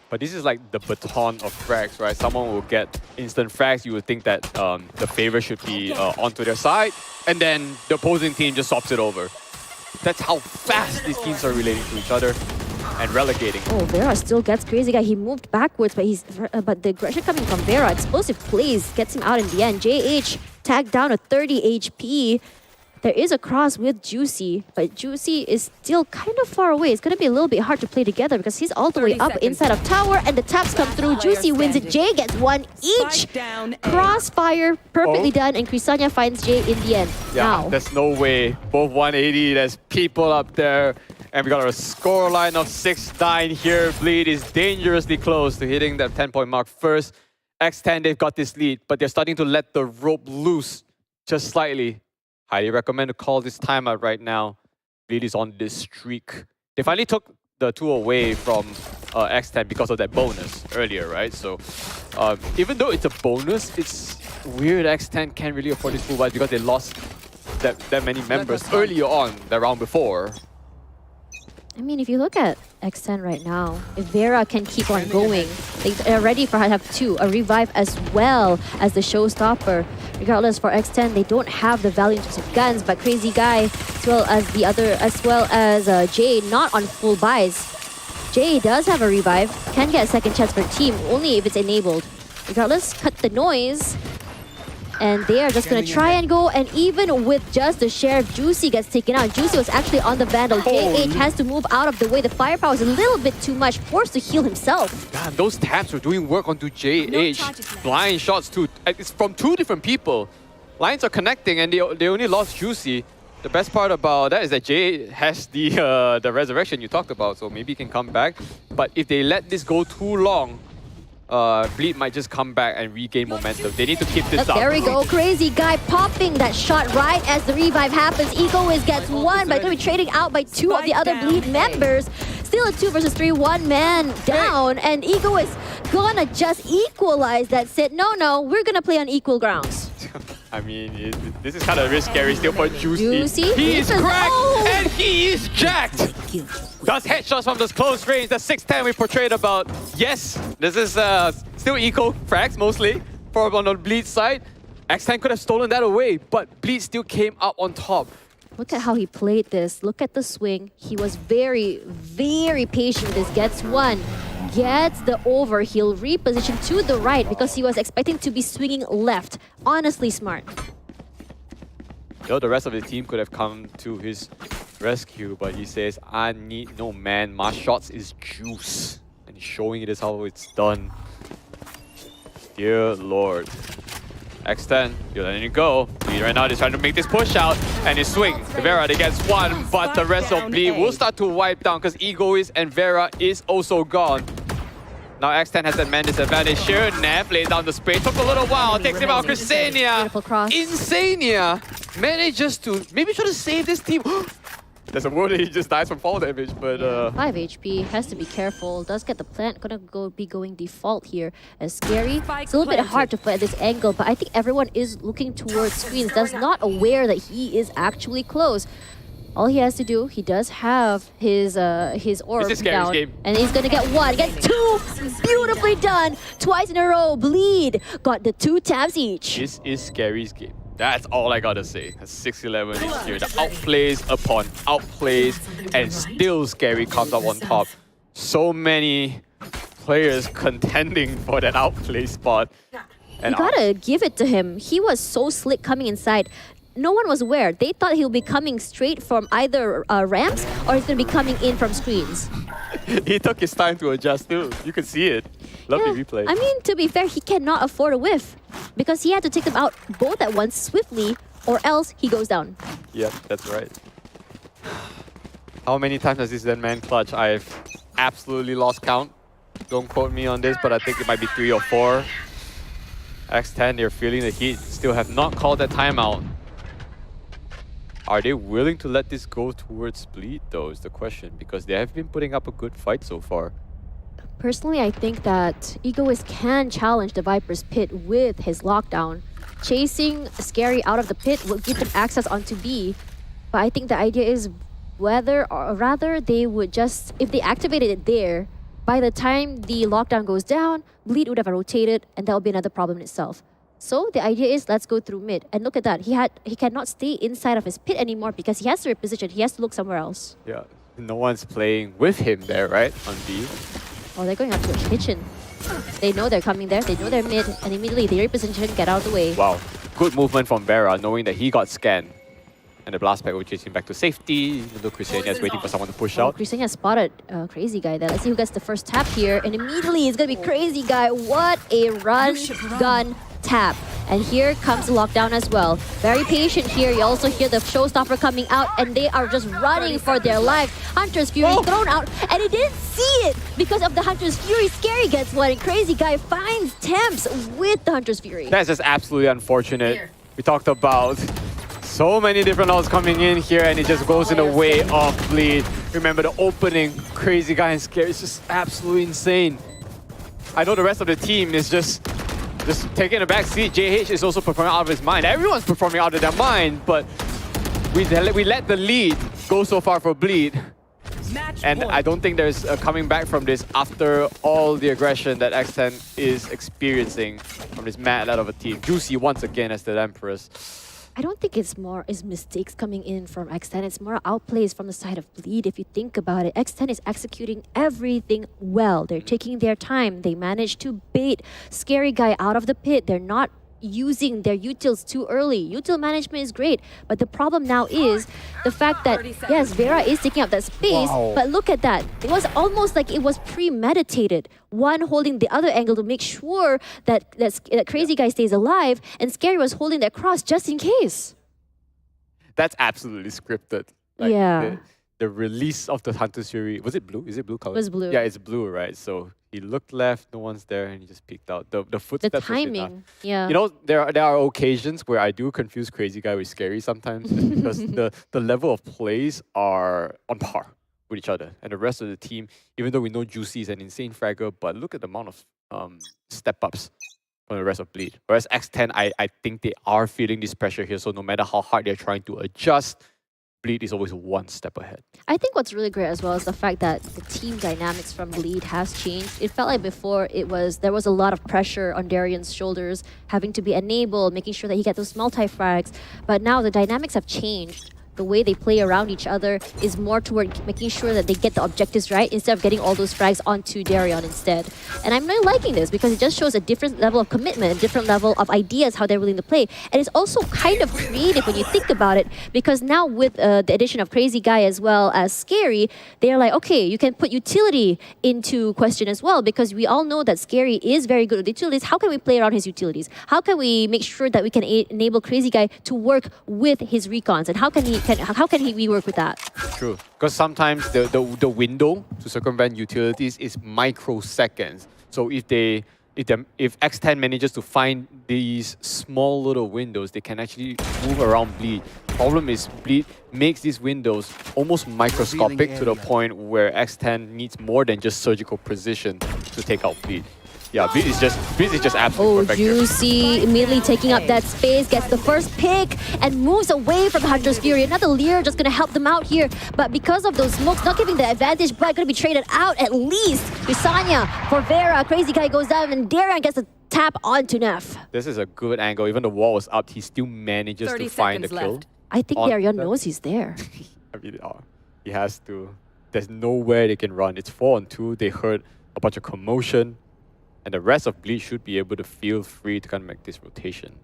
But this is like the baton of frags, right? Someone will get instant frags, you would think that the favor should be onto their side, and then the opposing team just swaps it over. That's how fast these teams are relating to each other and relegating. Oh, Vera still gets Crazy Guy. He moved backwards, but the aggression coming from Vera, explosive plays, gets him out in the end. JH tagged down to 30 HP. There is a cross with Juicy, but Juicy is still kind of far away. It's going to be a little bit hard to play together because he's all the way up inside of tower, and the taps come through. Juicy wins it. Jay gets one each. Crossfire, perfectly done, and Crisania finds Jay in the end. Yeah, Now, there's no way. Both 180, there's people up there. And we got a scoreline of 6-9 here. Bleed is dangerously close to hitting that 10-point mark first. X10, they've got this lead, but they're starting to let the rope loose just slightly. Highly recommend to call this timeout right now. Bleed is on this streak. They finally took the 2 away from X10 because of that bonus earlier, right? So even though it's a bonus, it's weird X10 can't really afford this full buy because they lost that many members earlier on the round before. I mean, if you look at X10 right now, if Vera can keep on going, they're ready for have 2, a revive as well as the showstopper. Regardless, for X10, they don't have the value in terms of guns, but Crazy Guy, as well as Jay, not on full buys. Jay does have a revive, can get a second chance for team, only if it's enabled. Regardless, cut the noise. And they are just going to try and go, and even with just the Sheriff, Juicy gets taken out. Juicy was actually on the Vandal. JH has to move out of the way. The firepower is a little bit too much, forced to heal himself. Damn, those taps were doing work onto JH. Blind shots too. It's from 2 different people. Lines are connecting and they only lost Juicy. The best part about that is that Jay has the resurrection you talked about, so maybe he can come back. But if they let this go too long, Bleed might just come back and regain momentum. They need to keep this up. There we go. Crazy Guy popping that shot right as the revive happens. Egoist gets 1, but going to be trading out by 2 of the other Bleed members. Still a 2 versus 3, 1 man down. And Egoist gonna just equalize that set. No, we're gonna play on equal grounds. I mean, this is kind of risk scary still for Juicy. He is cracked and he is jacked. Does headshots from this close range. The 610 we portrayed about. Yes, this is still eco frags mostly on the Bleed side. X10 could have stolen that away, but Bleed still came up on top. Look at how he played this. Look at the swing. He was very, very patient with this. Gets 1. Gets the over. He'll reposition to the right because he was expecting to be swinging left. Honestly smart. The rest of the team could have come to his rescue, but he says, I need no man. My shots is juice. And he's showing it is how it's done. Dear Lord. X10, you're letting it go. Bleed right now, they're trying to make this push out, and his swing. The Vera, they gets 1, but the rest of Bleed will start to wipe down because Egoist and Vera is also gone. Now X10 has that man disadvantage here. Neff lays down the spray. Took a little while. Takes him out. Crisania. Insania manages to maybe try to save this team. There's a word that he just dies from fall damage, but 5 HP, has to be careful. Does get the plant, gonna be going default here as Scary. It's a little bit hard to play at this angle, but I think everyone is looking towards screens. Does not aware that he is actually close. All he has to do, he does have his orb down, and he's gonna get 1, gets 2, beautifully done, twice in a row. Bleed got the 2 tabs each. This is Scary's game. That's all I gotta say. 6-11 is here. The outplays upon outplays, and still Scary comes up on top. So many players contending for that outplay spot. And You gotta give it to him. He was so slick coming inside. No one was aware. They thought he'll be coming straight from either ramps or he's gonna be coming in from screens. he took his time to adjust too. You could see it. Lovely replay. I mean, to be fair, he cannot afford a whiff because he had to take them out both at once swiftly or else he goes down. Yep, that's right. How many times has this Zen man clutch? I've absolutely lost count. Don't quote me on this, but I think it might be 3 or 4. X10, they're feeling the heat. Still have not called that timeout. Are they willing to let this go towards bleed though is the question, because they have been putting up a good fight so far. Personally, I think that Egoist can challenge the Viper's pit with his lockdown. Chasing Scary out of the pit will give them access onto B. But I think the idea is whether, or rather, they would just, if they activated it there, by the time the lockdown goes down, Bleed would have rotated and that would be another problem in itself. So the idea is let's go through mid. And look at that, he cannot stay inside of his pit anymore because he has to reposition, he has to look somewhere else. Yeah, no one's playing with him there, right? On B. Oh, they're going up to a kitchen. They know they're coming there, they know they're mid, and immediately they reposition, get out of the way. Wow, good movement from Vera, knowing that he got scanned. And the blast pack will chase him back to safety, even though Christiania is waiting for someone to push out. Christiania spotted Crazy Guy there. Let's see who gets the first tap here. And immediately it's going to be Crazy Guy. What a run, gun, tap. And here comes the lockdown as well. Very patient here. You also hear the showstopper coming out and they are just running for their life. Hunter's Fury thrown out and he didn't see it because of the Hunter's Fury. Scary gets one and Crazy Guy finds Temps with the Hunter's Fury. That's just absolutely unfortunate. We talked about so many different ults coming in here and it just goes in the way of Bleed. Remember the opening, Crazy Guy and Scary is just absolutely insane. I know the rest of the team is just taking a back seat. JH is also performing out of his mind. Everyone's performing out of their mind, but we let the lead go so far for Bleed. And I don't think there's coming back from this after all the aggression that Accent is experiencing from this mad lad of a team. Juicy once again as the Empress. I don't think it's mistakes coming in from X10. It's more outplays from the side of Bleed. If you think about it, X10 is executing everything well. They're taking their time. They managed to bait Scary Guy out of the pit. They're not using their utils too early. Util management is great, but the problem now is the fact that, yes, Vera is taking up that space, but look at that. It was almost like it was premeditated. One holding the other angle to make sure that Crazy Guy stays alive, and Scary was holding that cross just in case. That's absolutely scripted. Like yeah. The release of the Hunter's Fury, was it blue? Is it blue color? It was blue. Yeah, it's blue, right? So he looked left, no one's there, and he just peeked out. The footsteps. The timing, yeah. You know, there are occasions where I do confuse Crazy Guy with Scary sometimes because the level of plays are on par with each other. And the rest of the team, even though we know Juicy is an insane fragger, but look at the amount of step-ups from the rest of Bleed. Whereas X10, I think they are feeling this pressure here, so no matter how hard they're trying to adjust, Bleed is always one step ahead. I think what's really great as well is the fact that the team dynamics from Bleed has changed. It felt like before there was a lot of pressure on Darian's shoulders, having to be enabled, making sure that he gets those multi-frags. But now the dynamics have changed. The way they play around each other is more toward making sure that they get the objectives right instead of getting all those frags onto Darion instead. And I'm really liking this because it just shows a different level of commitment, a different level of ideas how they're willing to play. And it's also kind of creative when you think about it because now with the addition of Crazy Guy as well as Scary, they're like, okay, you can put utility into question as well because we all know that Scary is very good with utilities. How can we play around his utilities? How can we make sure that we can enable Crazy Guy to work with his recons? And how can we work with that? True, because sometimes the window to circumvent utilities is microseconds. So if X10 manages to find these small little windows, they can actually move around Bleed. Problem is Bleed makes these windows almost microscopic to the point where X10 needs more than just surgical precision to take out Bleed. Yeah, Bleed is just absolutely perfect here. Juicy immediately taking up that space, gets the first pick and moves away from Hunter's Fury. Another Leer just gonna help them out here, but because of those smokes, not giving the advantage, but gonna be traded out at least. Usanya for Vera, Crazy Guy goes down and Darian gets a tap onto Neff. This is a good angle. Even the wall was up, he still manages to find the kill. I think Darian knows he's there. I mean, he has to. There's nowhere they can run. It's 4-on-2. They heard a bunch of commotion, and the rest of Bleach should be able to feel free to kind of make this rotation.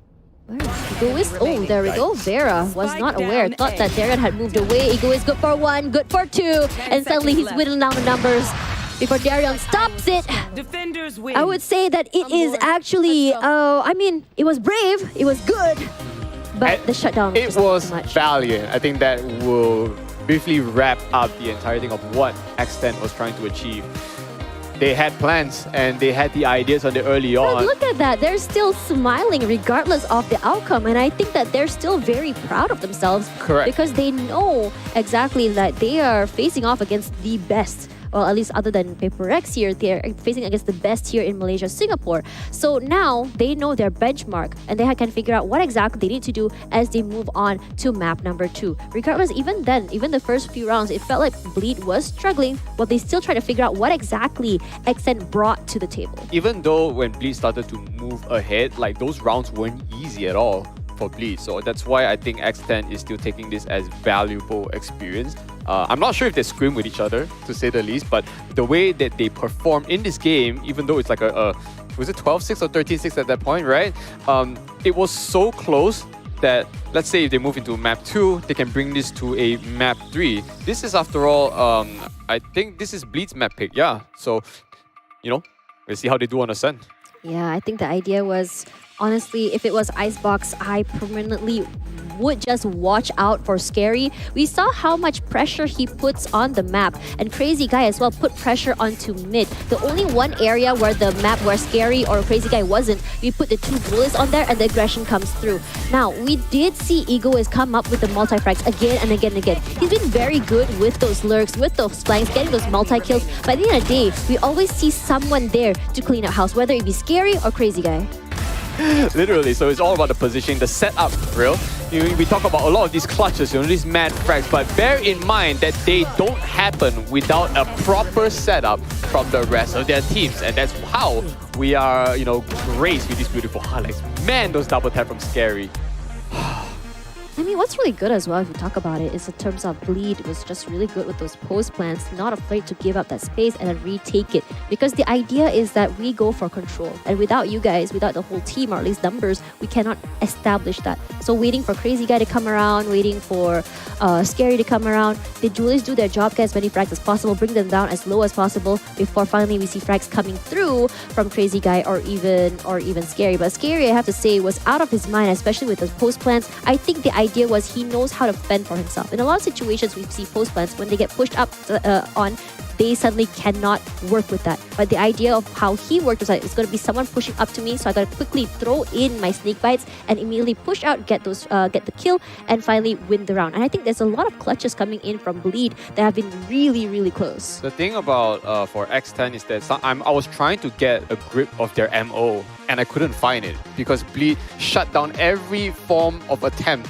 Egoist, oh, there we go. Vera was not aware. Thought that Darian had moved away. Egoist good for 1, good for 2. And suddenly he's whittling down the numbers before Darian stops it. Defenders win. I would say that it is actually, I mean, it was brave, it was good, but the shutdown It was was just too much. valiant. I think that will briefly wrap up the entire thing of what Extent was trying to achieve. They had plans and they had the ideas on the early But on. look at that, they're still smiling regardless of the outcome, and I think that they're still very proud of themselves. Correct. Because they know exactly that they are facing off against the best. Well, at least other than Paper X here, they're facing against the best here in Malaysia, Singapore. So now they know their benchmark and they can figure out what exactly they need to do as they move on to map number 2. Regardless, even then, even the first few rounds, it felt like Bleed was struggling, but they still try to figure out what exactly Accent brought to the table. Even though when Bleed started to move ahead, like those rounds weren't easy at all for Bleed. So that's why I think X10 is still taking this as valuable experience. I'm not sure if they scrim with each other, to say the least, but the way that they perform in this game, even though it's like was it 12-6 or 13-6 at that point, right? It was so close that, let's say if they move into map 2, they can bring this to a map 3. This is, after all, I think this is Bleed's map pick, yeah. So, you know, we'll see how they do on Ascent. Yeah, I think the idea was, honestly, if it was Icebox, I permanently would just watch out for Scary. We saw how much pressure he puts on the map, and Crazy Guy as well put pressure onto mid. The only one area where the map where Scary or Crazy Guy wasn't, we put the 2 bullets on there and the aggression comes through. Now, we did see Egoist come up with the multi-frags again and again and again. He's been very good with those lurks, with those flanks, getting those multi-kills. But at the end of the day, we always see someone there to clean up house, whether it be Scary or Crazy Guy. Literally, so it's all about the positioning, the setup, real. We talk about a lot of these clutches, these mad frags, but bear in mind that they don't happen without a proper setup from the rest of their teams, and that's how we are, graced with these beautiful highlights. Man, those double tap from Scary. I mean, what's really good as well, if you talk about it, is in terms of Bleed was just really good with those post plans, not afraid to give up that space and then retake it. Because the idea is that we go for control. And without you guys, without the whole team, or at least numbers, we cannot establish that. So waiting for Crazy Guy to come around, waiting for Scary to come around, the duelists do their job, get as many frags as possible, bring them down as low as possible before finally we see frags coming through from Crazy Guy or even Scary. But Scary, I have to say, was out of his mind, especially with those post plans. I think the idea was he knows how to fend for himself. In a lot of situations, we see post plans, when they get pushed up on, they suddenly cannot work with that. But the idea of how he worked was that it's going to be someone pushing up to me, so I got to quickly throw in my snake bites and immediately push out, get the kill, and finally win the round. And I think there's a lot of clutches coming in from Bleed that have been really, really close. The thing about for X10 is that I was trying to get a grip of their MO and I couldn't find it because Bleed shut down every form of attempt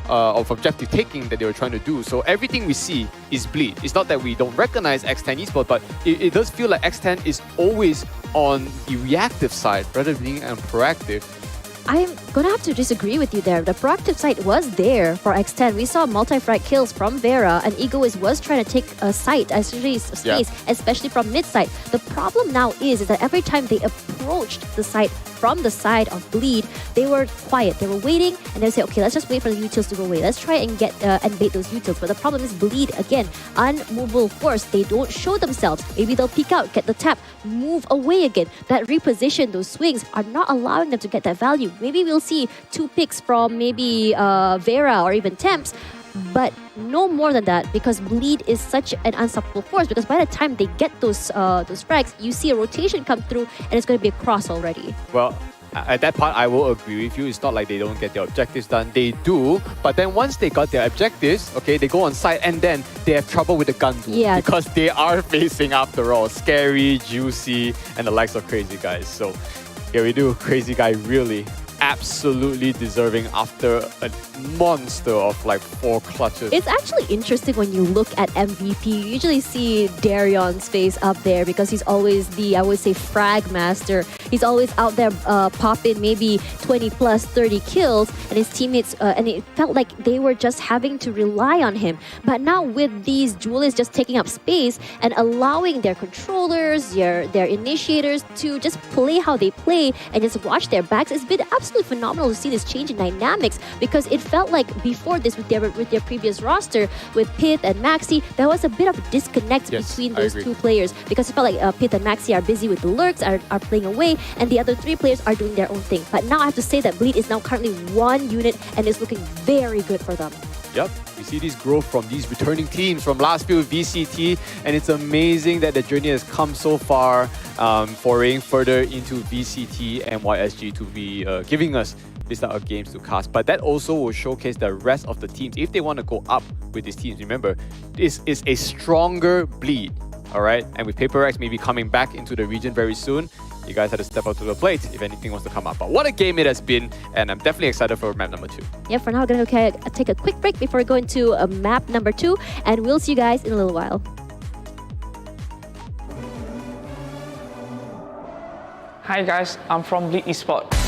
of objective taking that they were trying to do. So everything we see is Bleed. It's not that we don't recognize X10 Esports, but it does feel like X10 is always on the reactive side rather than being proactive. I'm gonna have to disagree with you there. The proactive side was there for X10. We saw multi-frag kills from Vera, and Egoist was trying to take a site, especially space, especially from mid-side. The problem now is that every time they approached the site from the side of Bleed, they were quiet. They were waiting, and they say, okay, let's just wait for the utils to go away. Let's try and get and bait those utils. But the problem is Bleed, again, unmovable force. They don't show themselves. Maybe they'll peek out, get the tap, move away again. That reposition, those swings, are not allowing them to get that value. Maybe we'll see 2 picks from maybe Vera or even Temps, but no more than that, because Bleed is such an unstoppable force, because by the time they get those frags, you see a rotation come through and it's going to be a cross already. Well, at that part, I will agree with you. It's not like they don't get their objectives done. They do. But then once they got their objectives, okay, they go on site and then they have trouble with the gun duel. Yeah. Because they are facing, after all, Scary, Juicy, and the likes of Crazy Guys. So here we do. Crazy Guy really absolutely deserving after a monster of like 4 clutches. It's actually interesting when you look at MVP. You usually see Darion's face up there because he's always the, I would say, frag master. He's always out there popping maybe 20 plus 30 kills, and his teammates, and it felt like they were just having to rely on him. But now with these duelists just taking up space and allowing their controllers, their initiators to just play how they play and just watch their backs, it's been absolutely phenomenal to see this change in dynamics, because it felt like before this with their previous roster with Pith and Maxi, there was a bit of a disconnect between those two players, because it felt like Pith and Maxi are busy with the lurks, are playing away, and the other three players are doing their own thing. But now I have to say that Bleed is now currently one unit and is looking very good for them. Yep, we see this growth from these returning teams from last few VCT, and it's amazing that the journey has come so far, foraying further into VCT and YSG to be giving us this type of games to cast. But that also will showcase the rest of the teams if they want to go up with these teams. Remember, this is a stronger Bleed, all right? And with Paper X maybe coming back into the region very soon, you guys had to step up to the plate if anything wants to come up. But what a game it has been, and I'm definitely excited for map number 2. Yeah, for now, we're going to take a quick break before going to map number 2, and we'll see you guys in a little while. Hi guys, I'm from Bleed Esports.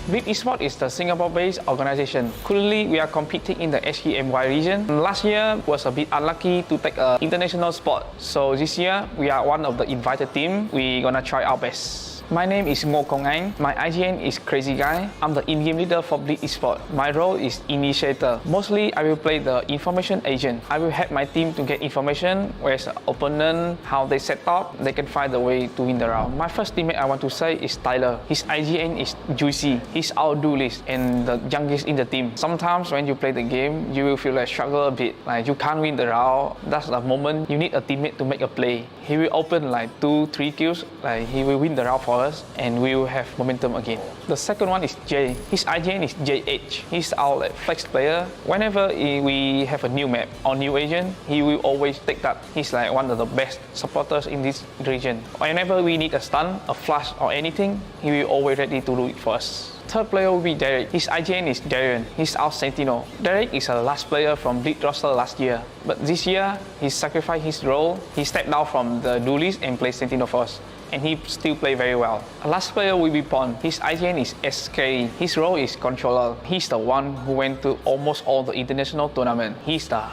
Bleed Esports is the Singapore-based organization. Currently, we are competing in the HKMY region. Last year was a bit unlucky to take an international spot. So this year, we are one of the invited team. We're gonna try our best. My name is Ngô Công Anh. My IGN is Crazy Guy. I'm the in-game leader for Bleed Esports. My role is initiator. Mostly, I will play the information agent. I will help my team to get information, where's the opponent, how they set up, they can find the way to win the round. My first teammate I want to say is Tyler. His IGN is Juicy. He's our duelist and the youngest in the team. Sometimes when you play the game, you will feel like struggle a bit. Like you can't win the round. That's the moment you need a teammate to make a play. He will open like 2-3 kills. Like he will win the round for us, and we will have momentum again. The second one is Jay. His IGN is JH. He's our like, flex player. Whenever we have a new map or new agent, he will always take that. He's like one of the best supporters in this region. Whenever we need a stun, a flash or anything, he will always ready to do it for us. Third player will be Derek. His IGN is Darren. He's our Sentinel. Derek is a last player from Bleed roster last year. But this year, he sacrificed his role. He stepped down from the duelist and played Sentinel for us. And he still play very well. Last player will be Pon. His IGN is SK. His role is controller. He's the one who went to almost all the international tournament. He's the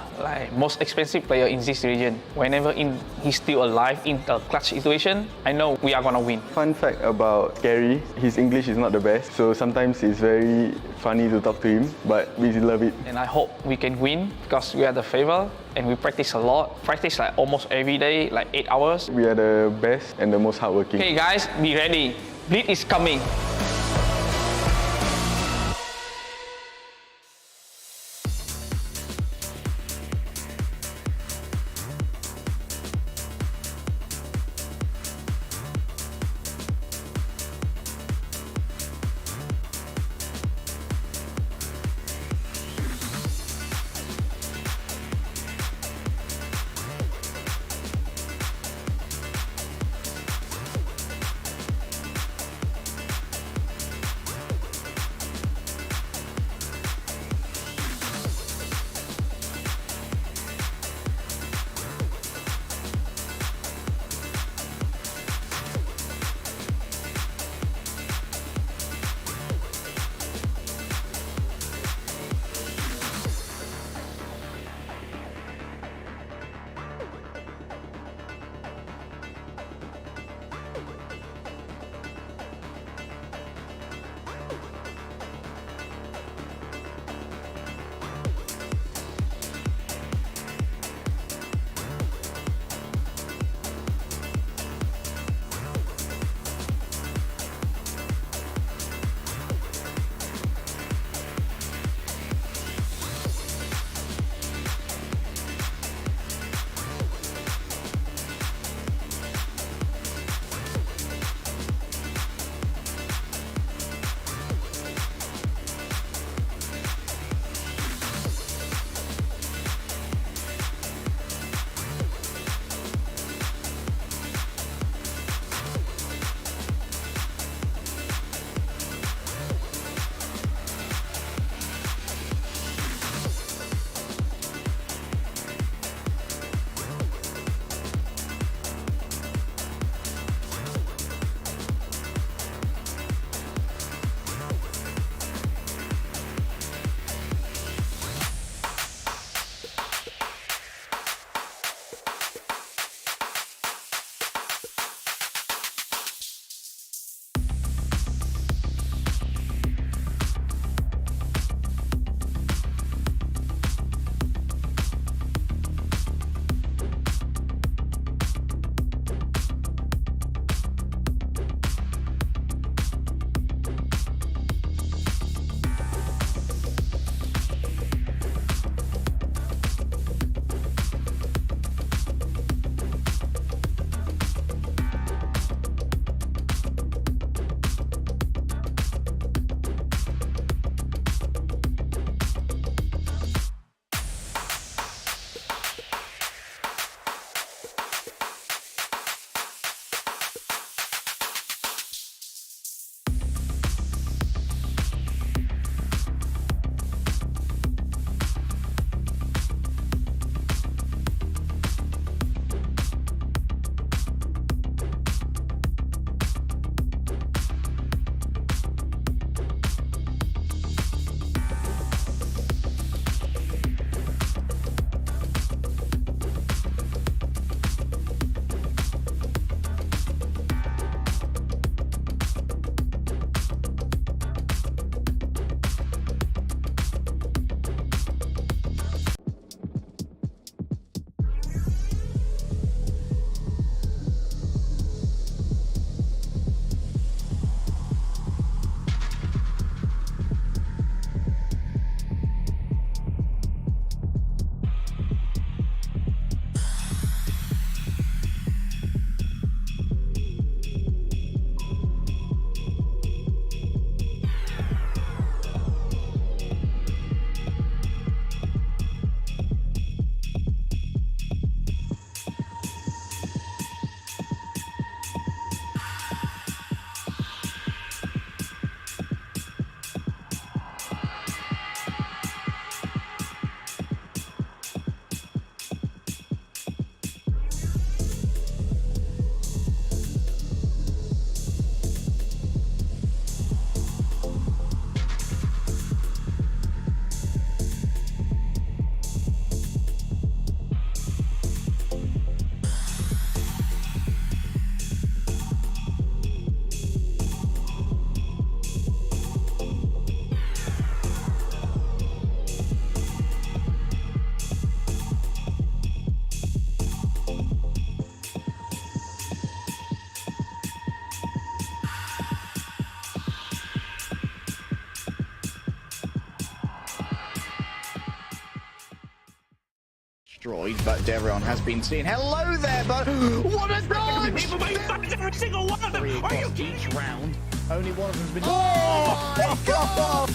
most expensive player in this region. Whenever he's still alive in a clutch situation, I know we are gonna win. Fun fact about Gary, his English is not the best, so sometimes it's very funny to talk to him, but we love it. And I hope we can win because we are the favor and we practice a lot. Practice like almost every day, like 8 hours. We are the best and the most hardworking. Okay guys, be ready. Bleed is coming. but Darion has been seen. Hello there, but what a dodge! Every single one of them. Are you kidding? Each round, only one of them's been. Oh my God!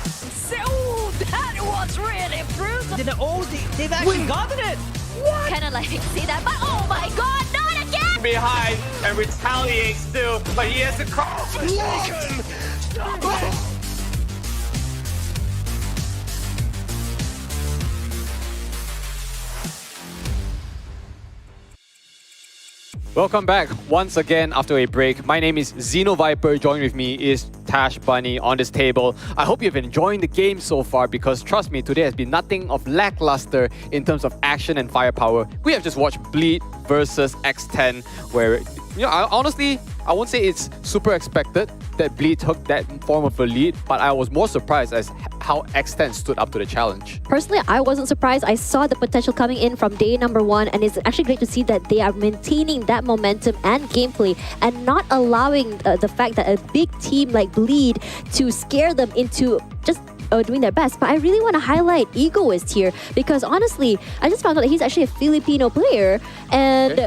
So that was really brutal. They've actually gotten it. Kind of like see that, but oh my god, not again! Behind and retaliates still, but he has the cross. Welcome back once again after a break. My name is Xeno Viper. Joining with me is Tash Bunny on this table. I hope you've enjoyed the game so far because trust me, today has been nothing of lackluster in terms of action and firepower. We have just watched Bleed versus X10 where, honestly, I won't say it's super expected that Bleed took that form of a lead, but I was more surprised as how X10 stood up to the challenge. Personally, I wasn't surprised. I saw the potential coming in from day number one, and it's actually great to see that they are maintaining that momentum and gameplay and not allowing the fact that a big team like Bleed to scare them into just doing their best. But I really want to highlight Egoist here because honestly, I just found out that he's actually a Filipino player and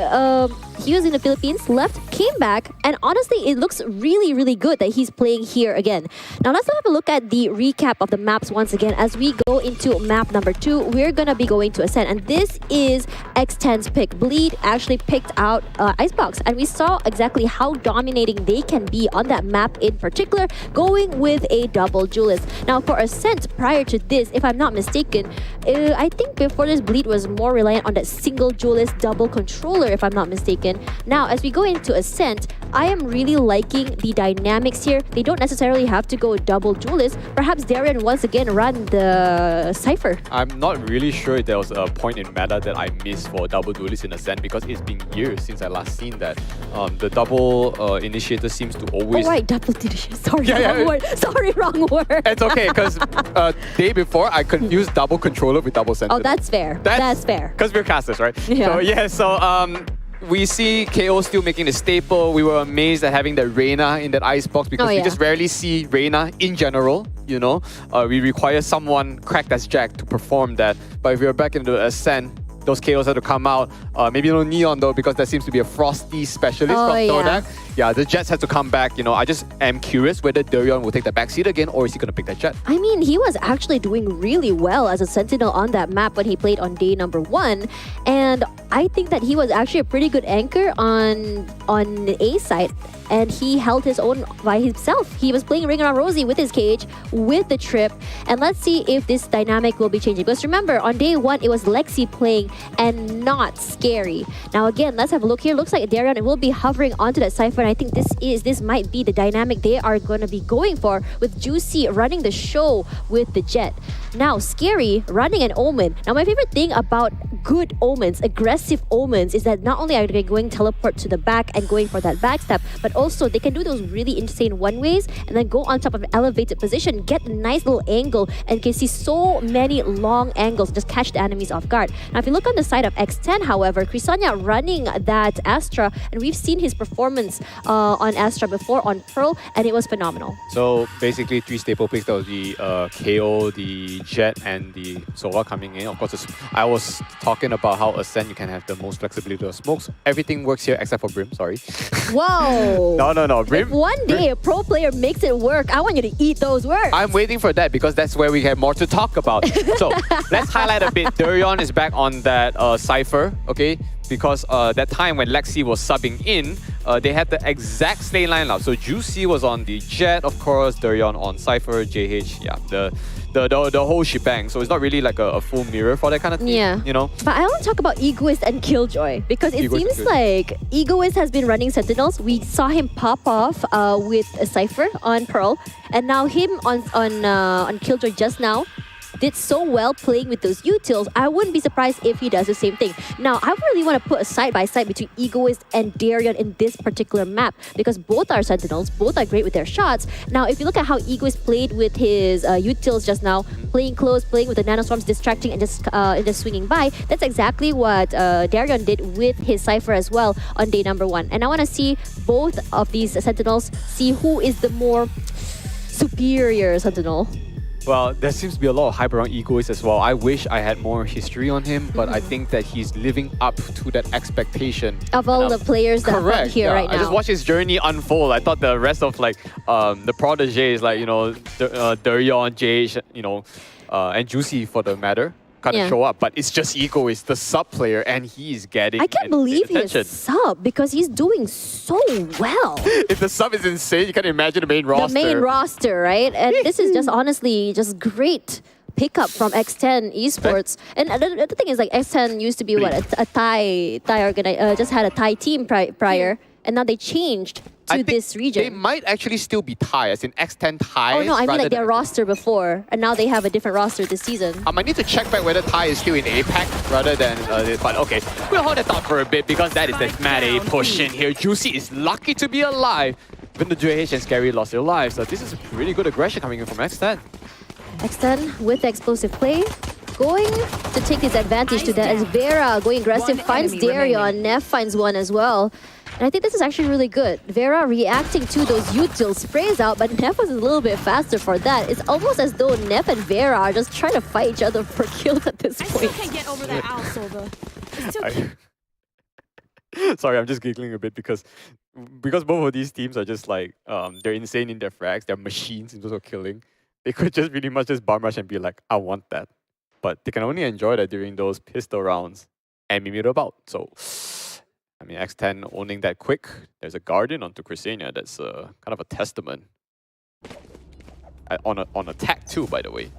he was in the Philippines, left, came back, and honestly, it looks really, really good that he's playing here again. Now, let's have a look at the recap of the maps once again. As we go into map number 2, we're gonna be going to Ascent, and this is X10's pick. Bleed actually picked out Icebox, and we saw exactly how dominating they can be on that map in particular, going with a double duelist. Now, for Ascent, prior to this, if I'm not mistaken, I think before this, Bleed was more reliant on that single duelist double controller, if I'm not mistaken. Now, as we go into Ascent, I am really liking the dynamics here. They don't necessarily have to go double duelist. Perhaps Darion once again run the Cypher. I'm not really sure if there was a point in meta that I missed for double duelist in Ascent because it's been years since I last seen that. The double initiator seems to always... Oh right, double initiator. Sorry, wrong word. Sorry, wrong word. It's okay, because day before, I confused double controller with double sentinel. Oh, that's fair. That's fair. Because we're casters, right? Yeah. So we see KO still making the staple. We were amazed at having that Reyna in that Icebox because we just rarely see Reyna in general, you know. We require someone cracked as Jack to perform that. But if we're back into Ascent, those KOs have to come out. Maybe no Neon though, because there seems to be a Frosty specialist from Todak. Yeah, the Jets have to come back. You know, I just am curious whether Darion will take the backseat again or is he going to pick that Jet? I mean, he was actually doing really well as a Sentinel on that map when he played on day number 1. And I think that he was actually a pretty good anchor on the A side. And he held his own by himself. He was playing Ring Around Rosie with his cage, with the trip. And let's see if this dynamic will be changing. Because remember, on day 1, it was Lexi playing and not Scary. Now again, let's have a look here. Looks like Darion will be hovering onto that Cypher. And I think this might be the dynamic they are going to be going for with Juicy running the show with the Jet. Now, Scary running an Omen. Now, my favorite thing about good Omens, aggressive Omens, is that not only are they going teleport to the back and going for that backstab, but also they can do those really insane one-ways and then go on top of an elevated position, get a nice little angle, and can see so many long angles, just catch the enemies off guard. Now, if you look on the side of X10, however, Crisanya running that Astra, and we've seen his performance on Astra before on Pearl, and it was phenomenal. So basically 3 staple picks. That was the KO, the Jet, and the Sova coming in. Of course, I was talking about how Ascent you can have the most flexibility of smokes. Everything works here except for Brim, sorry. Whoa! No. Brim, if one day a pro player makes it work, I want you to eat those words. I'm waiting for that because that's where we have more to talk about. So let's highlight a bit. Darion is back on that Cypher, okay? Because that time when Lexi was subbing in, they had the exact same lineup. So Juicy was on the Jet, of course, Darion on Cypher, JH, yeah, the whole shebang. So it's not really like a full mirror for that kind of thing, you know? But I want to talk about Egoist and Killjoy because it seems like Egoist has been running Sentinels. We saw him pop off with a Cypher on Pearl, and now him on Killjoy just now did so well playing with those utils. I wouldn't be surprised if he does the same thing. Now, I really want to put a side-by-side between Egoist and Darion in this particular map because both are Sentinels, both are great with their shots. Now, if you look at how Egoist played with his utils just now, playing close, playing with the nanoswarms, distracting and just swinging by, that's exactly what Darion did with his Cypher as well on day number 1. And I want to see both of these Sentinels, see who is the more superior Sentinel. Well, there seems to be a lot of hype around Egoist as well. I wish I had more history on him, but I think that he's living up to that expectation. Of all the players that are here right now. I just watched his journey unfold. I thought the rest of like the proteges, like, you know, Durion, JH, you know, and Juicy for the matter, kind of show up. But it's just Egoist, the sub player, and he's getting I can't believe he's sub because he's doing so well. If the sub is insane, you can imagine the main roster. The main roster, right? And this is just honestly just great pickup from X10 Esports. And the other thing is like X10 used to be what a Thai just had a Thai team prior, and now they changed to this region. They might actually still be Thai, as in X10 Thai. Oh no, I mean like their roster before, and now they have a different roster this season. I might need to check back whether Thai is still in APAC rather than but okay, we'll hold that thought for a bit because that is the Mad A push in here. Juicy is lucky to be alive. Even the JH and Scary lost their lives, so this is really good aggression coming in from X10. X10 with the explosive play, going to take this advantage to that as Vera going aggressive, finds Darion, Neff finds one as well. And I think this is actually really good. Vera reacting to those util sprays out, but Neff was a little bit faster for that. It's almost as though Neff and Vera are just trying to fight each other for kills at this point. I still can't get over that Alsolver. Sorry, I'm just giggling a bit because both of these teams are just like, they're insane in their frags, they're machines in terms of killing. They could just really much just bum rush and be like, I want that. But they can only enjoy that during those pistol rounds and mimic about. So, I mean, X10 owning that quick. There's a Guardian onto Crisenia. That's kind of a testament. On attack too, by the way.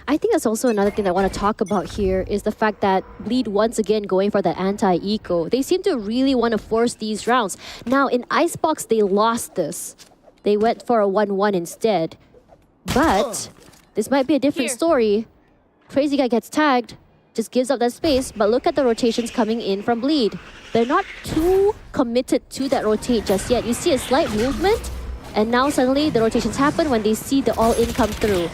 I think that's also another thing that I want to talk about here is the fact that Bleed once again going for that anti-eco. They seem to really want to force these rounds. Now, in Icebox, they lost this. They went for a 1-1 instead. But this might be a different story. Crazy Guy gets tagged, just gives up that space, but look at the rotations coming in from Bleed. They're not too committed to that rotate just yet. You see a slight movement, and now suddenly the rotations happen when they see the all-in come through.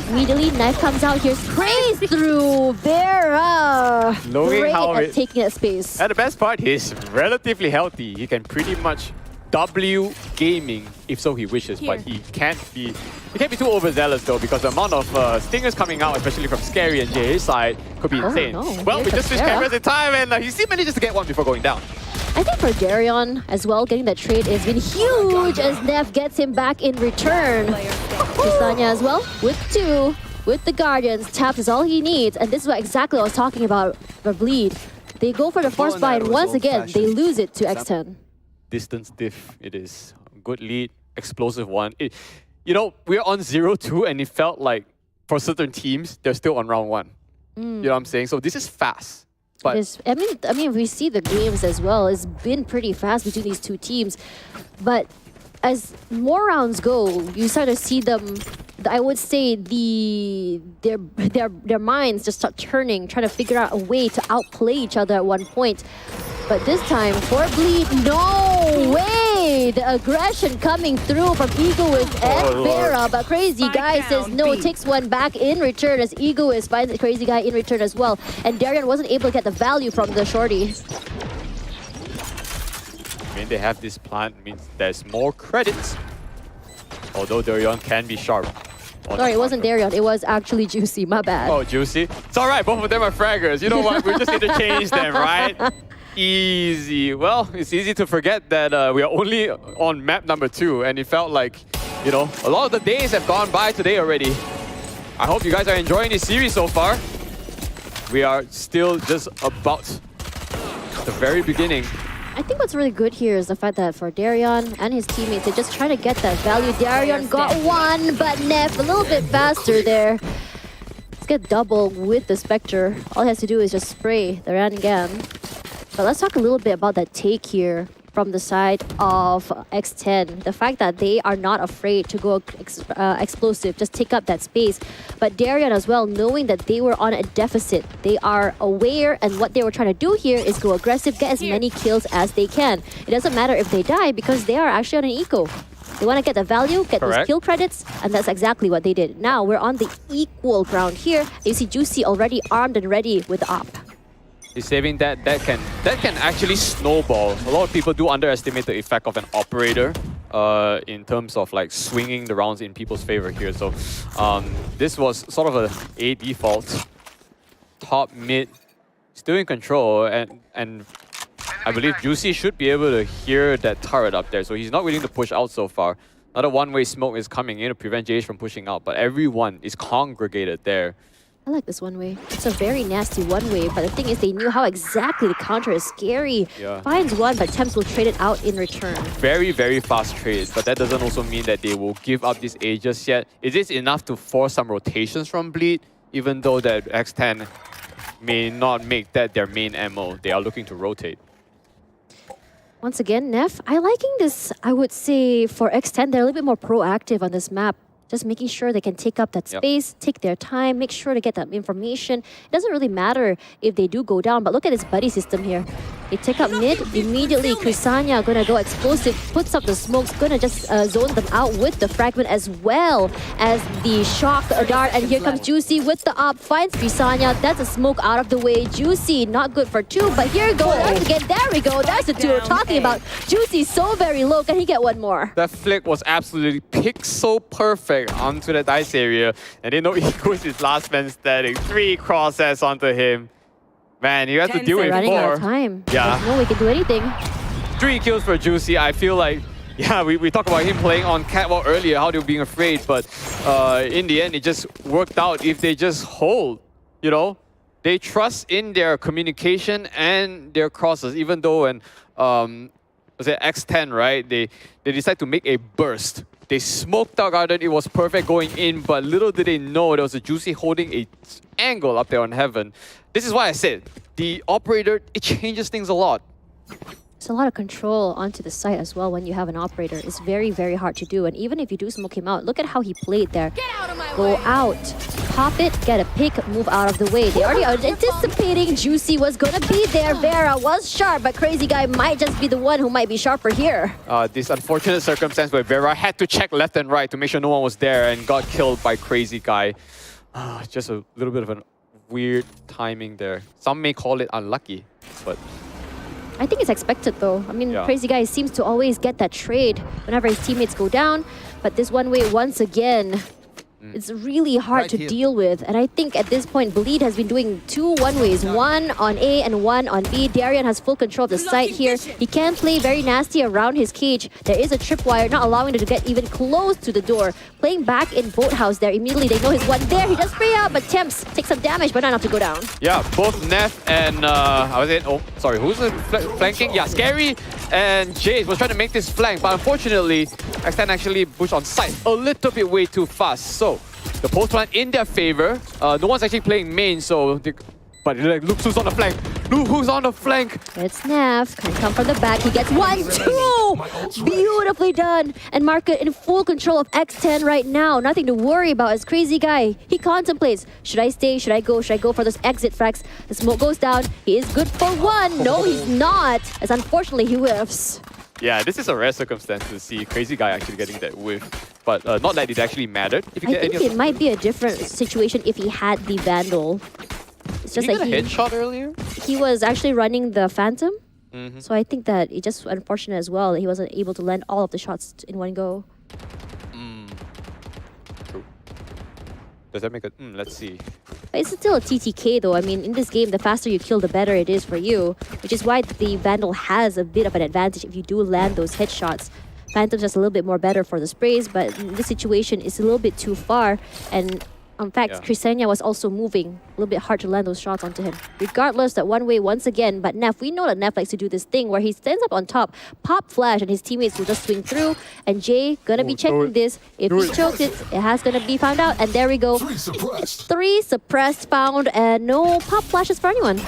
Immediately, Knife comes out here, sprays through Vera. Great at taking that space. And the best part, he's relatively healthy. He can pretty much W gaming if so he wishes, but he can't be too overzealous though, because the amount of stingers coming out, especially from Scary and JA's side, could be insane. No. Well, we just switched cameras in time, and he still manages to get one before going down. I think for Darion as well, getting that trade has been huge as Neff gets him back in return. Crisenia as well with 2, with the Guardians. Taps is all he needs, and this is what exactly I was talking about for Bleed. They go for the force buy, and once again, they lose it to X10. Distance diff, it is. Good lead, explosive one. You know, we're on 0-2 and it felt like for certain teams, they're still on round 1. You know what I'm saying? So this is fast. But I mean, we see the games as well. It's been pretty fast between these two teams. But as more rounds go, you start to see them, I would say their minds just start turning, trying to figure out a way to outplay each other at one point. But this time, for Bleed, no way! The aggression coming through from Egoist and Vera, but Crazy Guy says no, takes one back in return as Egoist finds the Crazy Guy in return as well. And Darion wasn't able to get the value from the shorty. I mean, they have this plan, means there's more credits. Although Darion can be sharp. Sorry, it wasn't Darion, it was actually Juicy, my bad. Oh, Juicy? It's alright, both of them are fraggers. You know what, we just interchange them, right? Easy. Well, it's easy to forget that we are only on map number 2, and it felt like, you know, a lot of the days have gone by today already. I hope you guys are enjoying this series so far. We are still just about the very beginning. I think what's really good here is the fact that for Darion and his teammates, they're just trying to get that value. Darion got one, but Neff a little bit faster there. Let's get double with the Spectre. All he has to do is just spray the Rangan. But let's talk a little bit about that take here from the side of X10. The fact that they are not afraid to go explosive, just take up that space. But Darion as well, knowing that they were on a deficit, they are aware, and what they were trying to do here is go aggressive, get as many kills as they can. It doesn't matter if they die because they are actually on an eco. They want to get the value, get those kill credits, and that's exactly what they did. Now we're on the equal ground here. You see Juicy already armed and ready with the op. He's saving that can actually snowball. A lot of people do underestimate the effect of an operator in terms of like swinging the rounds in people's favor here. So this was sort of a default. Top mid still in control, and I believe Juicy should be able to hear that turret up there, so he's not willing to push out so far. Another one-way smoke is coming in to prevent JH from pushing out, but everyone is congregated there. I like this one-way. It's a very nasty one-way, but the thing is they knew how exactly the counter is scary. Yeah. Finds one, but Temps will trade it out in return. Very, very fast trade, but that doesn't also mean that they will give up this A just yet. Is this enough to force some rotations from Bleed, even though that X10 may not make that their main ammo? They are looking to rotate. Once again, Neff, I liking this. I would say for X10, they're a little bit more proactive on this map. Just making sure they can take up that space, take their time, make sure to get that information. It doesn't really matter if they do go down, but look at his buddy system here. They take up mid, immediately Krisanya gonna go explosive, puts up the smokes, gonna just zone them out with the fragment as well as the shock dart. And here comes Juicy with the up, finds Krisanya. That's a smoke out of the way. Juicy, not good for two, but here goes once again. There we go, that's the two we're talking about. Juicy so very low, can he get one more? That flick was absolutely pixel perfect onto the dice area, and they know Ego is his last man standing. 3 crosshairs onto him. Man, you have to deal with 4. Running out of time. Yeah. There's no way he can do anything. 3 kills for Juicy. I feel like, yeah, we talked about him playing on Catwalk earlier, how they were being afraid, but in the end, it just worked out if they just hold, you know? They trust in their communication and their crosses, even though when, was it X10, right? They decide to make a burst. They smoked out Garden, it was perfect going in, but little did they know there was a Juicy holding a angle up there on Heaven. This is why I said, the operator, it changes things a lot. There's a lot of control onto the site as well when you have an operator. It's very, very hard to do. And even if you do smoke him out, look at how he played there. Go out, pop it, get a pick, move out of the way. They already are anticipating Juicy was gonna be there. Vera was sharp, but Crazy Guy might just be the one who might be sharper here. This unfortunate circumstance where Vera had to check left and right to make sure no one was there and got killed by Crazy Guy. Just a little bit of a weird timing there. Some may call it unlucky, but I think it's expected though. I mean, yeah. Crazy Guy seems to always get that trade whenever his teammates go down. But this one way, once again, it's really hard to deal with. And I think at this point, Bleed has been doing 2 one-ways. One on A and one on B. Darian has full control of the site here. He can play very nasty around his cage. There is a tripwire, not allowing him to get even close to the door. Playing back in Boathouse there. Immediately, they know his one there. He does spray out, but Temps takes some damage, but not enough to go down. yeah, both Neff and, how was it? Oh, sorry, who's the flanking? Yeah, Scary and Jace was trying to make this flank, but unfortunately, Extend actually pushed on site a little bit way too fast. So, the post plant in their favor. No one's actually playing main, so but look who's on the flank. Look who's on the flank. It's Neff. Can come from the back. He gets 1-2. Beautifully done. And Market in full control of X10 right now. Nothing to worry about as Crazy Guy. He contemplates. Should I stay? Should I go? Should I go for those exit frags? The smoke goes down. He is good for 1. No, he's not. As unfortunately, he whiffs. Yeah, this is a rare circumstance to see Crazy Guy actually getting that whiff. But not that it actually mattered. If you I think it might be a different situation if he had the Vandal. It's just Did like he get a headshot earlier? He was actually running the Phantom. So I think that it's just unfortunate as well that he wasn't able to land all of the shots in one go. True. Does that make a... let's see. But it's still a TTK though. I mean, in this game, the faster you kill, the better it is for you. Which is why the Vandal has a bit of an advantage if you do land those headshots. Phantom's just a little bit more better for the sprays, but in this situation, it's a little bit too far. And in fact, Krisenya was also moving. A little bit hard to land those shots onto him. Regardless, that one way once again. But Neff, we know that Neff likes to do this thing where he stands up on top, pop flash, and his teammates will just swing through. And Jay gonna be checking this. If he chokes it, it has gonna be found out. And there we go. 3 suppressed found, and no pop flashes for anyone.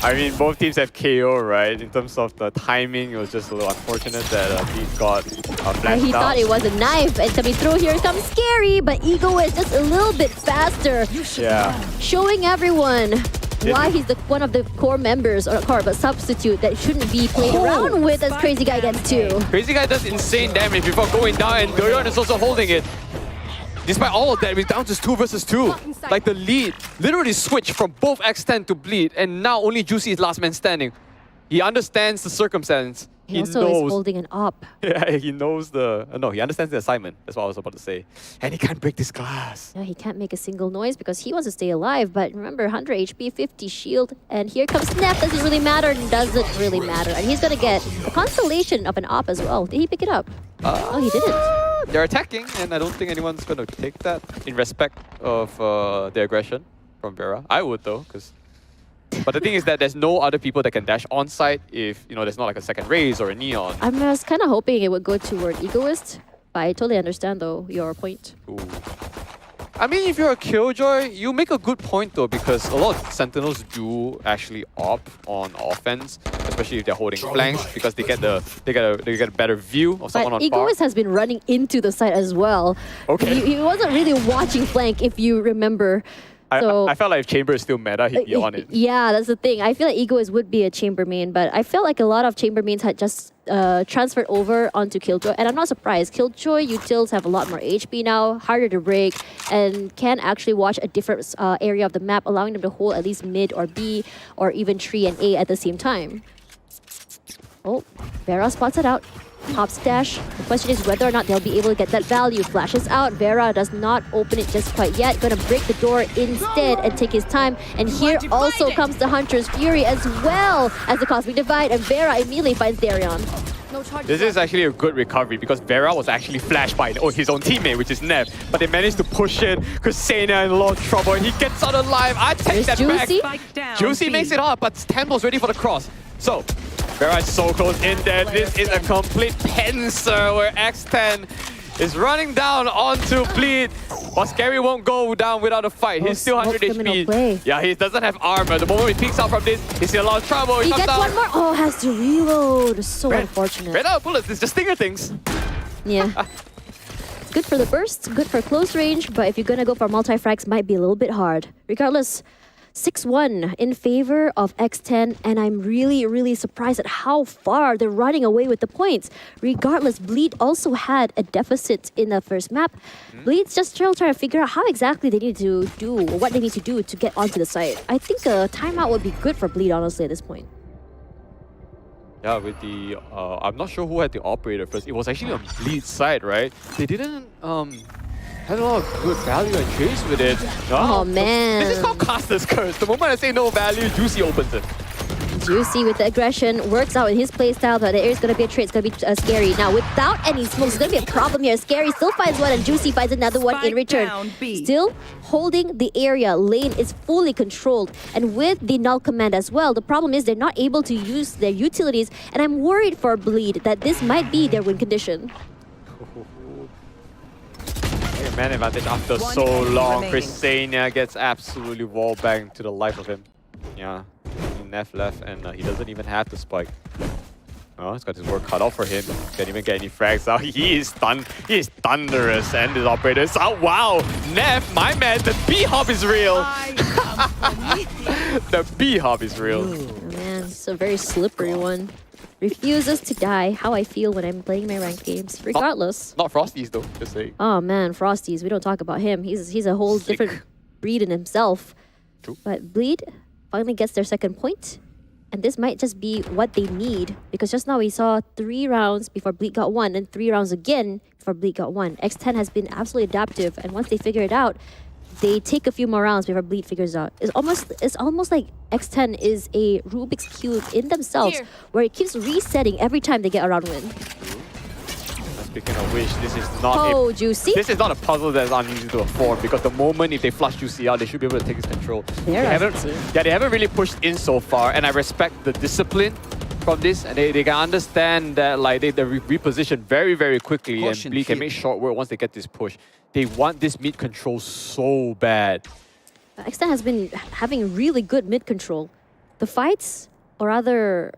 I mean, both teams have KO, right? In terms of the timing, it was just a little unfortunate that he got flashed He out. thought it was a knife, and coming through here comes Scary, but Ego is just a little bit faster. Yeah. Showing everyone why he's one of the core members, or core, but substitute that shouldn't be played around with as Crazy Guy gets 2. Crazy Guy does insane damage before going down, and Dorian is also holding it. Despite all of that, we're down to 2 versus 2. Like the lead literally switched from both X10 to Bleed, and now only Juicy is last man standing. He understands the circumstance. He also is holding an op. Yeah, he knows the... no, he understands the assignment. That's what I was about to say. And he can't break this glass. Yeah, he can't make a single noise because he wants to stay alive. But remember, 100 HP, 50 shield. And here comes Snap. Does it really matter? Doesn't really matter. And he's going to get a constellation of an op as well. Did he pick it up? Oh, he didn't. They're attacking, and I don't think anyone's going to take that in respect of the aggression from Vera. I would, though, because... But the thing is that there's no other people that can dash on site if, you know, there's not like a second raise or a neon. I was kind of hoping it would go toward Egoist, but I totally understand though your point. Ooh. I mean, if you're a Killjoy, you make a good point though, because a lot of Sentinels do actually opt on offense, especially if they're holding flanks, because they get a better view of someone but on far. Egoist has been running into the site as well. Okay. He wasn't really watching flank, if you remember. So, I felt like if Chamber is still meta, he'd be on it. Yeah, that's the thing. I feel like Egoist would be a Chamber main, but I felt like a lot of Chamber mains had just transferred over onto Killjoy, and I'm not surprised. Killjoy utils have a lot more HP now, harder to break, and can actually watch a different area of the map, allowing them to hold at least mid or B, or even tree and A at the same time. Oh, Vera spots it out. Top stash. The question is whether or not they'll be able to get that value. Flashes out. Vera does not open it just quite yet. Gonna break the door instead and take his time. And here also comes the Hunter's Fury as well as the Cosmic Divide. And Vera immediately finds Darion. This is actually a good recovery because Vera was actually flashed by his own teammate, which is Nev. But they managed to push in. Kusenia in a lot of trouble. And he gets out alive. I take that Juicy. back. Juicy makes it up, but Tempo's ready for the cross. So, Vera is so close in there. This is a complete pincer where X10 is running down onto Bleed. But Scary won't go down without a fight. He's still 100 HP. Yeah, he doesn't have armor. The moment he peeks out from this, he's in a lot of trouble. He comes gets down. one more. Oh, has to reload. So unfortunate. Red out bullets. It's just stinger things. Yeah. Good for the burst, good for close range, but if you're gonna go for multi-frags, might be a little bit hard. Regardless, 6-1 in favor of X10, and I'm really, really surprised at how far they're running away with the points. Regardless, Bleed also had a deficit in the first map. Bleed's just still trying to figure out how exactly they need to do, or what they need to do to get onto the site. I think a timeout would be good for Bleed, honestly, at this point. Yeah, with the... I'm not sure who had the operator first. It was actually on Bleed's side, right? They didn't... had a lot of good value and chase with it. Oh man. This is called Caster's Curse. The moment I say no value, Juicy opens it. Juicy with the aggression, works out in his playstyle, but there is going to be a trade. It's going to be Scary. Now, without any smokes, it's going to be a problem here. Scary still finds one, and Juicy finds another one in return. Still holding the area. Lane is fully controlled. And with the null command as well, the problem is they're not able to use their utilities, and I'm worried for Bleed that this might be their win condition. Man advantage after so long. Kusenia gets absolutely wallbanged to the life of him. Yeah, Neff left, and he doesn't even have the spike. Oh, he's got his work cut off for him. Can't even get any frags out. He is thunderous, and his operator is out. Wow, Neff, my man, the B-hop is real. The B-hop is real. Oh man, it's a very slippery one. Refuses to die. How I feel when I'm playing my ranked games, regardless. Not Frosties though, just saying. Oh man, Frosties. We don't talk about him. He's a whole different breed in himself. True. But Bleed finally gets their second point, and this might just be what they need, because just now we saw 3 rounds before Bleed got 1, and 3 rounds again before Bleed got 1. X10 has been absolutely adaptive, and once they figure it out, they take a few more rounds before Bleed figures out. It's almost like X10 is a Rubik's Cube in themselves, where it keeps resetting every time they get a round win. Speaking of which, this is not Juicy. This is not a puzzle that's uneasy to perform, because the moment if they flush Juicy out, they should be able to take his control. They haven't really pushed in so far, and I respect the discipline from this, and they can understand that like they reposition very, very quickly, and Bleed can make short work once they get this push. They want this mid control so bad. X10 has been having really good mid control. The fights, or rather,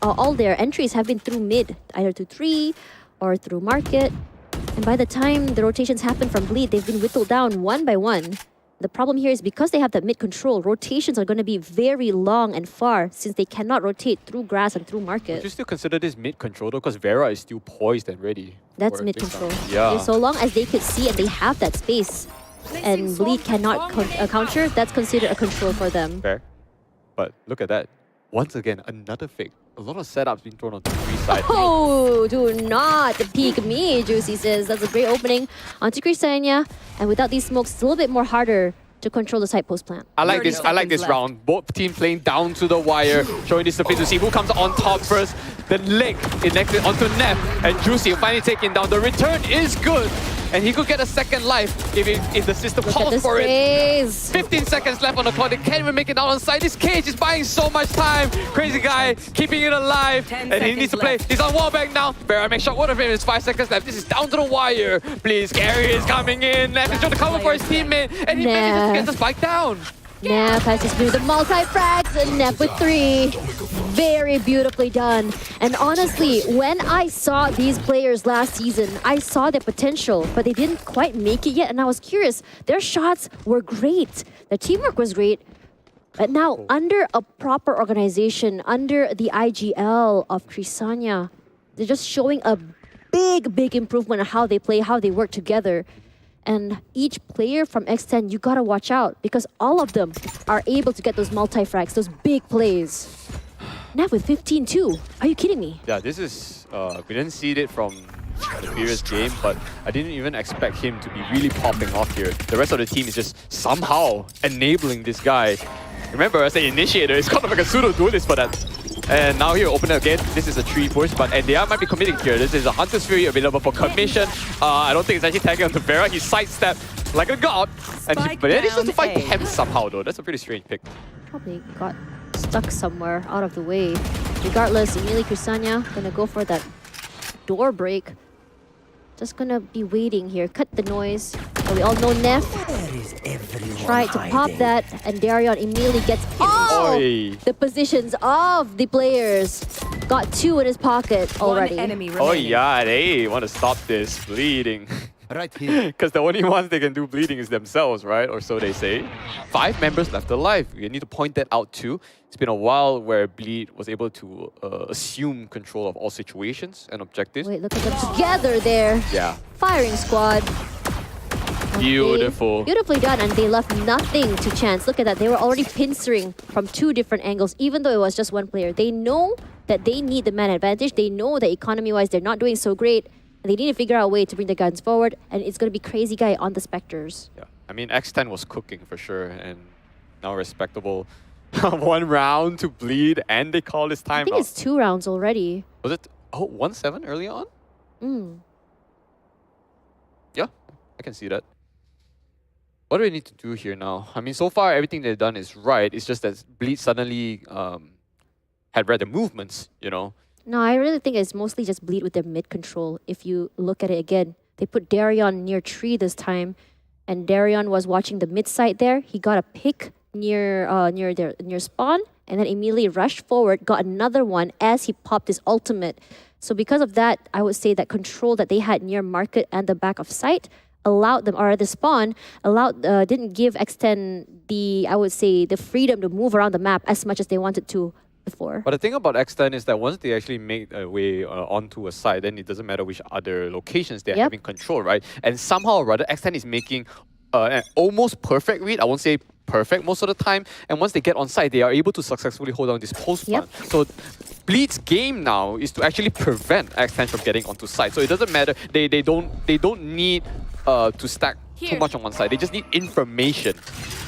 all their entries have been through mid, either to 3 or through market. And by the time the rotations happen from Bleed, they've been whittled down one by one. The problem here is because they have that mid control, rotations are going to be very long and far, since they cannot rotate through grass and through market. Would you still consider this mid control though? Because Vera is still poised and ready. That's mid control. Yeah. So long as they could see and they have that space, and Bleed cannot counter, that's considered a control for them. Fair. But look at that. once again, another fake. A lot of setups being thrown on the three side. Oh, do not peek me, Juicy says. That's a great opening onto Crisania. And without these smokes, it's a little bit more harder to control the side post plant. I like this round. Both teams playing down to the wire, showing discipline to see who comes on top first. Then Link is next onto Neff, and Juicy finally taking down. The return is good, and he could get a second life if the system calls for it. 15 seconds left on the clock. They can't even make it out on side. This cage is buying so much time. Crazy guy keeping it alive, and he needs to play. He's on wallbang now. Vera makes shot. One of him is 5 seconds left. This is down to the wire. Please, Gary is coming in. Neff is trying to cover for his teammate, and he manages to get the spike down. Neff has to do the multi-frags, and Neff with 3. Very beautifully done. And honestly, when I saw these players last season, I saw their potential, but they didn't quite make it yet. And I was curious. Their shots were great. Their teamwork was great. But now, under a proper organization, under the IGL of Crisania, they're just showing a big improvement on how they play, how they work together. And each player from X10, you gotta watch out because all of them are able to get those multi-frags, those big plays. Neff with 15 too. Are you kidding me? Yeah, this is, we didn't see it from the previous game, but I didn't even expect him to be really popping off here. The rest of the team is just somehow enabling this guy. Remember, as an initiator, it's kind of like a pseudo-duelist for that. And now here, open it again. This is a 3 push, but NDR might be committing here. This is a Hunter's Fury available for commission. I don't think it's actually tagging onto Vera. He sidestepped like a god. But then he's just to fight him somehow, though. That's a pretty strange pick. Probably got stuck somewhere out of the way. Regardless, Emily Crisania gonna go for that door break. Just gonna be waiting here. Cut the noise. But we all know Neff tried to pop that, and Darion immediately gets all the positions of the players. Got 2 in his pocket already. Oh yeah, they want to stop this bleeding. Right here. Because the only ones they can do bleeding is themselves, right? Or so they say. 5 members left alive. We need to point that out too. It's been a while where Bleed was able to assume control of all situations and objectives. Wait, look at them together there. Yeah. Firing squad. Beautiful. Beautifully done, and they left nothing to chance. Look at that. They were already pincering from 2 different angles, even though it was just one player. They know that they need the man advantage. They know that economy-wise, they're not doing so great. They need to figure out a way to bring the guns forward, and it's going to be Crazy Guy on the Spectres. Yeah, I mean, X10 was cooking for sure, and now respectable. 1 round to Bleed, and they call this time I think it's 2 rounds already. Was it? Oh, 1-7 early on? Yeah, I can see that. What do we need to do here now? I mean, so far, everything they've done is right. It's just that Bleed suddenly had read the movements, you know? No, I really think it's mostly just Bleed with their mid control. If you look at it again, they put Darion near tree this time, and Darion was watching the mid side there. He got a pick near spawn, and then immediately rushed forward, got another one as he popped his ultimate. So because of that, I would say that control that they had near market and the back of site allowed them, or the spawn didn't give X10 the, I would say, the freedom to move around the map as much as they wanted to before. But the thing about X10 is that once they actually make a way onto a site, then it doesn't matter which other locations they're having control, right? And somehow or other, X10 is making an almost perfect read. I won't say perfect most of the time. And once they get on site, they are able to successfully hold on this post plant. So Bleed's game now is to actually prevent X10 from getting onto site. So it doesn't matter. They don't need to stack too much on one side. They just need information,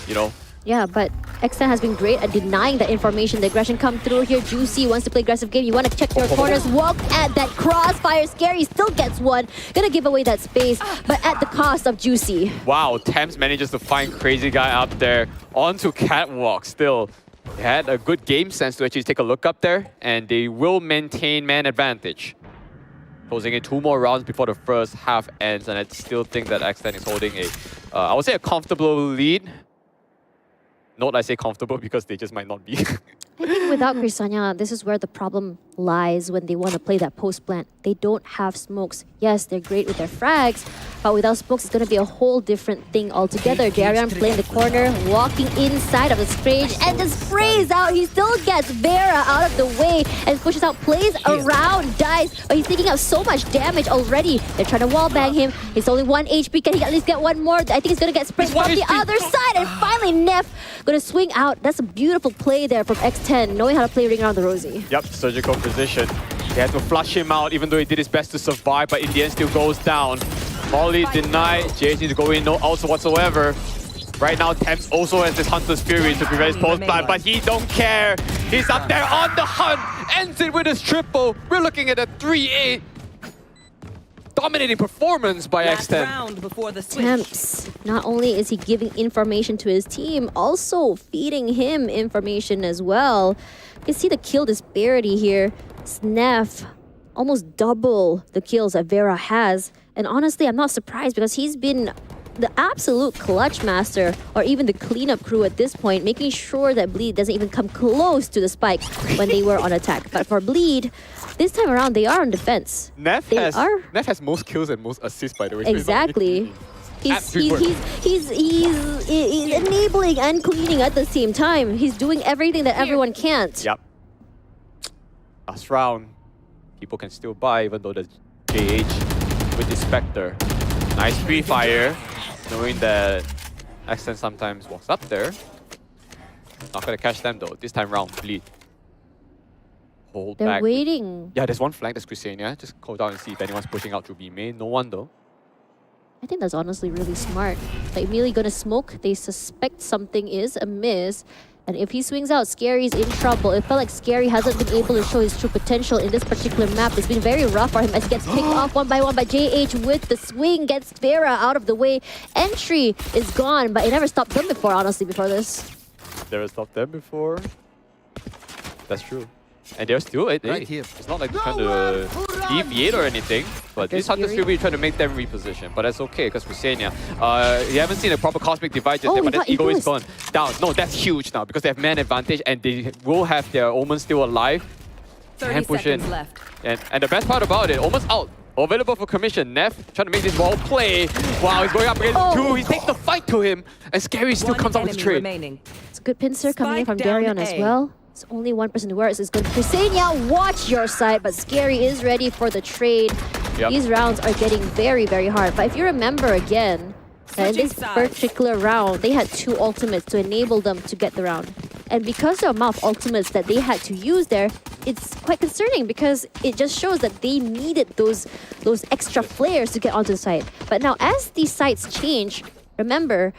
you know? Yeah, but X10 has been great at denying that information. The aggression come through here. Juicy wants to play aggressive game. You want to check your corners. Walk at that crossfire. Scary still gets one. Gonna give away that space, but at the cost of Juicy. Wow, Thames manages to find Crazy Guy up there onto Catwalk still. They had a good game sense to actually take a look up there, and they will maintain man advantage. Closing in 2 more rounds before the first half ends, and I still think that X10 is holding a, I would say a comfortable lead. Not I say comfortable because they just might not be. I think without Crisania, this is where the problem lies when they want to play that post plant. They don't have smokes. Yes, they're great with their frags, but without smokes, it's going to be a whole different thing altogether. Darian playing the corner, walking inside of the stage, and the sprays out. He still gets Vera out of the way and pushes out, plays around, dies, but he's taking out so much damage already. They're trying to wallbang him. He's only 1 HP. Can he at least get one more? I think he's going to get sprayed from the other side, and finally Neff going to swing out. That's a beautiful play there from X10, knowing how to play Ring Around the Rosie. Yep, surgical position. They had to flush him out, even though he did his best to survive, but in the end still goes down. Molly denied. JH needs to go in, no ults whatsoever. Right now, Thames also has this Hunter's Fury to prevent his post-plant, but he don't care. He's up there on the hunt, ends it with his triple. We're looking at a 3-8. Dominating performance by X10. Temps, not only is he giving information to his team, also feeding him information as well. You can see the kill disparity here. Snef, almost double the kills that Vera has. And honestly, I'm not surprised because he's been the absolute clutch master, or even the cleanup crew at this point, making sure that Bleed doesn't even come close to the spike when they were on attack. But for Bleed, this time around, they are on defense. Neff has most kills and most assists, by the way. Exactly. He's enabling and cleaning at the same time. He's doing everything that everyone can't. Yep. Last round, people can still buy, even though the JH with the Spectre. Nice free fire, knowing that Accent sometimes walks up there. Not gonna catch them though. This time round, Bleed. Hold They're back. waiting. Yeah, there's one flank, that's Crusadia. Just call down and see if anyone's pushing out through B main. No one though. I think that's honestly really smart. Like, immediately gonna smoke. They suspect something is amiss. And if he swings out, Scary's in trouble. It felt like Scary hasn't been able to show his true potential in this particular map. It's been very rough for him as he gets picked off one by one by JH with the swing, gets Vera out of the way. Entry is gone, but it never stopped them before, honestly, before this. Never stopped them before. That's true. And they're still at Right here. It's not like they're trying to deviate or anything. But this Hunter's Fury trying to make them reposition. But that's okay, because Crusadia, you haven't seen a proper Cosmic Divide just yet, but his ego is gone. Down. No, that's huge now, because they have man advantage and they will have their Omen still alive. 30 push in. seconds left. And the best part about it, Omen's out. Available for commission. Neff trying to make this wall play. Wow, he's going up against two. He takes the fight to him. And Scary still comes out with the trade. It's a good pincer coming in from Darion as well. It's only one person who wears. It's good. Crusadia, watch your side, but Scary is ready for the trade. Yep. These rounds are getting very, very hard. But if you remember again, in this particular round, they had 2 ultimates to enable them to get the round. And because of the amount of ultimates that they had to use there, it's quite concerning because it just shows that they needed those extra flares to get onto the site. But now, as these sites change, remember,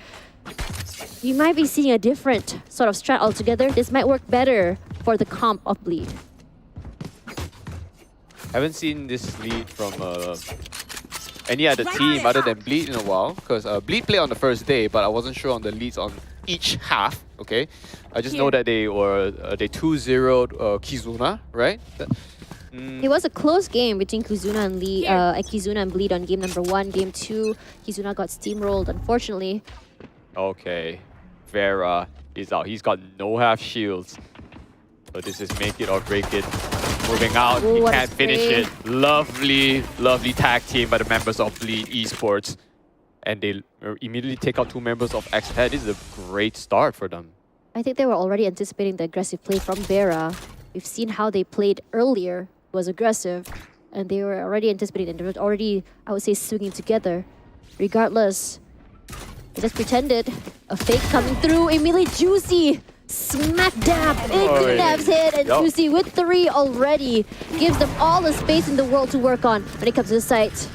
you might be seeing a different sort of strat altogether. This might work better for the comp of Bleed. Haven't seen this lead from any other team other than Bleed in a while, because Bleed played on the first day, but I wasn't sure on the leads on each half. Okay, I just know that they were they 2-0'd Kizuna, right? It was a close game between Kizuna and Kizuna and Bleed on game number 1. Game 2, Kizuna got steamrolled, unfortunately. Okay, Vera is out. He's got no half shields. So this is make it or break it. Moving out, he can't finish it. Lovely, lovely tag team by the members of Bleed Esports. And they immediately take out 2 members of X-Head. This is a great start for them. I think they were already anticipating the aggressive play from Vera. We've seen how they played earlier. It was aggressive. And they were already anticipating, and they were already, I would say, swinging together. Regardless, they just pretended. A fake coming through. Immediately Juicy. Smack dab into Nev's head, and Juicy with 3 already gives them all the space in the world to work on when it comes to the site.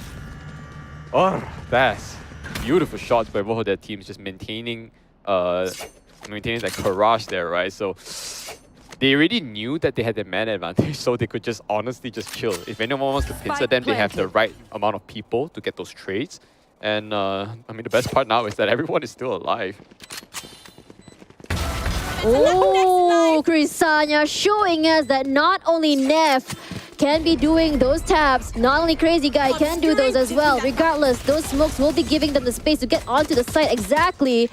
Oh, that's beautiful shots by both of their teams, just maintaining that courage there, right? So they already knew that they had the man advantage, so they could just honestly just chill. If anyone wants to pincer them, they have the right amount of people to get those trades. And I mean, the best part now is that everyone is still alive. Oh, Crusadia showing us that not only Neff can be doing those taps, not only Crazy Guy can do those as well. Regardless, those smokes will be giving them the space to get onto the site exactly.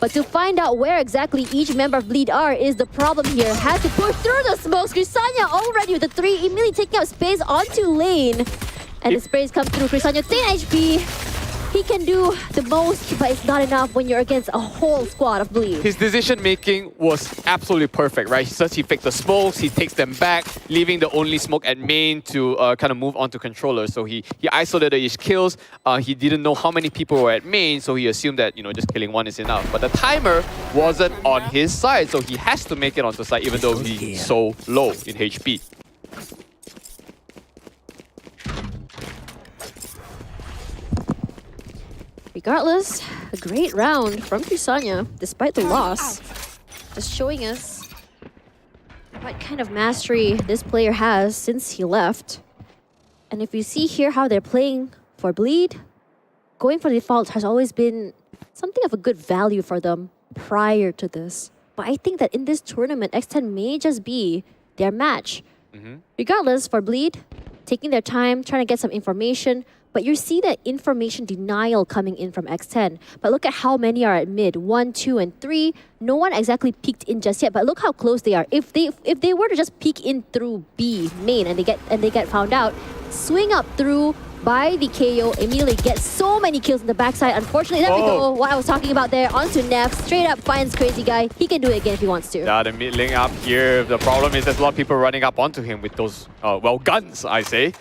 But to find out where exactly each member of Bleed are is the problem here. Has to push through the smokes. Crisanya already with the 3, immediately taking out space onto lane. And the sprays come through. Crisanya 10 HP. He can do the most, but it's not enough when you're against a whole squad of Bleed. His decision making was absolutely perfect, right? He faked the smokes, he takes them back, leaving the only smoke at main to kind of move on to controller. So he isolated his kills. He didn't know how many people were at main, so he assumed that, you know, just killing one is enough. But the timer wasn't on his side, so he has to make it onto side even though he's so low in HP. Regardless, a great round from Crisanya, despite the loss. Just showing us what kind of mastery this player has since he left. And if you see here how they're playing for Bleed, going for default has always been something of a good value for them prior to this. But I think that in this tournament, X10 may just be their match. Regardless, for Bleed, taking their time, trying to get some information, but you see that information denial coming in from X10. But look at how many are at mid. 1, 2, and 3. No one exactly peeked in just yet, but look how close they are. If they were to just peek in through B main and they get found out, swing up through by the KO, immediately gets so many kills in the backside. Unfortunately, there we go. What I was talking about there, onto Neff, straight up finds Crazy Guy. He can do it again if he wants to. Yeah, the mid lane up here. The problem is there's a lot of people running up onto him with those, well, guns, I say.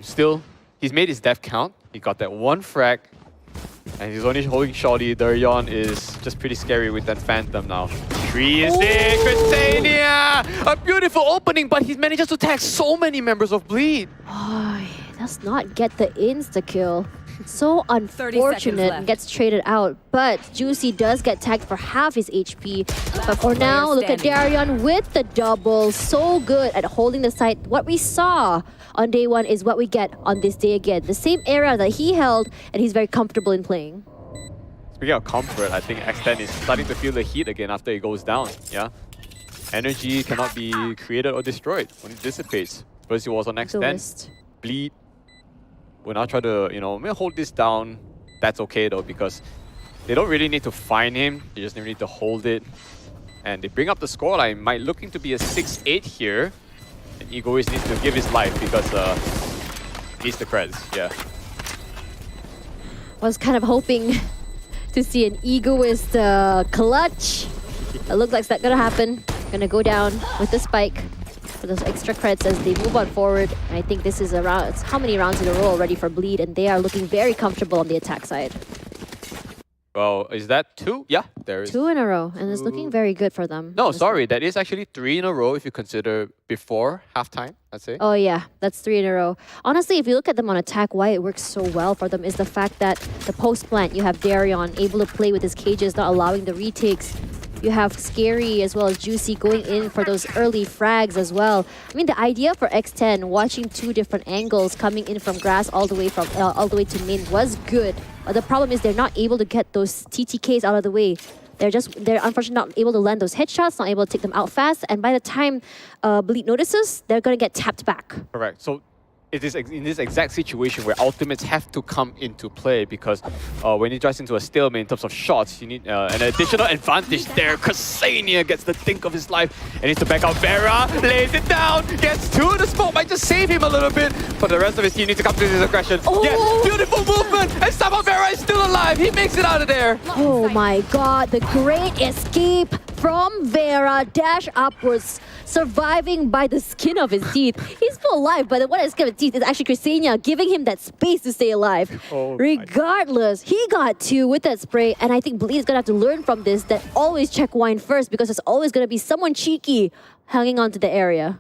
Still, he's made his death count. He got that one frag. And he's only holding Shorty. Durion is just pretty scary with that Phantom now. 3 is there, Crisania! A beautiful opening, but he manages to tag so many members of Bleed. Oh, he does not get the insta-kill. So unfortunate, gets traded out. But Juicy does get tagged for half his HP. But for now, look at Darion with the double. So good at holding the site. What we saw on day 1 is what we get on this day again. The same area that he held, and he's very comfortable in playing. Speaking of comfort, I think X10 is starting to feel the heat again after it goes down. Yeah, energy cannot be created or destroyed when it dissipates. First it was on X10. Bleed will now try to, you know, hold this down. That's okay though, because they don't really need to find him. They just need to hold it. And they bring up the scoreline. Might looking to be a 6-8 here. And Egoist needs to give his life because he needs the creds. Yeah. Was kind of hoping to see an Egoist clutch. It looks like it's not gonna happen. Gonna go down with the spike for those extra creds as they move on forward. And I think this is around, it's how many rounds in a row already for Bleed, and they are looking very comfortable on the attack side. Well, is that 2? Yeah, there is. 2 in a row, and it's looking very good for them. No, sorry, that is actually 3 in a row if you consider before halftime, let's say. Oh yeah, that's 3 in a row. Honestly, if you look at them on attack, why it works so well for them is the fact that the post plant, you have Darion able to play with his cages, not allowing the retakes. You have Scary as well as Juicy going in for those early frags as well. I mean, the idea for X10, watching 2 different angles coming in from grass all the way to main was good. But the problem is they're not able to get those TTKs out of the way. They're unfortunately not able to land those headshots, not able to take them out fast. And by the time Bleed notices, they're going to get tapped back. Correct. So it is in this exact situation where ultimates have to come into play, because when it drives into a stalemate in terms of shots, you need an additional advantage there. Crisania gets the think of his life and needs to back out. Vera lays it down, gets 2. The smoke might just save him a little bit, but the rest of his team needs to come to his aggression. Yes, beautiful movement, and somehow Vera is still alive. He makes it out of there. Oh my god, the great escape from Vera, dash upwards, surviving by the skin of his teeth. He's still alive, but the one that's skin of his teeth is actually Crisania giving him that space to stay alive. Regardless, he got 2 with that spray, and I think Bleed is gonna have to learn from this that always check wine first, because there's always gonna be someone cheeky hanging on to the area.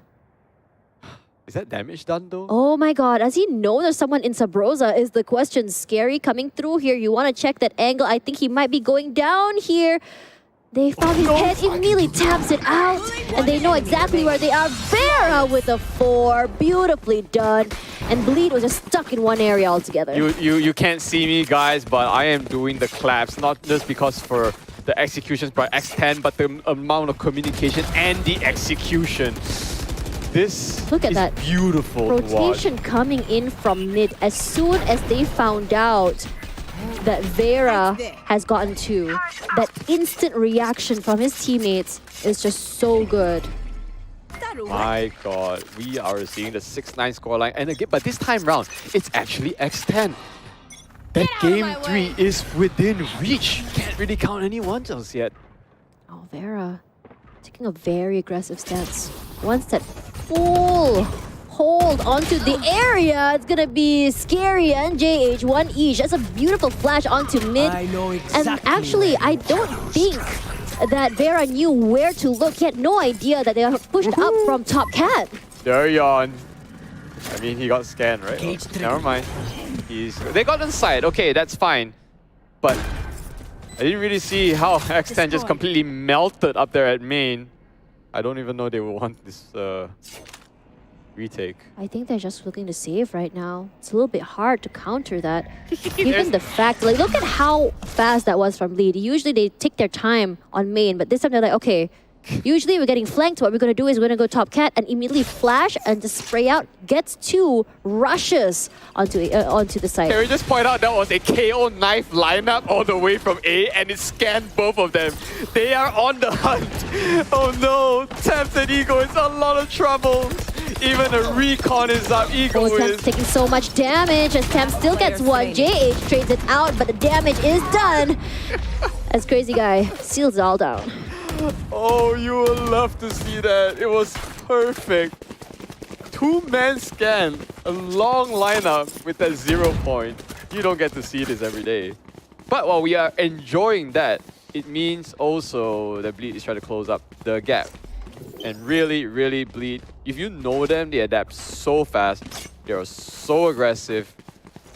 Is that damage done though? Oh my god, does he know there's someone in Sabrosa is the question. Scary coming through here. You want to check that angle. I think he might be going down here. They found his head, immediately taps it out, and they know exactly where they are. Vera with a 4, beautifully done. And Bleed was just stuck in one area altogether. You can't see me, guys, but I am doing the claps, not just because for the executions by X10, but the amount of communication and the execution. This Look at is that beautiful rotation to watch. coming in from mid as soon as they found out that Vera has gotten to, that instant reaction from his teammates is just so good. My God, we are seeing the 6-9 scoreline, and again, but this time round, it's actually X10. That game 3 is within reach. Can't really count anyone just yet. Oh, Vera taking a very aggressive stance. Wants that full hold onto the area. It's gonna be Scary and JH, one each. That's a beautiful flash onto mid. I know exactly. And actually, I don't think that Vera knew where to look. He had no idea that they were pushed up from top cat. Darion. I mean, he got scanned, right? Oh, never mind. They got inside. Okay, that's fine. But I didn't really see how X10 just completely melted up there at main. I don't even know they will want this retake. I think they're just looking to save right now. It's a little bit hard to counter that. Given the fact, like, look at how fast that was from lead. Usually they take their time on main, but this time they're like, okay, usually we're getting flanked. What we're going to do is we're going to go top cat and immediately flash and just spray out, gets 2 rushes onto the site. Can we just point out that was a KO knife lineup all the way from A, and it scanned both of them. They are on the hunt. Oh no, Temps and Ego is a lot of trouble. Even a recon is up. Ego is taking so much damage as Temps still gets 1. JH trades it out, but the damage is done. As Crazy Guy seals it all down. Oh, you will love to see that. It was perfect. 2-man scan, a long lineup with that 0 point. You don't get to see this every day. But while we are enjoying that, it means also that Bleed is trying to close up the gap. And really, really, Bleed, if you know them, they adapt so fast. They are so aggressive.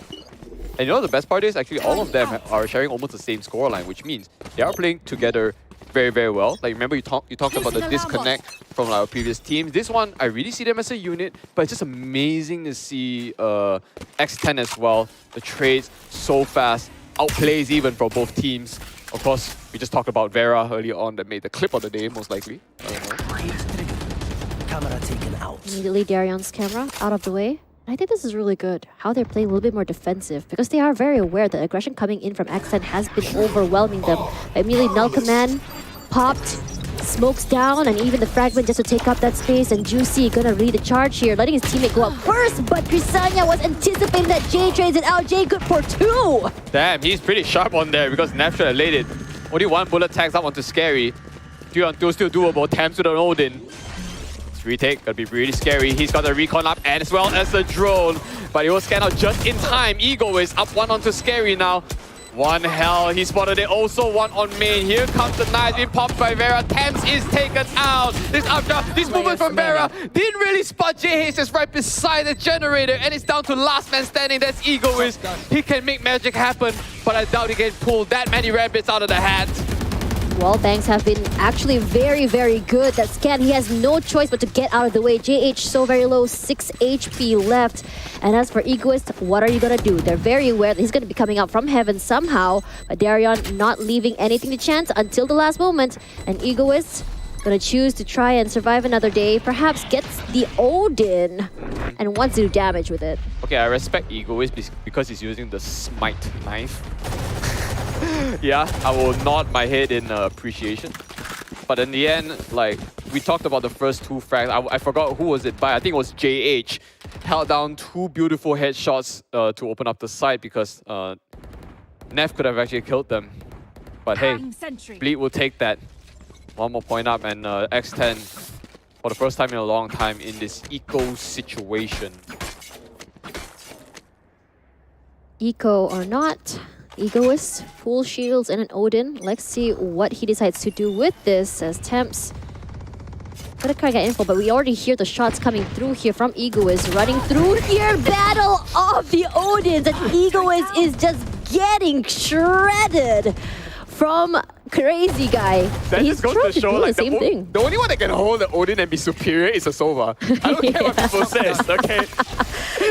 And you know the best part is, actually all of them are sharing almost the same scoreline, which means they are playing together very, very well. Like, remember you talked about the disconnect from our previous teams. This one, I really see them as a unit, but it's just amazing to see X10 as well. The trades so fast, outplays even for both teams. Of course, we just talked about Vera earlier on that made the clip of the day, most likely. I don't know. Camera taken out. Immediately Darion's camera out of the way. I think this is really good, how they're playing a little bit more defensive, because they are very aware that aggression coming in from Accent has been overwhelming them. Immediately Null Command popped, smokes down, and even the fragment just to take up that space, and Juicy gonna lead the charge here, letting his teammate go up first, but Grisanya was anticipating that Jay trades it out. Jay good for 2! Damn, he's pretty sharp on there because Nef should have laid it. Only 1 bullet tags up onto Scary. 3 on 2 still doable, Temps with an Odin. Retake, gonna be really scary. He's got the recon up and as well as the drone, but he will scan out just in time. Ego is up 1 onto Scary now. 1 hell, he spotted it. Also 1 on main. Here comes the knife being popped by Vera. Temps is taken out. This movement from Vera didn't really spot JH just right beside the generator, and it's down to last man standing. That's Egoist. He can make magic happen, but I doubt he can pull that many rabbits out of the hat. Wallbangs have been actually very, very good. That scan, he has no choice but to get out of the way. JH so very low, 6 HP left. And as for Egoist, what are you gonna do? They're very aware that he's gonna be coming out from heaven somehow, but Darion not leaving anything to chance until the last moment. And Egoist gonna choose to try and survive another day, perhaps gets the Odin and wants to do damage with it. Okay, I respect Egoist because he's using the Smite knife. Yeah, I will nod my head in appreciation. But in the end, like, we talked about the first 2 frags. I forgot who was it by. I think it was JH. Held down 2 beautiful headshots to open up the site because Nef could have actually killed them. But hey, Bleed will take that. 1 more point up, and X10, for the first time in a long time, in this eco situation. Eco or not, Egoist, full shields and an Odin. Let's see what he decides to do with this as Temps gonna try to get info, but we already hear the shots coming through here from Egoist. Running through here, battle of the Odins, and Egoist is just getting shredded from Crazy Guy. That He's just goes trying to show, do like, the same thing. the only one that can hold the Odin and be superior is a Sova. I don't care what people say, okay?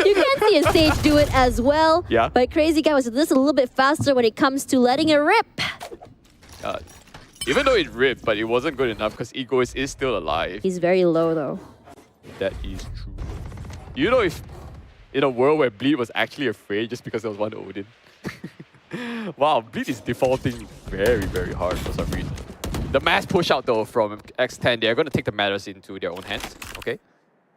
You can see a Sage do it as well. Yeah. But Crazy Guy was just a little bit faster when it comes to letting it rip. Even though it ripped, but it wasn't good enough because Egoist is still alive. He's very low though. That is true. You know, if in a world where Bleed was actually afraid just because there was 1 Odin. Wow, Bleed is defaulting very hard for some reason. The mass push out though from X10, they're going to take the matters into their own hands. Okay.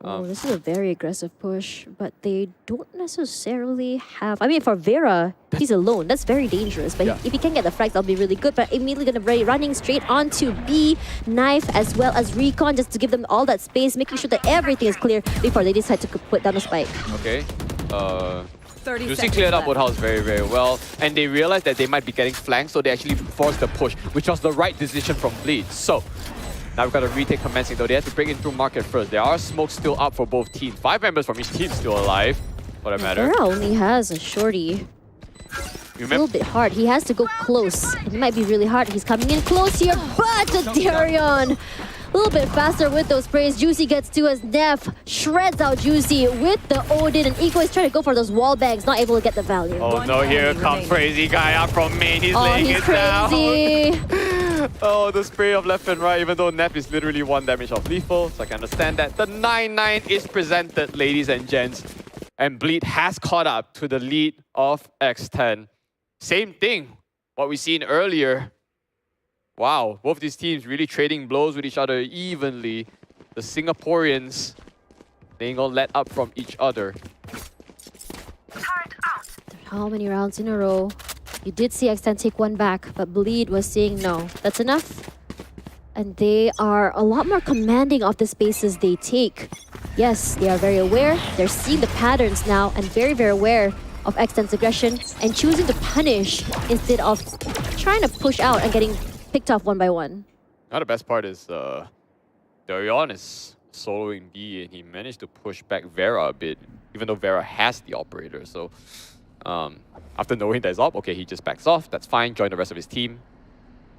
Oh, this is a very aggressive push, but they don't necessarily have... I mean, for Vera, he's alone. That's very dangerous. But if he can get the frags, that'll be really good. But immediately going to be running straight onto B, Knife, as well as Recon, just to give them all that space, making sure that everything is clear before they decide to put down the spike. Okay. Juicy cleared up Woodhouse very well, and they realized that they might be getting flanked, so they actually forced the push, which was the right decision from Bleed. So, now we've got to retake commencing, though they have to break in through market first. There are smokes still up for both teams. 5 members from each team still alive, for that matter. Vera only has a shorty. A little bit hard. He has to go close. It might be really hard. He's coming in close here, but Darion a little bit faster with those sprays. Juicy gets to as Neff shreds out Juicy with the Odin, and Eco is trying to go for those wall bangs, not able to get the value. Oh no, here comes Crazy Guy up from main. He's laying it crazy. Down. Oh, the spray of left and right, even though Neff is literally 1 damage off lethal, so I can understand that. The 9-9 is presented, ladies and gents, and Bleed has caught up to the lead of X10. Same thing, what we seen earlier. Wow, both these teams really trading blows with each other evenly. The Singaporeans, they ain't gonna let up from each other. How many rounds in a row? You did see X10 take 1 back, but Bleed was saying no, that's enough. And they are a lot more commanding of the spaces they take. Yes, they are very aware. They're seeing the patterns now and very aware of X10's aggression and choosing to punish instead of trying to push out and getting picked off 1 by 1. Now the best part is Darion is soloing B, and he managed to push back Vera a bit, even though Vera has the operator. So after knowing that it's up, okay, he just backs off. That's fine. Join the rest of his team.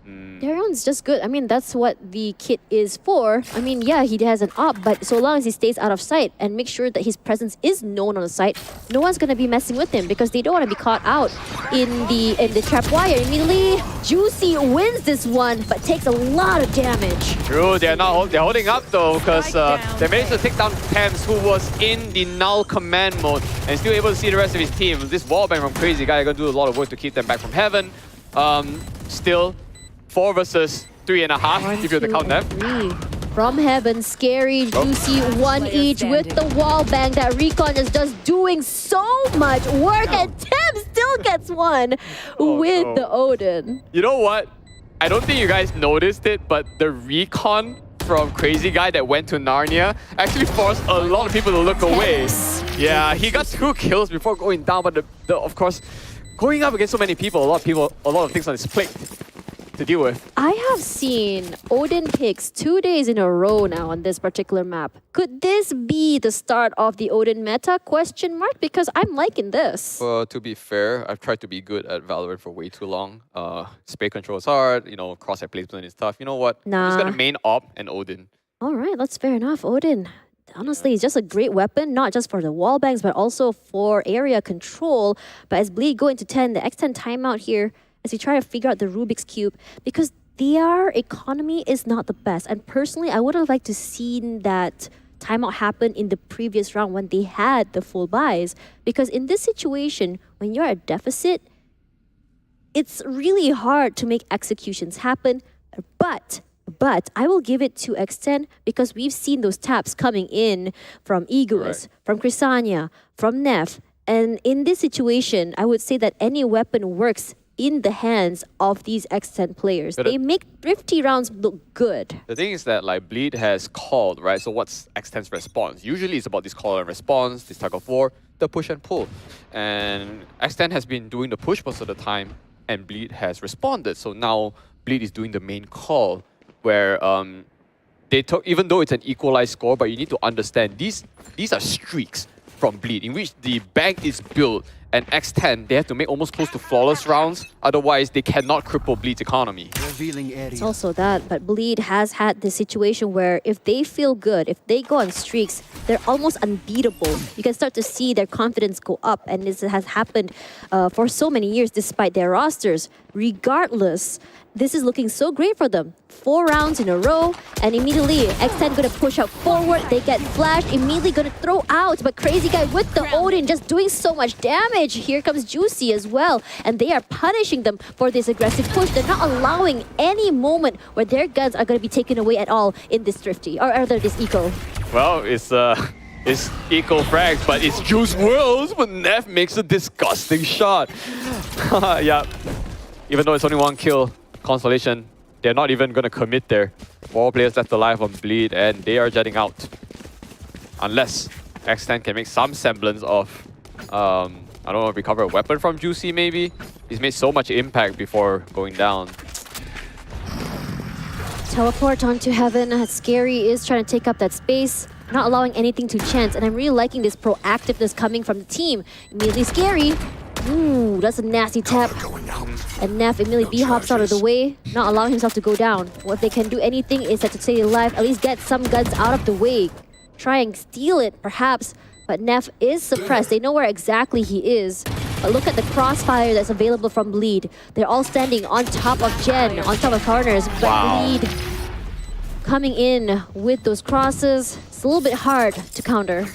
Darion's just good. I mean, that's what the kit is for. I mean, yeah, he has an op, but so long as he stays out of sight and make sure that his presence is known on the site, no one's gonna be messing with him because they don't want to be caught out in the trap wire. Immediately, Juicy wins this one, but takes a lot of damage. True, they're holding up though, because they managed to take down Thames, who was in the null command mode, and still able to see the rest of his team. This wallbang from Crazy Guy gonna do a lot of work to keep them back from heaven. Still 4 versus 3.5, if you were to count them. From heaven, Scary, Juicy, 1 each with the wall bang. That Recon is just doing so much work, and Tim still gets 1 with the Odin. You know what? I don't think you guys noticed it, but the Recon from Crazy Guy that went to Narnia actually forced a lot of people to look away. Yeah, he got 2 kills before going down, but of course, going up against so many people, a lot of things on his plate to deal with. I have seen Odin picks 2 days in a row now on this particular map. Could this be the start of the Odin meta? Question mark, because I'm liking this. Well, to be fair, I've tried to be good at Valorant for way too long. Spray control is hard, you know, crosshair placement is tough. You know what? I'm just gonna main op and Odin. All right, that's fair enough. Odin, honestly, it's just a great weapon, not just for the wall bangs, but also for area control. But as Bleed go into 10, the X10 timeout here, as we try to figure out the Rubik's Cube, because their economy is not the best. And personally, I would have liked to seen that timeout happen in the previous round when they had the full buys. Because in this situation, when you're at deficit, it's really hard to make executions happen. But I will give it to X10 because we've seen those taps coming in from Egoist, from Chrysania, from Neff. And in this situation, I would say that any weapon works in the hands of these X10 players. They make thrifty rounds look good. The thing is that like Bleed has called, right? So what's X10's response? Usually it's about this call and response, this tug of war, the push and pull. And X10 has been doing the push most of the time, and Bleed has responded. So now Bleed is doing the main call, where they took, even though it's an equalized score, but you need to understand these are streaks from Bleed in which the bank is built. And X10, they have to make almost close to flawless rounds. Otherwise, they cannot cripple Bleed's economy. It's also that, but Bleed has had this situation where if they feel good, if they go on streaks, they're almost unbeatable. You can start to see their confidence go up, and this has happened for so many years despite their rosters. Regardless, this is looking so great for them. 4 rounds in a row, and immediately Ascent gonna push out forward. They get flashed, immediately gonna throw out, but Crazy Guy with the Odin just doing so much damage. Here comes Juicy as well, and they are punishing them for this aggressive push. They're not allowing any moment where their guns are gonna be taken away at all in this Thrifty, or rather this Eco. Well, it's Eco frags, but it's Juice Worlds, but Neff makes a disgusting shot. Yeah, even though it's only 1 kill, Constellation, they're not even going to commit there. 4 players left alive on Bleed, and they are jetting out. Unless Ascent can make some semblance of, I don't know, recover a weapon from Juicy maybe? He's made so much impact before going down. Teleport onto Heaven. Scary is trying to take up that space, not allowing anything to chance, and I'm really liking this proactiveness coming from the team. Immediately Scary. Ooh, that's a nasty tap. And Neff immediately B-hops out of the way, not allowing himself to go down. What they can do anything is that to stay alive, at least get some guns out of the way. Try and steal it, perhaps. But Neff is suppressed. They know where exactly he is. But look at the crossfire that's available from Bleed. They're all standing on top of Jen, on top of corners. But Bleed coming in with those crosses. It's a little bit hard to counter.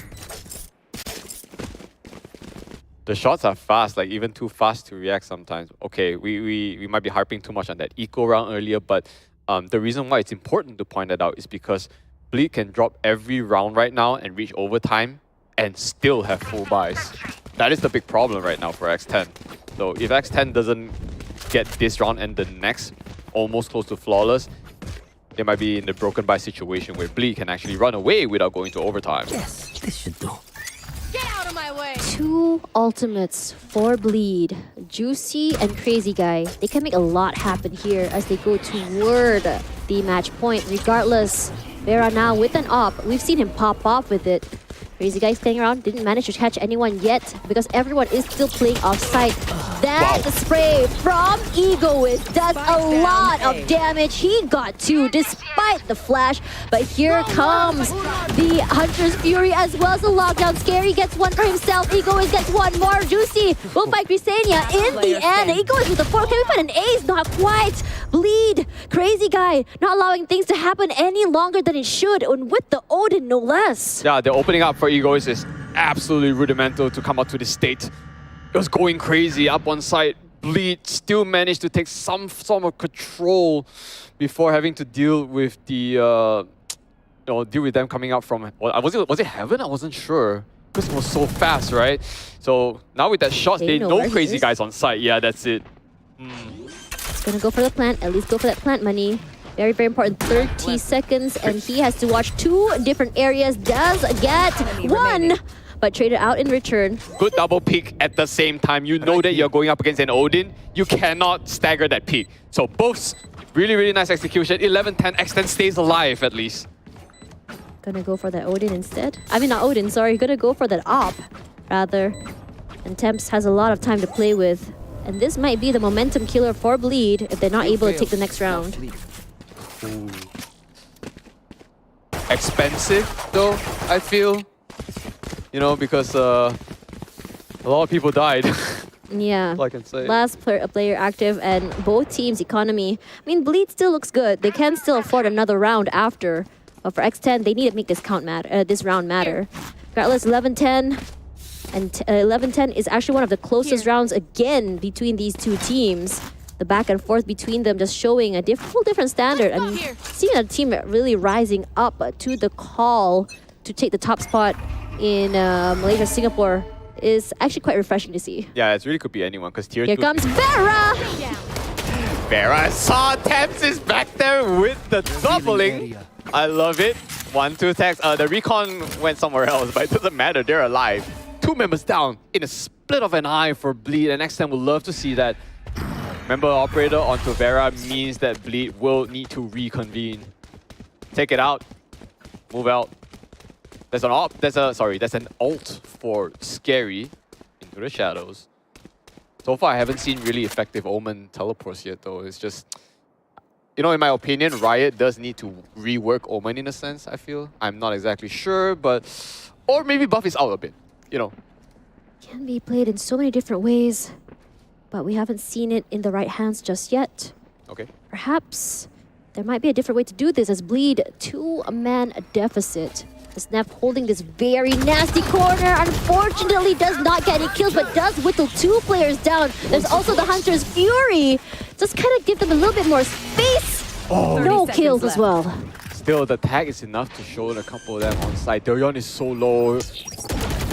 The shots are fast, like even too fast to react sometimes. Okay, we might be harping too much on that eco round earlier, but the reason why it's important to point that out is because Bleed can drop every round right now and reach overtime and still have full buys. That is the big problem right now for X10. So if X10 doesn't get this round and the next almost close to flawless, they might be in the broken buy situation where Bleed can actually run away without going to overtime. Yes, this should do. Get out of my way! 2 ultimates for Bleed. Juicy and Crazy Guy. They can make a lot happen here as they go toward the match point. Regardless, Vera now with an op. We've seen him pop off with it. Crazy Guy standing around, didn't manage to catch anyone yet because everyone is still playing offside. That spray from Egoist does a lot of damage. He got 2 despite the flash, but here comes the Hunter's Fury as well as the lockdown. Scary gets 1 for himself. Egoist gets 1 more. Juicy will fight Crisania in the end. Egoist with the 4. Can we find an ace? Not quite. Bleed. Crazy Guy not allowing things to happen any longer than it should, and with the Odin no less. Yeah, they're opening up for Egoist is absolutely rudimental to come out to this state. It was going crazy up on side. Bleed still managed to take some form of control before having to deal with the deal with them coming out from, was it Heaven? I wasn't sure because it was so fast, right? So now with that shot, they know Crazy Guy's on site. Yeah, that's it. It's gonna go for the plant. At least go for that plant money. Very, very important. 30 seconds, and he has to watch 2 different areas. Does get 1, but traded out in return. Good double peek at the same time. You know that you're going up against an Odin. You cannot stagger that peek. So both really, really nice execution. 11-10, Extend stays alive at least. Gonna go for that Odin instead. I mean, not Odin, sorry. Gonna go for that op, rather. And Temps has a lot of time to play with. And this might be the momentum killer for Bleed if they're not able to take the next round. Ooh. Expensive though, I feel. You know, because a lot of people died. Yeah. All I can say. Last player active, and both teams' economy. I mean, Bleed still looks good. They can still afford another round after. But for X10, they need to make this this round matter. Regardless, 11-10. And 11-10 is actually one of the closest rounds again between these 2 teams. The back and forth between them just showing a whole different standard. I mean, seeing a team really rising up to the call to take the top spot in Malaysia, Singapore is actually quite refreshing to see. Yeah, it really could be anyone because tier 2. Here comes Vera! Vera saw Temps is back there with the doubling. I love it. 1-2 tags. The recon went somewhere else, but it doesn't matter. They're alive. 2 members down in a split of an eye for Bleed, and next time we'll love to see that. Member operator onto Vera means that Bleed will need to reconvene. Take it out. Move out. There's an ult for Scary into the shadows. So far I haven't seen really effective Omen teleports yet though. It's just, you know, in my opinion, Riot does need to rework Omen in a sense, I feel. I'm not exactly sure, but or maybe buff is out a bit, you know. Can be played in so many different ways, but we haven't seen it in the right hands just yet. Okay. perhaps there might be a different way to do this as Bleed 2-man deficit. Snap holding this very nasty corner. Unfortunately, does not get any kills, but does whittle 2 players down. There's also the Hunter's Fury. Just kind of give them a little bit more space. No kills as well. Still, the tag is enough to show a couple of them on site. Darion is so low.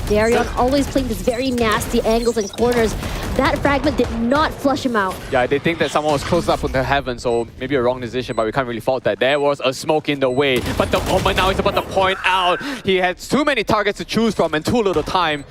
Darion always playing these very nasty angles and corners. That fragment did not flush him out. Yeah, they think that someone was close up onto heaven, so maybe a wrong decision, but we can't really fault that. There was a smoke in the way, but the moment now is about to point out. He has too many targets to choose from and too little time.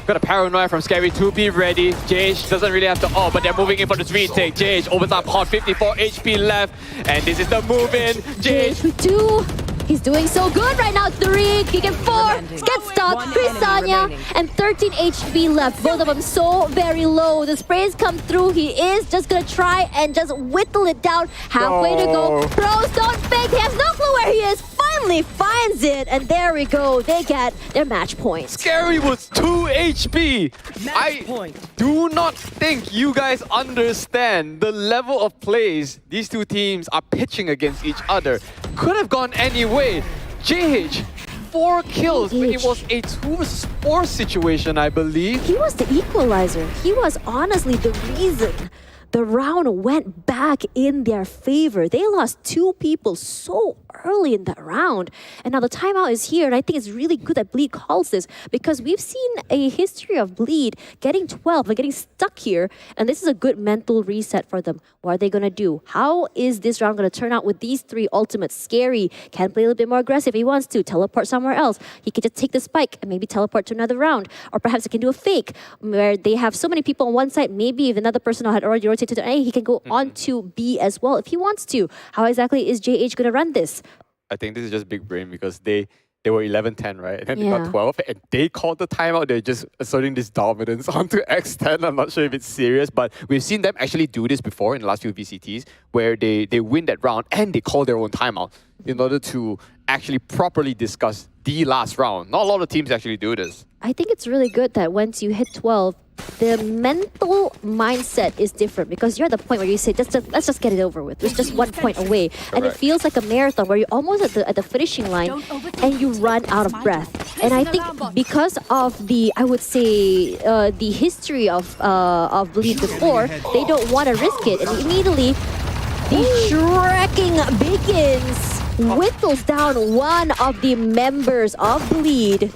Got a paranoia from Scary to be ready. JH doesn't really have to but they're moving in for this retake. JH opens up hot, 54 HP left, and this is the move in. JH with 2. He's doing so good right now. 3, kick in 4, gets stopped. Krisanya and 13 HP left. Both of them so very low. The sprays come through. He is just gonna try and just whittle it down. Halfway to go. Pros don't fake. He has no clue where he is. Finally finds it, and there we go. They get their match point. Scary was 2 HP. I do not think you guys understand the level of plays these two teams are pitching against each other. Could have gone any way. JH, 4 kills, but it was a 2-4 situation, I believe. He was the equalizer. He was honestly the reason the round went back in their favor. They lost 2 people so early in that round. And now the timeout is here, and I think it's really good that Bleed calls this because we've seen a history of Bleed getting 12 and getting stuck here, and this is a good mental reset for them. What are they going to do? How is this round going to turn out with these 3 ultimates? Scary can play a little bit more aggressive if he wants to, teleport somewhere else. He can just take the spike and maybe teleport to another round. Or perhaps he can do a fake where they have so many people on one side, maybe if another person had already rotated to A, he can go on to B as well if he wants to. How exactly is JH going to run this? I think this is just big brain because they were 11-10, right? And then they got 12 and they called the timeout. They're just asserting this dominance onto X10. I'm not sure if it's serious, but we've seen them actually do this before in the last few VCTs where they win that round and they call their own timeout in order to actually properly discuss the last round. Not a lot of teams actually do this. I think it's really good that once you hit 12, the mental mindset is different because you're at the point where you say, let's just get it over with. It's just 1 point away. And it feels like a marathon where you're almost at the finishing line and you run out of breath. And I think because of the, I would say, the history of Bleed before, they don't want to risk it. And immediately, the shrekking begins. Whittles down one of the members of Bleed.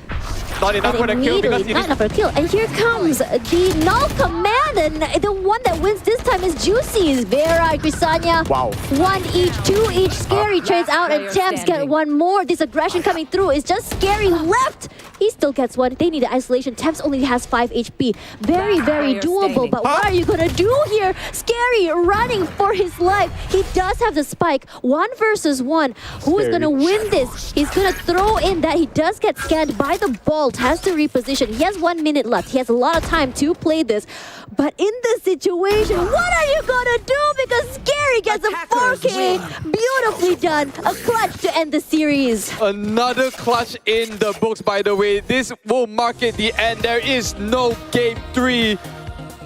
Not enough for the kill because not enough for the kill. And here comes the null command, and the one that wins this time is Juicy's. Vera and Krisanya. Wow. 1 each, 2 each. Scary trades out, and Temps get 1 more. This aggression coming through is just Scary left. He still gets 1. They need the isolation. Temps only has 5 HP. Very, very doable. But what are you gonna do here? Scary running for his life. He does have the spike. 1 versus 1. Who is gonna win this? He's gonna throw in that he does get scanned by the Bolt. Has to reposition. He has 1 minute left. He has a lot of time to play this. But in this situation, what are you gonna do? Because Scary gets a 4K. Beautifully done. A clutch to end the series. Another clutch in the books, by the way. This will mark it the end. There is no game 3.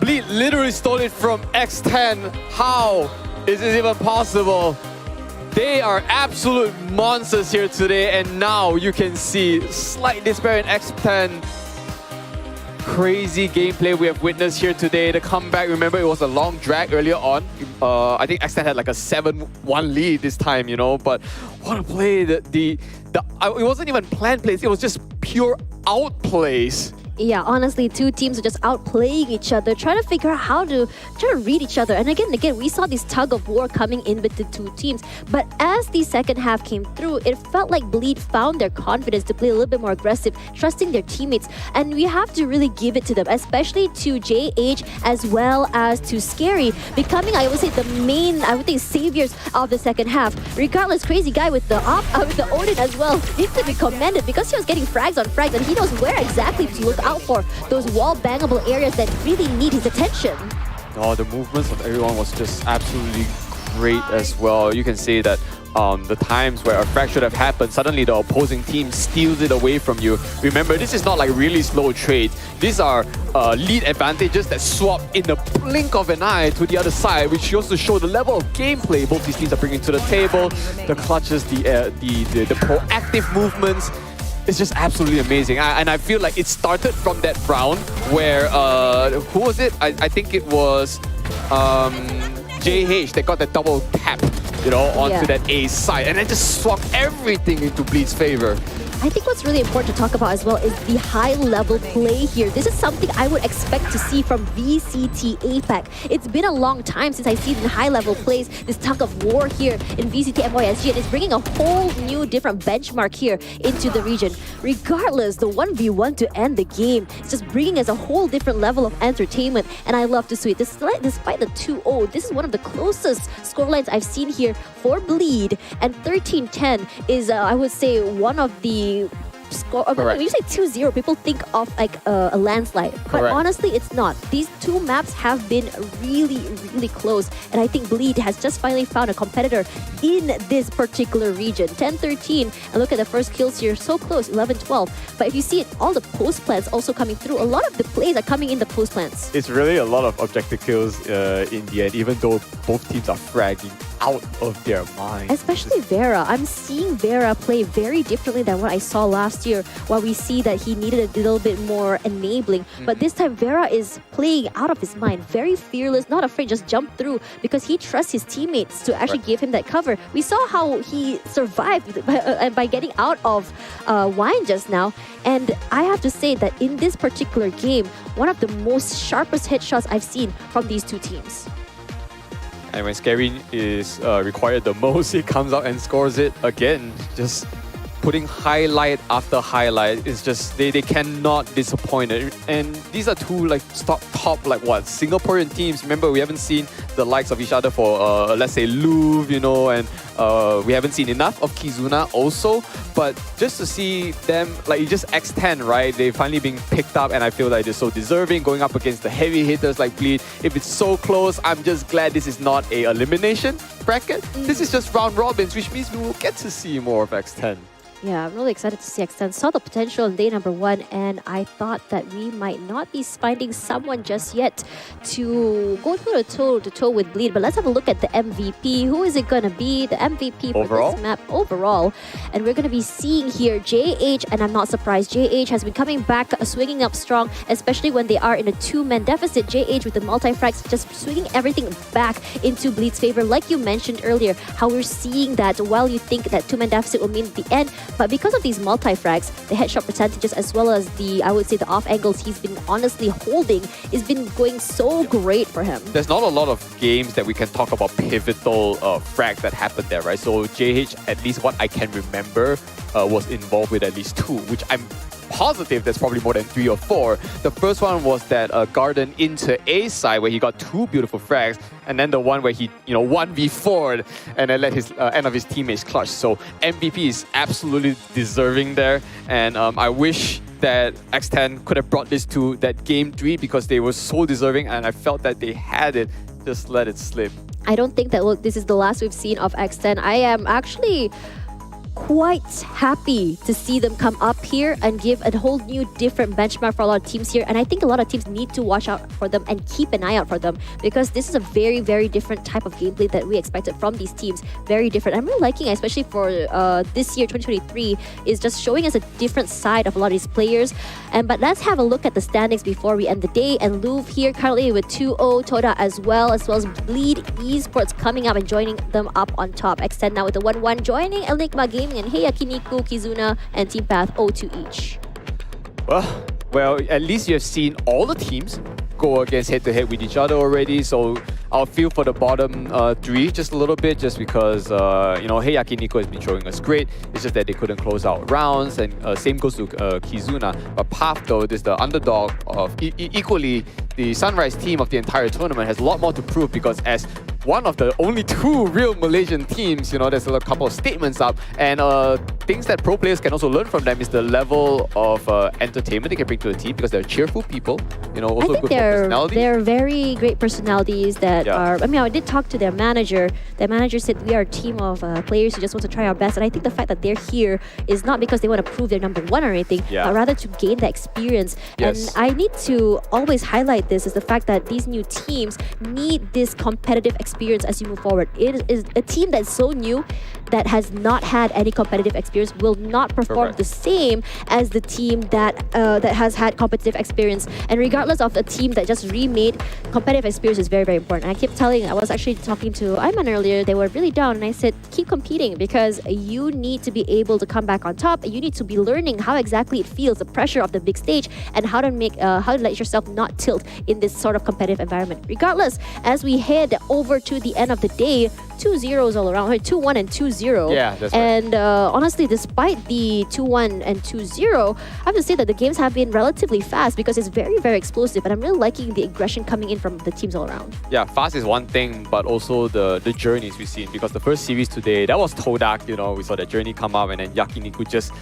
Bleed literally stole it from X10. How is this even possible? They are absolute monsters here today, and now you can see slight despair in X10. Crazy gameplay we have witnessed here today. The comeback, remember, it was a long drag earlier on. I think X10 had like a 7-1 lead this time, you know, but what a play. It wasn't even planned plays, it was just pure outplays. Yeah, honestly, 2 teams are just outplaying each other, trying to figure out how to read each other. And again, we saw this tug of war coming in with the 2 teams. But as the second half came through, it felt like Bleed found their confidence to play a little bit more aggressive, trusting their teammates. And we have to really give it to them, especially to JH as well as to Scary, becoming, I would say, the main, saviors of the second half. Regardless, Crazy Guy with the Odin as well needs to be commended because he was getting frags on frags and he knows where exactly to look out for those wall bangable areas that really need his attention. Oh, the movements of everyone was just absolutely great as well. You can say that the times where a frag should have happened, suddenly the opposing team steals it away from you. Remember, this is not like really slow trades. These are lead advantages that swap in the blink of an eye to the other side, which goes to show the level of gameplay both these teams are bringing to the table. The clutches, the proactive movements. It's just absolutely amazing. And I feel like it started from that round where, who was it? I think it was JH that got that double tap, onto that A side. And then just swapped everything into Bleed's favor. I think what's really important to talk about as well is the high-level play here. This is something I would expect to see from VCT APAC. It's been a long time since I've seen high-level plays, this tug of war here in VCT MYSG, and it's bringing a whole new different benchmark here into the region. Regardless, the 1v1 to end the game, it's just bringing us a whole different level of entertainment, and I love to see it. Despite the 2-0, this is one of the closest scorelines I've seen here for Bleed, and 13-10 is, I would say, one of the score. When you say 2-0, people think of like a landslide, but honestly, it's not. These two maps have been really, really close, and I think Bleed has just finally found a competitor in this particular region. 10-13, and look at the first kills here, so close, 11-12. But if you see it, all the post plants also coming through. A lot of the plays are coming in the post plants. It's really a lot of objective kills in the end, even though both teams are fragging out of their minds. Especially Vera. I'm seeing Vera play very differently than what I saw last year, while we see that he needed a little bit more enabling. But this time Vera is playing out of his mind, very fearless, not afraid, just jump through because he trusts his teammates to actually give him that cover. We saw how he survived by getting out of Wine just now. And I have to say that in this particular game, one of the most sharpest headshots I've seen from these two teams. And when Scary is required the most, he comes out and scores it again. Just putting highlight after highlight. It's just, they cannot disappoint. And these are two top Singaporean teams. Remember, we haven't seen the likes of each other for, let's say, Louvre, and we haven't seen enough of Kizuna also. But just to see them, just X10, right? They've finally been picked up, and I feel like they're so deserving going up against the heavy hitters like Bleed. If it's so close, I'm just glad this is not a elimination bracket. This is just round robins, which means we will get to see more of X10. Yeah, I'm really excited to see Ascent. Saw the potential in day number 1, and I thought that we might not be finding someone just yet to go toe-to-toe with Bleed. But let's have a look at the MVP. Who is it going to be? The MVP for this map overall. And we're going to be seeing here JH, and I'm not surprised. JH has been coming back, swinging up strong, especially when they are in a 2-man deficit. JH with the multi-frags, just swinging everything back into Bleed's favor. Like you mentioned earlier, how we're seeing that while you think that 2-man deficit will mean the end, but because of these multi-frags, the headshot percentages as well as the, I would say, the off angles he's been honestly holding has been going so great for him. There's not a lot of games that we can talk about pivotal frags that happened there, right? So JH, at least what I can remember, was involved with at least 2, which I'm positive there's probably more than 3 or 4. The first one was that Garden into A side where he got 2 beautiful frags, and then the one where he 1v4'd and then let his end of his teammates clutch. So MVP is absolutely deserving there, and I wish that X10 could have brought this to that game 3 because they were so deserving, and I felt that they had it, just let it slip. I don't think that this is the last we've seen of X10. I am actually quite happy to see them come up here and give a whole new different benchmark for a lot of teams here, and I think a lot of teams need to watch out for them and keep an eye out for them because this is a very, very different type of gameplay that we expected from these teams. Very different. I'm really liking it, especially for this year 2023 is just showing us a different side of a lot of these players. But let's have a look at the standings before we end the day. And Louvre here currently with 2-0, Todak as well as Bleed Esports coming up and joining them up on top. Extend now with the 1-1 joining Enigma Gaming and Heiakiniku, Kizuna, and Team Path 0-2 each. Well, at least you have seen all the teams go against head-to-head with each other already, so I'll feel for the bottom 3 just a little bit, just because Heiakiniku has been showing us great. It's just that they couldn't close out rounds, and same goes to Kizuna. But Path, though, is the underdog of equally the Sunrise team of the entire tournament, has a lot more to prove because as one of the only 2 real Malaysian teams, there's a couple of statements up, and things that pro players can also learn from them is the level of entertainment they can bring to the team because they're cheerful people, also good personalities. They're very great personalities that that are. I mean, I did talk to their manager. Their manager said we are a team of players who just want to try our best. And I think the fact that they're here is not because they want to prove they're number one or anything, but rather to gain that experience. And I need to always highlight this is the fact that these new teams need this competitive experience as you move forward. It is a team that's so new that has not had any competitive experience will not perform the same as the team that that has had competitive experience. And regardless of a team that just remade, competitive experience is very, very important. And I kept telling, I was actually talking to Ayman earlier, they were really down, and I said, keep competing because you need to be able to come back on top. You need to be learning how exactly it feels, the pressure of the big stage, and how to let yourself not tilt in this sort of competitive environment. Regardless, as we head over to the end of the day, 2-0s all around, 2-1 and 2-0. Yeah, that's right. And honestly, despite the 2-1 and 2-0, I have to say that the games have been relatively fast because it's very, very explosive. And I'm really liking the aggression coming in from the teams all around. Yeah, fast is one thing, but also the journeys we've seen. Because the first series today, that was Todak, you know, we saw that journey come up, and then Yakiniku just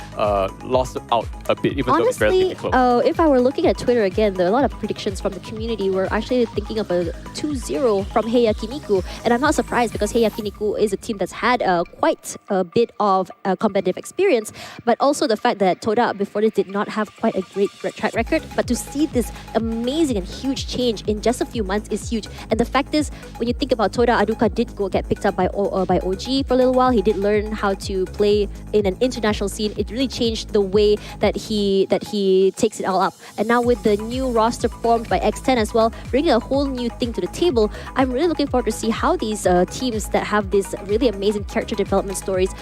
lost out a bit, even though it's relatively close. If I were looking at Twitter again, there are a lot of predictions from the community. We're actually thinking of a 2-0 from Heiakiniku. And I'm not surprised because Heiakiniku is a team that's had quite a bit of competitive experience, but also the fact that Todak before this did not have quite a great track record. But to see this amazing and huge change in just a few months is huge. And the fact is, when you think about Todak, Aduka did get picked up by OG for a little while. He did learn how to play in an international scene. It really changed the way that he takes it all up. And now with the new roster formed by X10 as well, bringing a whole new thing to the table, I'm really looking forward to see how these teams that have these really amazing character development stories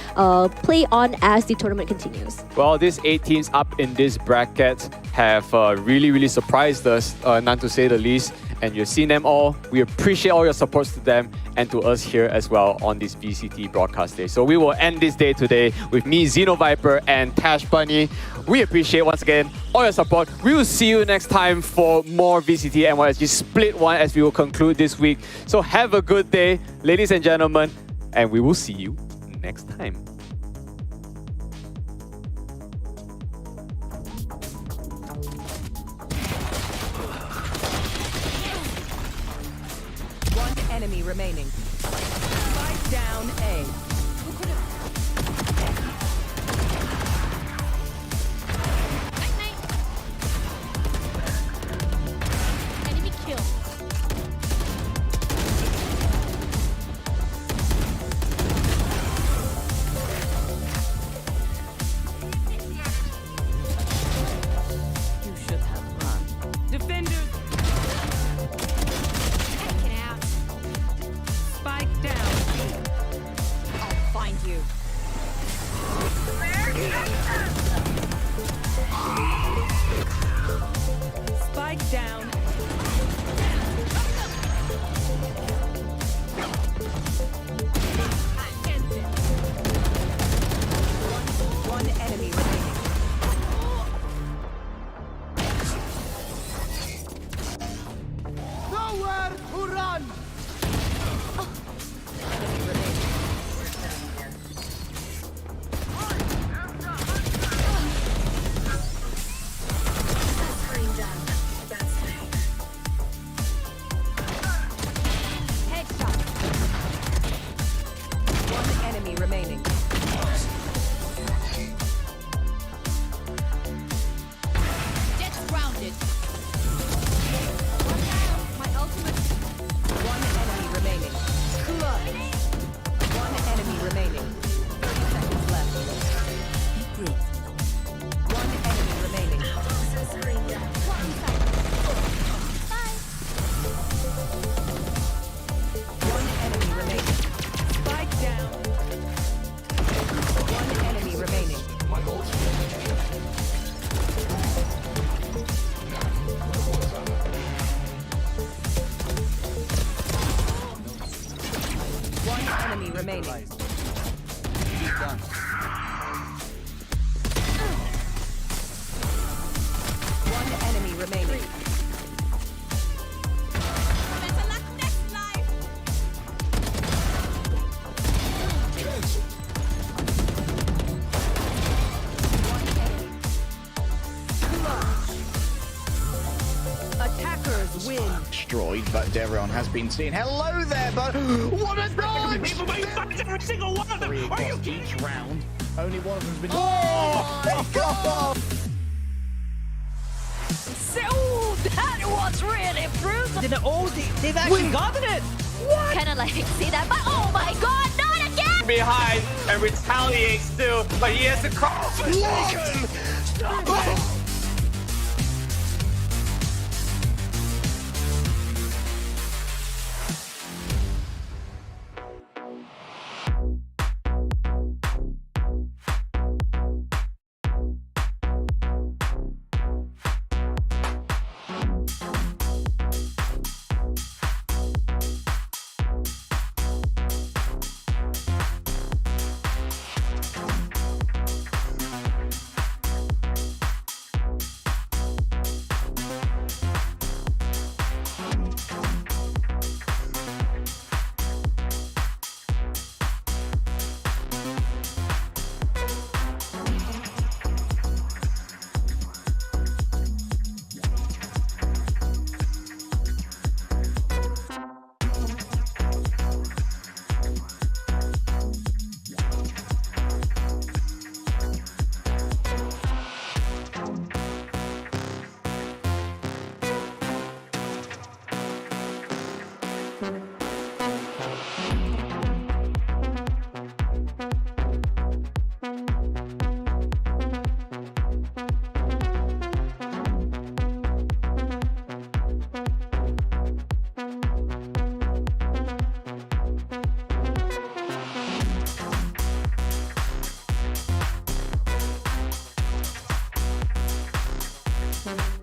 play on as the tournament continues. Well, these 8 teams up in this bracket have really, really surprised us, none to say the least. And you've seen them all. We appreciate all your supports to them and to us here as well on this VCT broadcast day. So we will end this day today with me, Xeno Viper, and Tash Bunny. We appreciate once again all your support. We will see you next time for more VCT NYSG Split 1 as we will conclude this week. So have a good day, ladies and gentlemen, and we will see you next time. Enemy remaining. Spike down A. Enemy kill. You should have run. Defenders. Spike down. I'll find you. Spike down. One enemy remaining. Nowhere to run! One enemy remaining. Get grounded. My ultimate. One enemy remaining. One enemy remaining. 30 seconds left. One enemy remaining. One enemy remaining. Spike down. One enemy remaining. One enemy remaining. One enemy remaining. Attackers win. Destroyed, but Devron has been seen. Hello there, but what a dodge! Every single one of them. Three Are you across each round. Only one of them's been. Oh my god! Oh, that was really brutal. They've actually gotten it. Kind of like see that, but oh my god, not again! behind and retaliates too, but he has to cross. Stop it! Thank you.